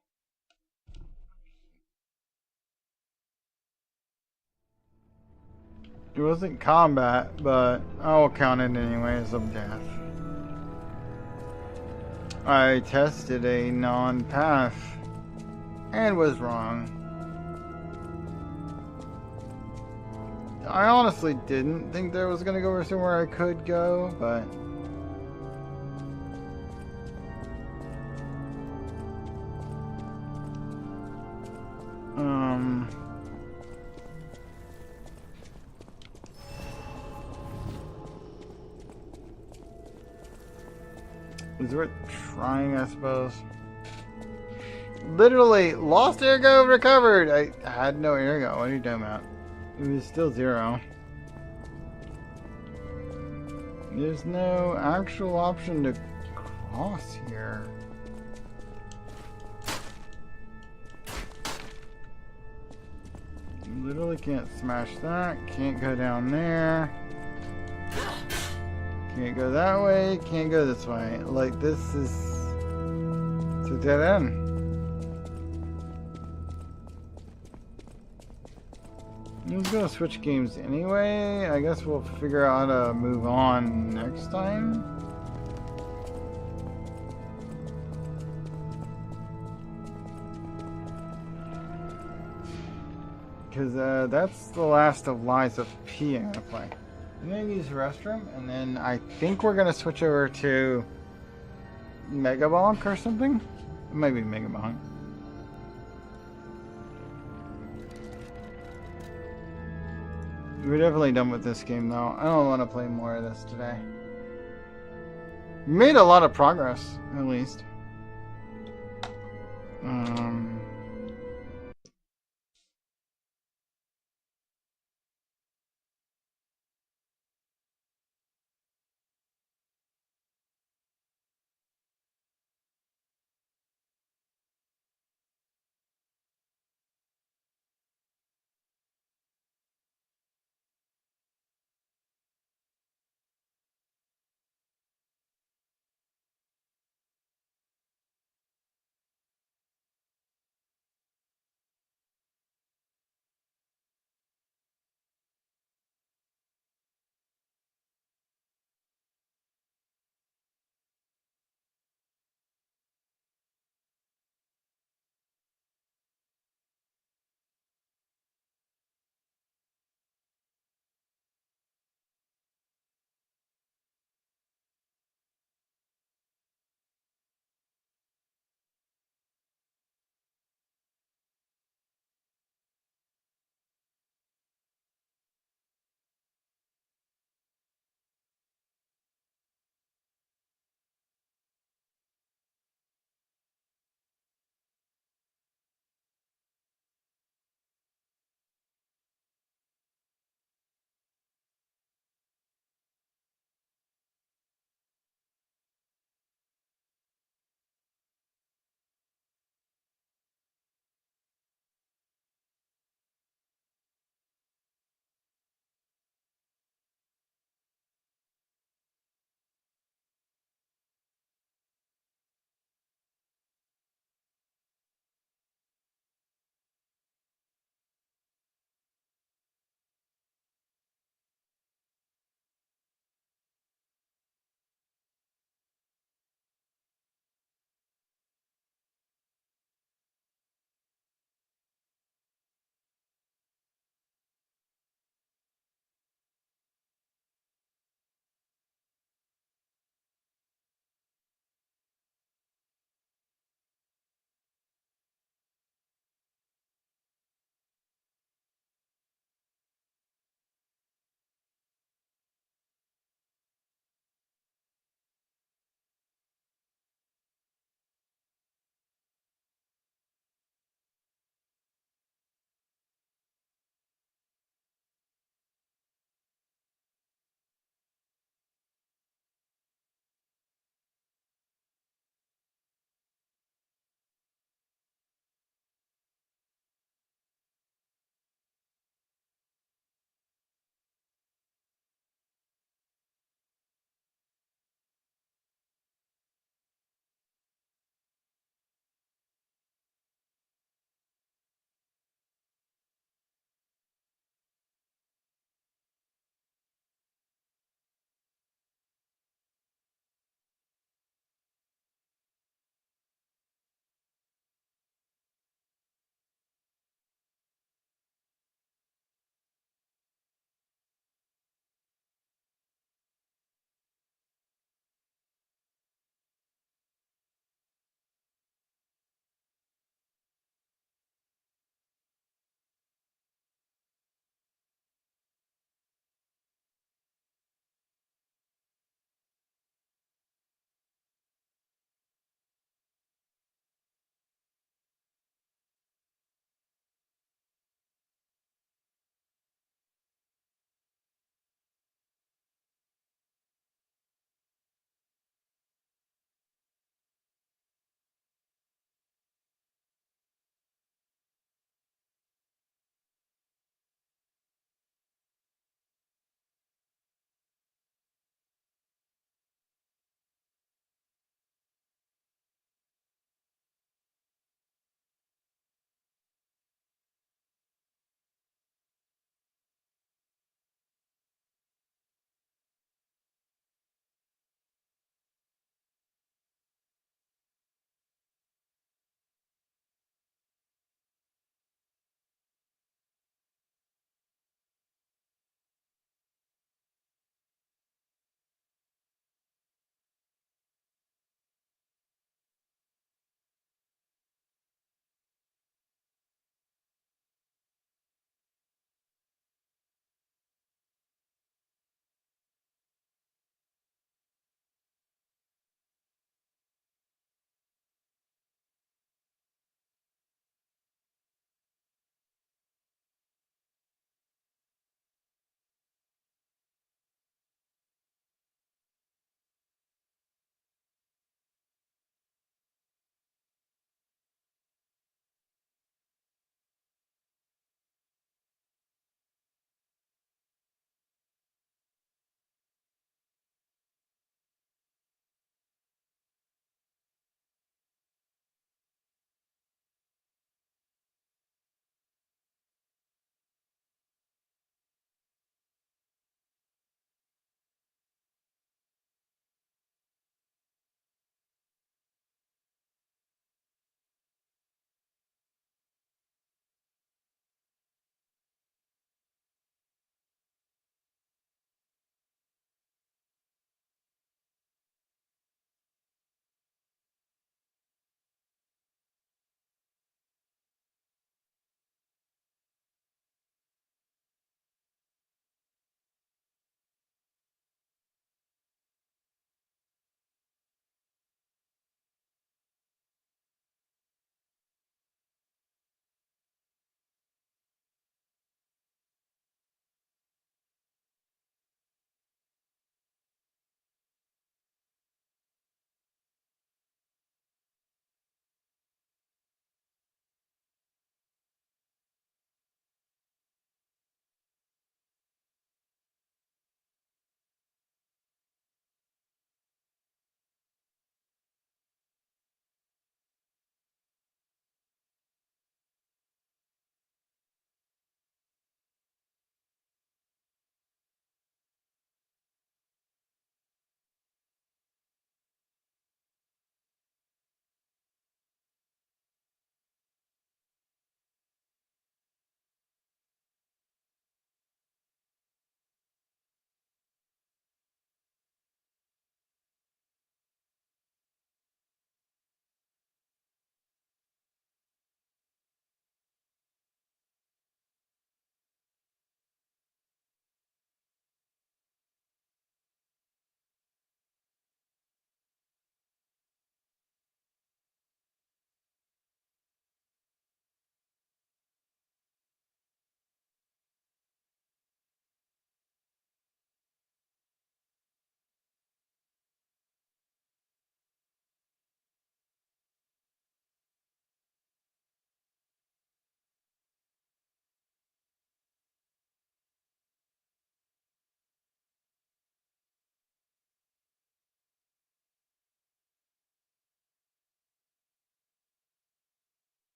It wasn't combat, but I'll count it anyway as a death. I tested a non-path and was wrong. I honestly didn't think there was gonna go somewhere I could go, but it's worth trying, I suppose. Literally, lost ergo, recovered! I had no ergo. What are you talking about? It was still 0. There's no actual option to cross here. You literally can't smash that. Can't go down there. Can't go that way, can't go this way. Like, this is... it's a dead end. I'm just gonna switch games anyway. I guess we'll figure out how to move on next time. Because that's the last of Lies of P I'm gonna play. I'm gonna use the restroom, and then I think we're gonna switch over to Megabonk or something. It might be Megabonk. We're definitely done with this game, though. I don't want to play more of this today. We made a lot of progress, at least.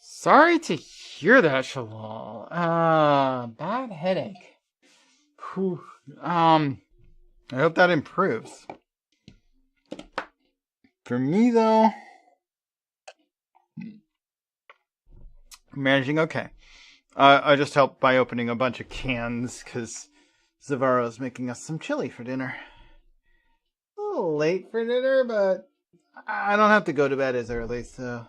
Sorry to hear that, Shalal. Bad headache. Whew. I hope that improves. For me, though, managing okay. I just helped by opening a bunch of cans because Zavaro's making us some chili for dinner. A little late for dinner, but I don't have to go to bed as early, so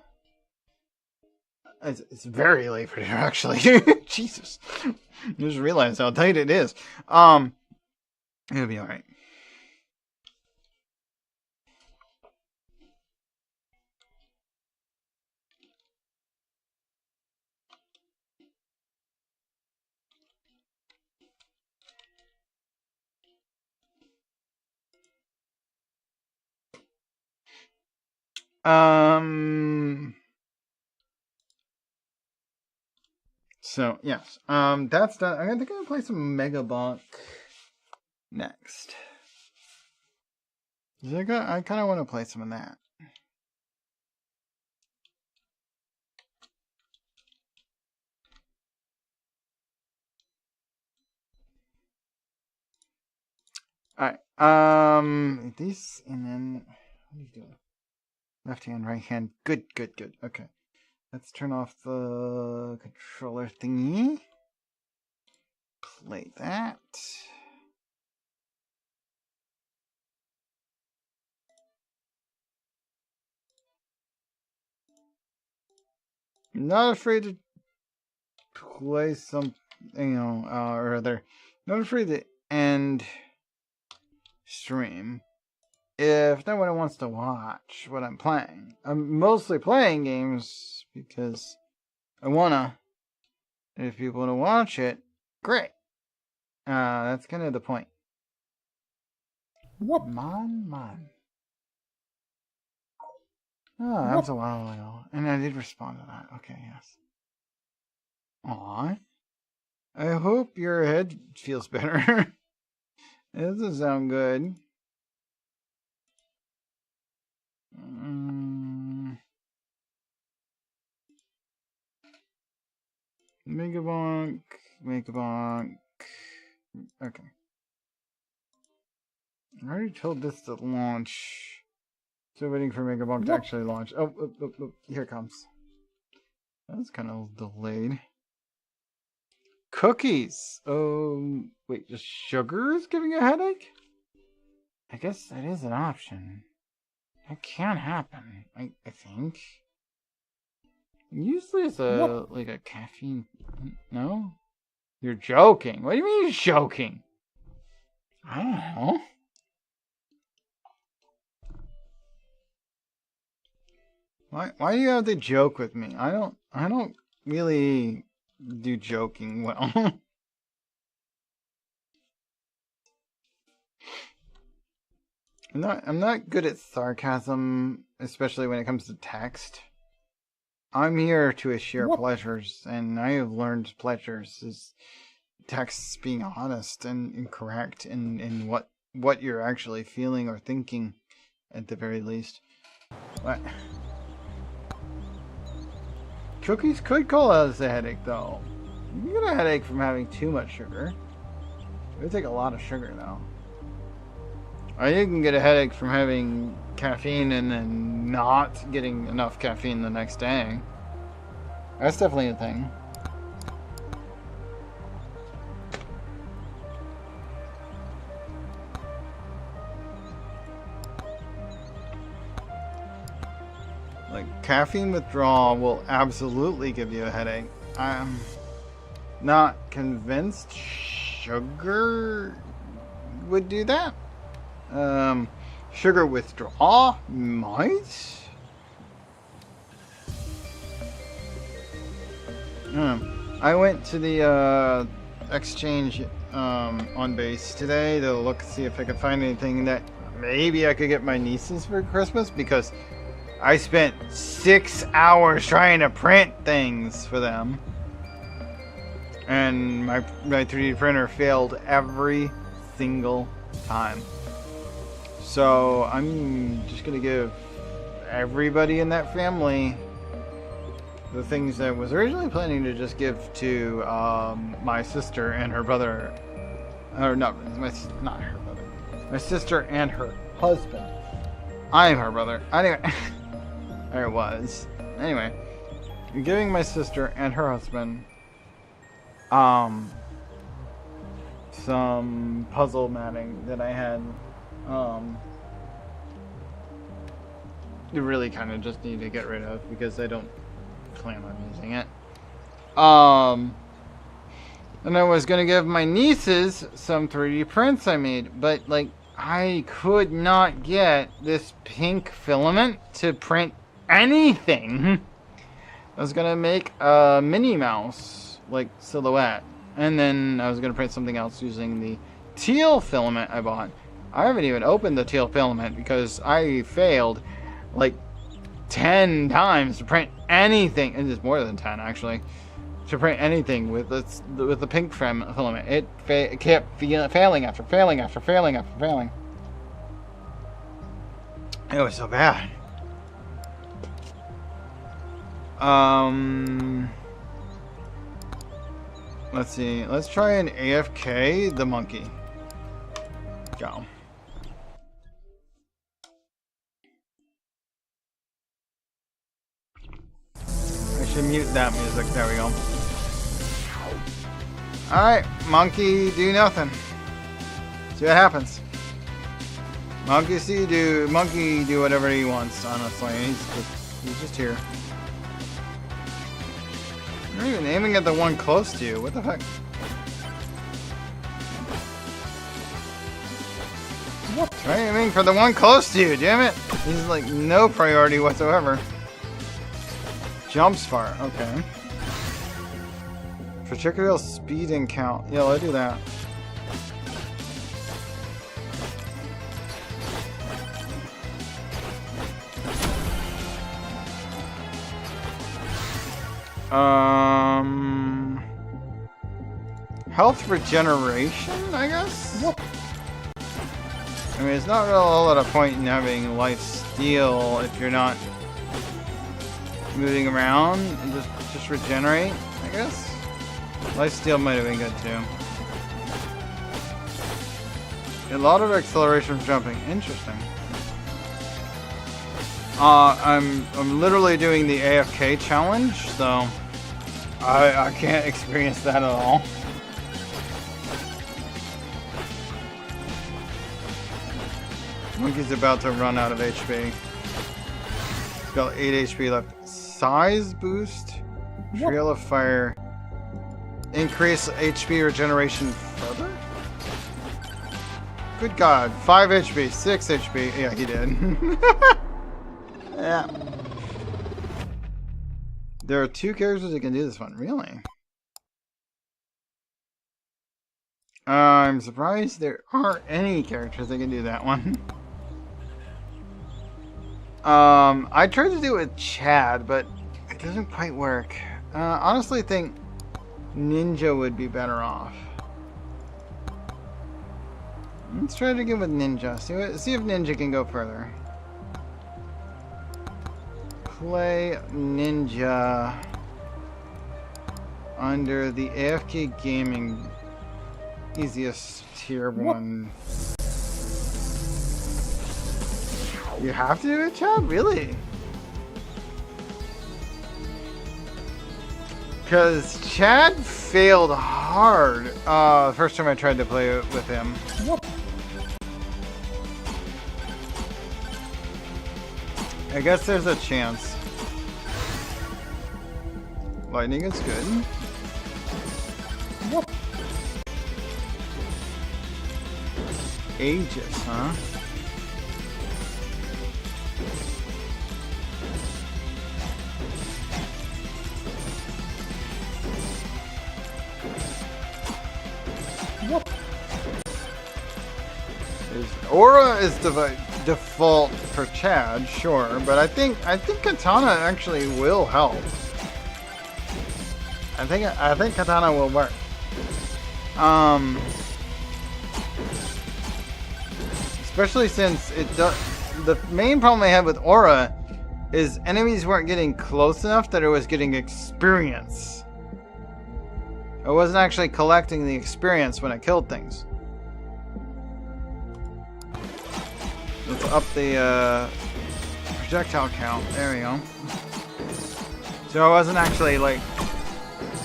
it's very late for dinner, actually. Jesus, I just realized how tight it is. It'll be all right. So yes, that's done. I think I'm gonna play some Mega Bonk next. I kind of want to play some of that. All right. These and then what are you doing? Left hand, right hand. Good. Okay. Let's turn off the controller thingy. Play that. Not afraid to play some, or rather, not afraid to end stream if no one wants to watch what I'm playing. I'm mostly playing games because I wanna. If people want to watch it, great. That's kind of the point. Whoop. Man. Oh, that was a while ago. And I did respond to that. Okay, yes. Aw. I hope your head feels better. It doesn't sound good. Mega Bonk. Okay. I already told this to launch. Still waiting for Mega Bonk to actually launch. Oh, here it comes. That's kind of delayed. Cookies! Wait, just sugar is giving you a headache? I guess that is an option. That can happen, I think. Usually it's like a caffeine... No? You're joking. What do you mean you're joking? I don't know. Why do you have to joke with me? I don't really do joking well. I'm not good at sarcasm, especially when it comes to text. I'm here to share pleasures, and I have learned pleasures is texts being honest and correct in what you're actually feeling or thinking, at the very least. What? Cookies could cause a headache, though. You get a headache from having too much sugar. It would take a lot of sugar, though. Or you can get a headache from having caffeine and then not getting enough caffeine the next day. That's definitely a thing. Like, caffeine withdrawal will absolutely give you a headache. I'm not convinced sugar would do that. Sugar withdrawal might. I went to the exchange on base today to see if I could find anything that maybe I could get my nieces for Christmas, because I spent 6 hours trying to print things for them, and my 3D printer failed every single time. So I'm just gonna give everybody in that family the things I was originally planning to just give to my sister and her brother, or not her brother, my sister and her husband. I'm her brother. Anyway, there it was. Anyway, I'm giving my sister and her husband some puzzle matting that I had you really kind of just need to get rid of because I don't plan on using it. And I was gonna give my nieces some 3D prints I made, but like I could not get this pink filament to print anything. I was gonna make a Minnie Mouse like silhouette, and then I was gonna print something else using the teal filament I bought. I haven't even opened the teal filament because I failed like 10 times to print anything. It is more than 10 actually. To print anything with the pink filament. It kept failing after failing after failing after failing. It was so bad. Let's see. Let's try an AFK the monkey. Go. I should mute that music. There we go. Alright, monkey do nothing. See what happens. Monkey do whatever he wants, honestly. He's just here. You're even aiming at the one close to you. What the heck? Try aiming for the one close to you, damn it! He's like no priority whatsoever. Jumps far, okay. Particular speed and count. Yeah, let's do that. Health regeneration, I guess? Yep. I mean, it's not really a whole lot of point in having life steal if you're not moving around and just regenerate, I guess. Life steal might have been good too. A lot of acceleration from jumping. Interesting. I'm literally doing the AFK challenge, so I can't experience that at all. Monkey's about to run out of HP. He's got 8 HP left. Size boost. Trail of fire. Increase HP regeneration further? Good God. 5 HP. 6 HP. Yeah, he did. Yeah. There are 2 characters that can do this one. Really? I'm surprised there aren't any characters that can do that one. I tried to do it with Chad, but it doesn't quite work. Honestly, I think Ninja would be better off. Let's try it again with Ninja. See if Ninja can go further. Play Ninja under the AFK Gaming easiest tier 1. You have to do it, Chad? Really? Because Chad failed hard the first time I tried to play it with him. I guess there's a chance. Lightning is good. Aegis, huh? Aura is default for Chad, sure, but I think Katana actually will help. I think Katana will work. Especially since it does. The main problem I have with Aura is enemies weren't getting close enough that it was getting experience. I wasn't actually collecting the experience when I killed things. Let's up the projectile count. There we go. So I wasn't actually like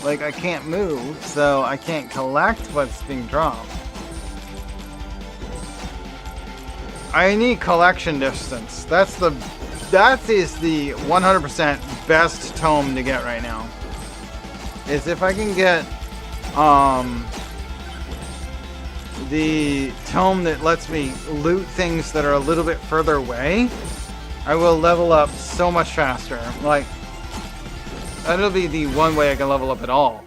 I can't move, so I can't collect what's being dropped. I need collection distance. That is the 100% best tome to get right now. Is if I can get the tome that lets me loot things that are a little bit further away, I will level up so much faster. Like, that'll be the one way I can level up at all.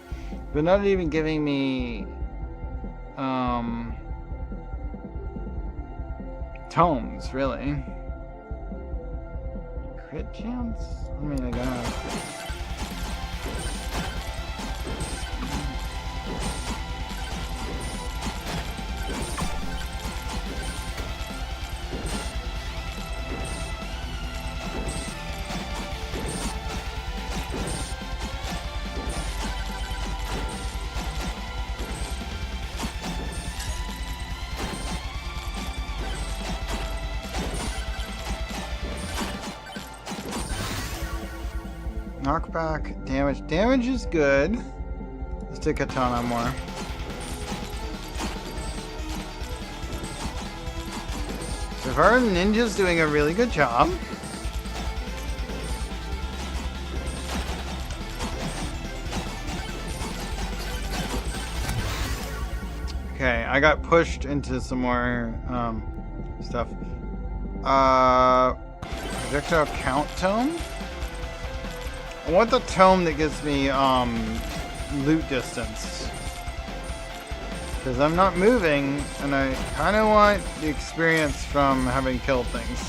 But not even giving me tomes, really. Crit chance? I mean, I guess. Knockback, damage. Damage is good. Let's take a ton on more. So far, Ninja's doing a really good job. Okay, I got pushed into some more stuff. Projectile count tome? I want the tome that gives me loot distance. Because I'm not moving, and I kind of want the experience from having killed things.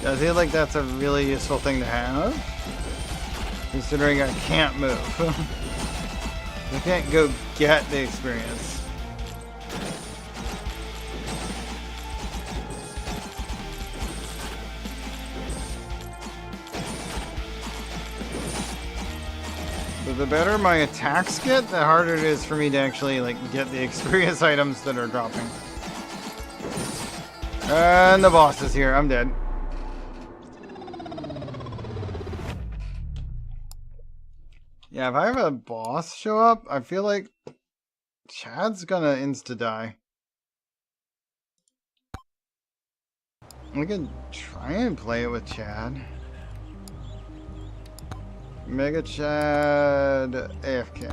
I feel like that's a really useful thing to have. Considering I can't move. I can't go get the experience. But the better my attacks get, the harder it is for me to actually get the experience items that are dropping. And the boss is here. I'm dead. Yeah, if I have a boss show up, I feel like Chad's gonna insta-die. We could try and play it with Chad. Mega Chad AFK.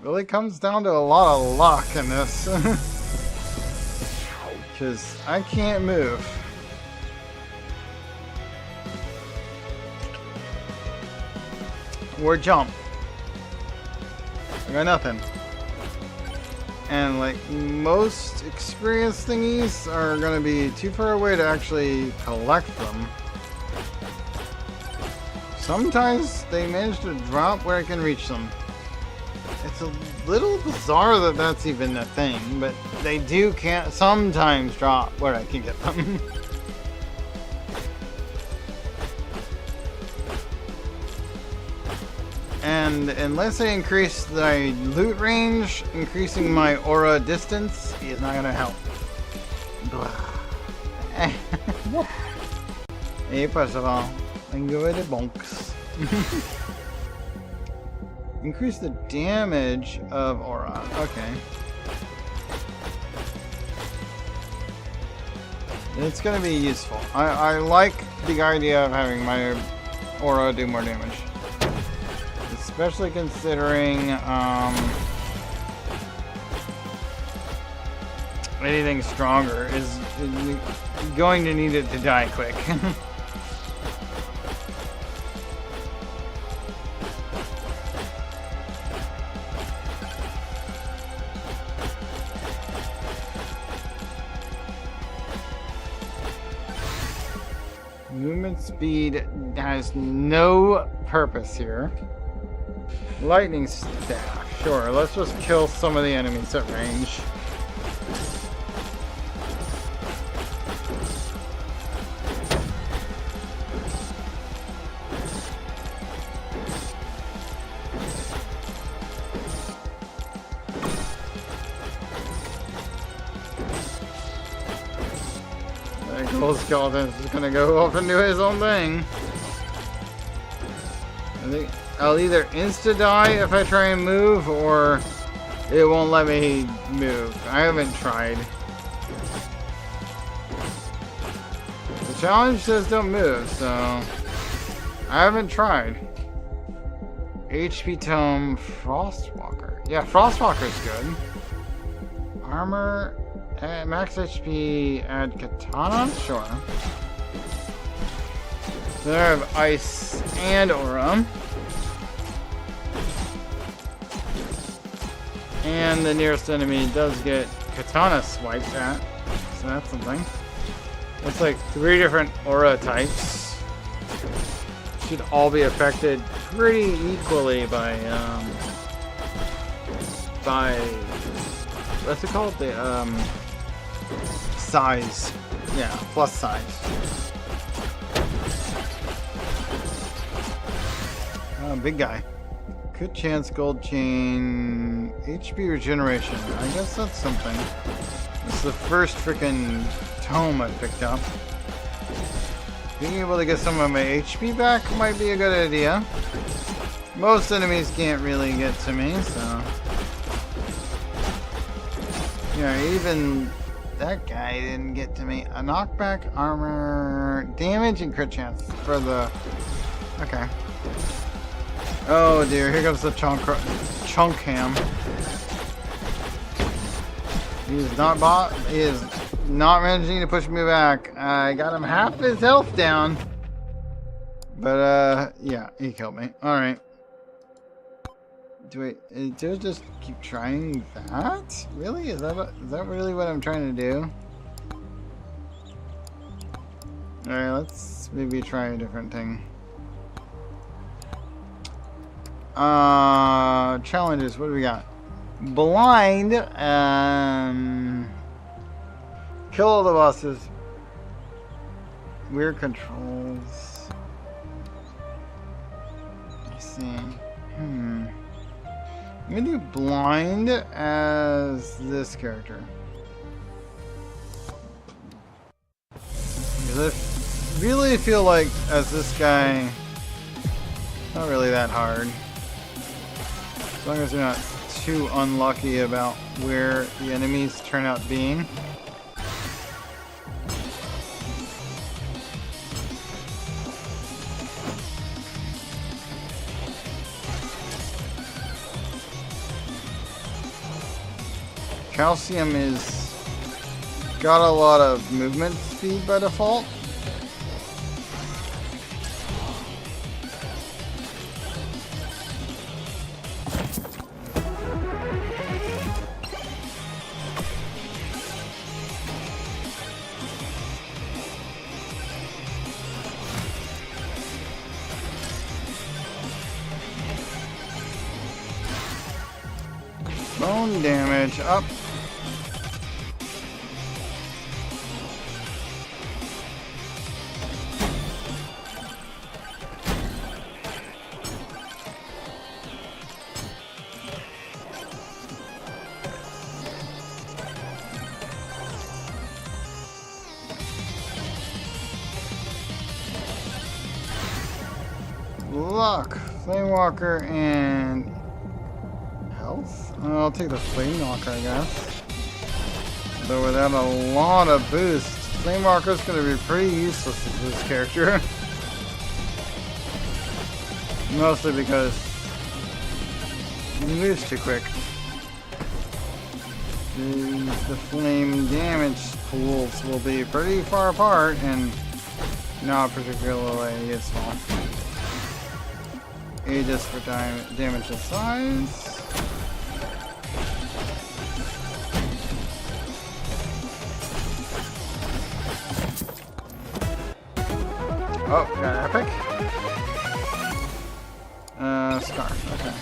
Really comes down to a lot of luck in this. Because I can't move. Or jump. I got nothing. And most experience thingies are gonna be too far away to actually collect them. Sometimes they manage to drop where I can reach them. It's a little bizarre that that's even a thing, but they do sometimes drop where I can get them. And unless I increase the loot range, increasing my aura distance is not gonna help. Et pas ça va. Enjoy the bonks. Increase the damage of aura. Okay. It's gonna be useful. I like the idea of having my aura do more damage. Especially considering anything stronger is going to need it to die quick. Movement speed has no purpose here. Lightning staff. Sure, let's just kill some of the enemies at range. little skeleton is just gonna go off and do his own thing. I think I'll either insta-die if I try and move, or it won't let me move. I haven't tried. The challenge says don't move, so I haven't tried. HP Tome Frostwalker. Yeah, Frostwalker's good. Armor, max HP, add katana? Sure. So I have ice and aura. And the nearest enemy does get katana swiped at. So that's something. That's like 3 different aura types. Should all be affected pretty equally by what's it called? The size. Yeah, plus size. Oh, big guy. Good chance gold chain HP regeneration. I guess that's something. It's the first freaking tome I picked up. Being able to get some of my HP back might be a good idea. Most enemies can't really get to me, so... Yeah, even that guy didn't get to me. A knockback, armor, damage, and crit chance for the... Okay. Oh dear, here comes the chunk ham. He is not managing to push me back. I got him half his health down. But yeah, he killed me. Alright. Do I just keep trying that? Really? Is that really what I'm trying to do? Alright, let's maybe try a different thing. Challenges, what do we got? Blind, kill all the bosses. Weird controls. I see. I'm gonna do blind as this character. Because I really feel like as this guy, not really that hard. As long as you're not too unlucky about where the enemies turn out being. Calcium is got a lot of movement speed by default. Bone damage up. Luck, Flamewalker, and health? I'll take the Flamewalker, I guess. Though without a lot of boost, Flamewalker's gonna be pretty useless to this character. Mostly because he moves too quick. The flame damage pools will be pretty far apart and not particularly useful. Aegis for damage of size. Oh, got epic. Scarf, okay.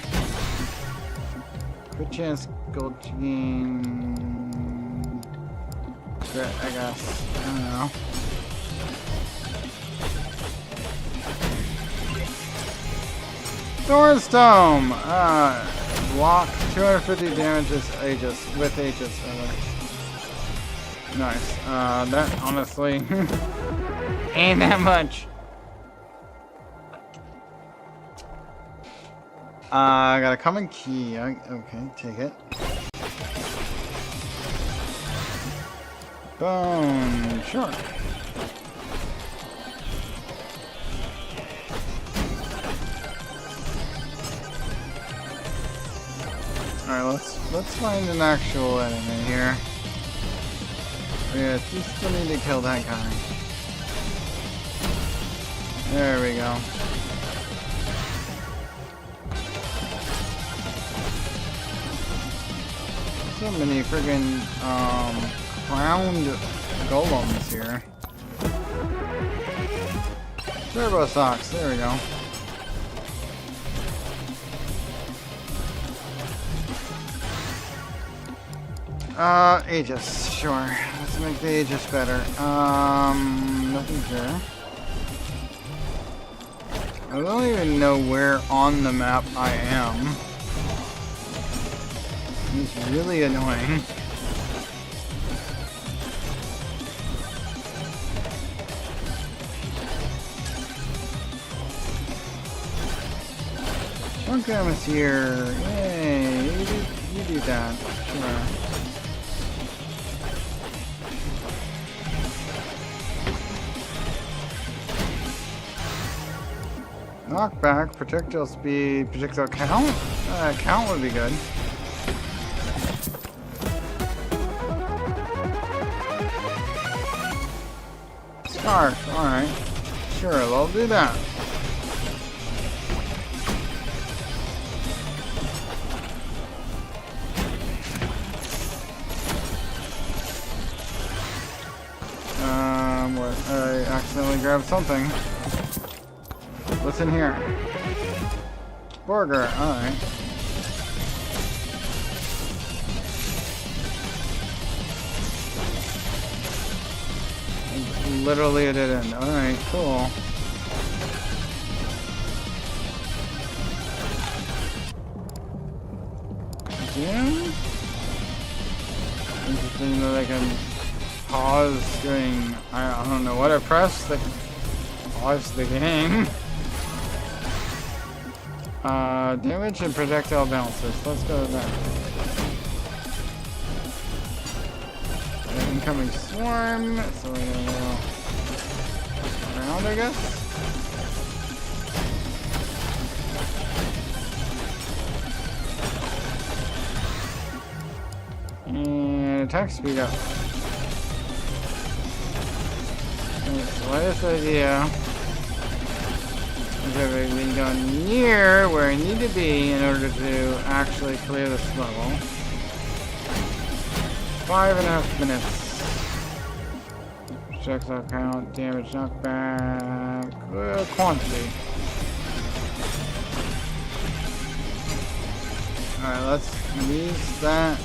Good chance gold chain. Crit, I guess. I don't know. Thornstone! Block 250 damages Aegis, with Aegis. Nice. That honestly ain't that much. I got a common key. Okay, take it. Bone shark. Alright, let's find an actual enemy here. Yeah, you still need to kill that guy. There we go. So many friggin' crowned golems here. Turbo socks, there we go. Aegis, sure. Let's make the Aegis better. Nothing here. I don't even know where on the map I am. It's really annoying. Welcome is here. Yay, you do that. Sure. Knockback, projectile speed, projectile count? Count would be good. Scarf, alright. Sure, I'll do that. What? I accidentally grabbed something. What's in here? Burger, alright. Literally a dead end. Alright, cool. Again? Interesting that I can pause during, I don't know what I pressed, like pause the game. Damage and projectile bounces. Let's go with that. Incoming swarm, so we're gonna go around, I guess. And attack speed up. Slightest idea is that we go near where I need to be in order to actually clear this level. 5.5 minutes. Projectile count, damage, knockback, quantity. Alright, let's use that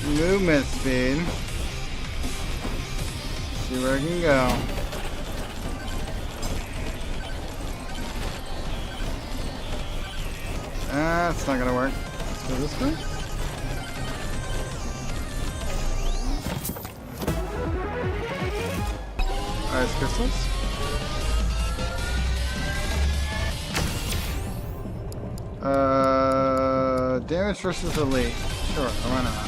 movement speed. See where I can go. That's not gonna work. Let's go this way. Ice crystals. Damage versus elite. Sure, why not?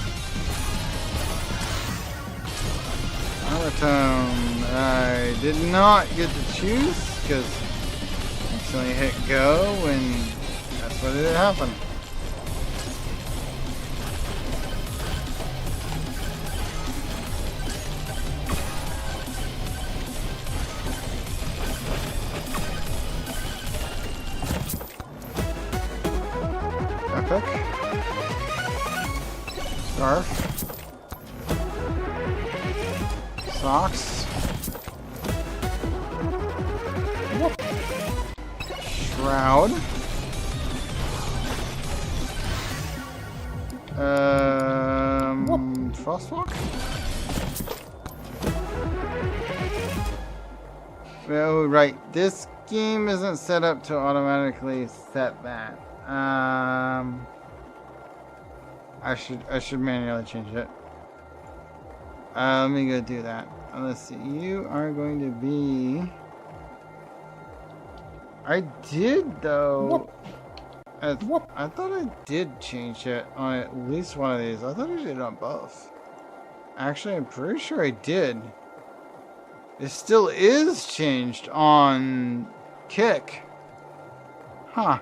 Tone. I did not get to choose because I accidentally hit go and that's what did happen. Epic. Scarf. Socks. Shroud. Frostwalk? Oh, right. This game isn't set up to automatically set that. I should manually change it. Let me go do that. Let's see. You are going to be. I did though. I thought I did change it on at least one of these. I thought I did it on both. Actually, I'm pretty sure I did. It still is changed on Kick. Huh.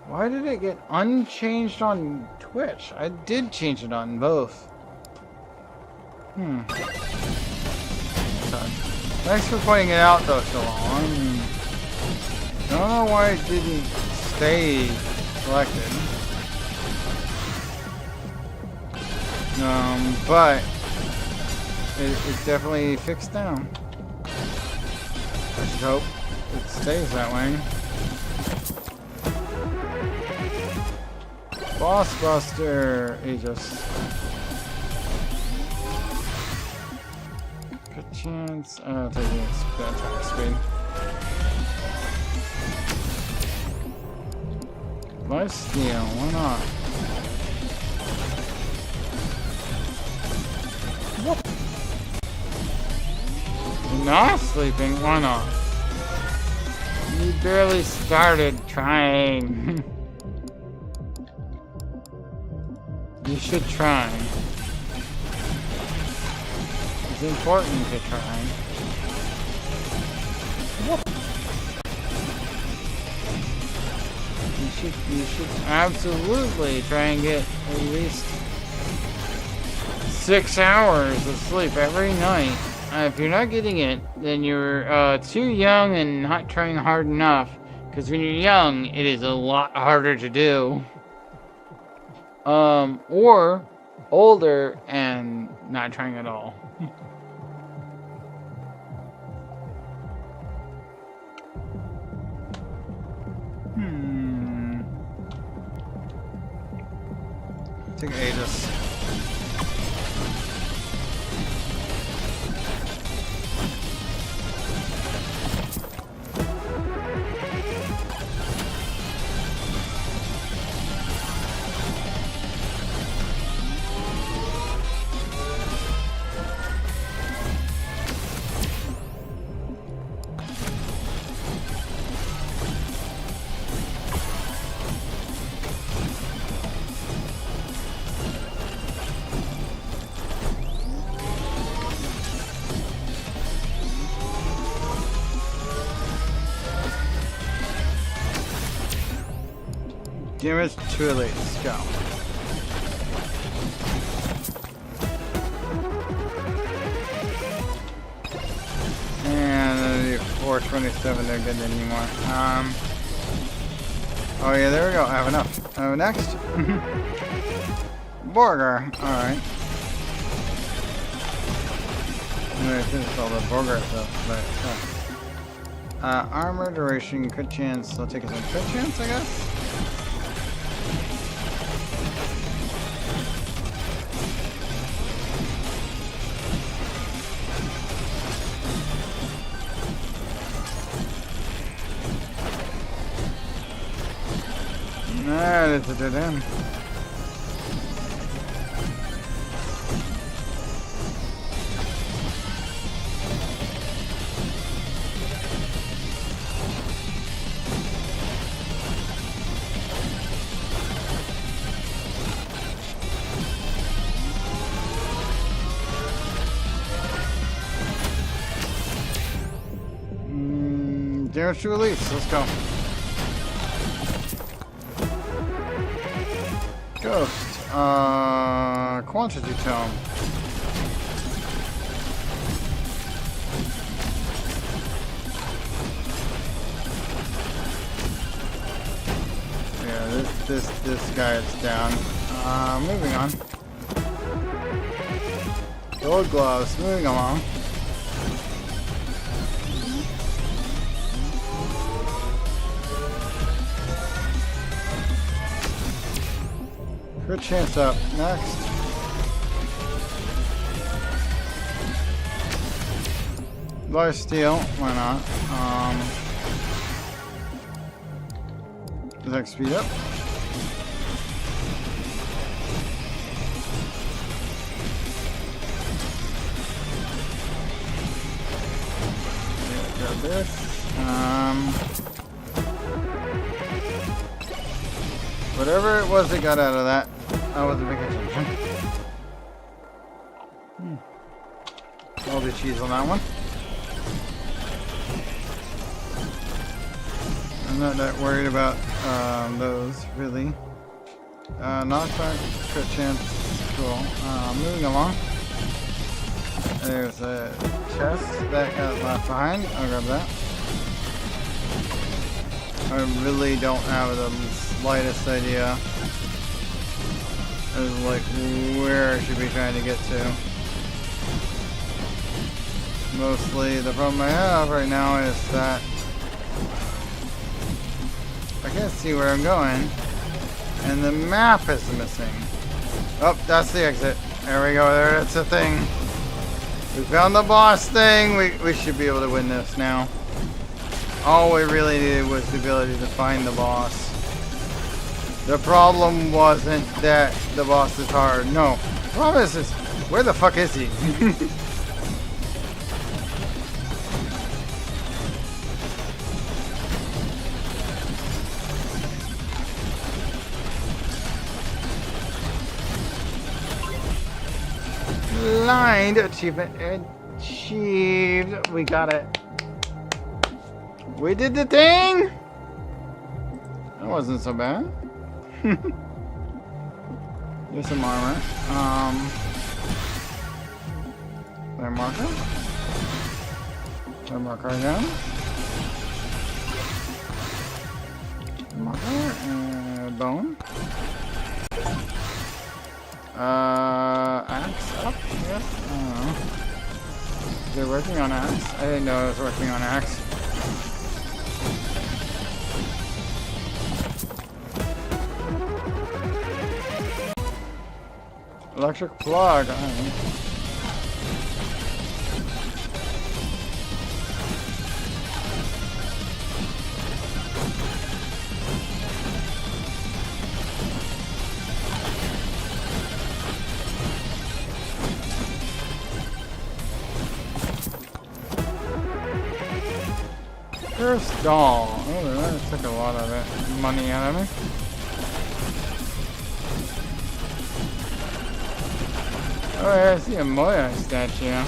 Why did it get unchanged on Twitch? I did change it on both. So, thanks for pointing it out though, Chillin. I don't know why it didn't stay selected. But it's definitely fixed now. I should hope it stays that way. Boss Buster, Aegis. Good chance. I'll take the attack speed. Life steal, why not? What? Not sleeping, why not? You barely started trying. You should try. It's important to try. You should absolutely try and get at least 6 hours of sleep every night. If you're not getting it, then you're too young and not trying hard enough. Because when you're young, it is a lot harder to do. Or older and not trying at all. Take Aegis. Damage to elite. Let's go. And 427 they're good anymore. Oh yeah, there we go. I have enough. Next. Burger. Alright. I'm gonna finish all the burger stuff, but armor duration, crit chance. I'll take it on crit chance, I guess. That is a dead end. Damage to release. Let's go. Ghost. Quantity tome. Yeah, this guy is down. Moving on. Gold gloves. Moving along. Good chance up. Next. Life steal. Why not? Attack speed up. this. Whatever it was that got out of that, I wasn't paying attention. All the cheese on that one. I'm not that worried about those, really. Knockback, crit chance, cool. Moving along. There's a chest that got left behind. I'll grab that. I really don't have the slightest idea of like where I should be trying to get to. Mostly the problem I have right now is that I can't see where I'm going and the map is missing. Oh, that's the exit. There we go. There, it's a thing. We found the boss thing. We should be able to win this now. All we really needed was the ability to find the boss. The problem wasn't that the boss is hard. No. The problem is where the fuck is he? Blind achievement achieved. We got it. We did the thing. That wasn't so bad. Here's some armor. Their marker. Their marker again. Marker and bone. Axe up, yes. I don't know. Is it working on axe? I didn't know it was working on axe. Electric plug. I don't know. First doll. Oh, that took a lot of it. Money out of me. Oh, yeah, I see a Moya statue.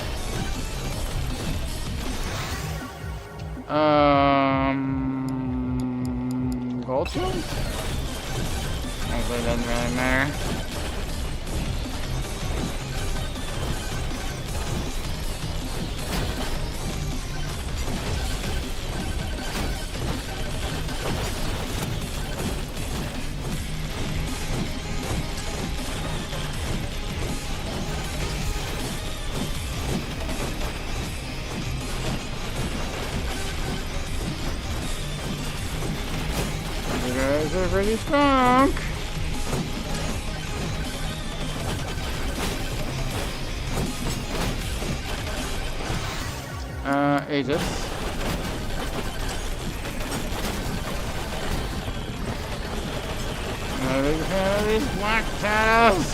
Gold chain? Actually, it doesn't really matter. Are pretty strong. Aegis. Not a big fan of these black shadows.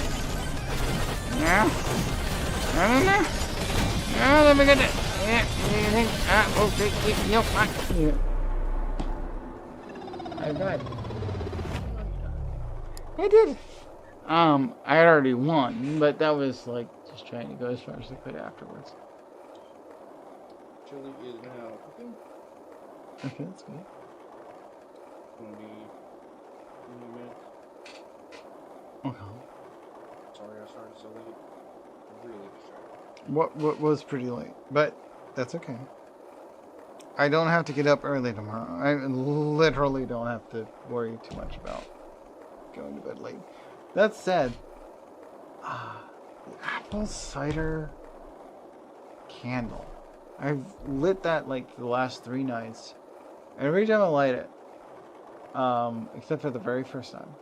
Yeah. I don't know. Yeah, let me get it. Yeah, you think? Okay, nope. I died. I did. I had already won, but that was like just trying to go as far as I could afterwards. Chili is now cooking. Okay, that's good. Gonna be 20 minutes. Okay. Sorry I started so late. Really distracted. What was pretty late, but that's okay. I don't have to get up early tomorrow. I literally don't have to worry too much about going to bed late. That said, the apple cider candle. I've lit that like the last 3 nights. Every time I light it, except for the very first time,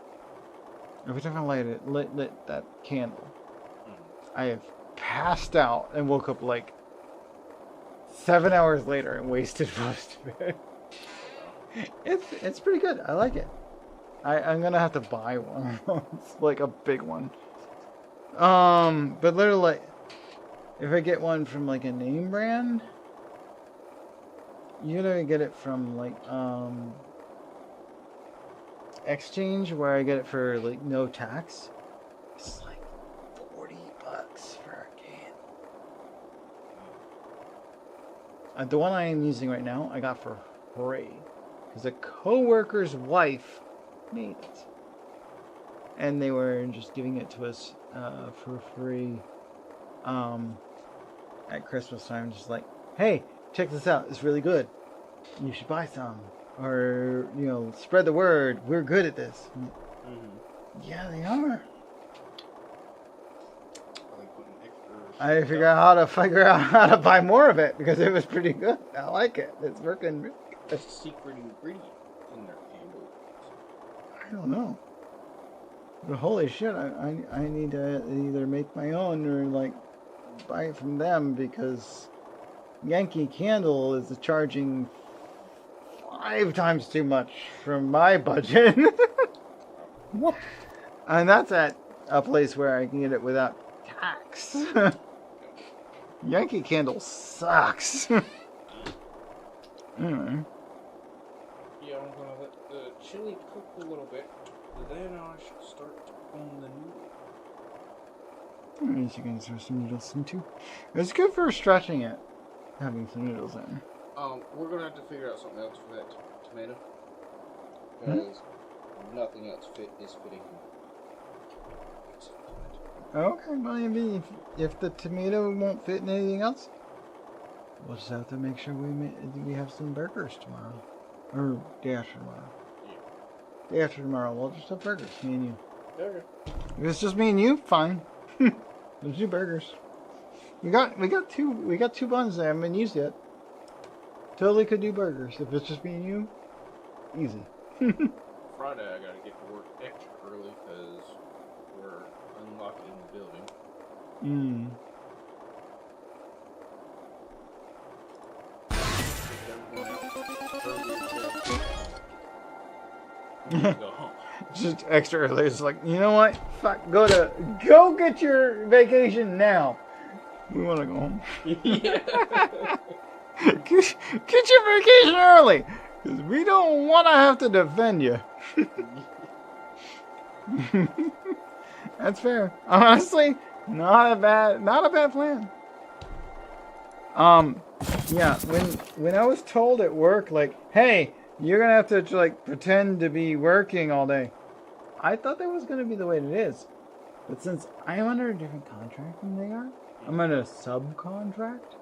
every time I light it, lit that candle, I have passed out and woke up like 7 hours later and wasted most of it. It's pretty good. I like it. I'm gonna have to buy one. It's like a big one. But literally, if I get one from like a name brand, you gotta get it from like exchange where I get it for like no tax. It's like $40 for a candle. The one I am using right now, I got for free because a coworker's wife made it, and they were just giving it to us for free at Christmas time. Just like, hey, check this out, it's really good, you should buy some, or you know, spread the word, we're good at this. Yeah, they are. I figure out how to buy more of it because it was pretty good. I like it. It's working really good. That's a secret ingredient in their candle. I don't know. But holy shit, I need to either make my own or like buy it from them because Yankee Candle is charging 5 times too much from my budget. What? And that's at a place where I can get it without tax. Yankee Candle sucks. Anyway. Yeah, I'm gonna let the chili cook a little bit. Then I should start on the noodle. I guess you can throw some noodles in too. It's good for stretching it, having some noodles in. We're gonna have to figure out something else for that tomato. Because nothing else is fitting in. Okay, well, I mean, if the tomato won't fit in anything else, we'll just have to make sure we have some burgers tomorrow. Or day after tomorrow. Yeah. Day after tomorrow, we'll just have burgers, me and you. Okay. If it's just me and you, fine. Let's do burgers. We got two buns that haven't been used yet. Totally could do burgers. If it's just me and you, easy. Friday I gotta get to work extra early because we're unlocking the building. Go home. Just extra early. It's like, you know what? Fuck, go get your vacation now. We want to go home. Yeah. Get your vacation early, because we don't want to have to defend you. That's fair. Honestly, not a bad plan. Yeah, when I was told at work, like, hey, you're gonna have to like pretend to be working all day, I thought that was gonna be the way it is. But since I am under a different contract than they are, I'm under a subcontract.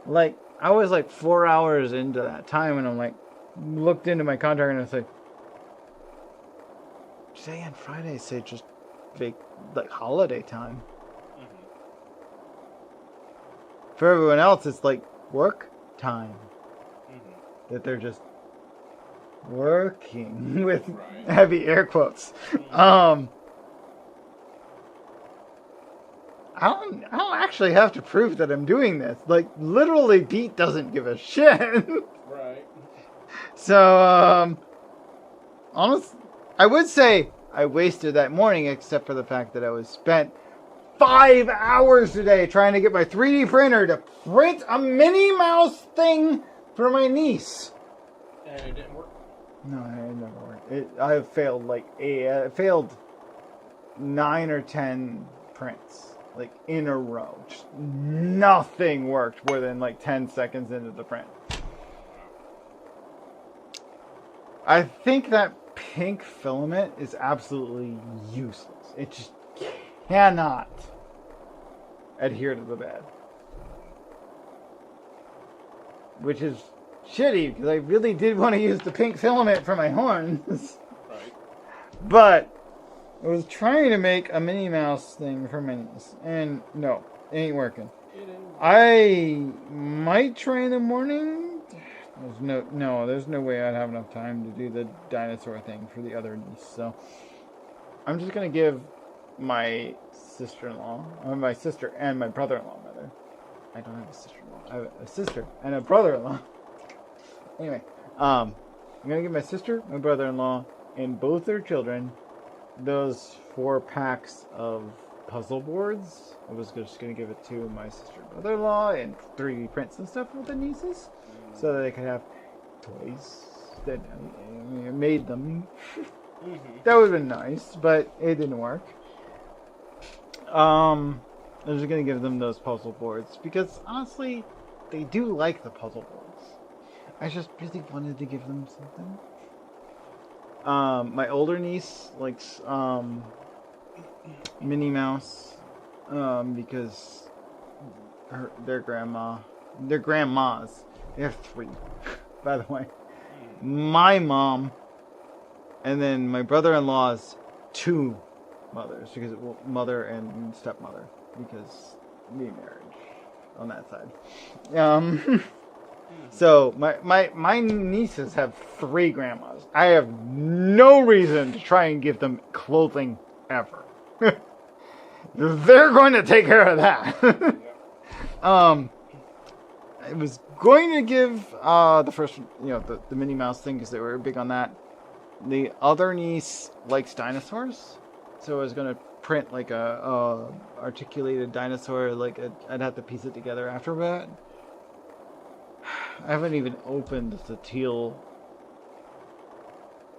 Like, I was like 4 hours into that time, and I'm like, looked into my contract, and I was like, today and Friday say just like holiday time. For everyone else, it's like work time. That they're just working with heavy air quotes. I don't actually have to prove that I'm doing this. Like, literally, Pete doesn't give a shit. Right. So, I would say I wasted that morning, except for the fact that I was spent 5 hours today trying to get my 3D printer to print a Minnie Mouse thing for my niece. And it didn't work? No, it never worked. I failed 9 or 10 prints, like, in a row. Just nothing worked more than like 10 seconds into the print. I think that pink filament is absolutely useless. It just cannot adhere to the bed. Which is shitty, because I really did want to use the pink filament for my horns. Right. But I was trying to make a Minnie Mouse thing for my niece, and no, it ain't working. I might try in the morning. There's no way I'd have enough time to do the dinosaur thing for the other niece. So I'm just gonna give my sister-in-law, or my sister and my brother-in-law, rather. I don't have a sister-in-law. I have a sister and a brother-in-law. Anyway, I'm gonna give my sister, my brother-in-law, and both their children those 4 packs of puzzle boards. I was just going to give it to my sister and brother-in-law and 3D prints and stuff with the nieces, so that they could have toys that I made them. That would have been nice, but it didn't work. I was going to give them those puzzle boards because honestly, they do like the puzzle boards. I just really wanted to give them something. My older niece likes Minnie Mouse because their grandmas, they have 3, by the way. My mom, and then my brother-in-law's 2 mothers, because mother and stepmother, because remarriage on that side. So my nieces have 3 grandmas. I have no reason to try and give them clothing ever. They're going to take care of that. I was going to give the first, the Minnie Mouse thing because they were big on that. The other niece likes dinosaurs, so I was going to print like a articulated dinosaur. Like I'd have to piece it together after that. I haven't even opened the teal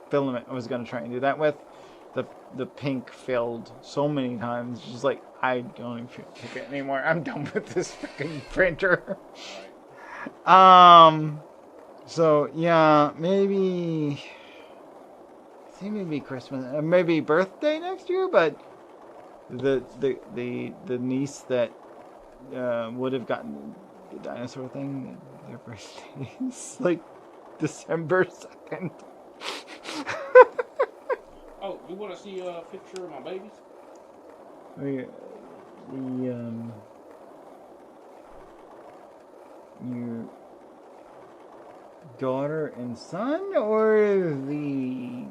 filament I was going to try and do that with. The pink failed so many times. Just like, I don't even feel like it anymore. I'm done with this freaking printer. So yeah, maybe Christmas, maybe birthday next year. But the niece that would have gotten the dinosaur thing, their birthday is like December 2nd. Oh, you want to see a picture of my babies? Your daughter and son, or the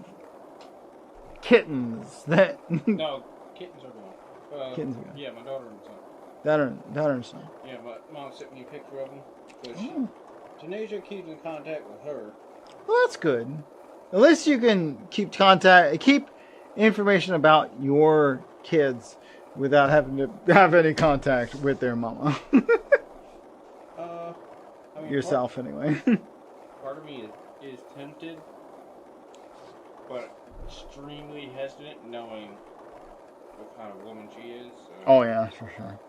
kittens that? No, kittens are gone. Kittens are gone. Yeah, my daughter and son. Daughter and son. Yeah, but mom sent me a picture of them. Janasia keeps in contact with her. Well, that's good. At least you can keep information about your kids without having to have any contact with their mama. I mean, yourself, anyway. Part of me is tempted, but extremely hesitant, knowing what kind of woman she is. So. Oh yeah, for sure.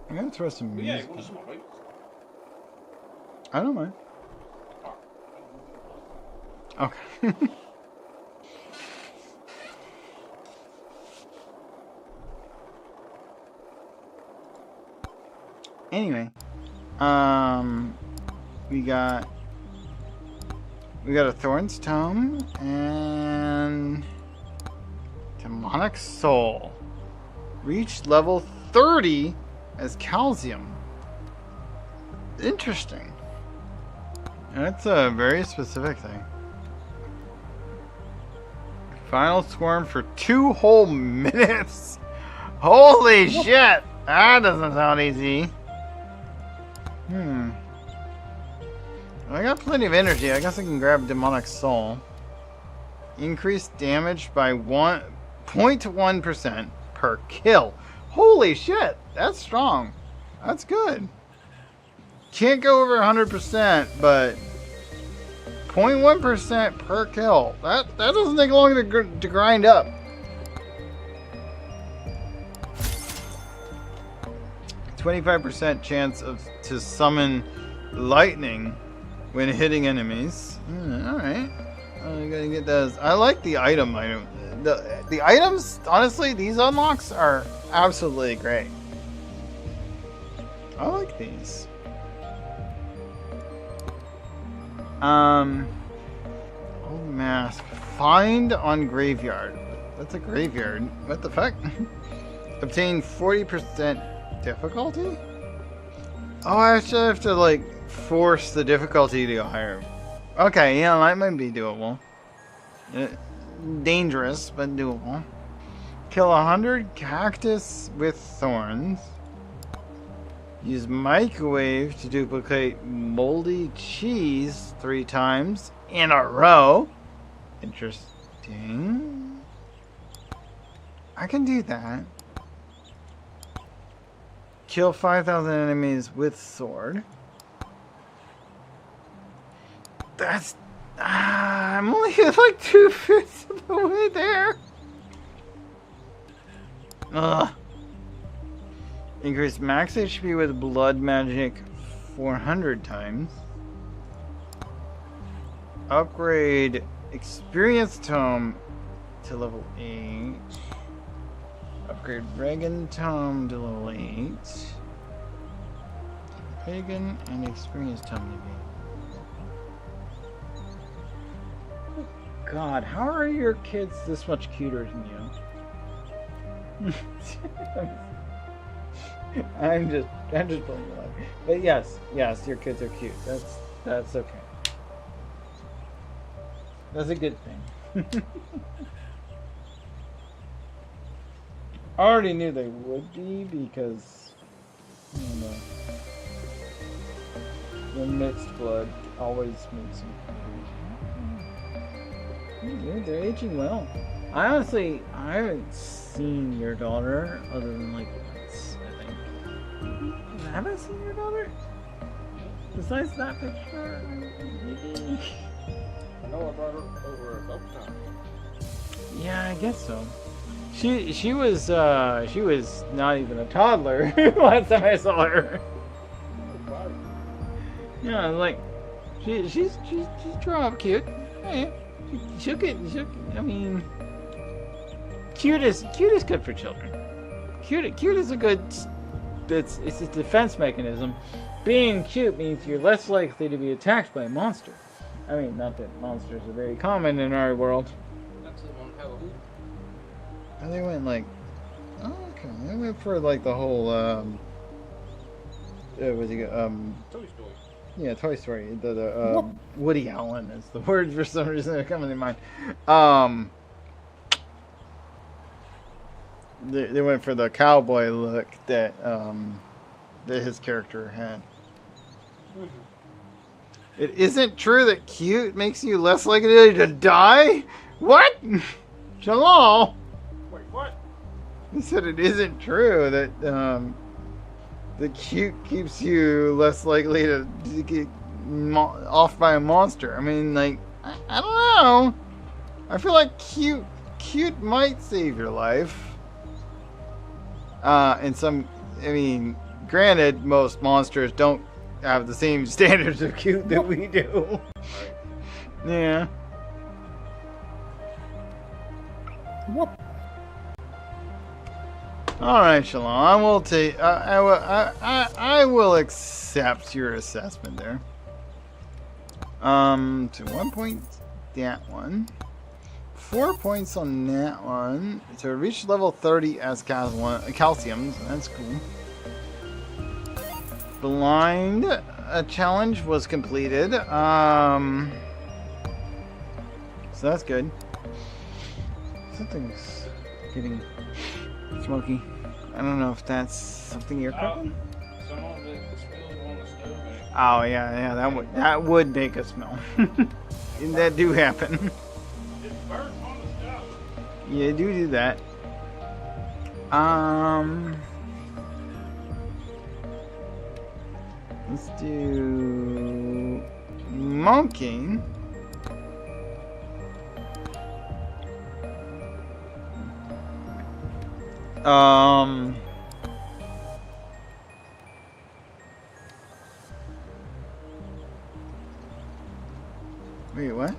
I'm gonna throw some music. Yeah, you want to see my babies? I don't mind. Okay. Anyway, we got a Thorn's Tome and Demonic Soul. Reach level 30 as Calcium. Interesting. That's a very specific thing. Final Swarm for 2 whole minutes. Holy shit! That doesn't sound easy. I got plenty of energy. I guess I can grab Demonic Soul. Increase damage by 0.1% per kill. Holy shit! That's strong. That's good. Can't go over 100%, but 0.1% per kill. That doesn't take long to grind up. %chance to summon lightning when hitting enemies. Alright. I'm gonna get those. I like the item. The items, honestly, these unlocks are absolutely great. I like these. Old mask. Find on graveyard. That's a graveyard. What the fuck? Obtain 40% difficulty? Oh, I actually have to, like, force the difficulty to go higher. Okay, yeah, that might be doable. Dangerous, but doable. Kill 100 cactus with thorns. Use microwave to duplicate moldy cheese 3 times in a row. Interesting. I can do that. Kill 5,000 enemies with sword. That's... I'm only like 2/5 of the way there. Ugh. Increase max HP with blood magic 400 times. Upgrade experience tome to level 8. Upgrade Regan tome to level 8. Pagan and experience tome to be. God, how are your kids this much cuter than you? I'm just playing along. But yes, your kids are cute. That's okay. That's a good thing. I already knew they would be because the mixed blood always makes them cute. They're aging well. I honestly, I haven't seen your daughter other than like once, I think. Have I seen your daughter? Besides that picture? I know I brought her over a couple times. Yeah, I guess so. She was not even a toddler last time I saw her. Yeah, like she's grown up cute. Hey, she'll get. I mean, cute is good for children. Cute is a good. It's a defense mechanism. Being cute means you're less likely to be attacked by a monster. I mean, not that monsters are very common in our world. That's the one Halloween. And they went like, oh, okay. They went for like the whole what's he go? Toy Story. Yeah, Toy Story. The Woody Allen is the word for some reason that coming to mind. They went for the cowboy look that his character had. It isn't true that cute makes you less likely to die? What? Shalom! Wait, what? He said it isn't true that the cute keeps you less likely to get off by a monster. I mean, like, I don't know. I feel like cute might save your life. I mean, granted, most monsters don't have the same standards of cute that we do. Yeah. What? All right, Shalom. I will take. I will accept your assessment there. To 1 point that one. 4 points on that one. To reach level 30 as calcium. So that's cool. Blind challenge was completed. So that's good. Something's getting smoky. I don't know if that's something you're cooking. Some of it spilled on the stove. Oh yeah, that would make a smell. And that do happen. It burnt on the stove. Yeah, do that. Let's do monkey. Wait, what?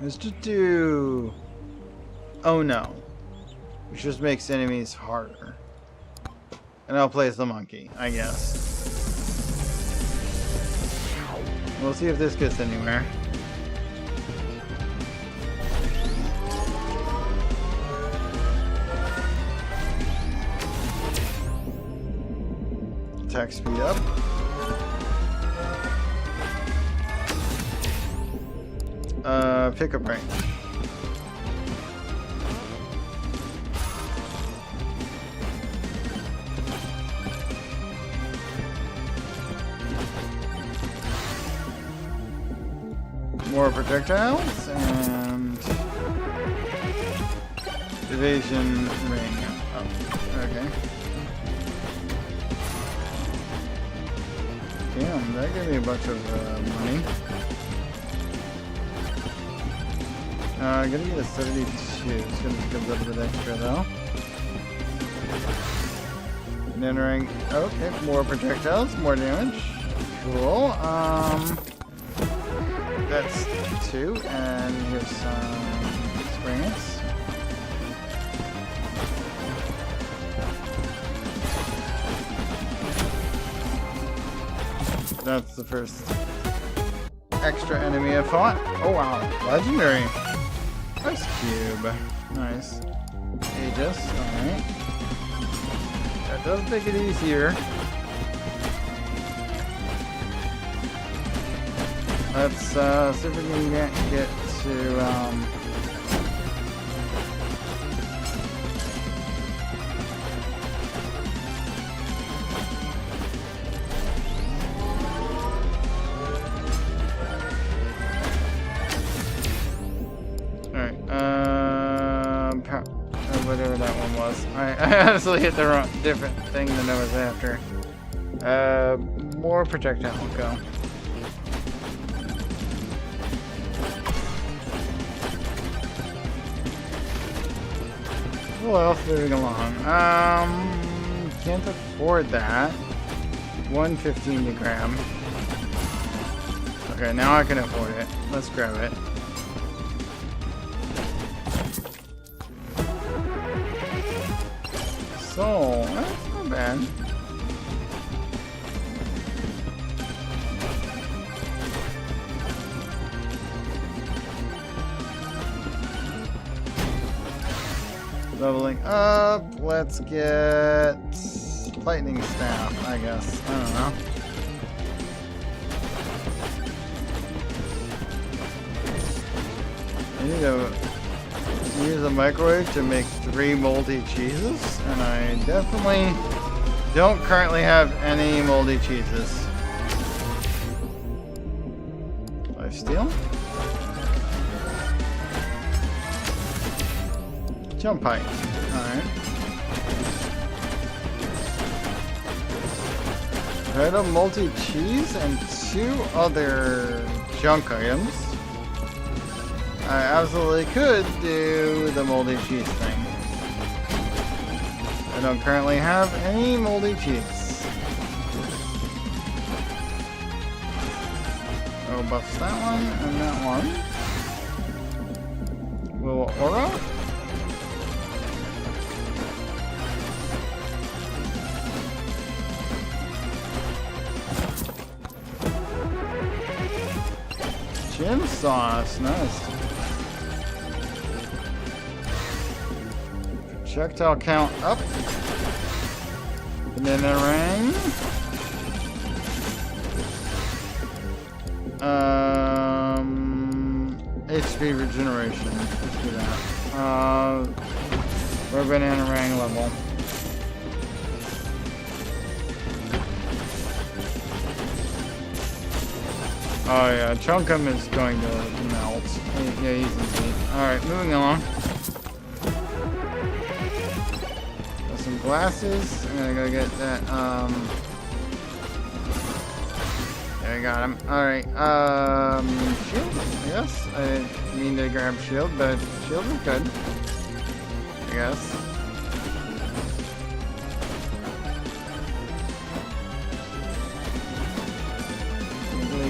Let's just do... Oh no. Which just makes enemies harder. And I'll play as the monkey, I guess. We'll see if this gets anywhere. Attack speed up. Pickup range. More projectiles and Evasion ring. Oh, okay. Damn, that gave me a bunch of money. I'm gonna get a 72. It's gonna give a little bit extra though. And then ring. Okay, more projectiles, more damage. Cool. That's 2, and here's some springs. That's the first extra enemy I fought. Oh wow, legendary. Ice cube. Nice. Aegis, alright. That does make it easier. Let's see if we can get to whatever that one was. I honestly hit the wrong different thing than I was after. More projectile go. Well, moving along. Can't afford that. 115 to grab. Okay, now I can afford it. Let's grab it. So, that's not bad. Leveling up. Let's get lightning staff, I guess. I don't know. I need to use a microwave to make 3 moldy cheeses, and I definitely don't currently have any moldy cheeses. Lifesteal. Jump height. Alright. I had a multi-cheese and 2 other junk items. I absolutely could do the moldy cheese thing. I don't currently have any moldy cheese. Oh, buffs that one and that one. Will aura? Gym sauce, nice. Projectile count up. Banana ring. HP regeneration. Let's do that. We're banana ring level. Oh yeah, Chunkum is going to melt. Yeah, he's easy. Alright, moving along. Got some glasses. I'm gonna go get that, yeah, I got him. Alright, shield, I guess. I didn't mean to grab shield, but shield is good. I guess.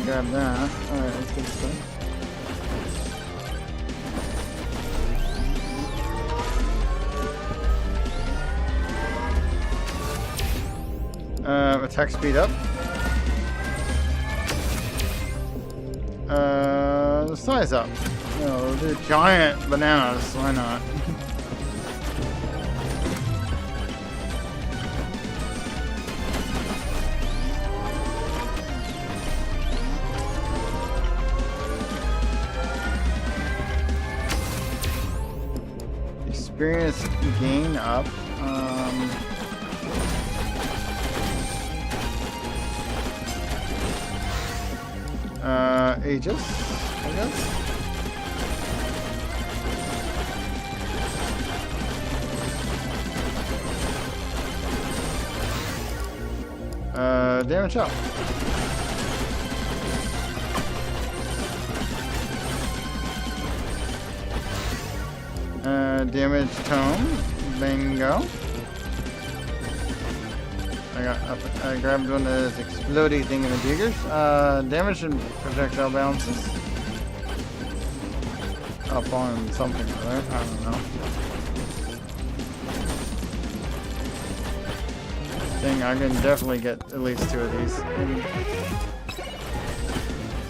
Grab that. Alright, let's get this done. Attack speed up. The size up. No, they're giant bananas, why not? Experience gain up. Aegis, I guess. Damage up. Damage tome. Bingo. I grabbed one of those explodey thingamajiggers. Damage and projectile bounces. Up on something, right? I don't know. Thing, I can definitely get at least 2 of these.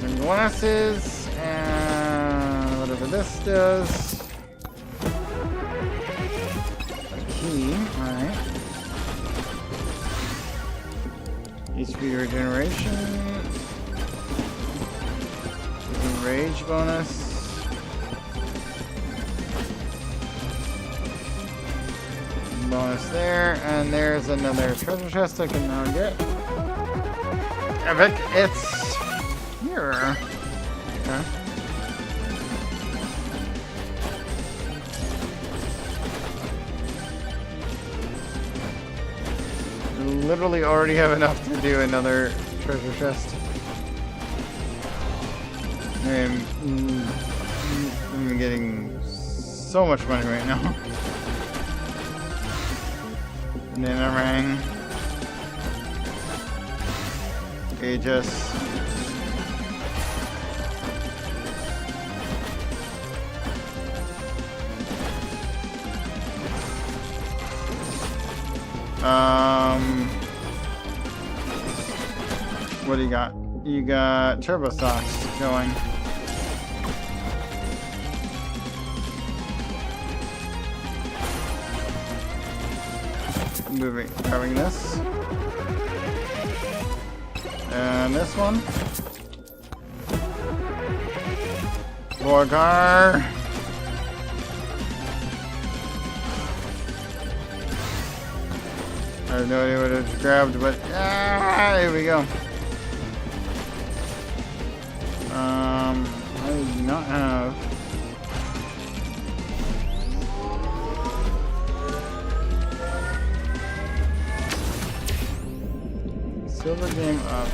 Some glasses, and whatever this does. A key, alright. HP regeneration. Rage bonus. Bonus there, and there's another treasure chest I can now get. Epic, it's here. Okay. Literally already have enough to do another treasure chest. I'm getting so much money right now. Banana ring. Aegis. What do you got? You got turbo socks going. Grabbing this. And this one. Borgar. I have no idea what it's grabbed, but here we go. I do not have. Silver game up.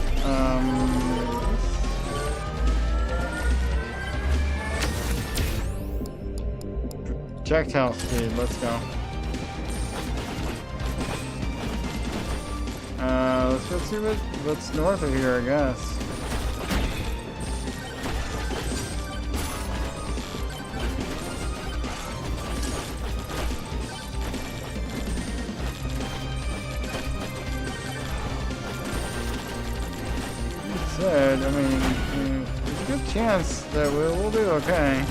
Projectile speed, let's go. Let's see what's north of here, I guess. I mean, there's a good chance that we'll do okay.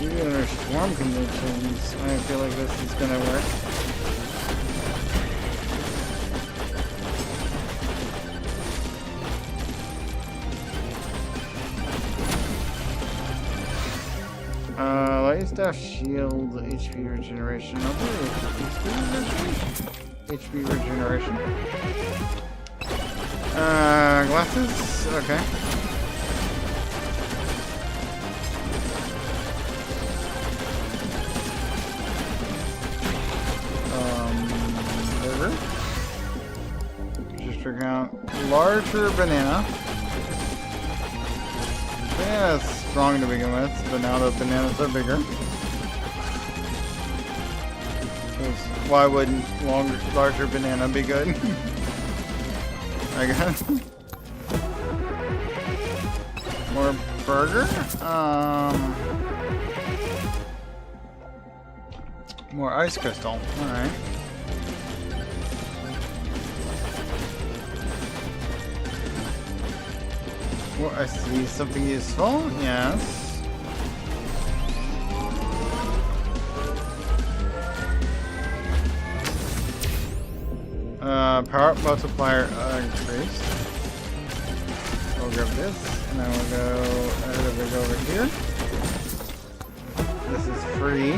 Even under storm conditions, I feel like this is gonna work. Light staff shield, HP regeneration. I'll do HP regeneration. Glasses? Okay. Burger. Just figure out larger banana. Banana's strong to begin with, but now the bananas are bigger. Why wouldn't larger banana be good? I guess. More burger? More ice crystal. Alright. Well, I see something useful. Yes. Power up multiplier increased. We'll grab this, and then we'll go ahead over here. This is free.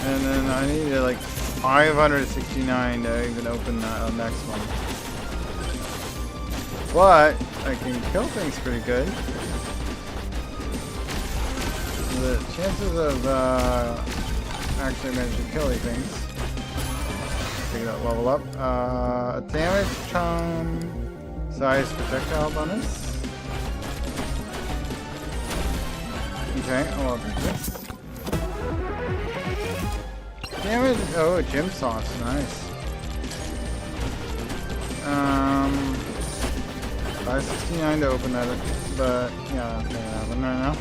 And then I need like 569 to even open the next one. But I can kill things pretty good. The chances of actually manage to kill these things. Take that level up. Damage, size, projectile bonus. Okay, I'll take this. Damage, oh, gym sauce, nice. 569 to open that, but yeah, that's gonna happen right now.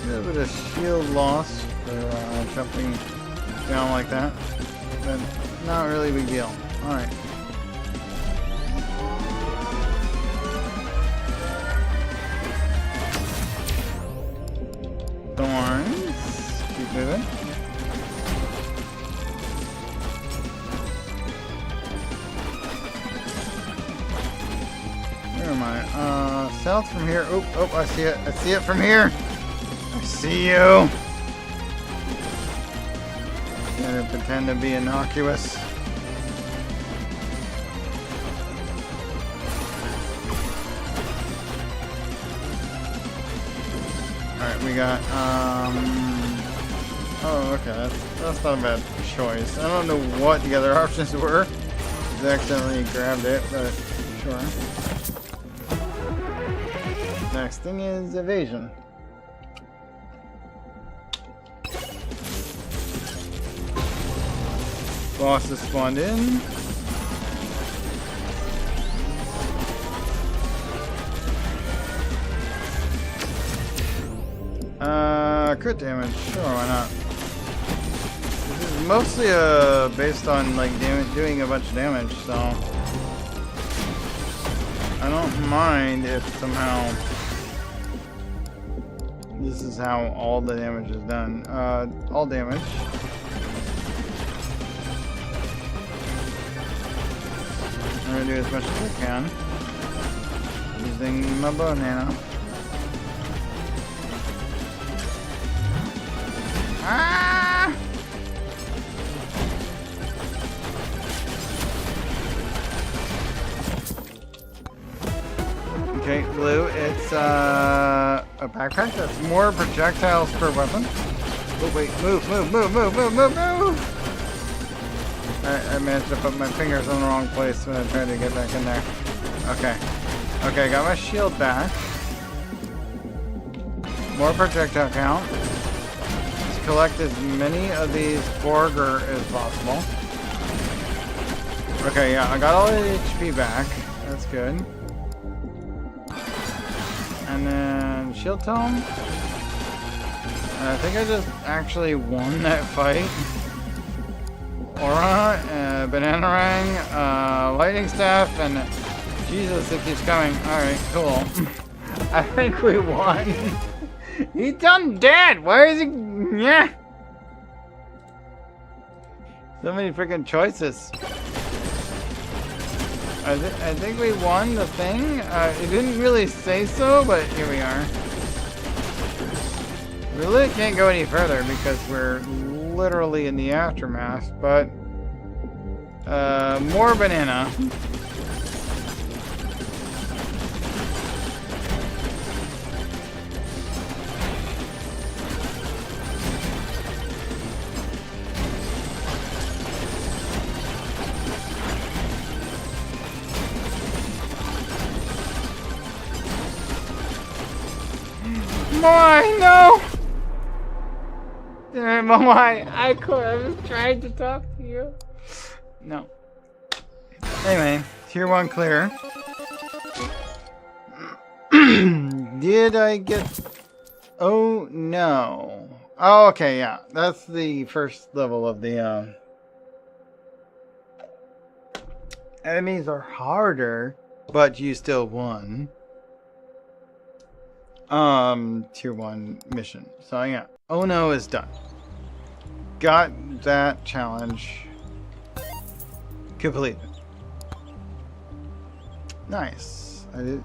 A little bit of shield loss for jumping down like that, but not really a big deal. Alright. Thorns. Keep moving. Where am I? South from here. Oh, I see it. I see it from here. I see you. Gonna pretend to be innocuous. Alright, we got, oh, okay, that's not a bad choice. I don't know what the other options were. I accidentally grabbed it, but sure. Next thing is evasion. Boss is spawned in. Crit damage, sure, why not? This is mostly based on like doing a bunch of damage, so I don't mind if somehow this is how all the damage is done. All damage. I'm gonna do as much as I can using my banana. Ah! Okay, blue, it's a backpack that's more projectiles per weapon. Oh wait, move. I managed to put my fingers in the wrong place when I tried to get back in there. Okay. Okay, got my shield back. More projectile count. Let's collect as many of these Borger as possible. Okay, yeah, I got all the HP back. That's good. And then shield tome. I think I just actually won that fight. Aura, banana ring, lightning staff, and Jesus, it keeps coming. Alright, cool. I think we won. He's done dead! Why is he... Yeah! So many freaking choices. I think we won the thing. It didn't really say so, but here we are. We really can't go any further because we're literally in the aftermath, but more banana. Moai, no! Damn it, Moai, I was trying to talk to you. No. Anyway, tier 1 clear. Did I get... Oh, no. Oh, okay, yeah. That's the first level of the, enemies are harder, but you still won. Tier 1 mission. So yeah. Oh no is done. Got that challenge completed. Nice. I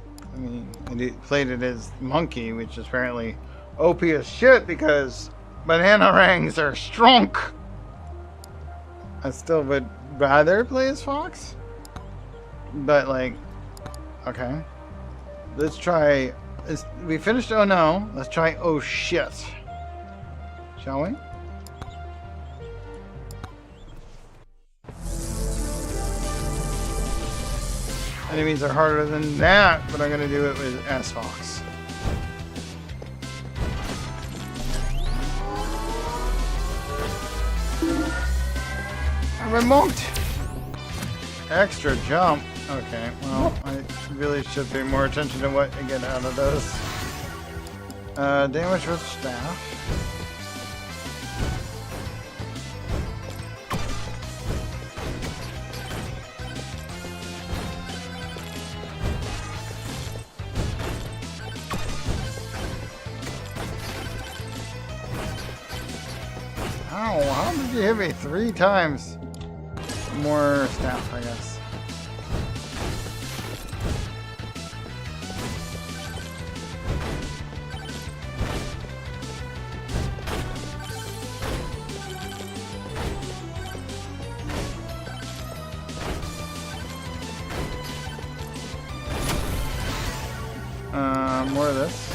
played it as monkey, which is apparently OP as shit because banana rings are strong. I still would rather play as fox. But like, okay. Let's try we finished oh no. Let's try oh shit. Shall we? Enemies are harder than that, but I'm gonna do it with S-Fox. I remote! Extra jump. Okay, well, I really should pay more attention to what I get out of those. Damage with staff. Ow, how did you hit me 3 times? More staff, I guess. More of this.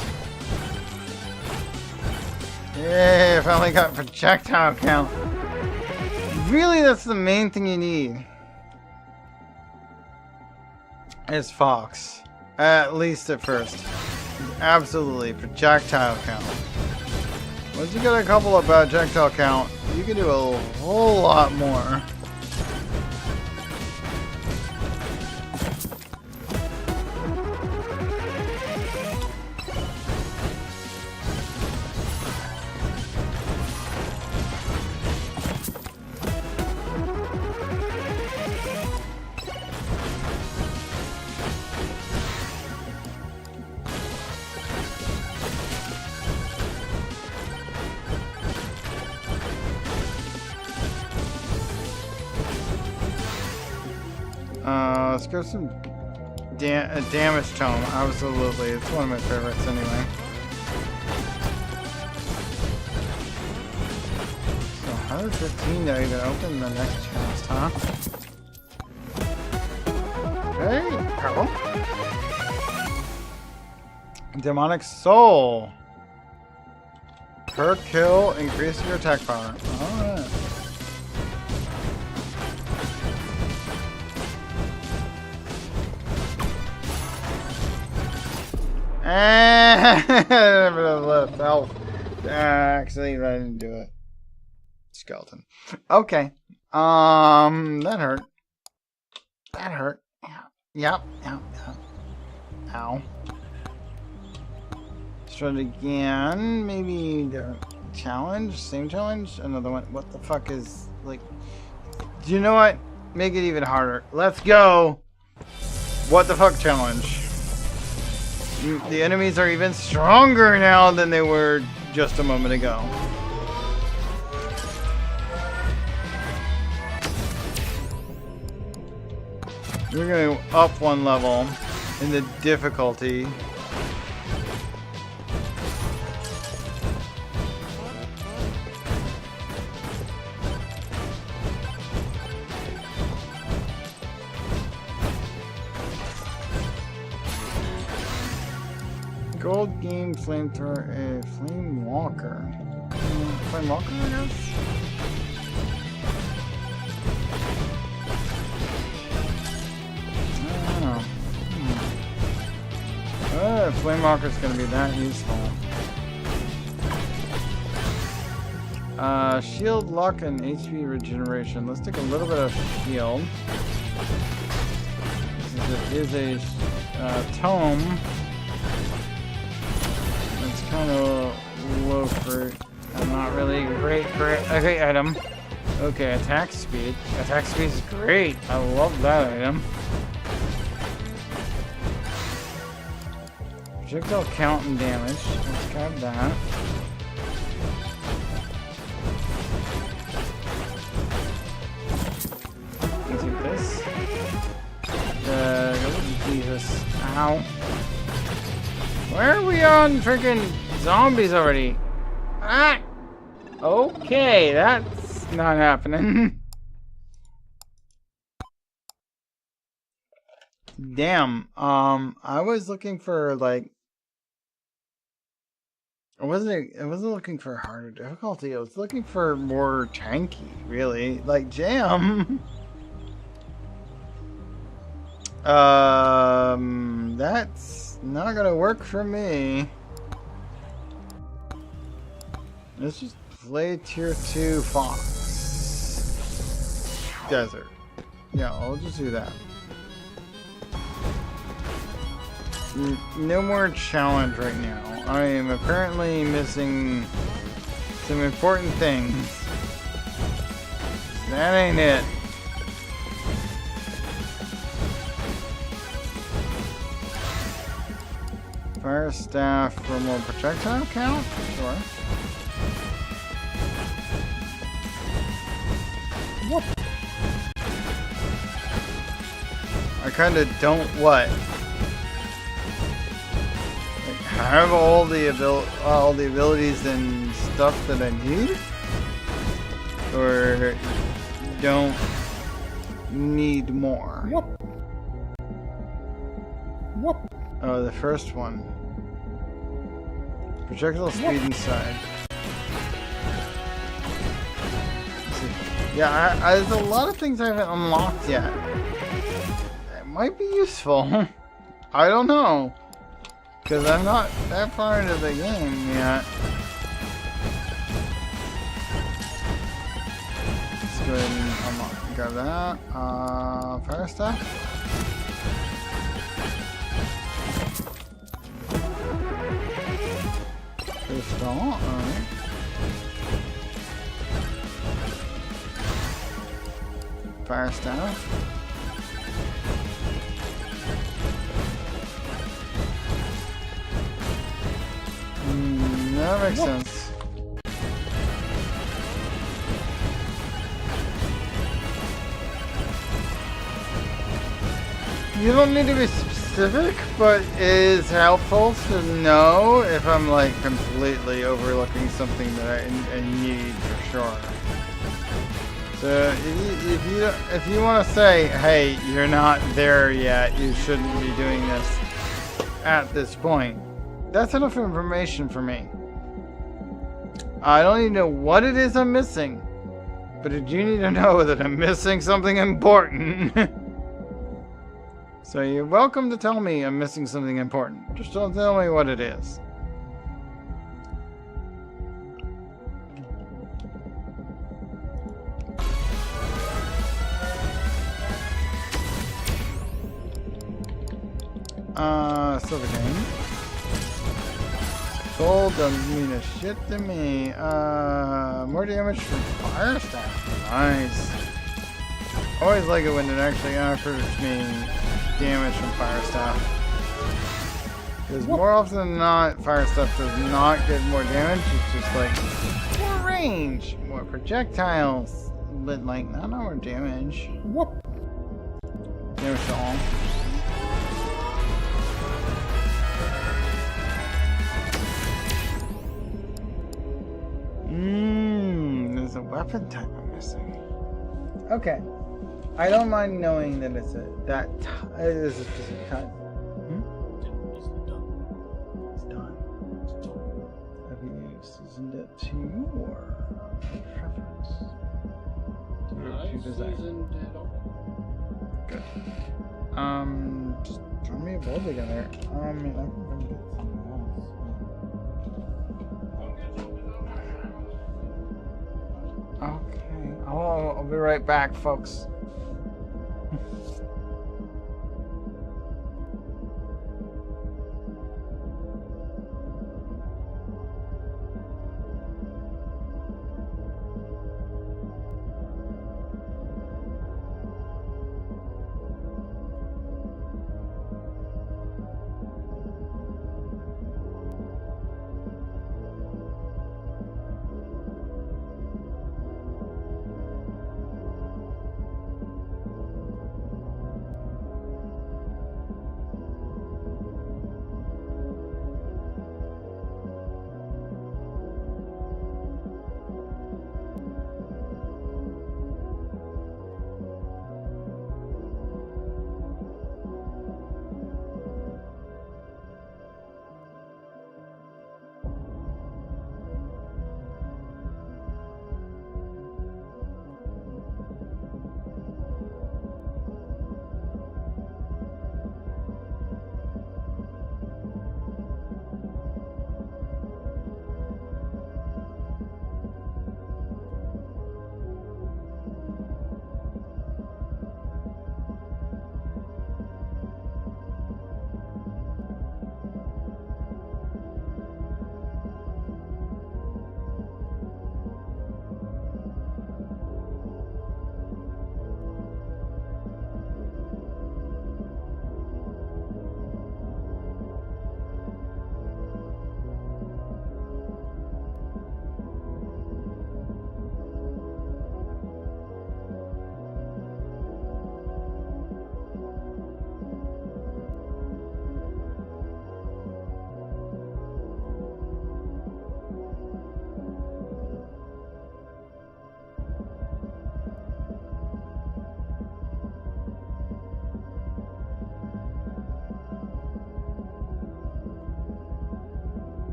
Yay, I finally got projectile count. Really, that's the main thing you need. Is Fox. At least at first. Absolutely, projectile count. Once you get a couple of projectile count, you can do a whole lot more. Let's go some damage tome. Absolutely, it's one of my favorites anyway. So 115 to even open the next chest, huh? Okay, purple. Demonic soul. Per kill, increase your attack power. Alright. Left health. Actually, I didn't do it. Skeleton. Okay. That hurt. That hurt. Yep. Ow. Let's try it again. Maybe the challenge. Same challenge. Another one. What the fuck is like? Do you know what? Make it even harder. Let's go. What the fuck challenge? The enemies are even stronger now than they were just a moment ago. We're going to up 1 level in the difficulty. Gold game flamethrower, a flame walker. Flame walker, I guess? I don't know. Flame walker's gonna be that useful. Shield luck and HP regeneration. Let's take a little bit of shield. Since it is a tome. It's kind of low fruit and not really great item. Okay, attack speed. Attack speed is great. I love that item. Projectile count and damage. Let's grab that. Let's do this. Jesus. Ow. Where are we on freaking zombies already? Ah! Okay, that's not happening. Damn. I was looking for like I wasn't looking for harder difficulty. I was looking for more tanky, really. Like jam. That's not gonna work for me. Let's just play tier 2 Fox. Desert. Yeah, I'll just do that. No more challenge right now. I am apparently missing some important things. That ain't it. Fire staff for more projectile count? Sure. Whoop. I kinda don't what? Have all the abilities and stuff that I need, or don't need more. Whoop. Whoop. Oh, the first one. Projectile speed inside. Yeah, there's a lot of things I haven't unlocked yet. It might be useful. I don't know. Because I'm not that far into the game yet. Let's go ahead and unlock. Got that. Fire staff. Crystal. Alright. Fire staff. That makes sense. You don't need to be specific, but it is helpful to know if I'm like completely overlooking something that I need for sure. So if you want to say, hey, you're not there yet, you shouldn't be doing this at this point, that's enough information for me. I don't even know what it is I'm missing, but I do need to know that I'm missing something important. So you're welcome to tell me I'm missing something important. Just don't tell me what it is. Silver game. Gold doesn't mean a shit to me. More damage from fire staff. Nice. Always like it when it actually offers me damage from fire staff. Because more often than not, fire stuff does not get more damage. It's just like more range, more projectiles, but like not more damage. Damage to all. There's a weapon type I'm missing. Okay. I don't mind knowing that it's a specific type. It's done. Heavy use, isn't it to you or preference? Do you desire? Good. Just throw me a bowl together. I mean, I can go get something else. Okay. I'll be right back, folks.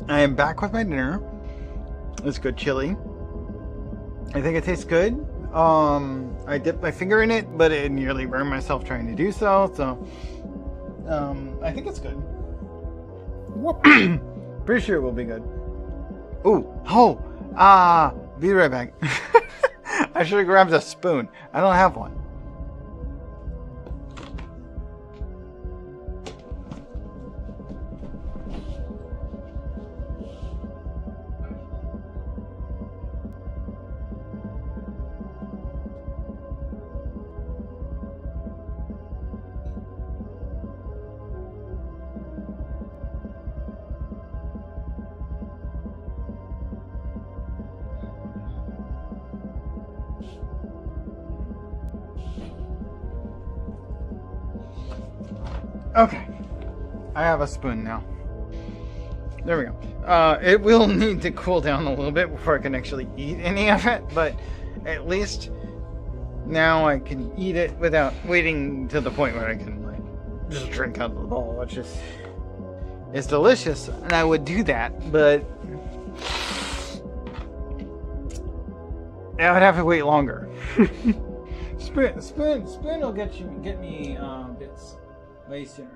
I am back with my dinner. It's good chili. I think it tastes good. I dipped my finger in it, but it nearly burned myself trying to do so. So, I think it's good. What? Pretty sure it will be good. Be right back. I should have grabbed a spoon. I don't have one. Okay, I have a spoon now. There we go. It will need to cool down a little bit before I can actually eat any of it, but at least now I can eat it without waiting to the point where I can like just drink out of the bowl, which is it's delicious, and I would do that, but I would have to wait longer. Spoon will get me bits. Way sooner.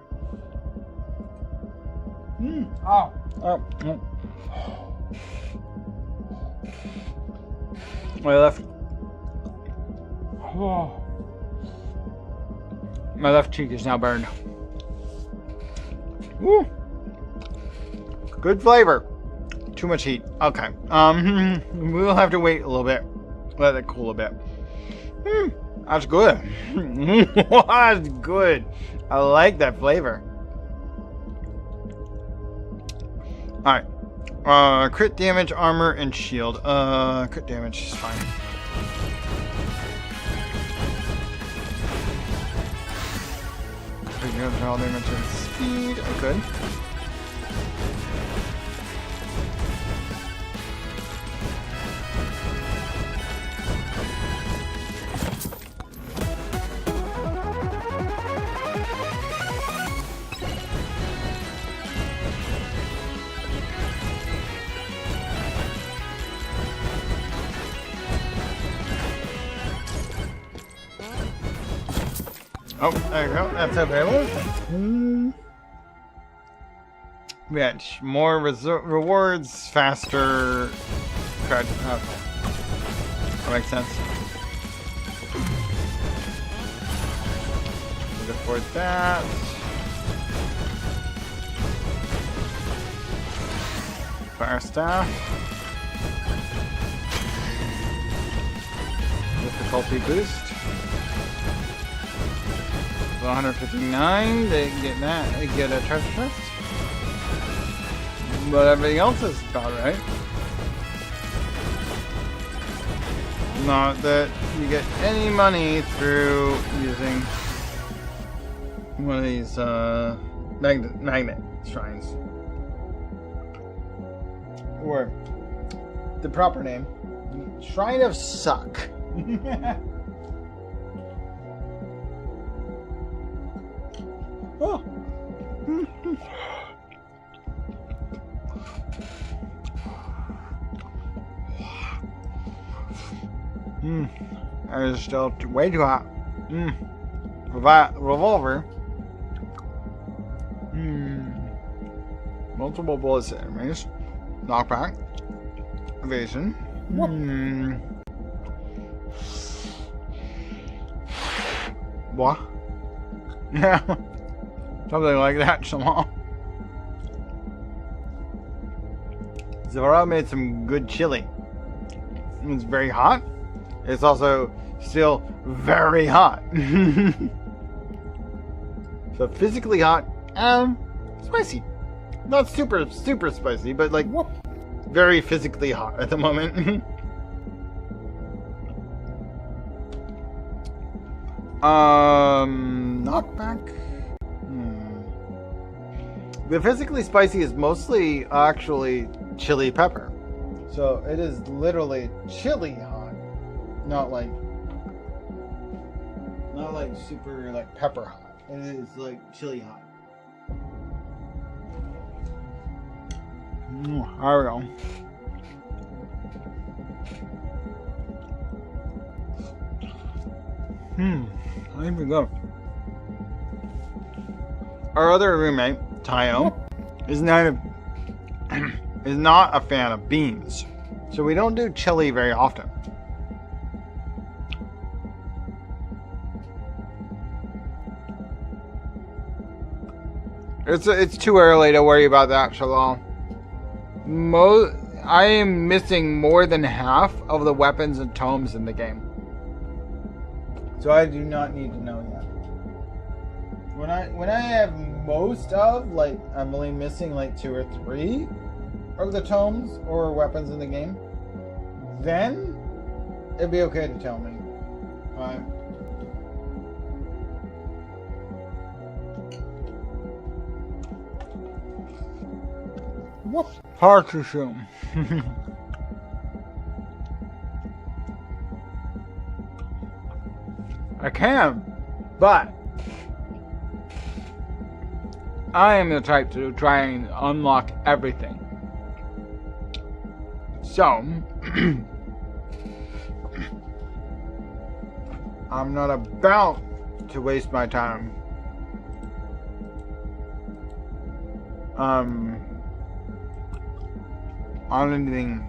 My left cheek is now burned. Woo! Good flavor. Too much heat. Okay. We'll have to wait a little bit. Let it cool a bit. That's good. That's good. I like that flavor. Alright. Crit damage, armor, and shield. Crit damage is fine. Crit damage, all damage, and speed. Oh, good. Oh, there you go. That's available. We got more rewards, faster. Okay. That makes sense. We'll go for that. Fire staff. Difficulty boost. 159, they get that, they get a treasure chest. But everything else is about right. Not that you get any money through using one of these magnet shrines. Or the proper name, Shrine of Suck. Oh. That is still way too hot. Revolver. Multiple bullets to enemies. Knockback. Evasion. What? Yeah. Something like that somehow. Zara made some good chili. It's very hot. It's also still very hot. So physically hot and spicy. Not super spicy, but like very physically hot at the moment. Knockback. The physically spicy is mostly actually chili pepper. So it is literally chili hot. Not like super like pepper hot. It is like chili hot. There we go. I think we go. Our other roommate, Tayo, is not a fan of beans, so we don't do chili very often. It's too early to worry about that, Shalal. I am missing more than half of the weapons and tomes in the game, so I do not need to know yet. When I have most of, like, I'm only missing like 2 or 3 of the tomes or weapons in the game, then it'd be okay to tell me. Alright. What? Hard to show. I can, but I am the type to try and unlock everything. So, I'm not about to waste my time on anything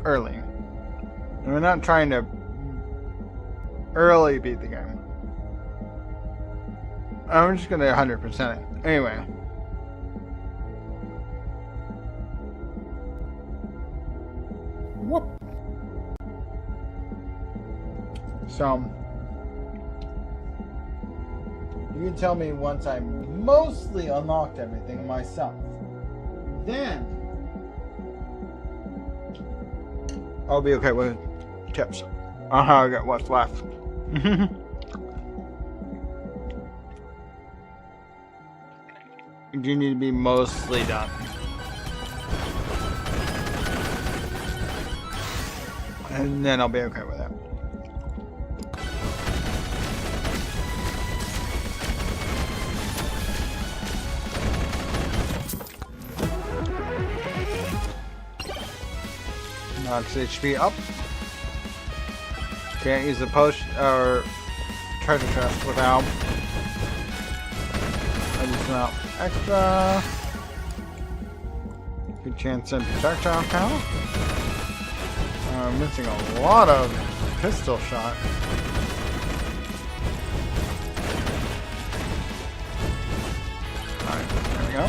early. And we're not trying to early beat the game. I'm just gonna 100% it. Anyway. Whoop. So, you can tell me once I mostly unlocked everything myself. Then I'll be okay with tips on how I get what's left. You need to be mostly done. And then I'll be okay with it. Max HP up. Can't use the potion or treasure chest without additional extra. Good chance in projectile count. I'm missing a lot of pistol shot. Alright, there we go.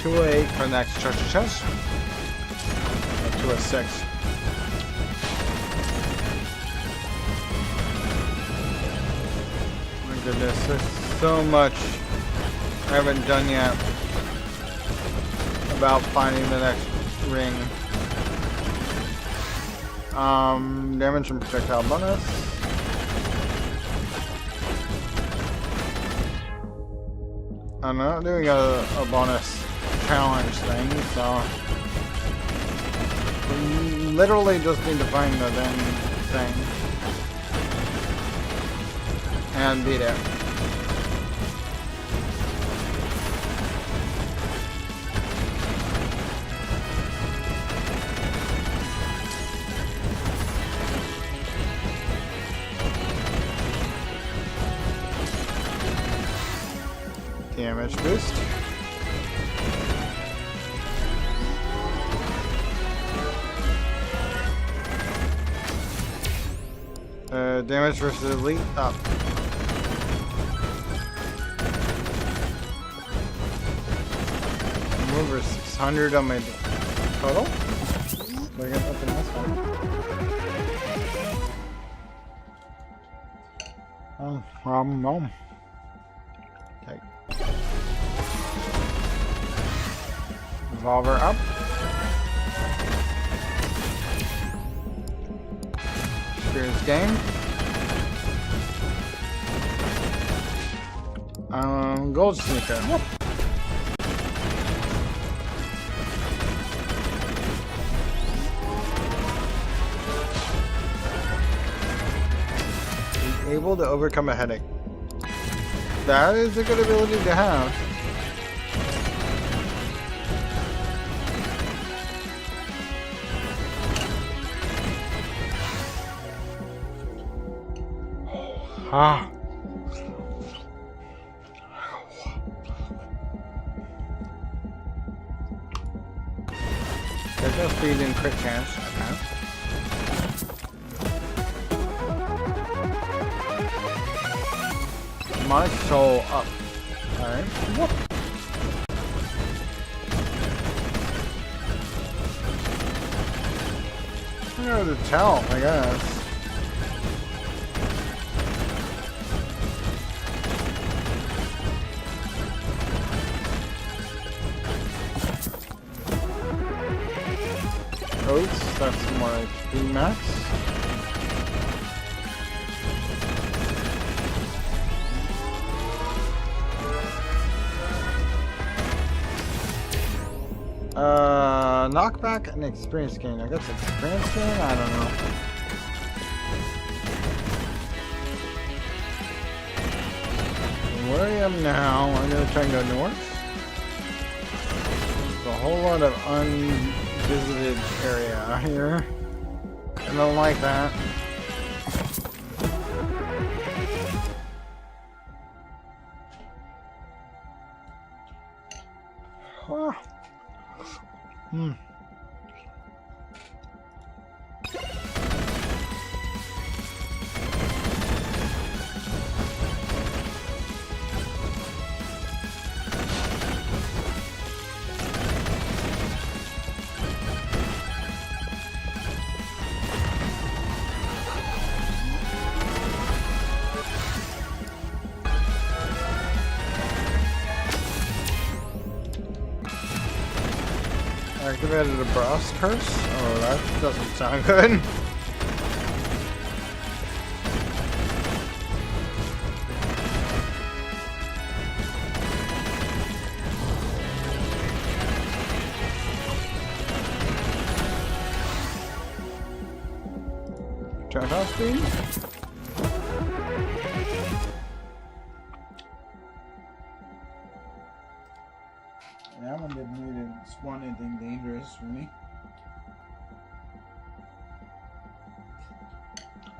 $208 for the next treasure chest. 206. My goodness, there's so much I haven't done yet about finding the next ring. Damage and projectile bonus. I'm not doing a bonus challenge thing, so we literally just need to find the dang thing and beat it. Damage boost. Damage versus elite up. I'm over 600 on my total. We're gonna open this one. No. Okay. Revolver up. experience gain. Gold sneaker. Whoop. Able to overcome a headache. That is a good ability to have. Ah. There's no speed and crit chance. Okay. My soul up. Alright. Whoop. I don't know to tell, I guess. Oats, that's more like max. Knockback and experience gain. I guess experience gain? I don't know. Where I am now, I'm gonna try and go north. There's a whole lot of unvisited area here. I don't like that. Oh. Activated a brass curse? Oh, that doesn't sound good. Projectile speed? That one didn't really spawn anything dangerous for me.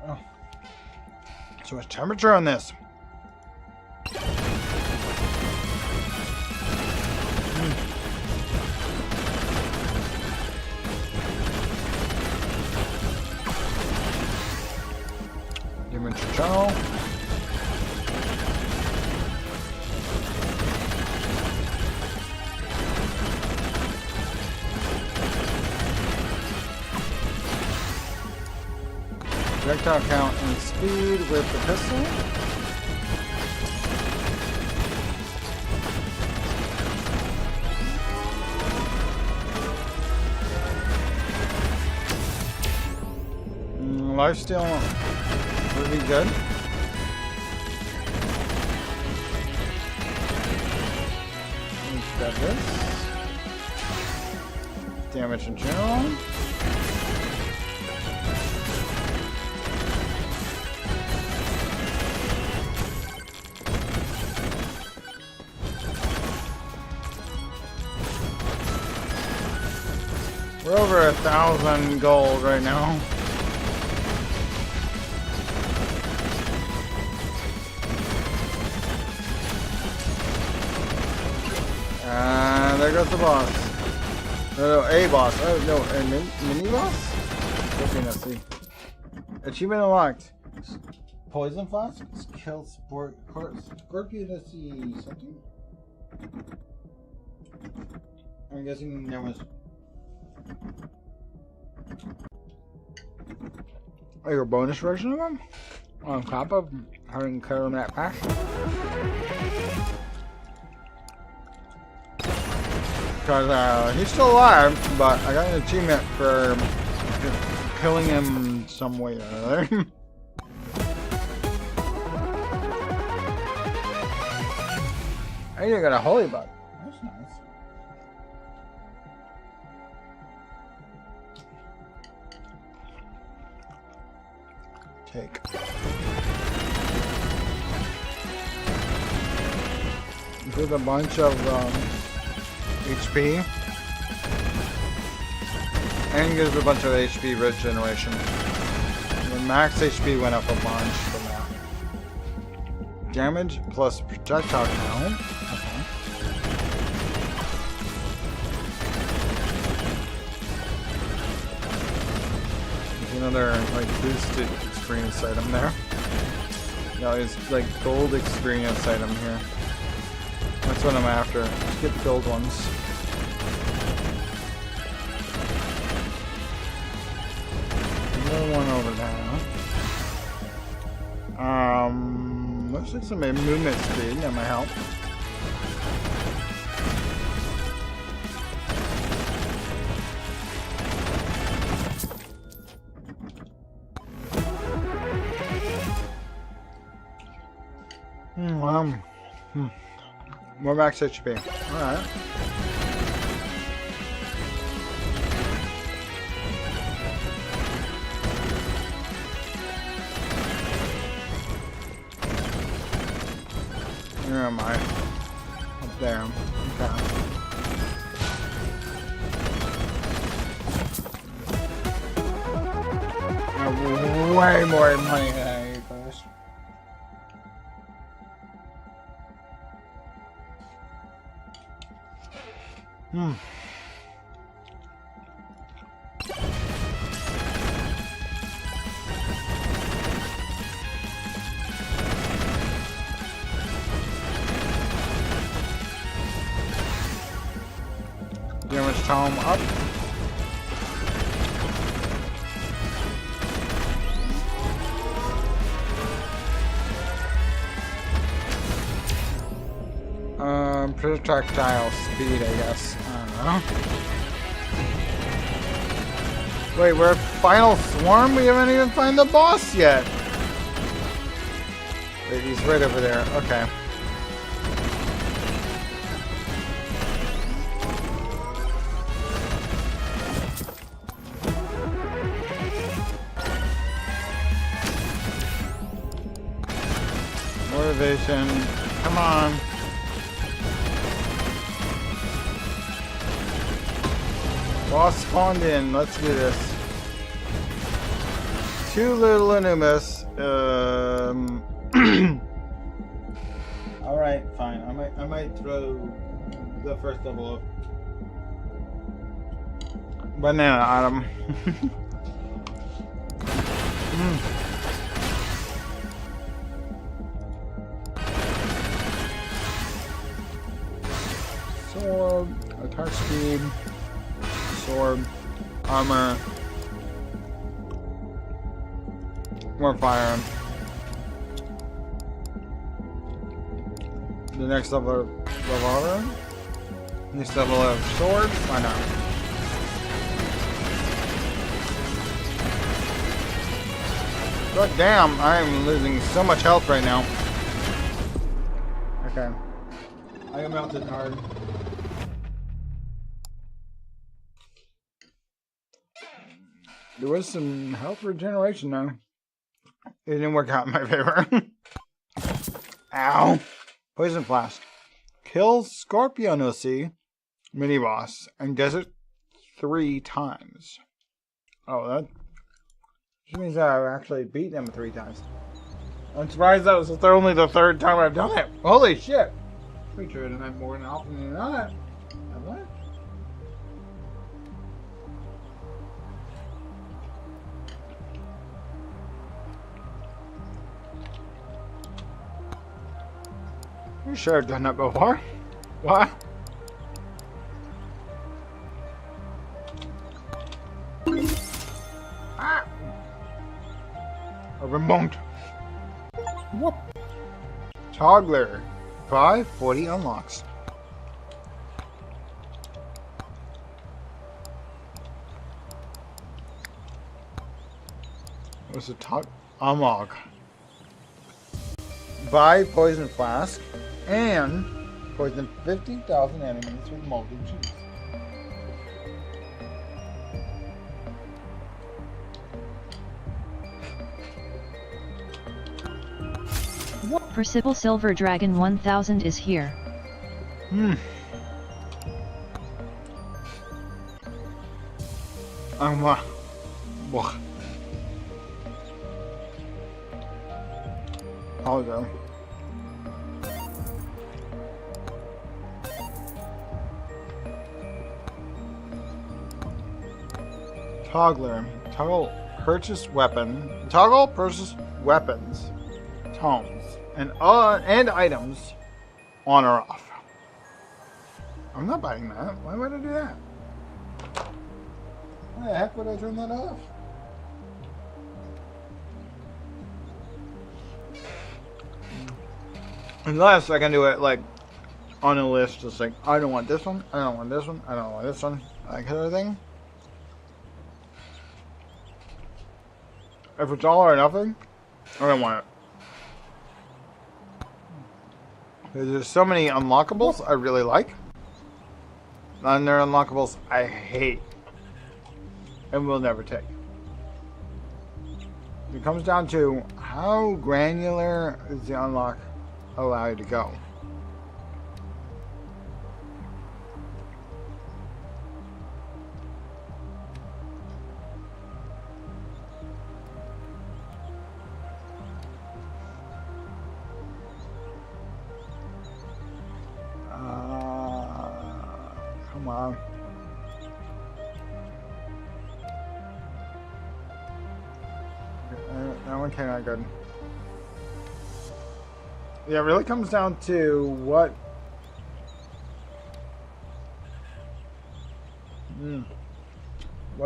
Oh. So what's temperature on this? Dimension channel. Projectile count and speed with the pistol. Lifesteal would be good. Let's grab this. Damage in general. We're over 1,000 gold right now. And there goes the boss. No, a boss. Oh, no, a mini boss? Okay, let's see. Achievement unlocked. Poison flask? Kill Scorpion, let's see something? I'm guessing there was... Like a bonus version of them? On top of having killed that pack? Because he's still alive, but I got an achievement for killing him some way or other. I even got a holy bug. That's nice. Take. With a bunch of HP. And gives a bunch of HP regeneration. The max HP went up a bunch from that. Damage plus projectile count. Okay. There's another like boosted experience item there. No, it's like gold experience item here. That's what I'm after. Let's get the gold ones. Another one over there. Looks like some movement speed. That might help. More max HP. Alright. Where am I? Up there. Okay. I have way more money than I need for this. Damage tome up. Projectile speed, I guess. I don't know. Wait, we're at Final Swarm? We haven't even found the boss yet. Wait, he's right over there. Okay. Motivation. Come on. Boss spawned in. Let's do this. Too little Anumus. Alright, fine. I might throw the first level of banana at him. Sword, attack speed, sword, armor, more fire. The next level of revolver. Next level of sword. Why not? God damn, I am losing so much health right now. Okay. I am melted hard. There was some health regeneration though. It didn't work out in my favor. Ow. Poison Blast. Kills Scorpionosi, mini boss, and does it 3 times. Oh, that means that I've actually beaten him 3 times. I'm surprised that was only the 3rd time I've done it. Holy shit. Pretty sure I didn't have more than often than that. Have I? You sure I've done that before? What? Ah! A remote. Whoop. Toggler. 540 unlocks. What's the top? Amog. Buy poison flask and poison 50,000 enemies with molten cheese. Percival Silver Dragon 1000 is here. Hologram. Toggler. Toggle purchase weapon. Toggle purchase weapons, tomes, and items on or off. I'm not buying that. Why would I do that? Why the heck would I turn that off? Unless I can do it like on a list, just like I don't want this one, I don't want this one, I don't want this one, that kind of thing. If it's all or nothing, I don't want it. There's so many unlockables I really like, and there are unlockables I hate and will never take. It comes down to how granular is the unlock allow you to go. Come on. That one came out good. Yeah, it really comes down to what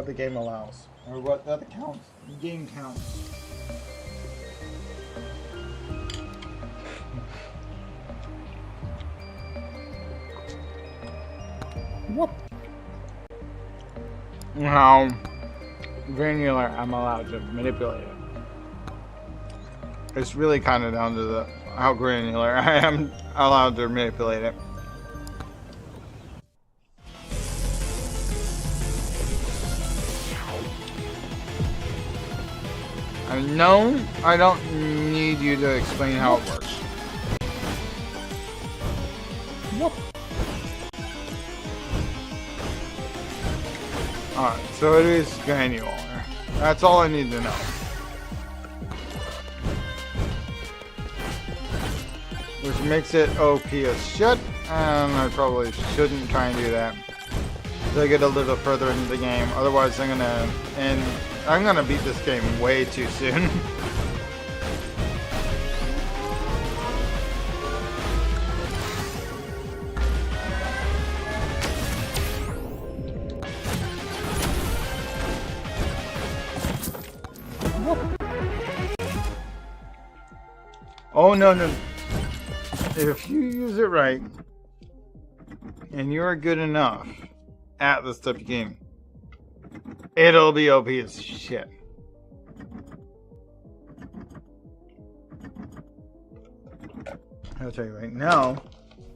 the game allows, or what the game counts. Whoop. How granular I'm allowed to manipulate it. It's really kind of down to how granular I am allowed to manipulate it. No, I don't need you to explain how it works. Whoop. Alright, so it is granular. That's all I need to know. Which makes it OP as shit, and I probably shouldn't try and do that. So I get a little further into the game, otherwise I'm gonna beat this game way too soon. Oh no. If you use it right, and you're good enough at this type of game, it'll be OP as shit. I'll tell you right now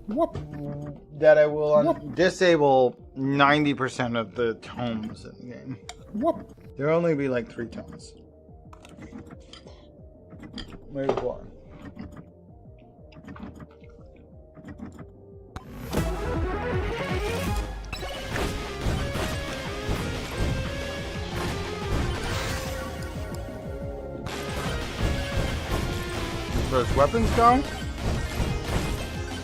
Whoop. that I will disable 90% of the tomes in the game. Whoop. There'll only be like 3 tomes. Maybe 4. As far as weapons go,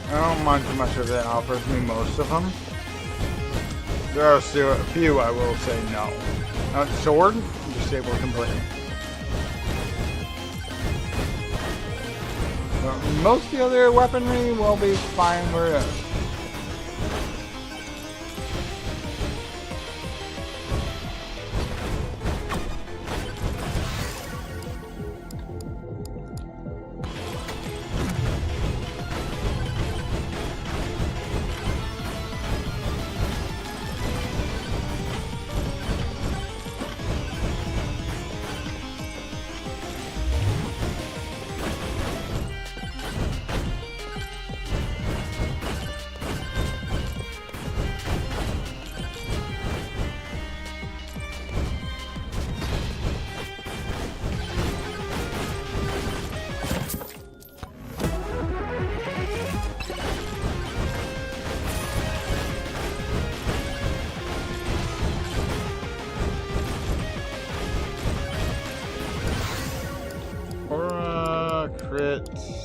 I don't mind too much of it. It offers me most of them. There are still a few I will say no. Sword, disable completely. But most of the other weaponry will be fine where it is.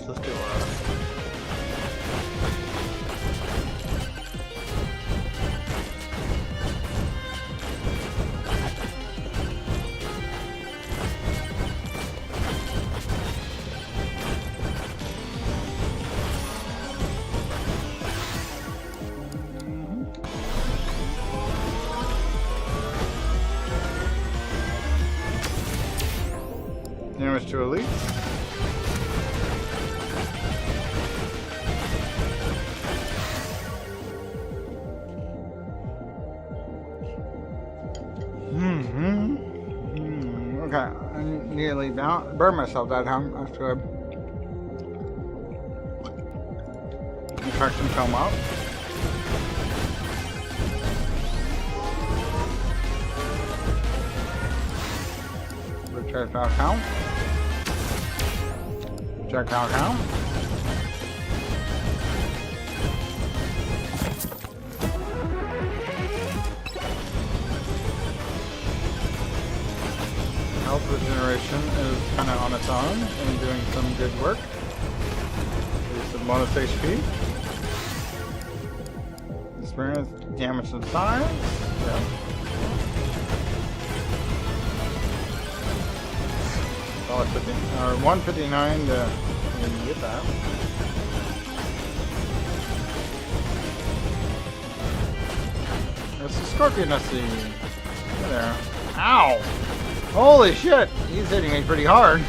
Let's do Aurora. Damage to elite. Okay, I nearly burned myself that time. That's good. Infection film up. Projectile count. Projectile count. Health regeneration is kind of on its own and doing some good work. There's some bonus HP. Experience damage and size. Yeah. $159 to get that. It's a scorpion I see. Hey there. Ow! Holy shit! He's hitting me pretty hard.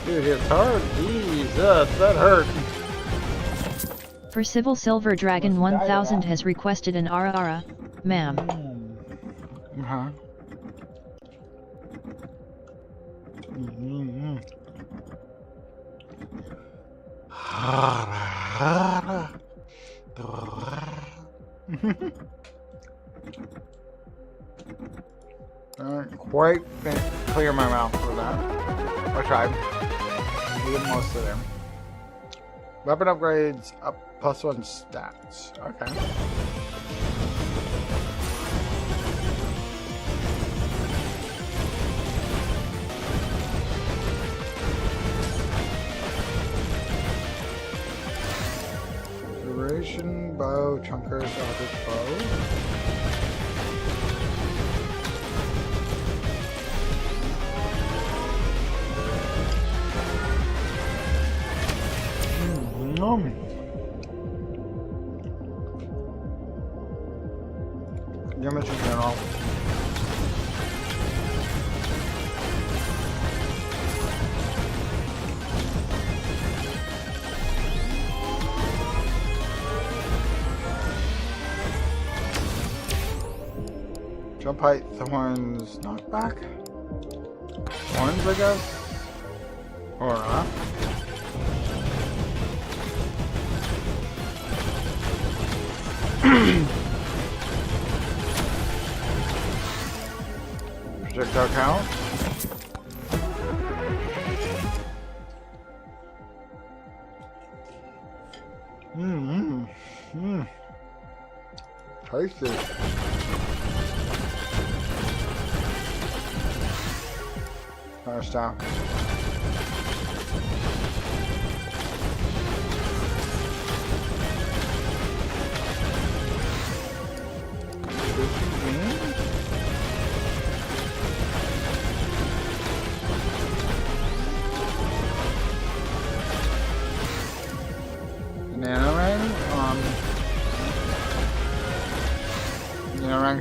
Dude, it's hard. Jesus, that hurt. For Civil Silver Dragon 1000 has requested an ara, ma'am. Uh-huh. Quite clear my mouth for that. I tried. We did most of them. Weapon upgrades up +1 stats. Okay. Duration, bow, chunkers, eldritch bow. Damage in general. Jump height, thorns, knockback. Thorns, I guess? Or not. Projectile count. Tasty. Fire style.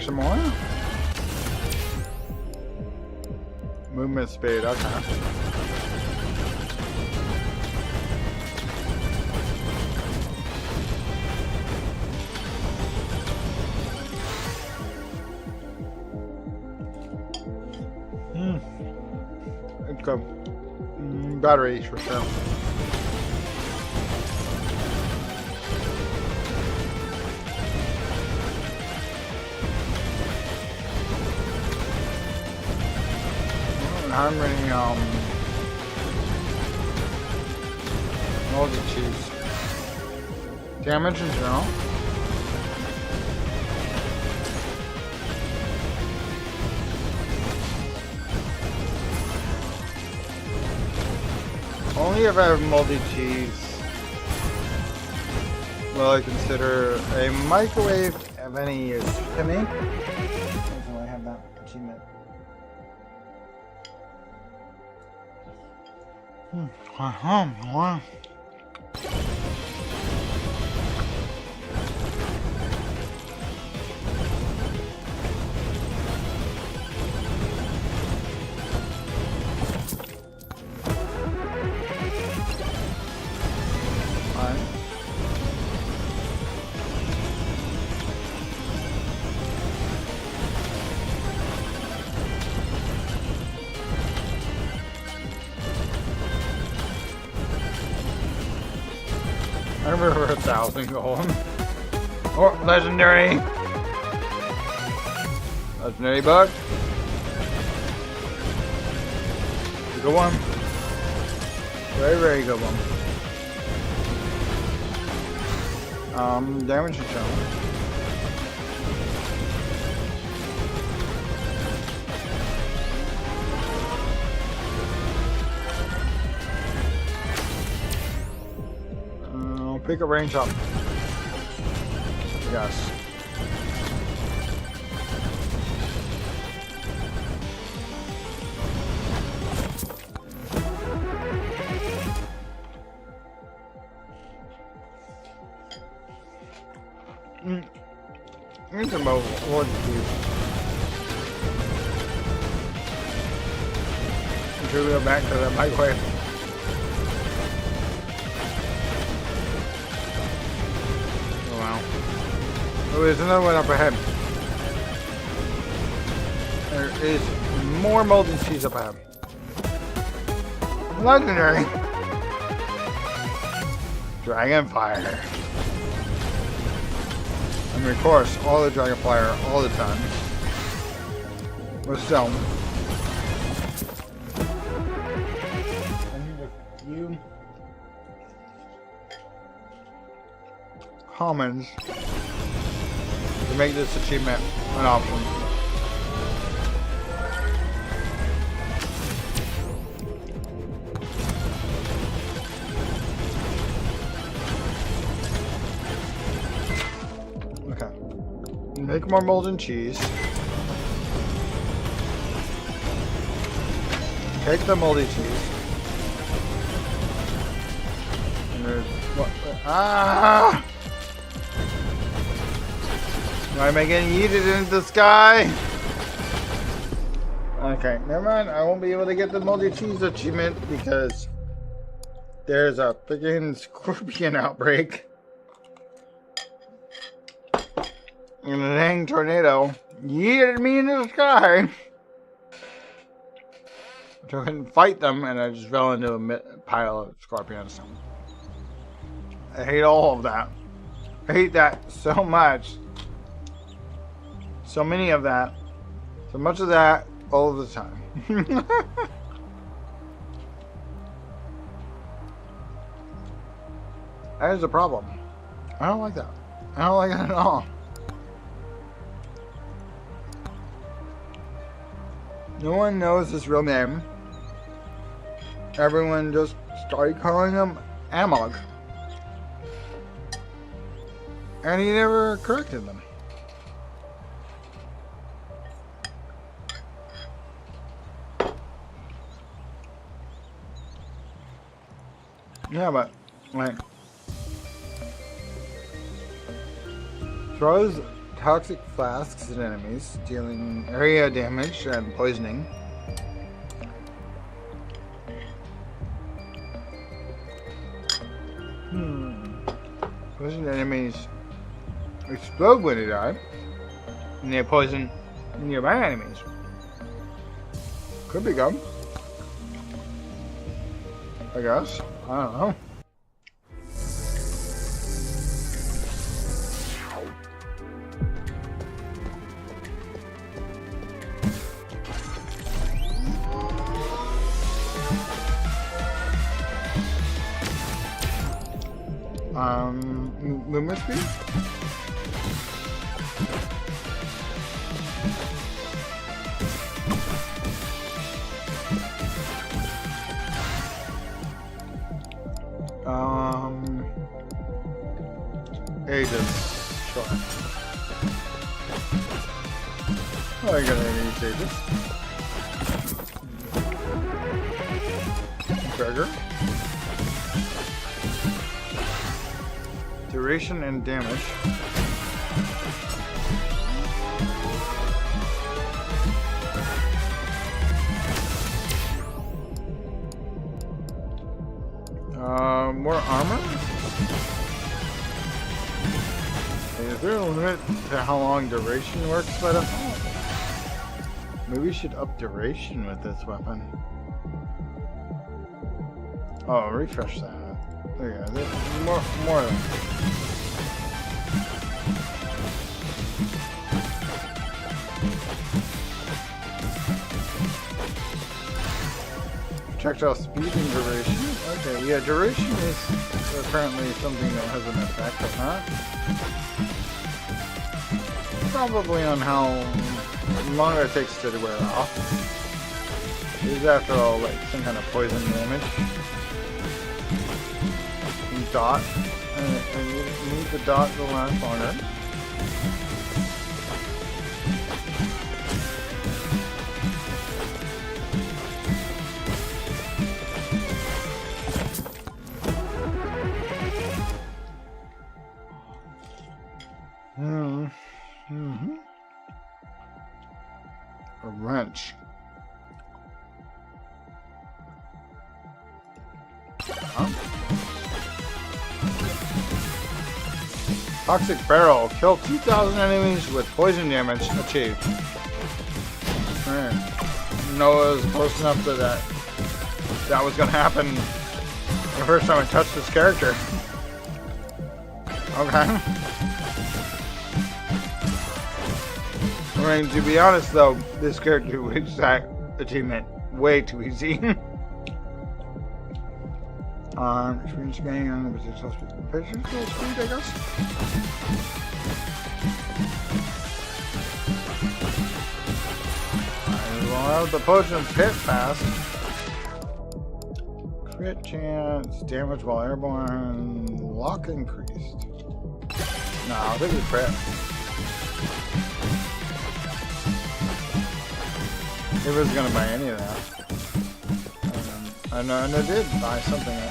Some more? Movement speed, okay. Let's go. Batteries for sure. How many, what did you choose? Damage in general. Only if I have moldy cheese will I consider a microwave of any use to me. Until I have that achievement. I remember 1,000 gold. Or legendary. Legendary bug. Good one. Very, very good one. Damage control. Pick a range up. Yes. Need some more wood, please. Should we go back to the microwave? Oh, there's another one up ahead. There is more molten cheese up ahead. Legendary. Dragon fire. I mean, of course, all the dragon fire all the time. But still. I need a few commons to make this achievement an option. Okay. Make more molten cheese. Take the moldy cheese. And there's what? Ah! Am I getting yeeted into the sky? Okay, never mind. I won't be able to get the moldy cheese achievement because there's a freaking scorpion outbreak. And a dang tornado yeeted me into the sky. So I couldn't fight them, and I just fell into a pile of scorpions. I hate all of that. I hate that so much. So many of that. So much of that all of the time. That is a problem. I don't like that. I don't like it at all. No one knows his real name. Everyone just started calling him Amog. And he never corrected them. Yeah, but, like, throws toxic flasks at enemies, dealing area damage and poisoning. Poisoned enemies explode when they die, and they poison nearby enemies. Could be good. I guess. I don't know. Movement speed? Aegis. Sure. Oh, I got an Aegis. Burger. Duration and damage. More armor? Is there a limit to how long duration works by default? Maybe we should up duration with this weapon. Oh, refresh that. There you go. There's more of them. Projectile speed and duration. Okay, yeah, duration is apparently something that has an effect on that. Probably on how long it takes to wear off. It is after all like some kind of poison damage. And dot. And you need the dot to last longer. A wrench. Huh? Toxic barrel. Kill 2,000 enemies with poison damage achieved. Man. Noah was close enough to that was gonna happen the first time I touched this character. Okay. I mean, to be honest though, this character reached that achievement way too easy. Experience gaining on the potential speed, I guess. Well, the potions hit fast. Crit chance, damage while airborne, lock increased. No, I think it's crit. If it was gonna buy any of that. And I did buy something.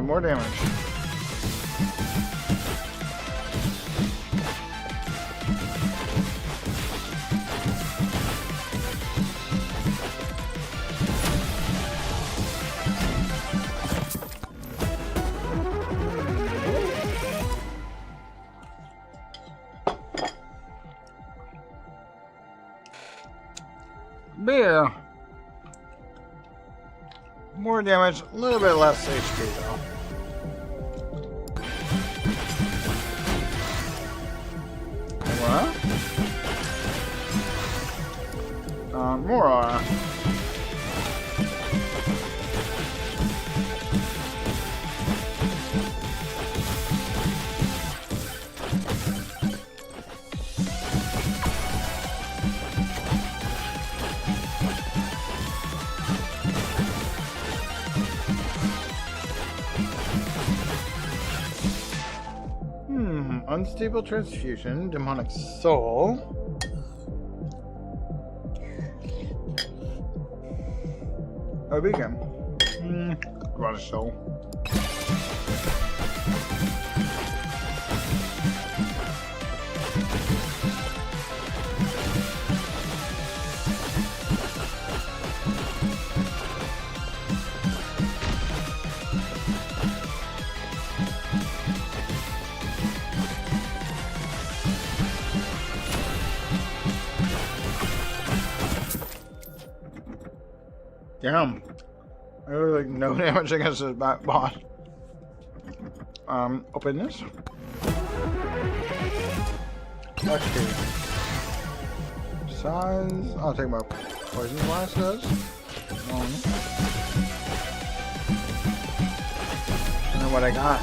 More damage. Beer. More damage, a little bit less HP though. What? More aura. Unstable transfusion, demonic soul. Oh, beacon. Demonic soul. Damn. I really like no damage against this boss. Open this. Okay. Size. I'll take my poison blast does. And then what I got.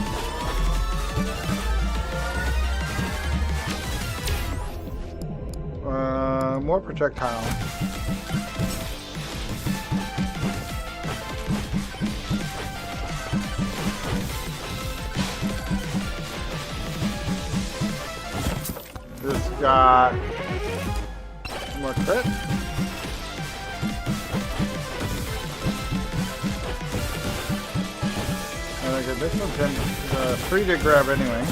More projectile. This got more crit. Okay, this one's free to grab anyway.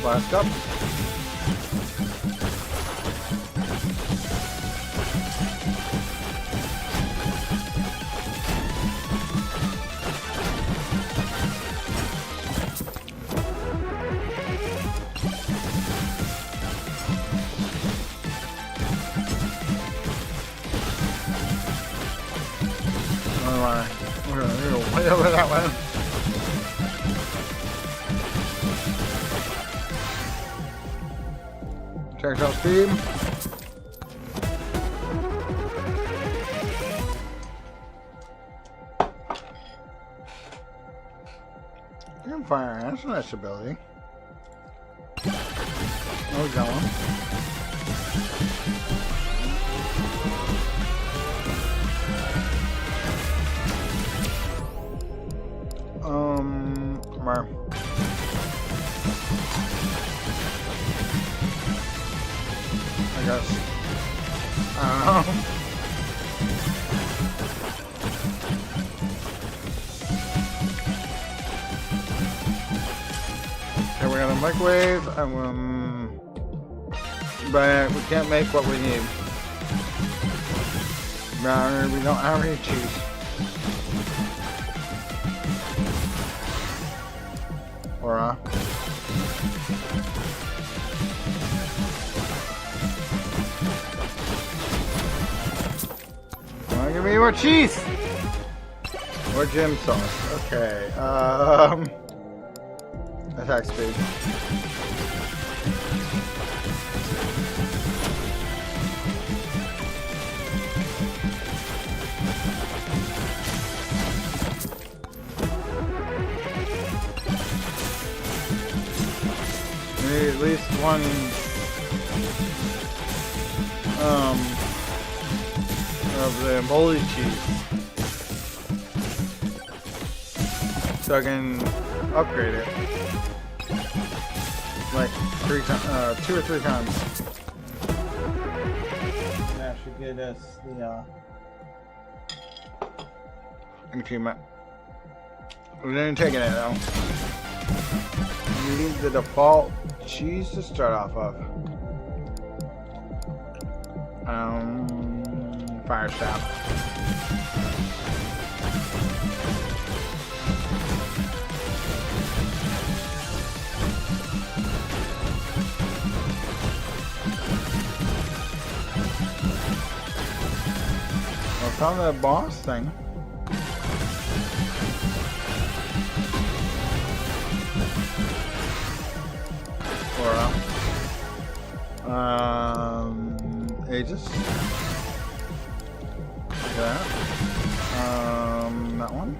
Blast up. We're gonna go way over that way. Tactile speed. You can fire. That's a nice ability. Oh, that one. Come on. I guess. I don't know. Okay, we got a microwave, but we can't make what we need. No, we don't have any cheese. Or wanna give me more cheese? Or gym sauce. Okay. Attack speed. We need at least one of the moldy cheese so I can upgrade it like 2 or 3 times. That should get us the achievement. We didn't take it though. We need the default cheese to start off of. Fire staff. I found the boss thing. Aegis. That. That one.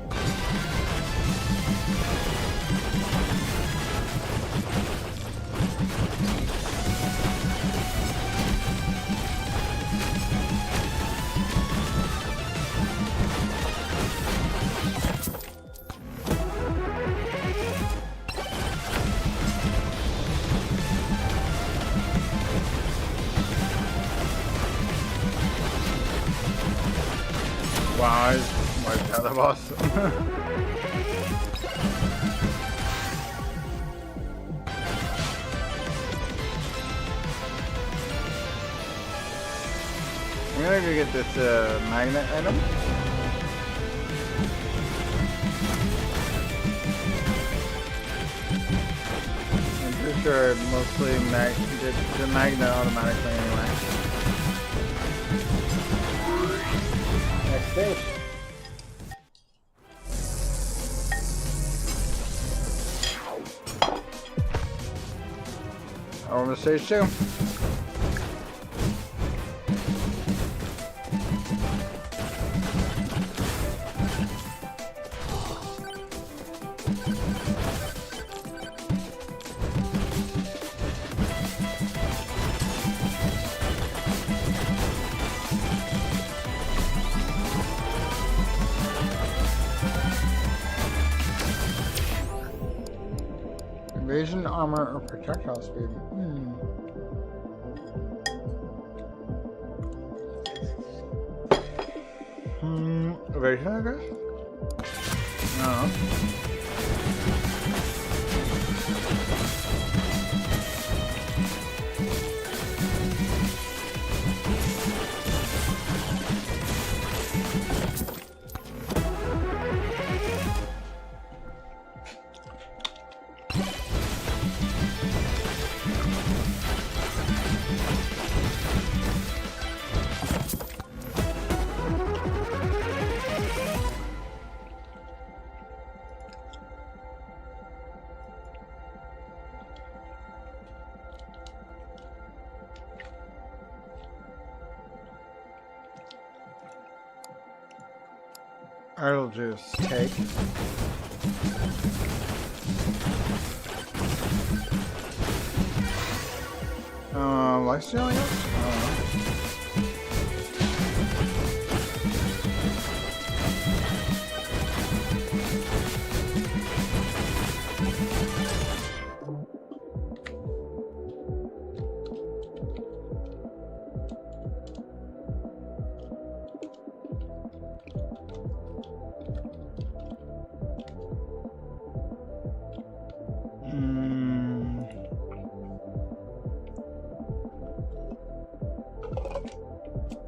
Wow, I wiped out the boss. I'm gonna go get this magnet item. I'm pretty sure it mostly did the magnet automatically anyway. Next stage. Over to stage 2. Evasion, armor, or projectile speed. Evasion, I guess? No. I'll just take. Lifesteal, I guess?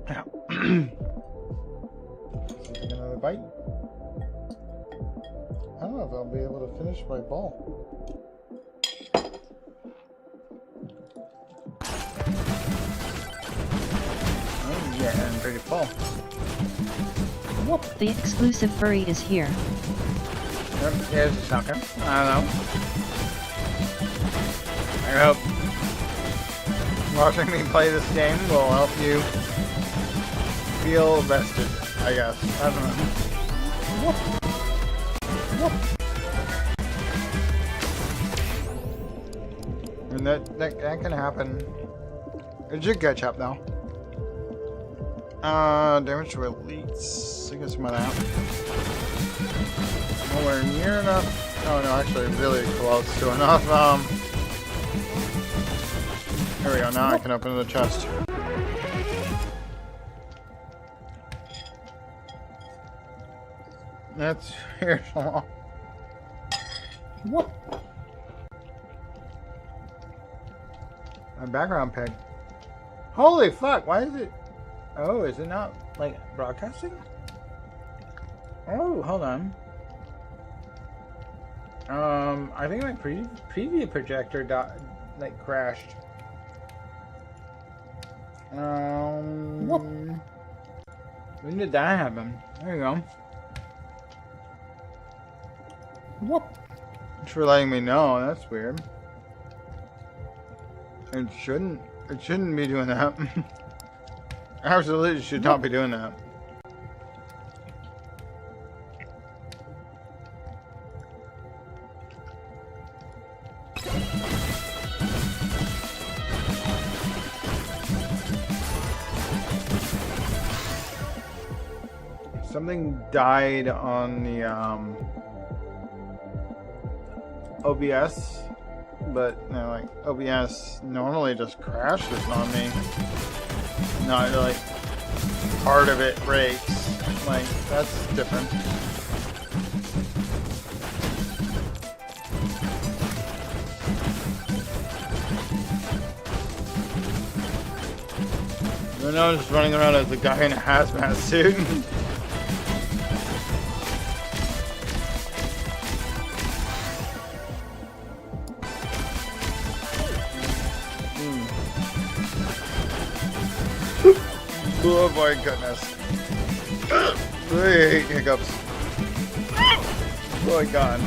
I don't know. Take another bite. I don't know if I'll be able to finish my ball. Oh, yeah, and pretty full. Whoop. The exclusive furry is here. Yep, here's a sucker. I don't know. I hope watching me play this game will help you feel rested, I guess. I don't know. Whoop. Whoop. And that can happen. It should catch up though. Damage to elites. I guess some of that. Nowhere near enough. Oh no, actually really close to enough. There we go, now I can open the chest. That's here's a Whoop. A background pig. Holy fuck, why is it? Oh, is it not like broadcasting? Oh, hold on. I think my preview projector like crashed. Whoop. When did that happen? There you go. Whoop. Thanks for letting me know. That's weird. It shouldn't be doing that. Absolutely should not be doing that. Something died on the OBS, but you know, like OBS normally just crashes on me. Not like part of it breaks. Like that's different. I know I'm just running around as a guy in a hazmat suit. Oh my goodness. I hate hiccups. Oh my god.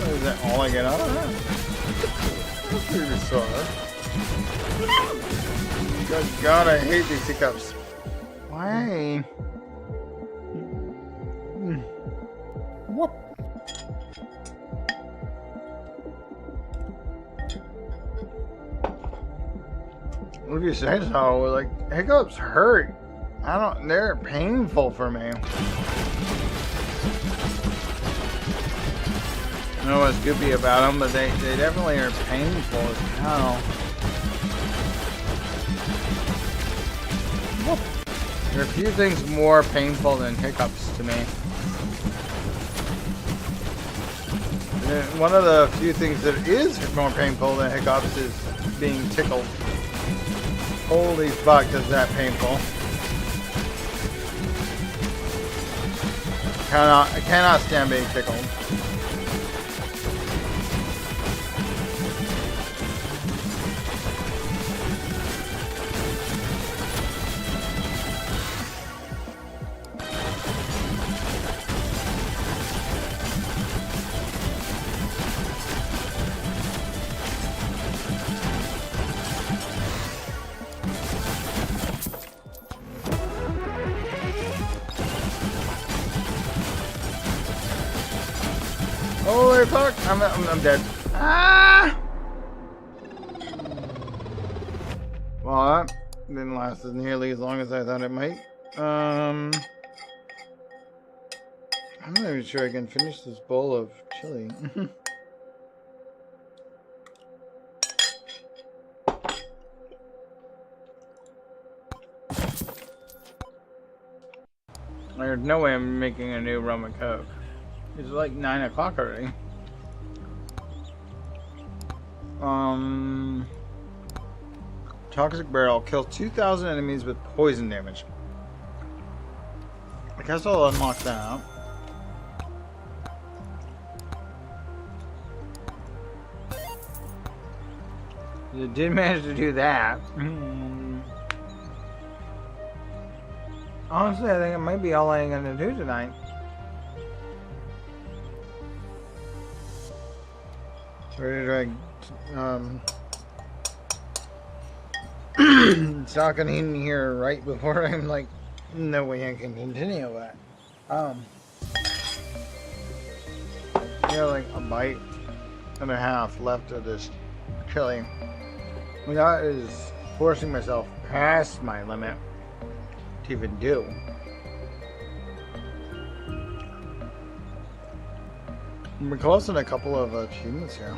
Is that all I get out of that? That's pretty bizarre. Good god, I hate these hiccups. Why? Whoop. What if you say so? Like, hiccups hurt. they're painful for me. I don't know what's goopy about them, but they definitely are painful as hell. There are a few things more painful than hiccups to me. One of the few things that is more painful than hiccups is being tickled. Holy fuck, is that painful. I cannot stand being tickled. Holy fuck! I'm dead. Ah! Well, that didn't last as nearly as long as I thought it might. I'm not even sure I can finish this bowl of chili. There's no way I'm making a new rum and coke. It's like 9 o'clock already. Toxic barrel kills 2,000 enemies with poison damage. I guess I'll unlock that. It did manage to do that. Honestly, I think it might be all I'm gonna do tonight. Sorry to drag stock and eating here right before I'm like, no way I can continue that. Like a bite and a half left of this chili. That is forcing myself past my limit to even do. We're closing a couple of achievements here.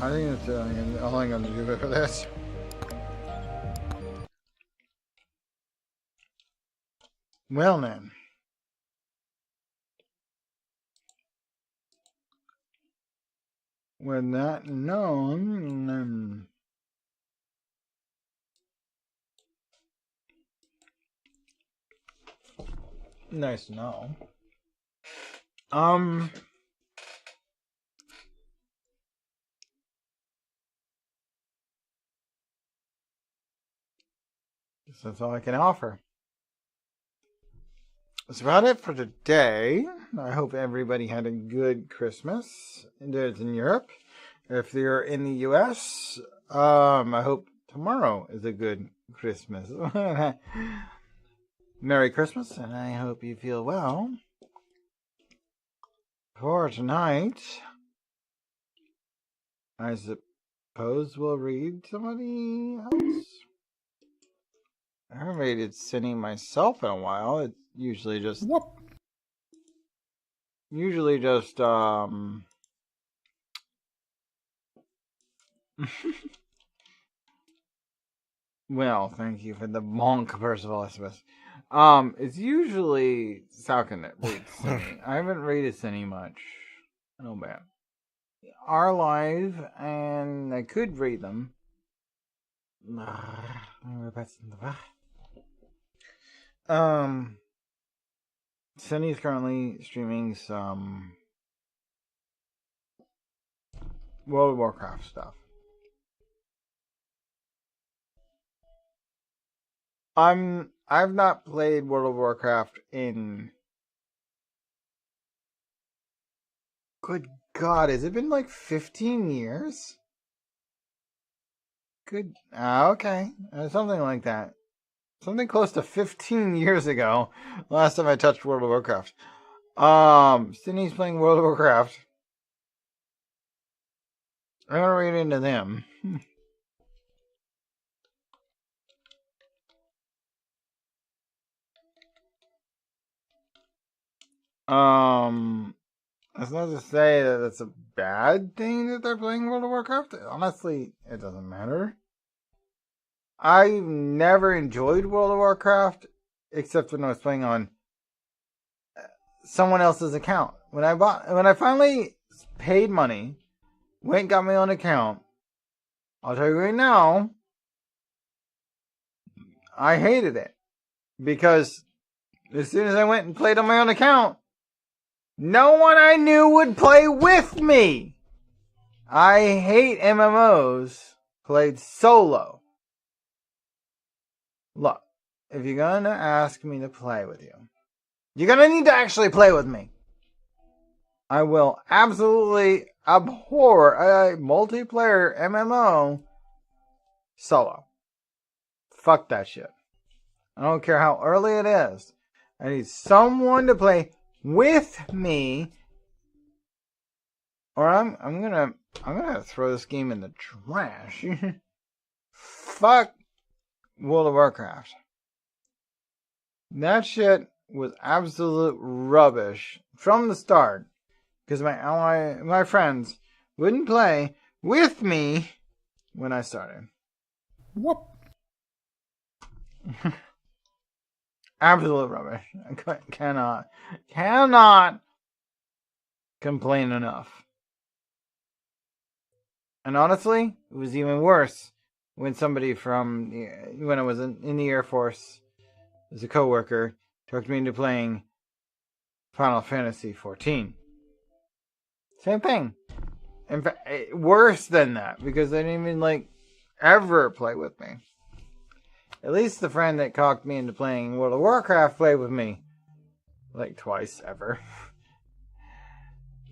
I think that's all I'm going to do for this. Well then. With that known, nice to know. That's all I can offer. That's about it for today. I hope everybody had a good Christmas. It's in Europe. If you're in the US, I hope tomorrow is a good Christmas. Merry Christmas, and I hope you feel well. For tonight, I suppose we'll read somebody else. I haven't rated Cindy myself in a while. It's usually just... Well, thank you for the bonk, Percival, I suppose. It's usually Salkin that reads Cindy. I haven't rated Cindy much. No bad. Are live, and I could read them. Cindy's currently streaming some World of Warcraft stuff. I've not played World of Warcraft in... Good God, has it been like 15 years? Good. Okay. Something like that. Something close to 15 years ago. Last time I touched World of Warcraft. Sydney's playing World of Warcraft. I'm gonna read into them. That's not to say that it's a bad thing that they're playing World of Warcraft. Honestly, it doesn't matter. I've never enjoyed World of Warcraft except when I was playing on someone else's account. When I finally paid money, went and got my own account, I'll tell you right now, I hated it. Because as soon as I went and played on my own account, no one I knew would play with me. I hate MMOs played solo. Look, if you're gonna ask me to play with you, you're gonna need to actually play with me. I will absolutely abhor a multiplayer MMO solo. Fuck that shit. I don't care how early it is. I need someone to play with me, or I'm gonna throw this game in the trash. Fuck World of Warcraft. That shit was absolute rubbish from the start because my friends wouldn't play with me when I started. What? Absolute rubbish. I cannot complain enough. And honestly, it was even worse when somebody when I was in the Air Force as a coworker talked me into playing Final Fantasy XIV. Same thing. In fact, worse than that because they didn't even ever play with me. At least the friend that cocked me into playing World of Warcraft played with me. Twice ever.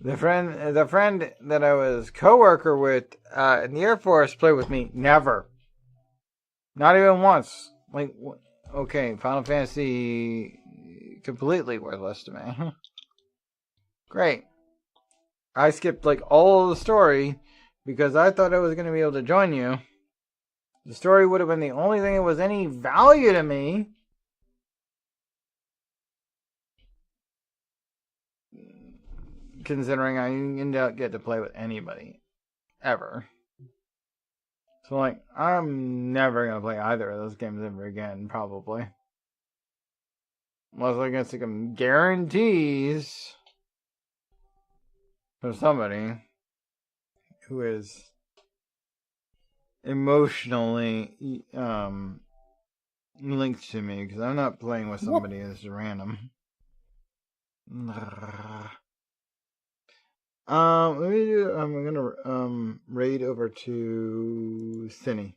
The friend that I was co-worker with in the Air Force played with me. Never. Not even once. Okay, Final Fantasy completely worthless to me. Great. I skipped all of the story because I thought I was going to be able to join you. The story would have been the only thing that was any value to me. Considering I didn't get to play with anybody. Ever. So, I'm never going to play either of those games ever again, probably. Unless I get some guarantees from somebody who is emotionally linked to me, because I'm not playing with somebody that's random. Let me do. I'm gonna raid over to Cinny.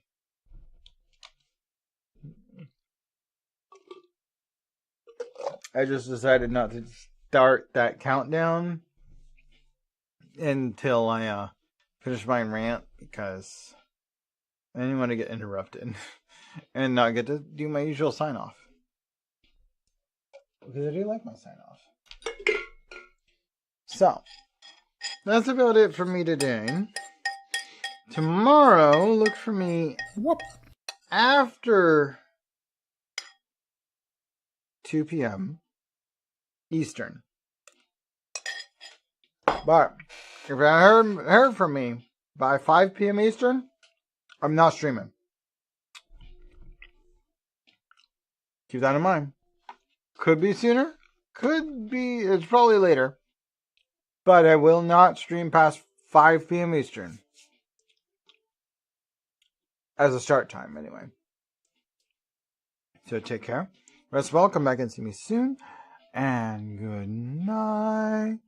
I just decided not to start that countdown until I finish my rant because I didn't want to get interrupted and not get to do my usual sign off. Because I do like my sign off. So, that's about it for me today. Tomorrow, look for me after 2 p.m. Eastern. But if you haven't heard from me by 5 p.m. Eastern, I'm not streaming. Keep that in mind. Could be sooner. Could be. It's probably later. But I will not stream past 5 p.m. Eastern. As a start time, anyway. So take care. Rest well. Come back and see me soon. And good night.